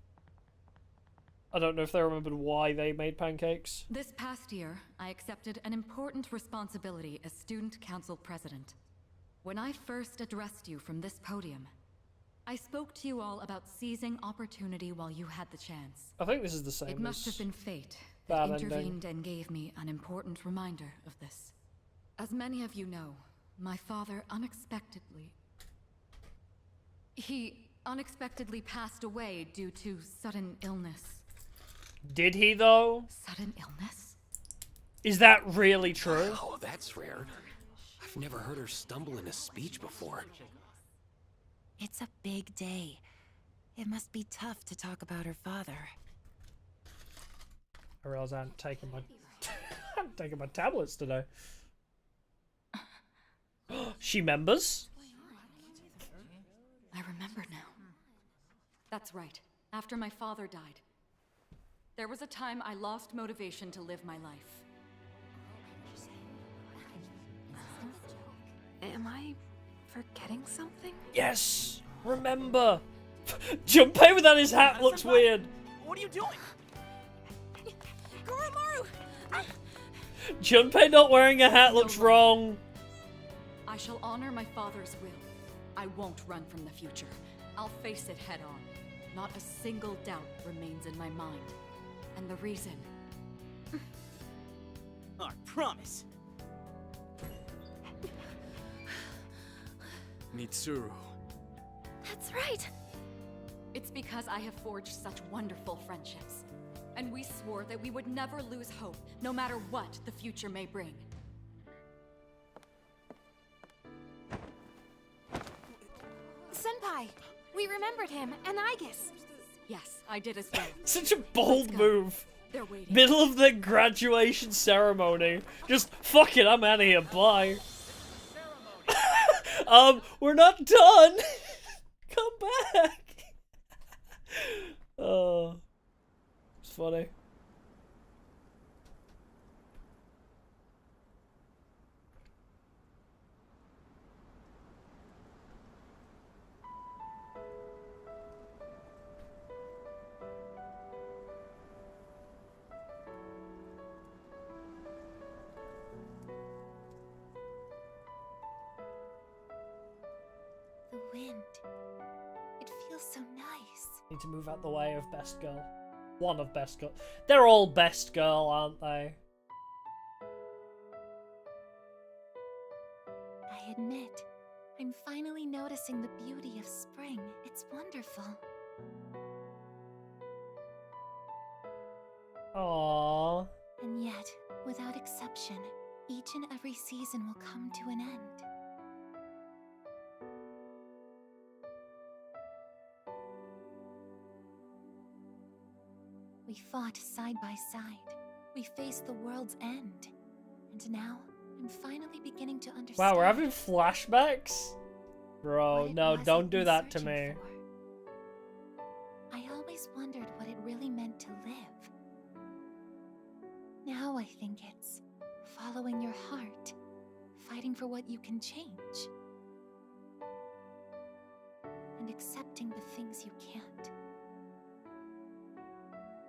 I don't know if they remembered why they made pancakes. This past year, I accepted an important responsibility as Student Council President. When I first addressed you from this podium, I spoke to you all about seizing opportunity while you had the chance. I think this is the same It must as have been fate Bad that Ending. intervened and gave me an important reminder of this. As many of you know, my father unexpectedly passed away due to sudden illness. Did he though? Sudden illness? Is that really true? Oh, that's rare. I've never heard her stumble in a speech before. It's a big day. It must be tough to talk about her father. I realize I hadn't taken my I'm taking my tablets today. She members? I remember now. That's right. After my father died, there was a time I lost motivation to live my life. Am I forgetting something? Yes! Remember! Junpei without his hat looks weird. What are you doing? Goromaru! Junpei not wearing a hat looks wrong. I shall honor my father's will. I won't run from the future. I'll face it head on. Not a single doubt remains in my mind. And the reason... Our promise. Mitsuru, That's right. It's because I have forged such wonderful friendships. And we swore that we would never lose hope, no matter what the future may bring. Senpai, we remembered him, and Aegis. Yes, I did as well. Such a bold move. They're waiting. Middle of the graduation ceremony. Just, fuck it, I'm out of here, bye. We're not done. Come back. Oh, it's funny. The wind. It feels so nice. Need to move out the way of best girl. One of best girl. They're all best girl, aren't they? I admit, I'm finally noticing the beauty of spring. It's wonderful. Aww. And yet, without exception, each and every season will come to an end. We fought side by side. We faced the world's end. And now, I'm finally beginning to understand. Wow, we're having flashbacks? Bro, no, don't do that to me. I always wondered what it really meant to live. Now I think it's following your heart, fighting for what you can change, and accepting the things you can't.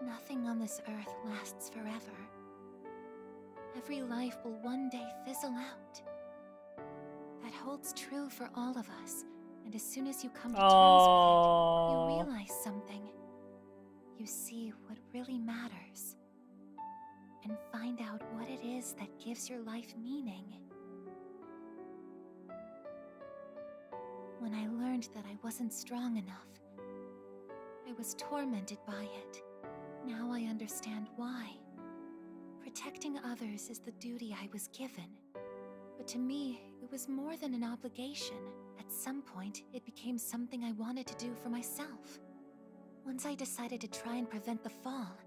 Nothing on this earth lasts forever. Every life will one day fizzle out. That holds true for all of us, and as soon as you come to terms with it, you realize something. You see what really matters, and find out what it is that gives your life meaning. When I learned that I wasn't strong enough, I was tormented by it. Now I understand why. Protecting others is the duty I was given. But to me, it was more than an obligation. At some point, it became something I wanted to do for myself. Once I decided to try and prevent the fall,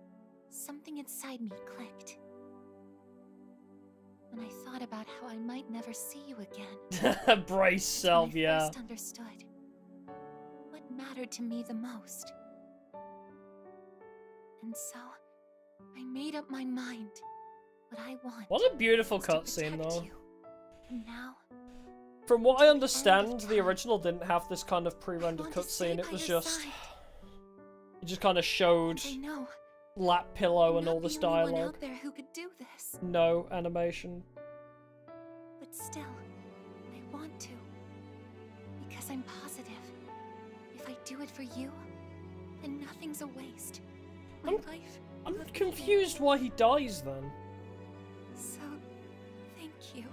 something inside me clicked. When I thought about how I might never see you again. Brace self, yeah. I first understood what mattered to me the most. And so, I made up my mind. What I want. What a beautiful cutscene, though. And now, from what I understand, the original didn't have this kind of pre-rendered cutscene. It was just... It just kind of showed lap pillow and all this dialogue. out there who could do this. No animation. But still, I want to. Because I'm positive. If I do it for you, then nothing's a waste. I'm confused why he dies then. So, thank you.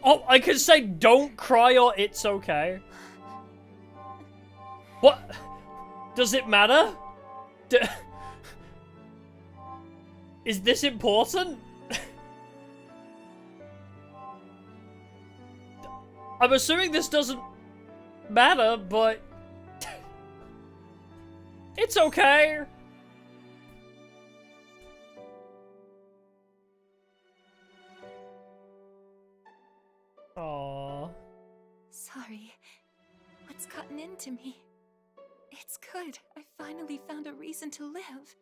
Oh, I could say don't cry or it's okay. What? Does it matter? Is this important? I'm assuming this doesn't matter, but it's okay. Aww. Sorry. What's gotten into me? It's good. I finally found a reason to live.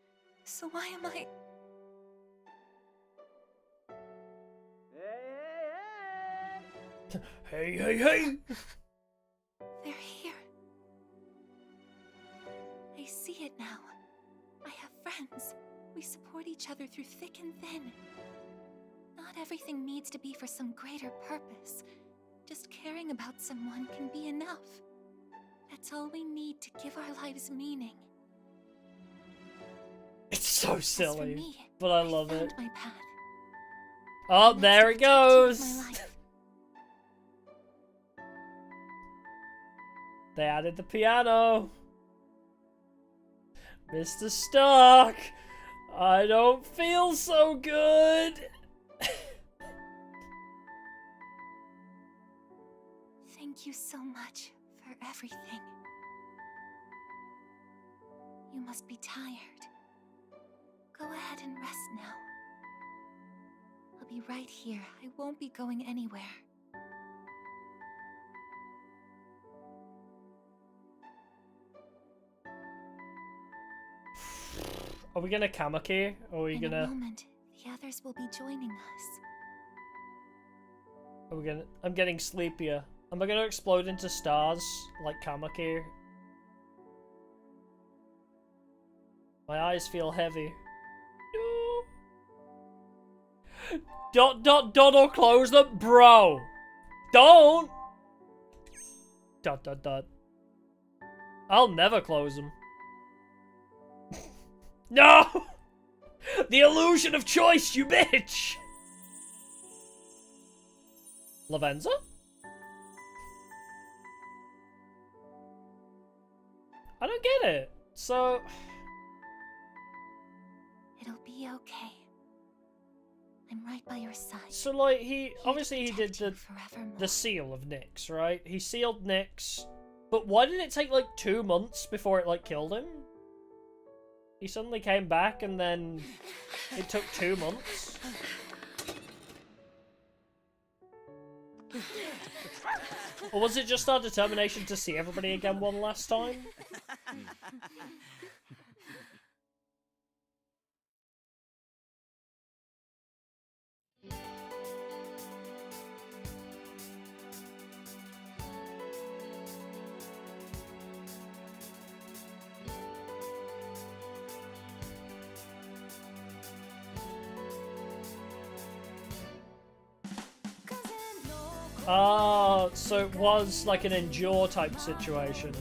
So why am I... Hey, hey, hey! They're here. I see it now. I have friends. We support each other through thick and thin. Not everything needs to be for some greater purpose. Just caring about someone can be enough. That's all we need to give our lives meaning. It's so silly, but I love it. My path. Oh, there it goes. They added the piano. Mr. Stark, I don't feel so good. Thank you so much for everything. You must be tired. Go ahead and rest now. I'll be right here. I won't be going anywhere. Are we gonna kamaki? Or are we In gonna... a moment, the others will be joining us. Are we gonna... I'm getting sleepier. Am I gonna explode into stars like kamaki? My eyes feel heavy. No. Don't close them, bro. Don't. ... I'll never close them. No! The illusion of choice, you bitch! Lavenza? I don't get it. So... It'll be okay. I'm right by your side. So, like, obviously he did the seal of Nyx, right? He sealed Nyx. But why did it take, like, 2 months before it, like, killed him? He suddenly came back and then it took 2 months. Or was it just our determination to see everybody again one last time? Ah, so it was like an endure type situation.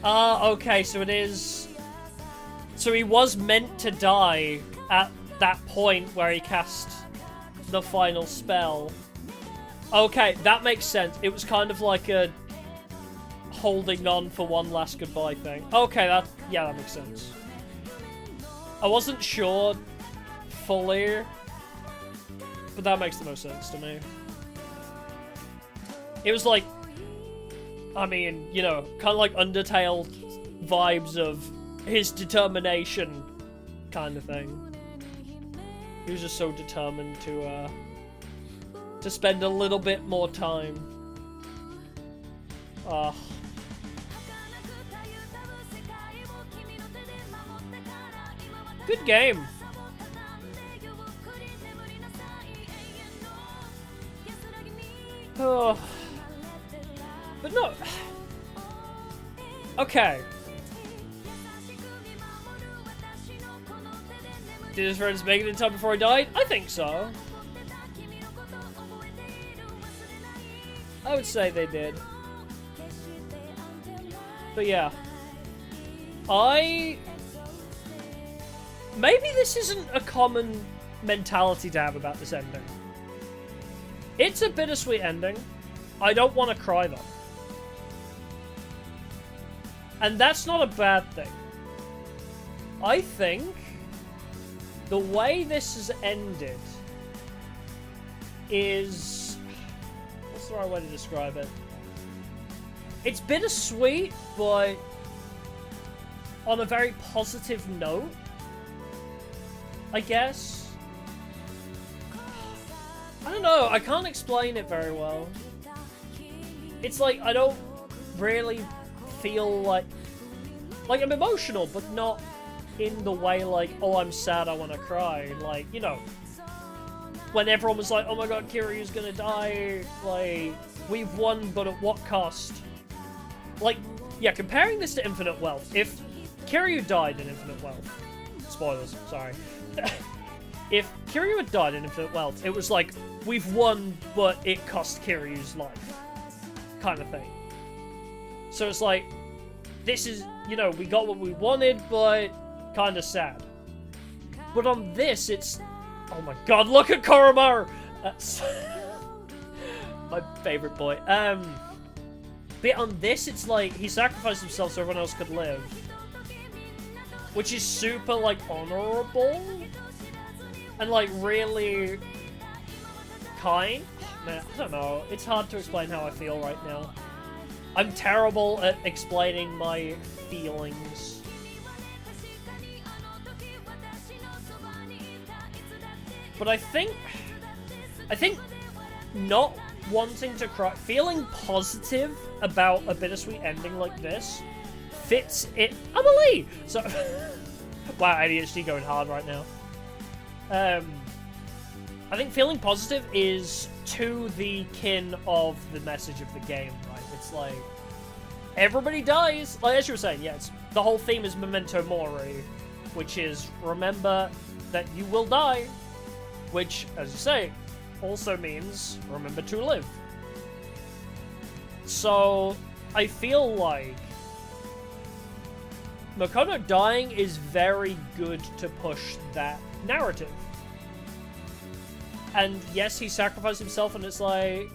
Ah, okay, so it is... So he was meant to die at that point where he cast the final spell. Okay, that makes sense. It was kind of like a holding on for one last goodbye thing. Okay, that makes sense. I wasn't sure fully, but that makes the most sense to me. It was like, I mean, you know, kind of like Undertale vibes of his determination kind of thing. He was just so determined to spend a little bit more time. Good game. Oh. But no. Okay. Did his friends make it in time before he died? I think so. I would say they did. But yeah. Maybe this isn't a common mentality to have about this ending. It's a bittersweet ending. I don't want to cry though. And that's not a bad thing. I think the way this has ended is... What's the right way to describe it? It's bittersweet, but on a very positive note, I guess. I don't know, I can't explain it very well. It's like, I don't really feel like I'm emotional, but not in the way like, oh, I'm sad, I want to cry. Like, you know, when everyone was like, oh my god, Kiryu's gonna die, like, we've won, but at what cost? Like, yeah, comparing this to Infinite Wealth, if Kiryu died in Infinite Wealth, spoilers, sorry. If Kiryu had died in Infinite Wealth, it was like, we've won, but it cost Kiryu's life, kind of thing. So it's like, this is, you know, we got what we wanted, but kind of sad. But on this, it's... Oh my god, look at Koromaru! That's... my favorite boy. But on this, it's like, he sacrificed himself so everyone else could live. Which is super, like, honorable. And, like, really... kind? Man, I don't know. It's hard to explain how I feel right now. I'm terrible at explaining my feelings. But I think not wanting to cry, feeling positive about a bittersweet ending like this fits it. Amelie! So, wow, ADHD going hard right now. I think feeling positive is to the kin of the message of the game, right? It's like, everybody dies. Like, as you were saying, yeah, the whole theme is Memento Mori, which is remember that you will die, which, as you say, also means remember to live. So, I feel like Makoto dying is very good to push that narrative. And yes, he sacrificed himself, and it's like,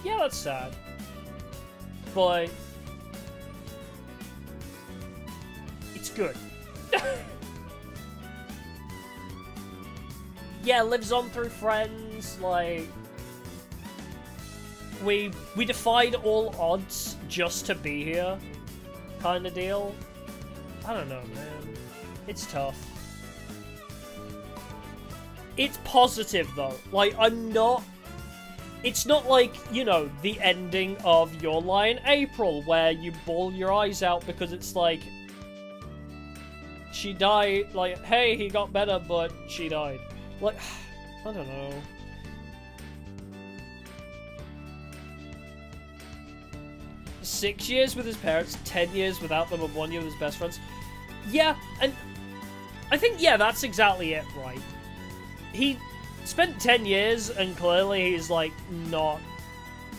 yeah, that's sad. But it's good. Yeah, lives on through friends, like... We defied all odds just to be here, kind of deal. I don't know, man. It's tough. It's positive, though. Like, I'm not... It's not like, you know, the ending of Your Lie in April, where you bawl your eyes out because it's like... She died, like, hey, he got better, but she died. Like, I don't know. Six years with his parents, 10 years without them, and 1 year with his best friends. Yeah, and I think, yeah, that's exactly it, right? He spent 10 years, and clearly he's, like, not,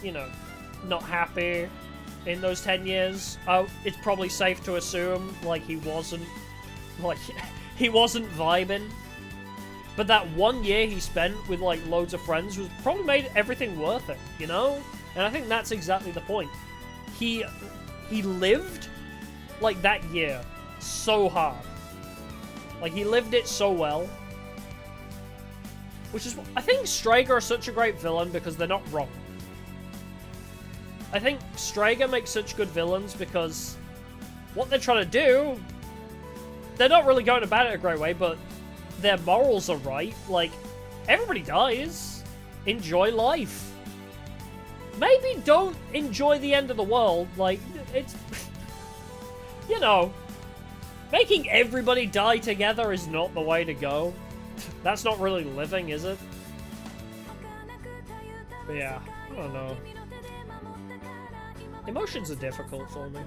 you know, not happy in those 10 years. It's probably safe to assume, like, he wasn't vibing. But that 1 year he spent with, like, loads of friends was probably made everything worth it, you know? And I think that's exactly the point. He lived, like, that year so hard. Like, he lived it so well. Which is... I think Strager are such a great villain because they're not wrong. I think Strager makes such good villains because what they're trying to do... They're not really going about it a great way, but their morals are right. Like, everybody dies. Enjoy life. Maybe don't enjoy the end of the world. Like, it's... you know... Making everybody die together is not the way to go. That's not really living, is it? But yeah, I don't know. Emotions are difficult for me.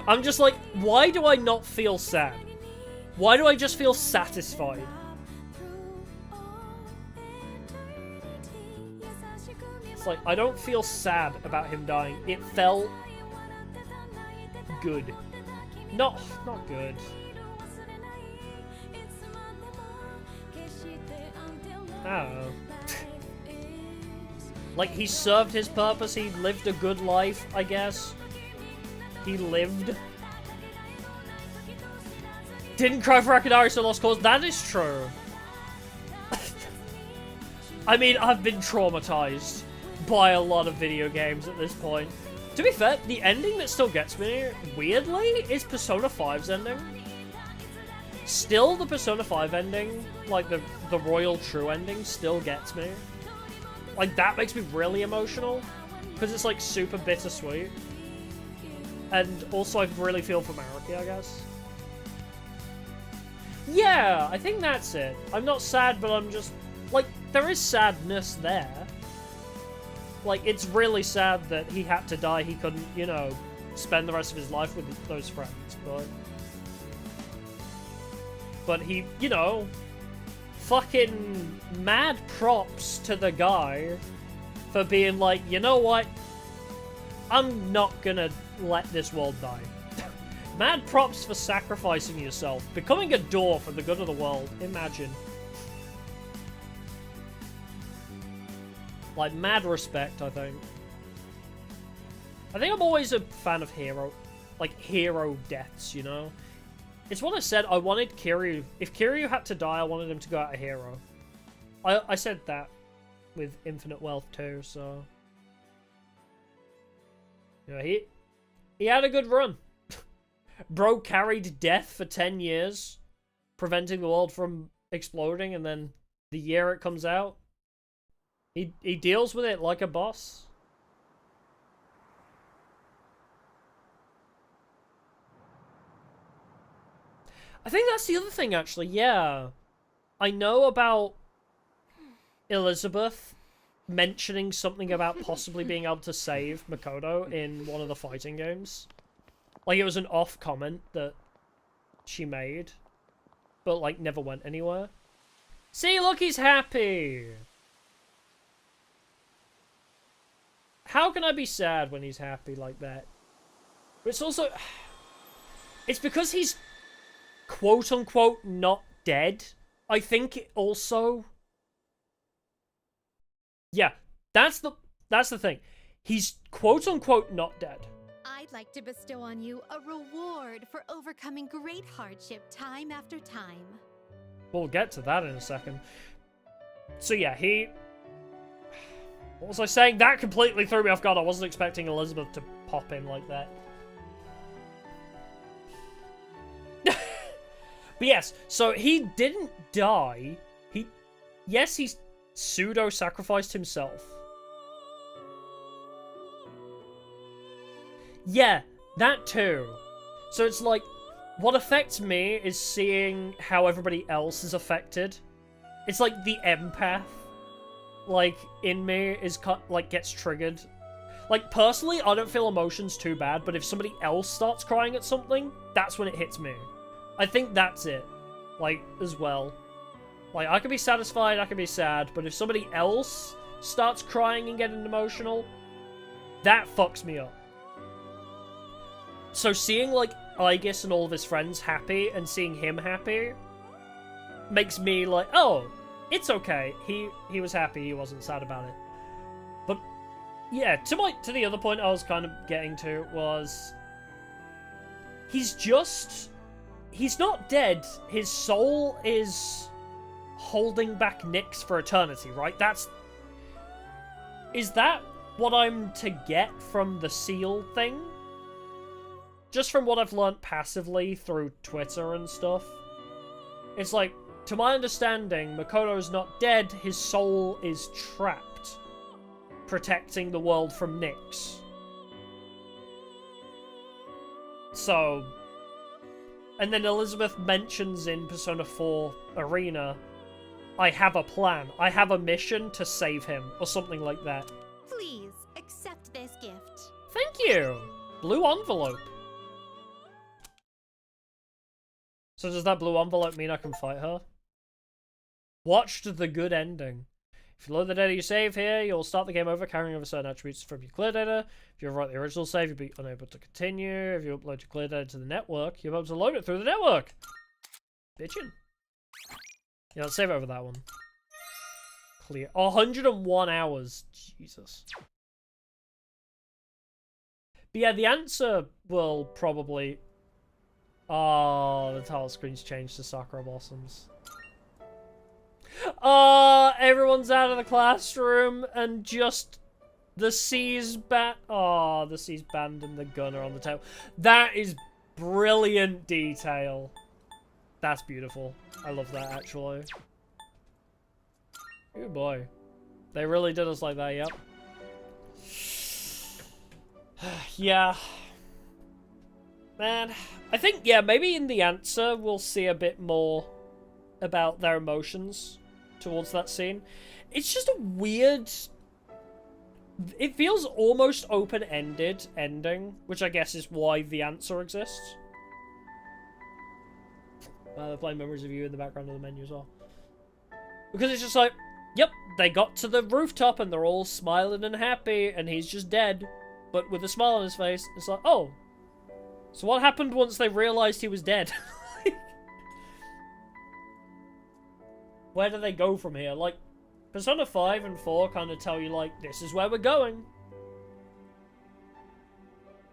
I'm just like, why do I not feel sad? Why do I just feel satisfied? It's like, I don't feel sad about him dying. It felt good. Not good. I don't know. Like, he served his purpose, he lived a good life, I guess. He lived. Didn't cry for Akadari, so lost cause. That is true. I mean, I've been traumatized by a lot of video games at this point. To be fair, the ending that still gets me, weirdly, is Persona 5's ending. Still, the Persona 5 ending, like the Royal True ending, still gets me. Like, that makes me really emotional, because it's, like, super bittersweet. And also, I really feel for Mariki, I guess. Yeah, I think that's it. I'm not sad, but I'm just... Like, there is sadness there. Like, it's really sad that he had to die. He couldn't, you know, spend the rest of his life with those friends, but he, you know, fucking mad props to the guy for being like, you know what? I'm not gonna let this world die. Mad props for sacrificing yourself. Becoming a door for the good of the world. Imagine. Like, mad respect, I think. I think I'm always a fan of hero deaths, you know? It's what I said, I wanted Kiryu... If Kiryu had to die, I wanted him to go out a hero. I said that with Infinite Wealth too, so... Yeah, he had a good run. Bro carried death for 10 years, preventing the world from exploding, and then the year it comes out, he deals with it like a boss. I think that's the other thing, actually, yeah. I know about Elizabeth mentioning something about possibly being able to save Makoto in one of the fighting games. Like, it was an off comment that she made, but, like, never went anywhere. See, look, he's happy! How can I be sad when he's happy like that? But it's also... It's because he's quote-unquote not dead. I think it also... Yeah, that's the thing. He's quote-unquote not dead. I'd like to bestow on you a reward for overcoming great hardship time after time. We'll get to that in a second. So yeah, what was I saying? That completely threw me off guard. I wasn't expecting Elizabeth to pop in like that. But yes, so he didn't die. Yes, he pseudo-sacrificed himself. Yeah, that too. So it's like, what affects me is seeing how everybody else is affected. It's like the empath, like, in me is gets triggered. Like, personally, I don't feel emotions too bad, but if somebody else starts crying at something, that's when it hits me. I think that's it, like, as well. Like, I can be satisfied, I can be sad, but if somebody else starts crying and getting emotional, that fucks me up. So seeing, like, Aegis and all of his friends happy and seeing him happy makes me like, oh, it's okay. He was happy, he wasn't sad about it. But yeah, to the other point I was kind of getting to was he's not dead. His soul is holding back Nyx for eternity, right? Is that what I'm to get from the seal thing? Just from what I've learnt passively through Twitter and stuff. It's like, to my understanding, Makoto's not dead, his soul is trapped, protecting the world from Nyx. So, and then Elizabeth mentions in Persona 4 Arena, I have a plan, I have a mission to save him, or something like that. Please, accept this gift. Thank you! Blue envelope. So does that blue envelope mean I can fight her? Watched the good ending. If you load the data you save here, you'll start the game over carrying over certain attributes from your clear data. If you overwrite the original save, you'll be unable to continue. If you upload your clear data to the network, you'll be able to load it through the network. Bitchin'. Yeah, let's save it over that one. Clear. 101 hours. Jesus. But yeah, the answer will probably... Oh, the title screen's changed to Sakura Blossoms. Oh, everyone's out of the classroom and just the C's the C's band and the gunner on the table. That is brilliant detail. That's beautiful. I love that, actually. Good boy. They really did us like that, yep. Yeah. Man, I think, yeah, maybe in the answer we'll see a bit more about their emotions towards that scene. It's just a weird... It feels almost open-ended ending, which I guess is why the answer exists. They're playing Memories of You in the background of the menu as well. Because it's just like, yep, they got to the rooftop and they're all smiling and happy, and he's just dead. But with a smile on his face, it's like, oh, So what happened once they realized he was dead? Where do they go from here? Like, Persona 5 and 4 kind of tell you, like, this is where we're going.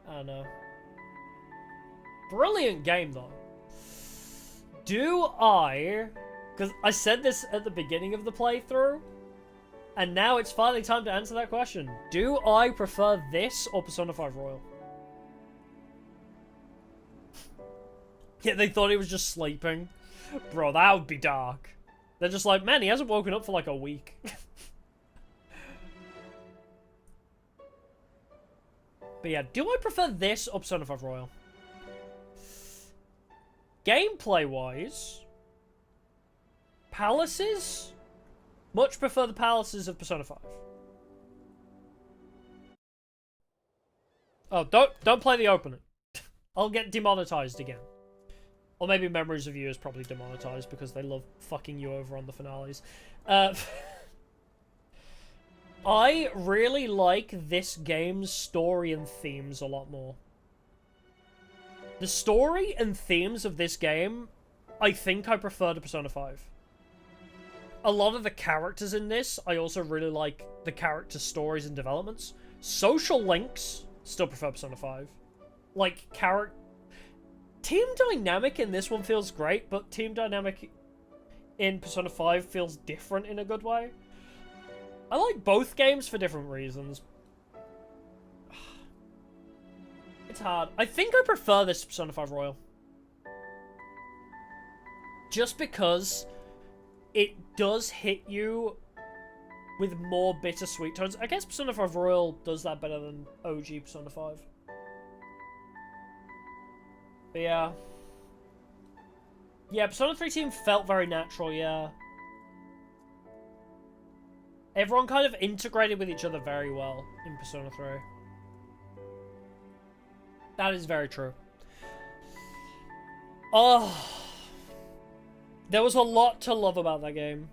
I don't know. Brilliant game, though. Do I... Because I said this at the beginning of the playthrough, and now it's finally time to answer that question. Do I prefer this or Persona 5 Royal? Yeah, they thought he was just sleeping. Bro, that would be dark. They're just like, man, he hasn't woken up for like a week. But yeah, do I prefer this or Persona 5 Royal? Gameplay-wise, palaces? Much prefer the palaces of Persona 5. Oh, don't play the opening. I'll get demonetized again. Or maybe Memories of You is probably demonetized because they love fucking you over on the finales. I really like this game's story and themes a lot more. The story and themes of this game, I think I prefer to Persona 5. A lot of the characters in this, I also really like the character stories and developments. Social links, still prefer Persona 5. Like, team dynamic in this one feels great, but team dynamic in Persona 5 feels different in a good way. I like both games for different reasons. It's hard. I think I prefer this to Persona 5 Royal. Just because it does hit you with more bittersweet tones. I guess Persona 5 Royal does that better than OG Persona 5. But yeah. Yeah, Persona 3 team felt very natural, yeah. Everyone kind of integrated with each other very well in Persona 3. That is very true. Oh. There was a lot to love about that game.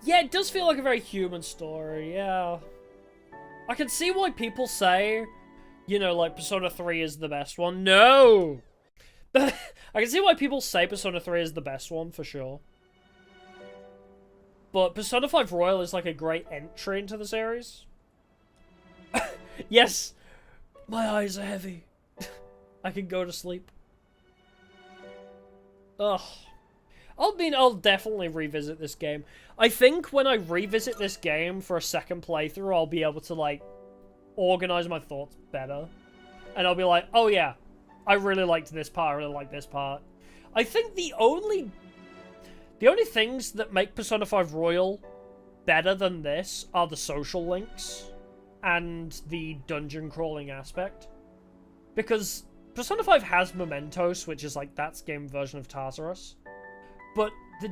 Yeah, it does feel like a very human story, yeah. I can see why people say, you know, like, Persona 3 is the best one. No! I can see why people say Persona 3 is the best one, for sure. But Persona 5 Royal is, like, a great entry into the series. Yes! My eyes are heavy. I can go to sleep. Ugh. I'll definitely revisit this game. I think when I revisit this game for a second playthrough, I'll be able to, like, organize my thoughts better. And I'll be like, oh yeah, I really liked this part, I really liked this part. I think the only things that make Persona 5 Royal better than this are the social links and the dungeon crawling aspect. Because Persona 5 has Mementos, which is like that's game version of Tartarus. But the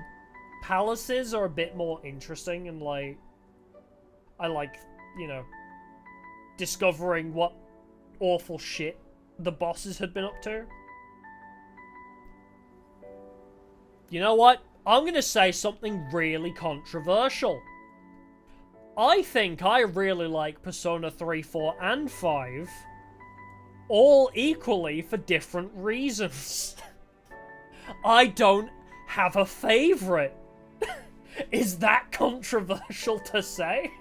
palaces are a bit more interesting and like I like, you know, discovering what awful shit the bosses had been up to. You know what? I'm gonna say something really controversial. I think I really like Persona 3, 4, and 5 all equally for different reasons. I don't have a favorite. Is that controversial to say?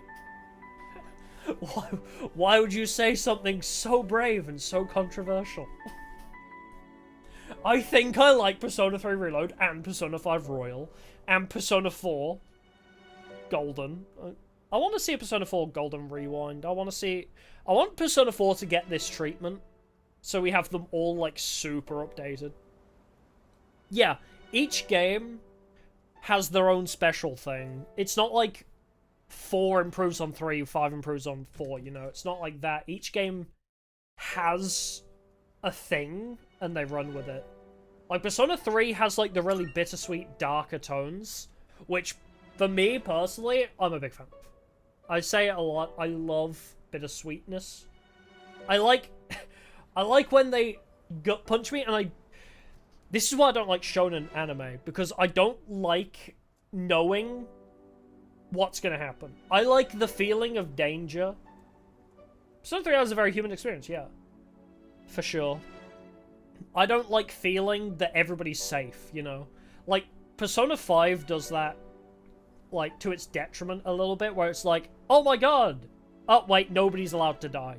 Why would you say something so brave and so controversial? I think I like Persona 3 Reload and Persona 5 Royal and Persona 4 Golden. I want to see a Persona 4 Golden Rewind. I want Persona 4 to get this treatment so we have them all like super updated. Yeah, each game has their own special thing. It's not like 4 improves on 3, 5 improves on 4, you know? It's not like that. Each game has a thing, and they run with it. Like, Persona 3 has, like, the really bittersweet, darker tones, which, for me, personally, I'm a big fan of. I say it a lot. I love bittersweetness. I like when they gut punch me, and this is why I don't like shonen anime, because I don't like knowing what's gonna happen. I like the feeling of danger. Persona 3 has a very human experience, yeah. for sure. I don't like feeling that everybody's safe, you know? Like, Persona 5 does that, like, to its detriment a little bit, where it's like, oh my god! Oh, wait, nobody's allowed to die.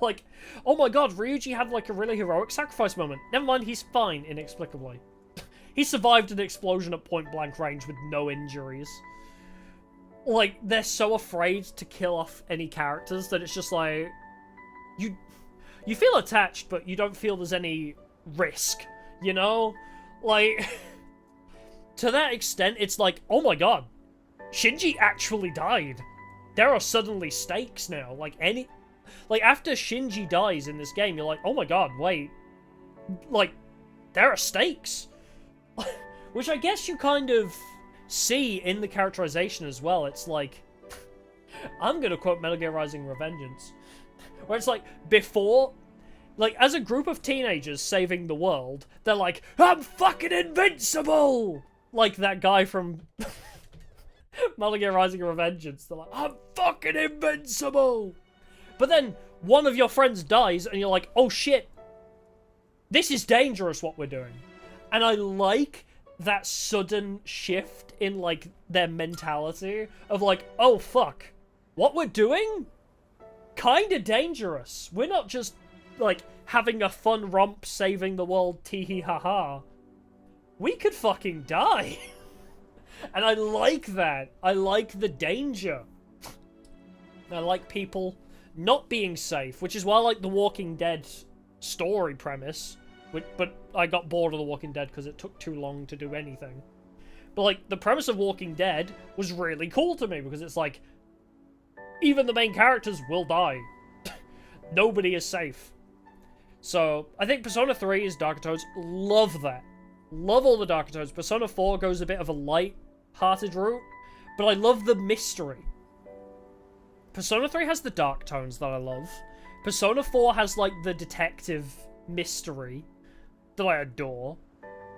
Like, oh my god, Ryuji had, like, a really heroic sacrifice moment. Never mind, he's fine, inexplicably. He survived an explosion at point-blank range with no injuries. Like, they're so afraid to kill off any characters that it's just like... You feel attached, but you don't feel there's any risk, you know? Like, to that extent, it's like, oh my god, Shinji actually died. There are suddenly stakes now. Like, after Shinji dies in this game, you're like, oh my god, wait. Like, there are stakes. Which I guess you kind of see in the characterization as well. It's like, I'm gonna quote Metal Gear Rising Revengeance, where it's like, before, like, as a group of teenagers saving the world, they're like, I'm fucking invincible! Like that guy from Metal Gear Rising Revengeance. They're like, I'm fucking invincible! But then, one of your friends dies, and you're like, oh shit, this is dangerous what we're doing. And I like that sudden shift in, like, their mentality of like, oh fuck, what we're doing? Kinda dangerous. We're not just, like, having a fun romp saving the world tee-hee-ha-ha. We could fucking die. And I like that. I like the danger. I like people not being safe, which is why I like the Walking Dead story premise. But I got bored of The Walking Dead because it took too long to do anything. But, like, the premise of Walking Dead was really cool to me because it's like, even the main characters will die. Nobody is safe. So, I think Persona 3 is Dark-Toads. Love that. Love all the Dark-Toads. Persona 4 goes a bit of a light-hearted route, but I love the mystery. Persona 3 has the dark tones that I love. Persona 4 has, like, the detective mystery that I adore.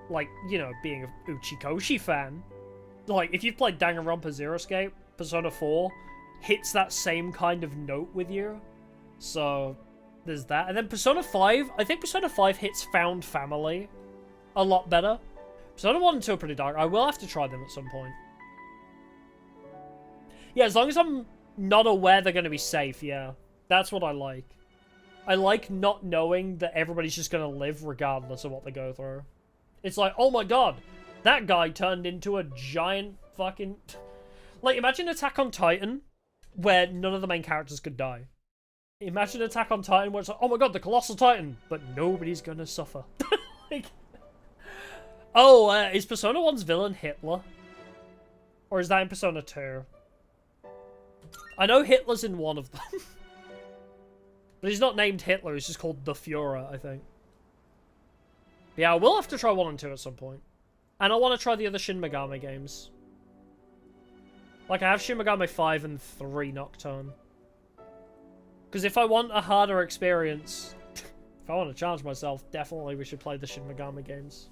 Like, you know, being a Uchikoshi fan. Like, if you've played Danganronpa Zero Escape, Persona 4 hits that same kind of note with you. So, there's that. And then Persona 5, I think Persona 5 hits Found Family a lot better. Persona 1 and 2 are pretty dark. I will have to try them at some point. Yeah, as long as I'm not aware they're going to be safe, yeah. That's what I like. I like not knowing that everybody's just going to live regardless of what they go through. It's like, oh my god, that guy turned into a giant fucking... Like, imagine Attack on Titan, where none of the main characters could die. Imagine Attack on Titan where it's like, oh my god, the Colossal Titan, but nobody's gonna suffer. Like... Oh, is Persona 1's villain Hitler? Or is that in Persona 2? I know Hitler's in one of them. But he's not named Hitler, he's just called the Führer, I think. Yeah, we'll have to try 1 and 2 at some point. And I want to try the other Shin Megami games. Like, I have Shin Megami 5 and 3 Nocturne. Because if I want a harder experience, if I want to challenge myself, definitely we should play the Shin Megami games.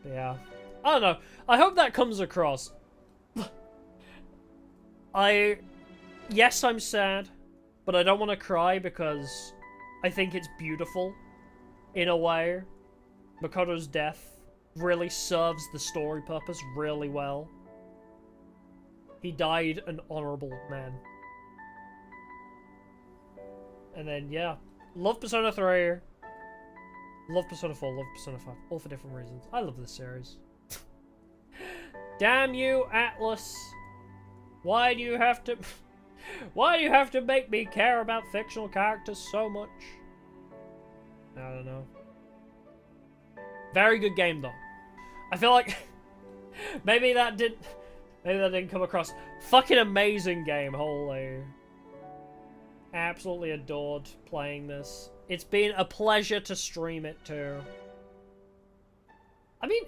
But yeah. I don't know. I hope that comes across. Yes, I'm sad, but I don't want to cry because I think it's beautiful in a way. Makoto's death really serves the story purpose really well. He died an honorable man. And then, yeah. Love Persona 3. Love Persona 4. Love Persona 5. All for different reasons. I love this series. Damn you, Atlas. Why do you have to... Why do you have to make me care about fictional characters so much? I don't know. Very good game, though. I feel like... Maybe that didn't come across. Fucking amazing game, holy. Absolutely adored playing this. It's been a pleasure to stream it too. I mean,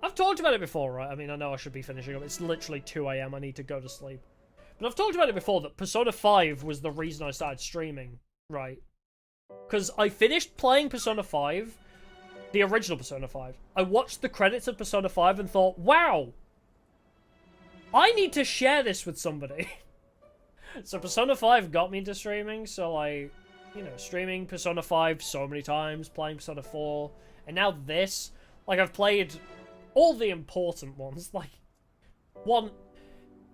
I've talked about it before, right? I mean, I know I should be finishing up. It's literally 2 AM. I need to go to sleep. But I've talked about it before that Persona 5 was the reason I started streaming, right? Because I finished playing Persona 5, the original Persona 5. I watched the credits of Persona 5 and thought, wow! I need to share this with somebody. So Persona 5 got me into streaming, so like, you know, streaming Persona 5 so many times, playing Persona 4, and now this. Like, I've played all the important ones. Like, what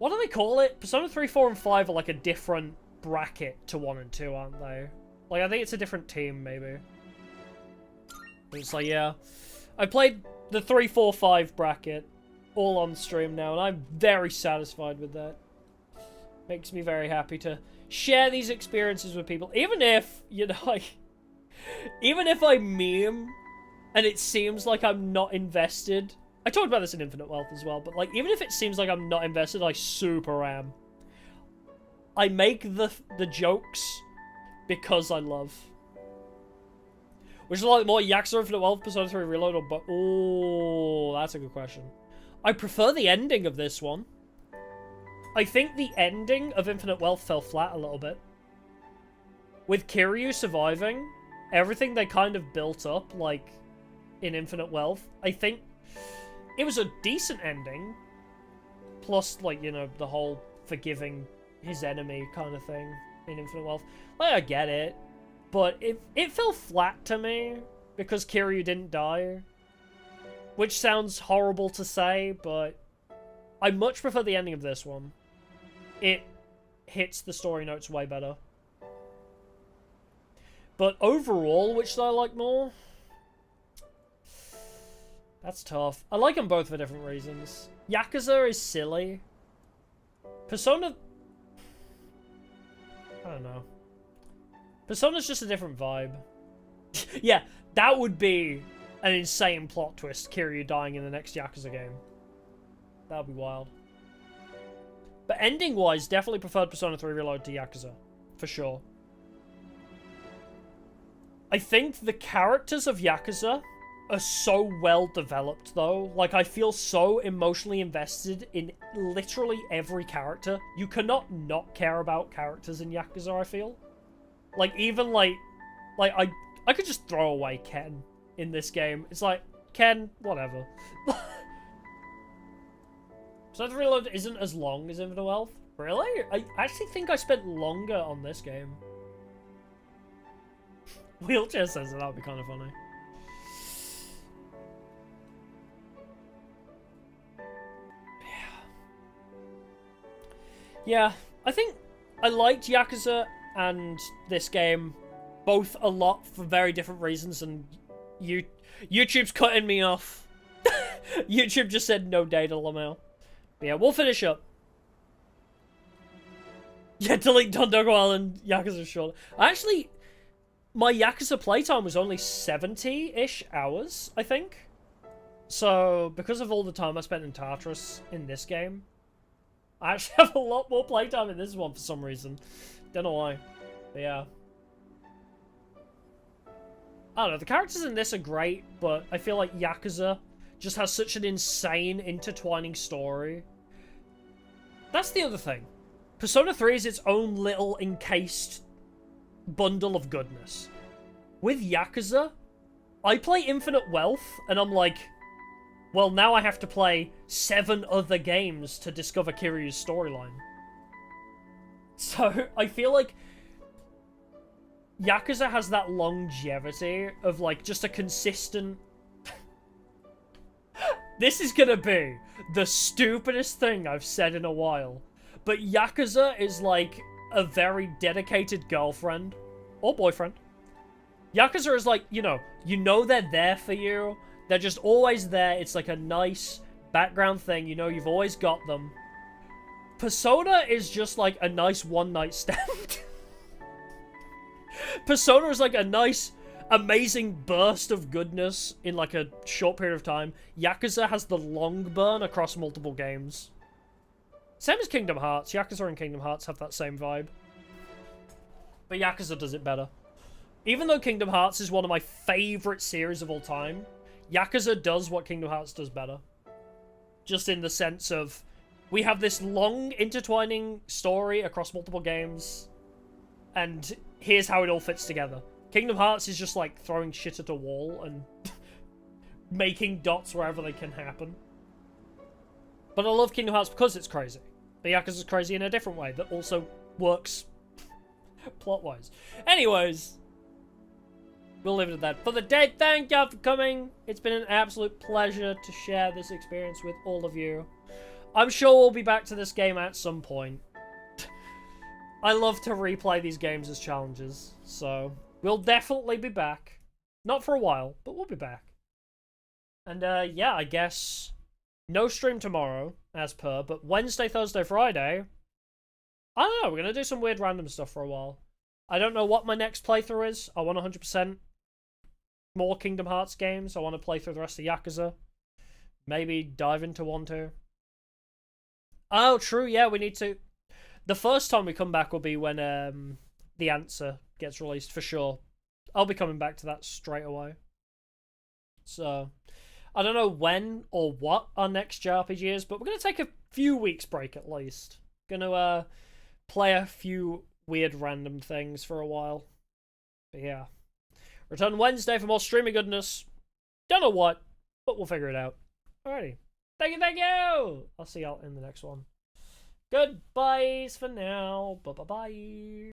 do they call it? Persona 3, 4, and 5 are like a different bracket to 1 and 2, aren't they? Like, I think it's a different team, maybe. But it's like, yeah. I played the 3, 4, 5 bracket all on stream now, and I'm very satisfied with that. Makes me very happy to share these experiences with people, even if, you know, like, even if I meme and it seems like I'm not invested. I talked about this in Infinite Wealth as well, but, like, even if it seems like I'm not invested, I super am. I make the jokes because I love. Which is like more Yakuza Infinite Wealth, Persona 3 Reload, or but oh, that's a good question. I prefer the ending of this one. I think the ending of Infinite Wealth fell flat a little bit. With Kiryu surviving, everything they kind of built up, like, in Infinite Wealth, I think it was a decent ending. Plus, like, you know, the whole forgiving his enemy kind of thing in Infinite Wealth. Like, I get it. But it fell flat to me because Kiryu didn't die. Which sounds horrible to say, but I much prefer the ending of this one. It hits the story notes way better. But overall, which do I like more? That's tough. I like them both for different reasons. Yakuza is silly. Persona... I don't know. Persona's just a different vibe. Yeah, that would be an insane plot twist, Kiryu dying in the next Yakuza game. That would be wild. But ending-wise, definitely preferred Persona 3 Reload to Yakuza. For sure. I think the characters of Yakuza are so well developed, though. Like, I feel so emotionally invested in literally every character. You cannot not care about characters in Yakuza, I feel. Like, even, like I could just throw away Ken in this game. It's like, Ken, whatever. So the reload isn't as long as Infinite Wealth. Really? I actually think I spent longer on this game. Wheelchair says that would be kind of funny. Yeah, I think I liked Yakuza and this game both a lot for very different reasons, and YouTube's cutting me off. YouTube just said no data, Lamel. But yeah, we'll finish up. Yeah, delete Dondogo Island, Yakuza short. Actually, my Yakuza playtime was only 70-ish hours, I think. So, because of all the time I spent in Tartarus in this game, I actually have a lot more playtime in this one for some reason. Don't know why. But yeah. I don't know, the characters in this are great, but I feel like Yakuza just has such an insane intertwining story. That's the other thing. Persona 3 is its own little encased bundle of goodness. With Yakuza, I play Infinite Wealth, and I'm like, well, now I have to play 7 other games to discover Kiryu's storyline. So, I feel like Yakuza has that longevity of, like, just a consistent... This is gonna be the stupidest thing I've said in a while, but Yakuza is like a very dedicated girlfriend or boyfriend. Yakuza is like, you know they're there for you. They're just always there. It's like a nice background thing. You know, you've always got them. Persona is just like a nice one-night stand. Persona is like a nice, amazing burst of goodness in like a short period of time. Yakuza has the long burn across multiple games. Same as Kingdom Hearts. Yakuza and Kingdom Hearts have that same vibe. But Yakuza does it better. Even though Kingdom Hearts is one of my favorite series of all time, Yakuza does what Kingdom Hearts does better. Just in the sense of, we have this long intertwining story across multiple games, and here's how it all fits together. Kingdom Hearts is just like throwing shit at a wall and making dots wherever they can happen. But I love Kingdom Hearts because it's crazy. But Yakuza's crazy in a different way that also works Plot-wise. Anyways, we'll leave it at that. For the day, thank y'all for coming. It's been an absolute pleasure to share this experience with all of you. I'm sure we'll be back to this game at some point. I love to replay these games as challenges, so we'll definitely be back. Not for a while, but we'll be back. And yeah, I guess no stream tomorrow, as per, but Wednesday, Thursday, Friday, I don't know, we're going to do some weird random stuff for a while. I don't know what my next playthrough is. I want 100% more Kingdom Hearts games. I want to play through the rest of Yakuza. Maybe dive into one too. Oh, true, yeah, we need to... The first time we come back will be when The Answer gets released, for sure. I'll be coming back to that straight away. So, I don't know when or what our next JRPG is, but we're going to take a few weeks break at least. Going to play a few weird random things for a while. But yeah. Return Wednesday for more streaming goodness. Don't know what, but we'll figure it out. Alrighty. Thank you, thank you! I'll see y'all in the next one. Goodbyes for now. Bye-bye-bye.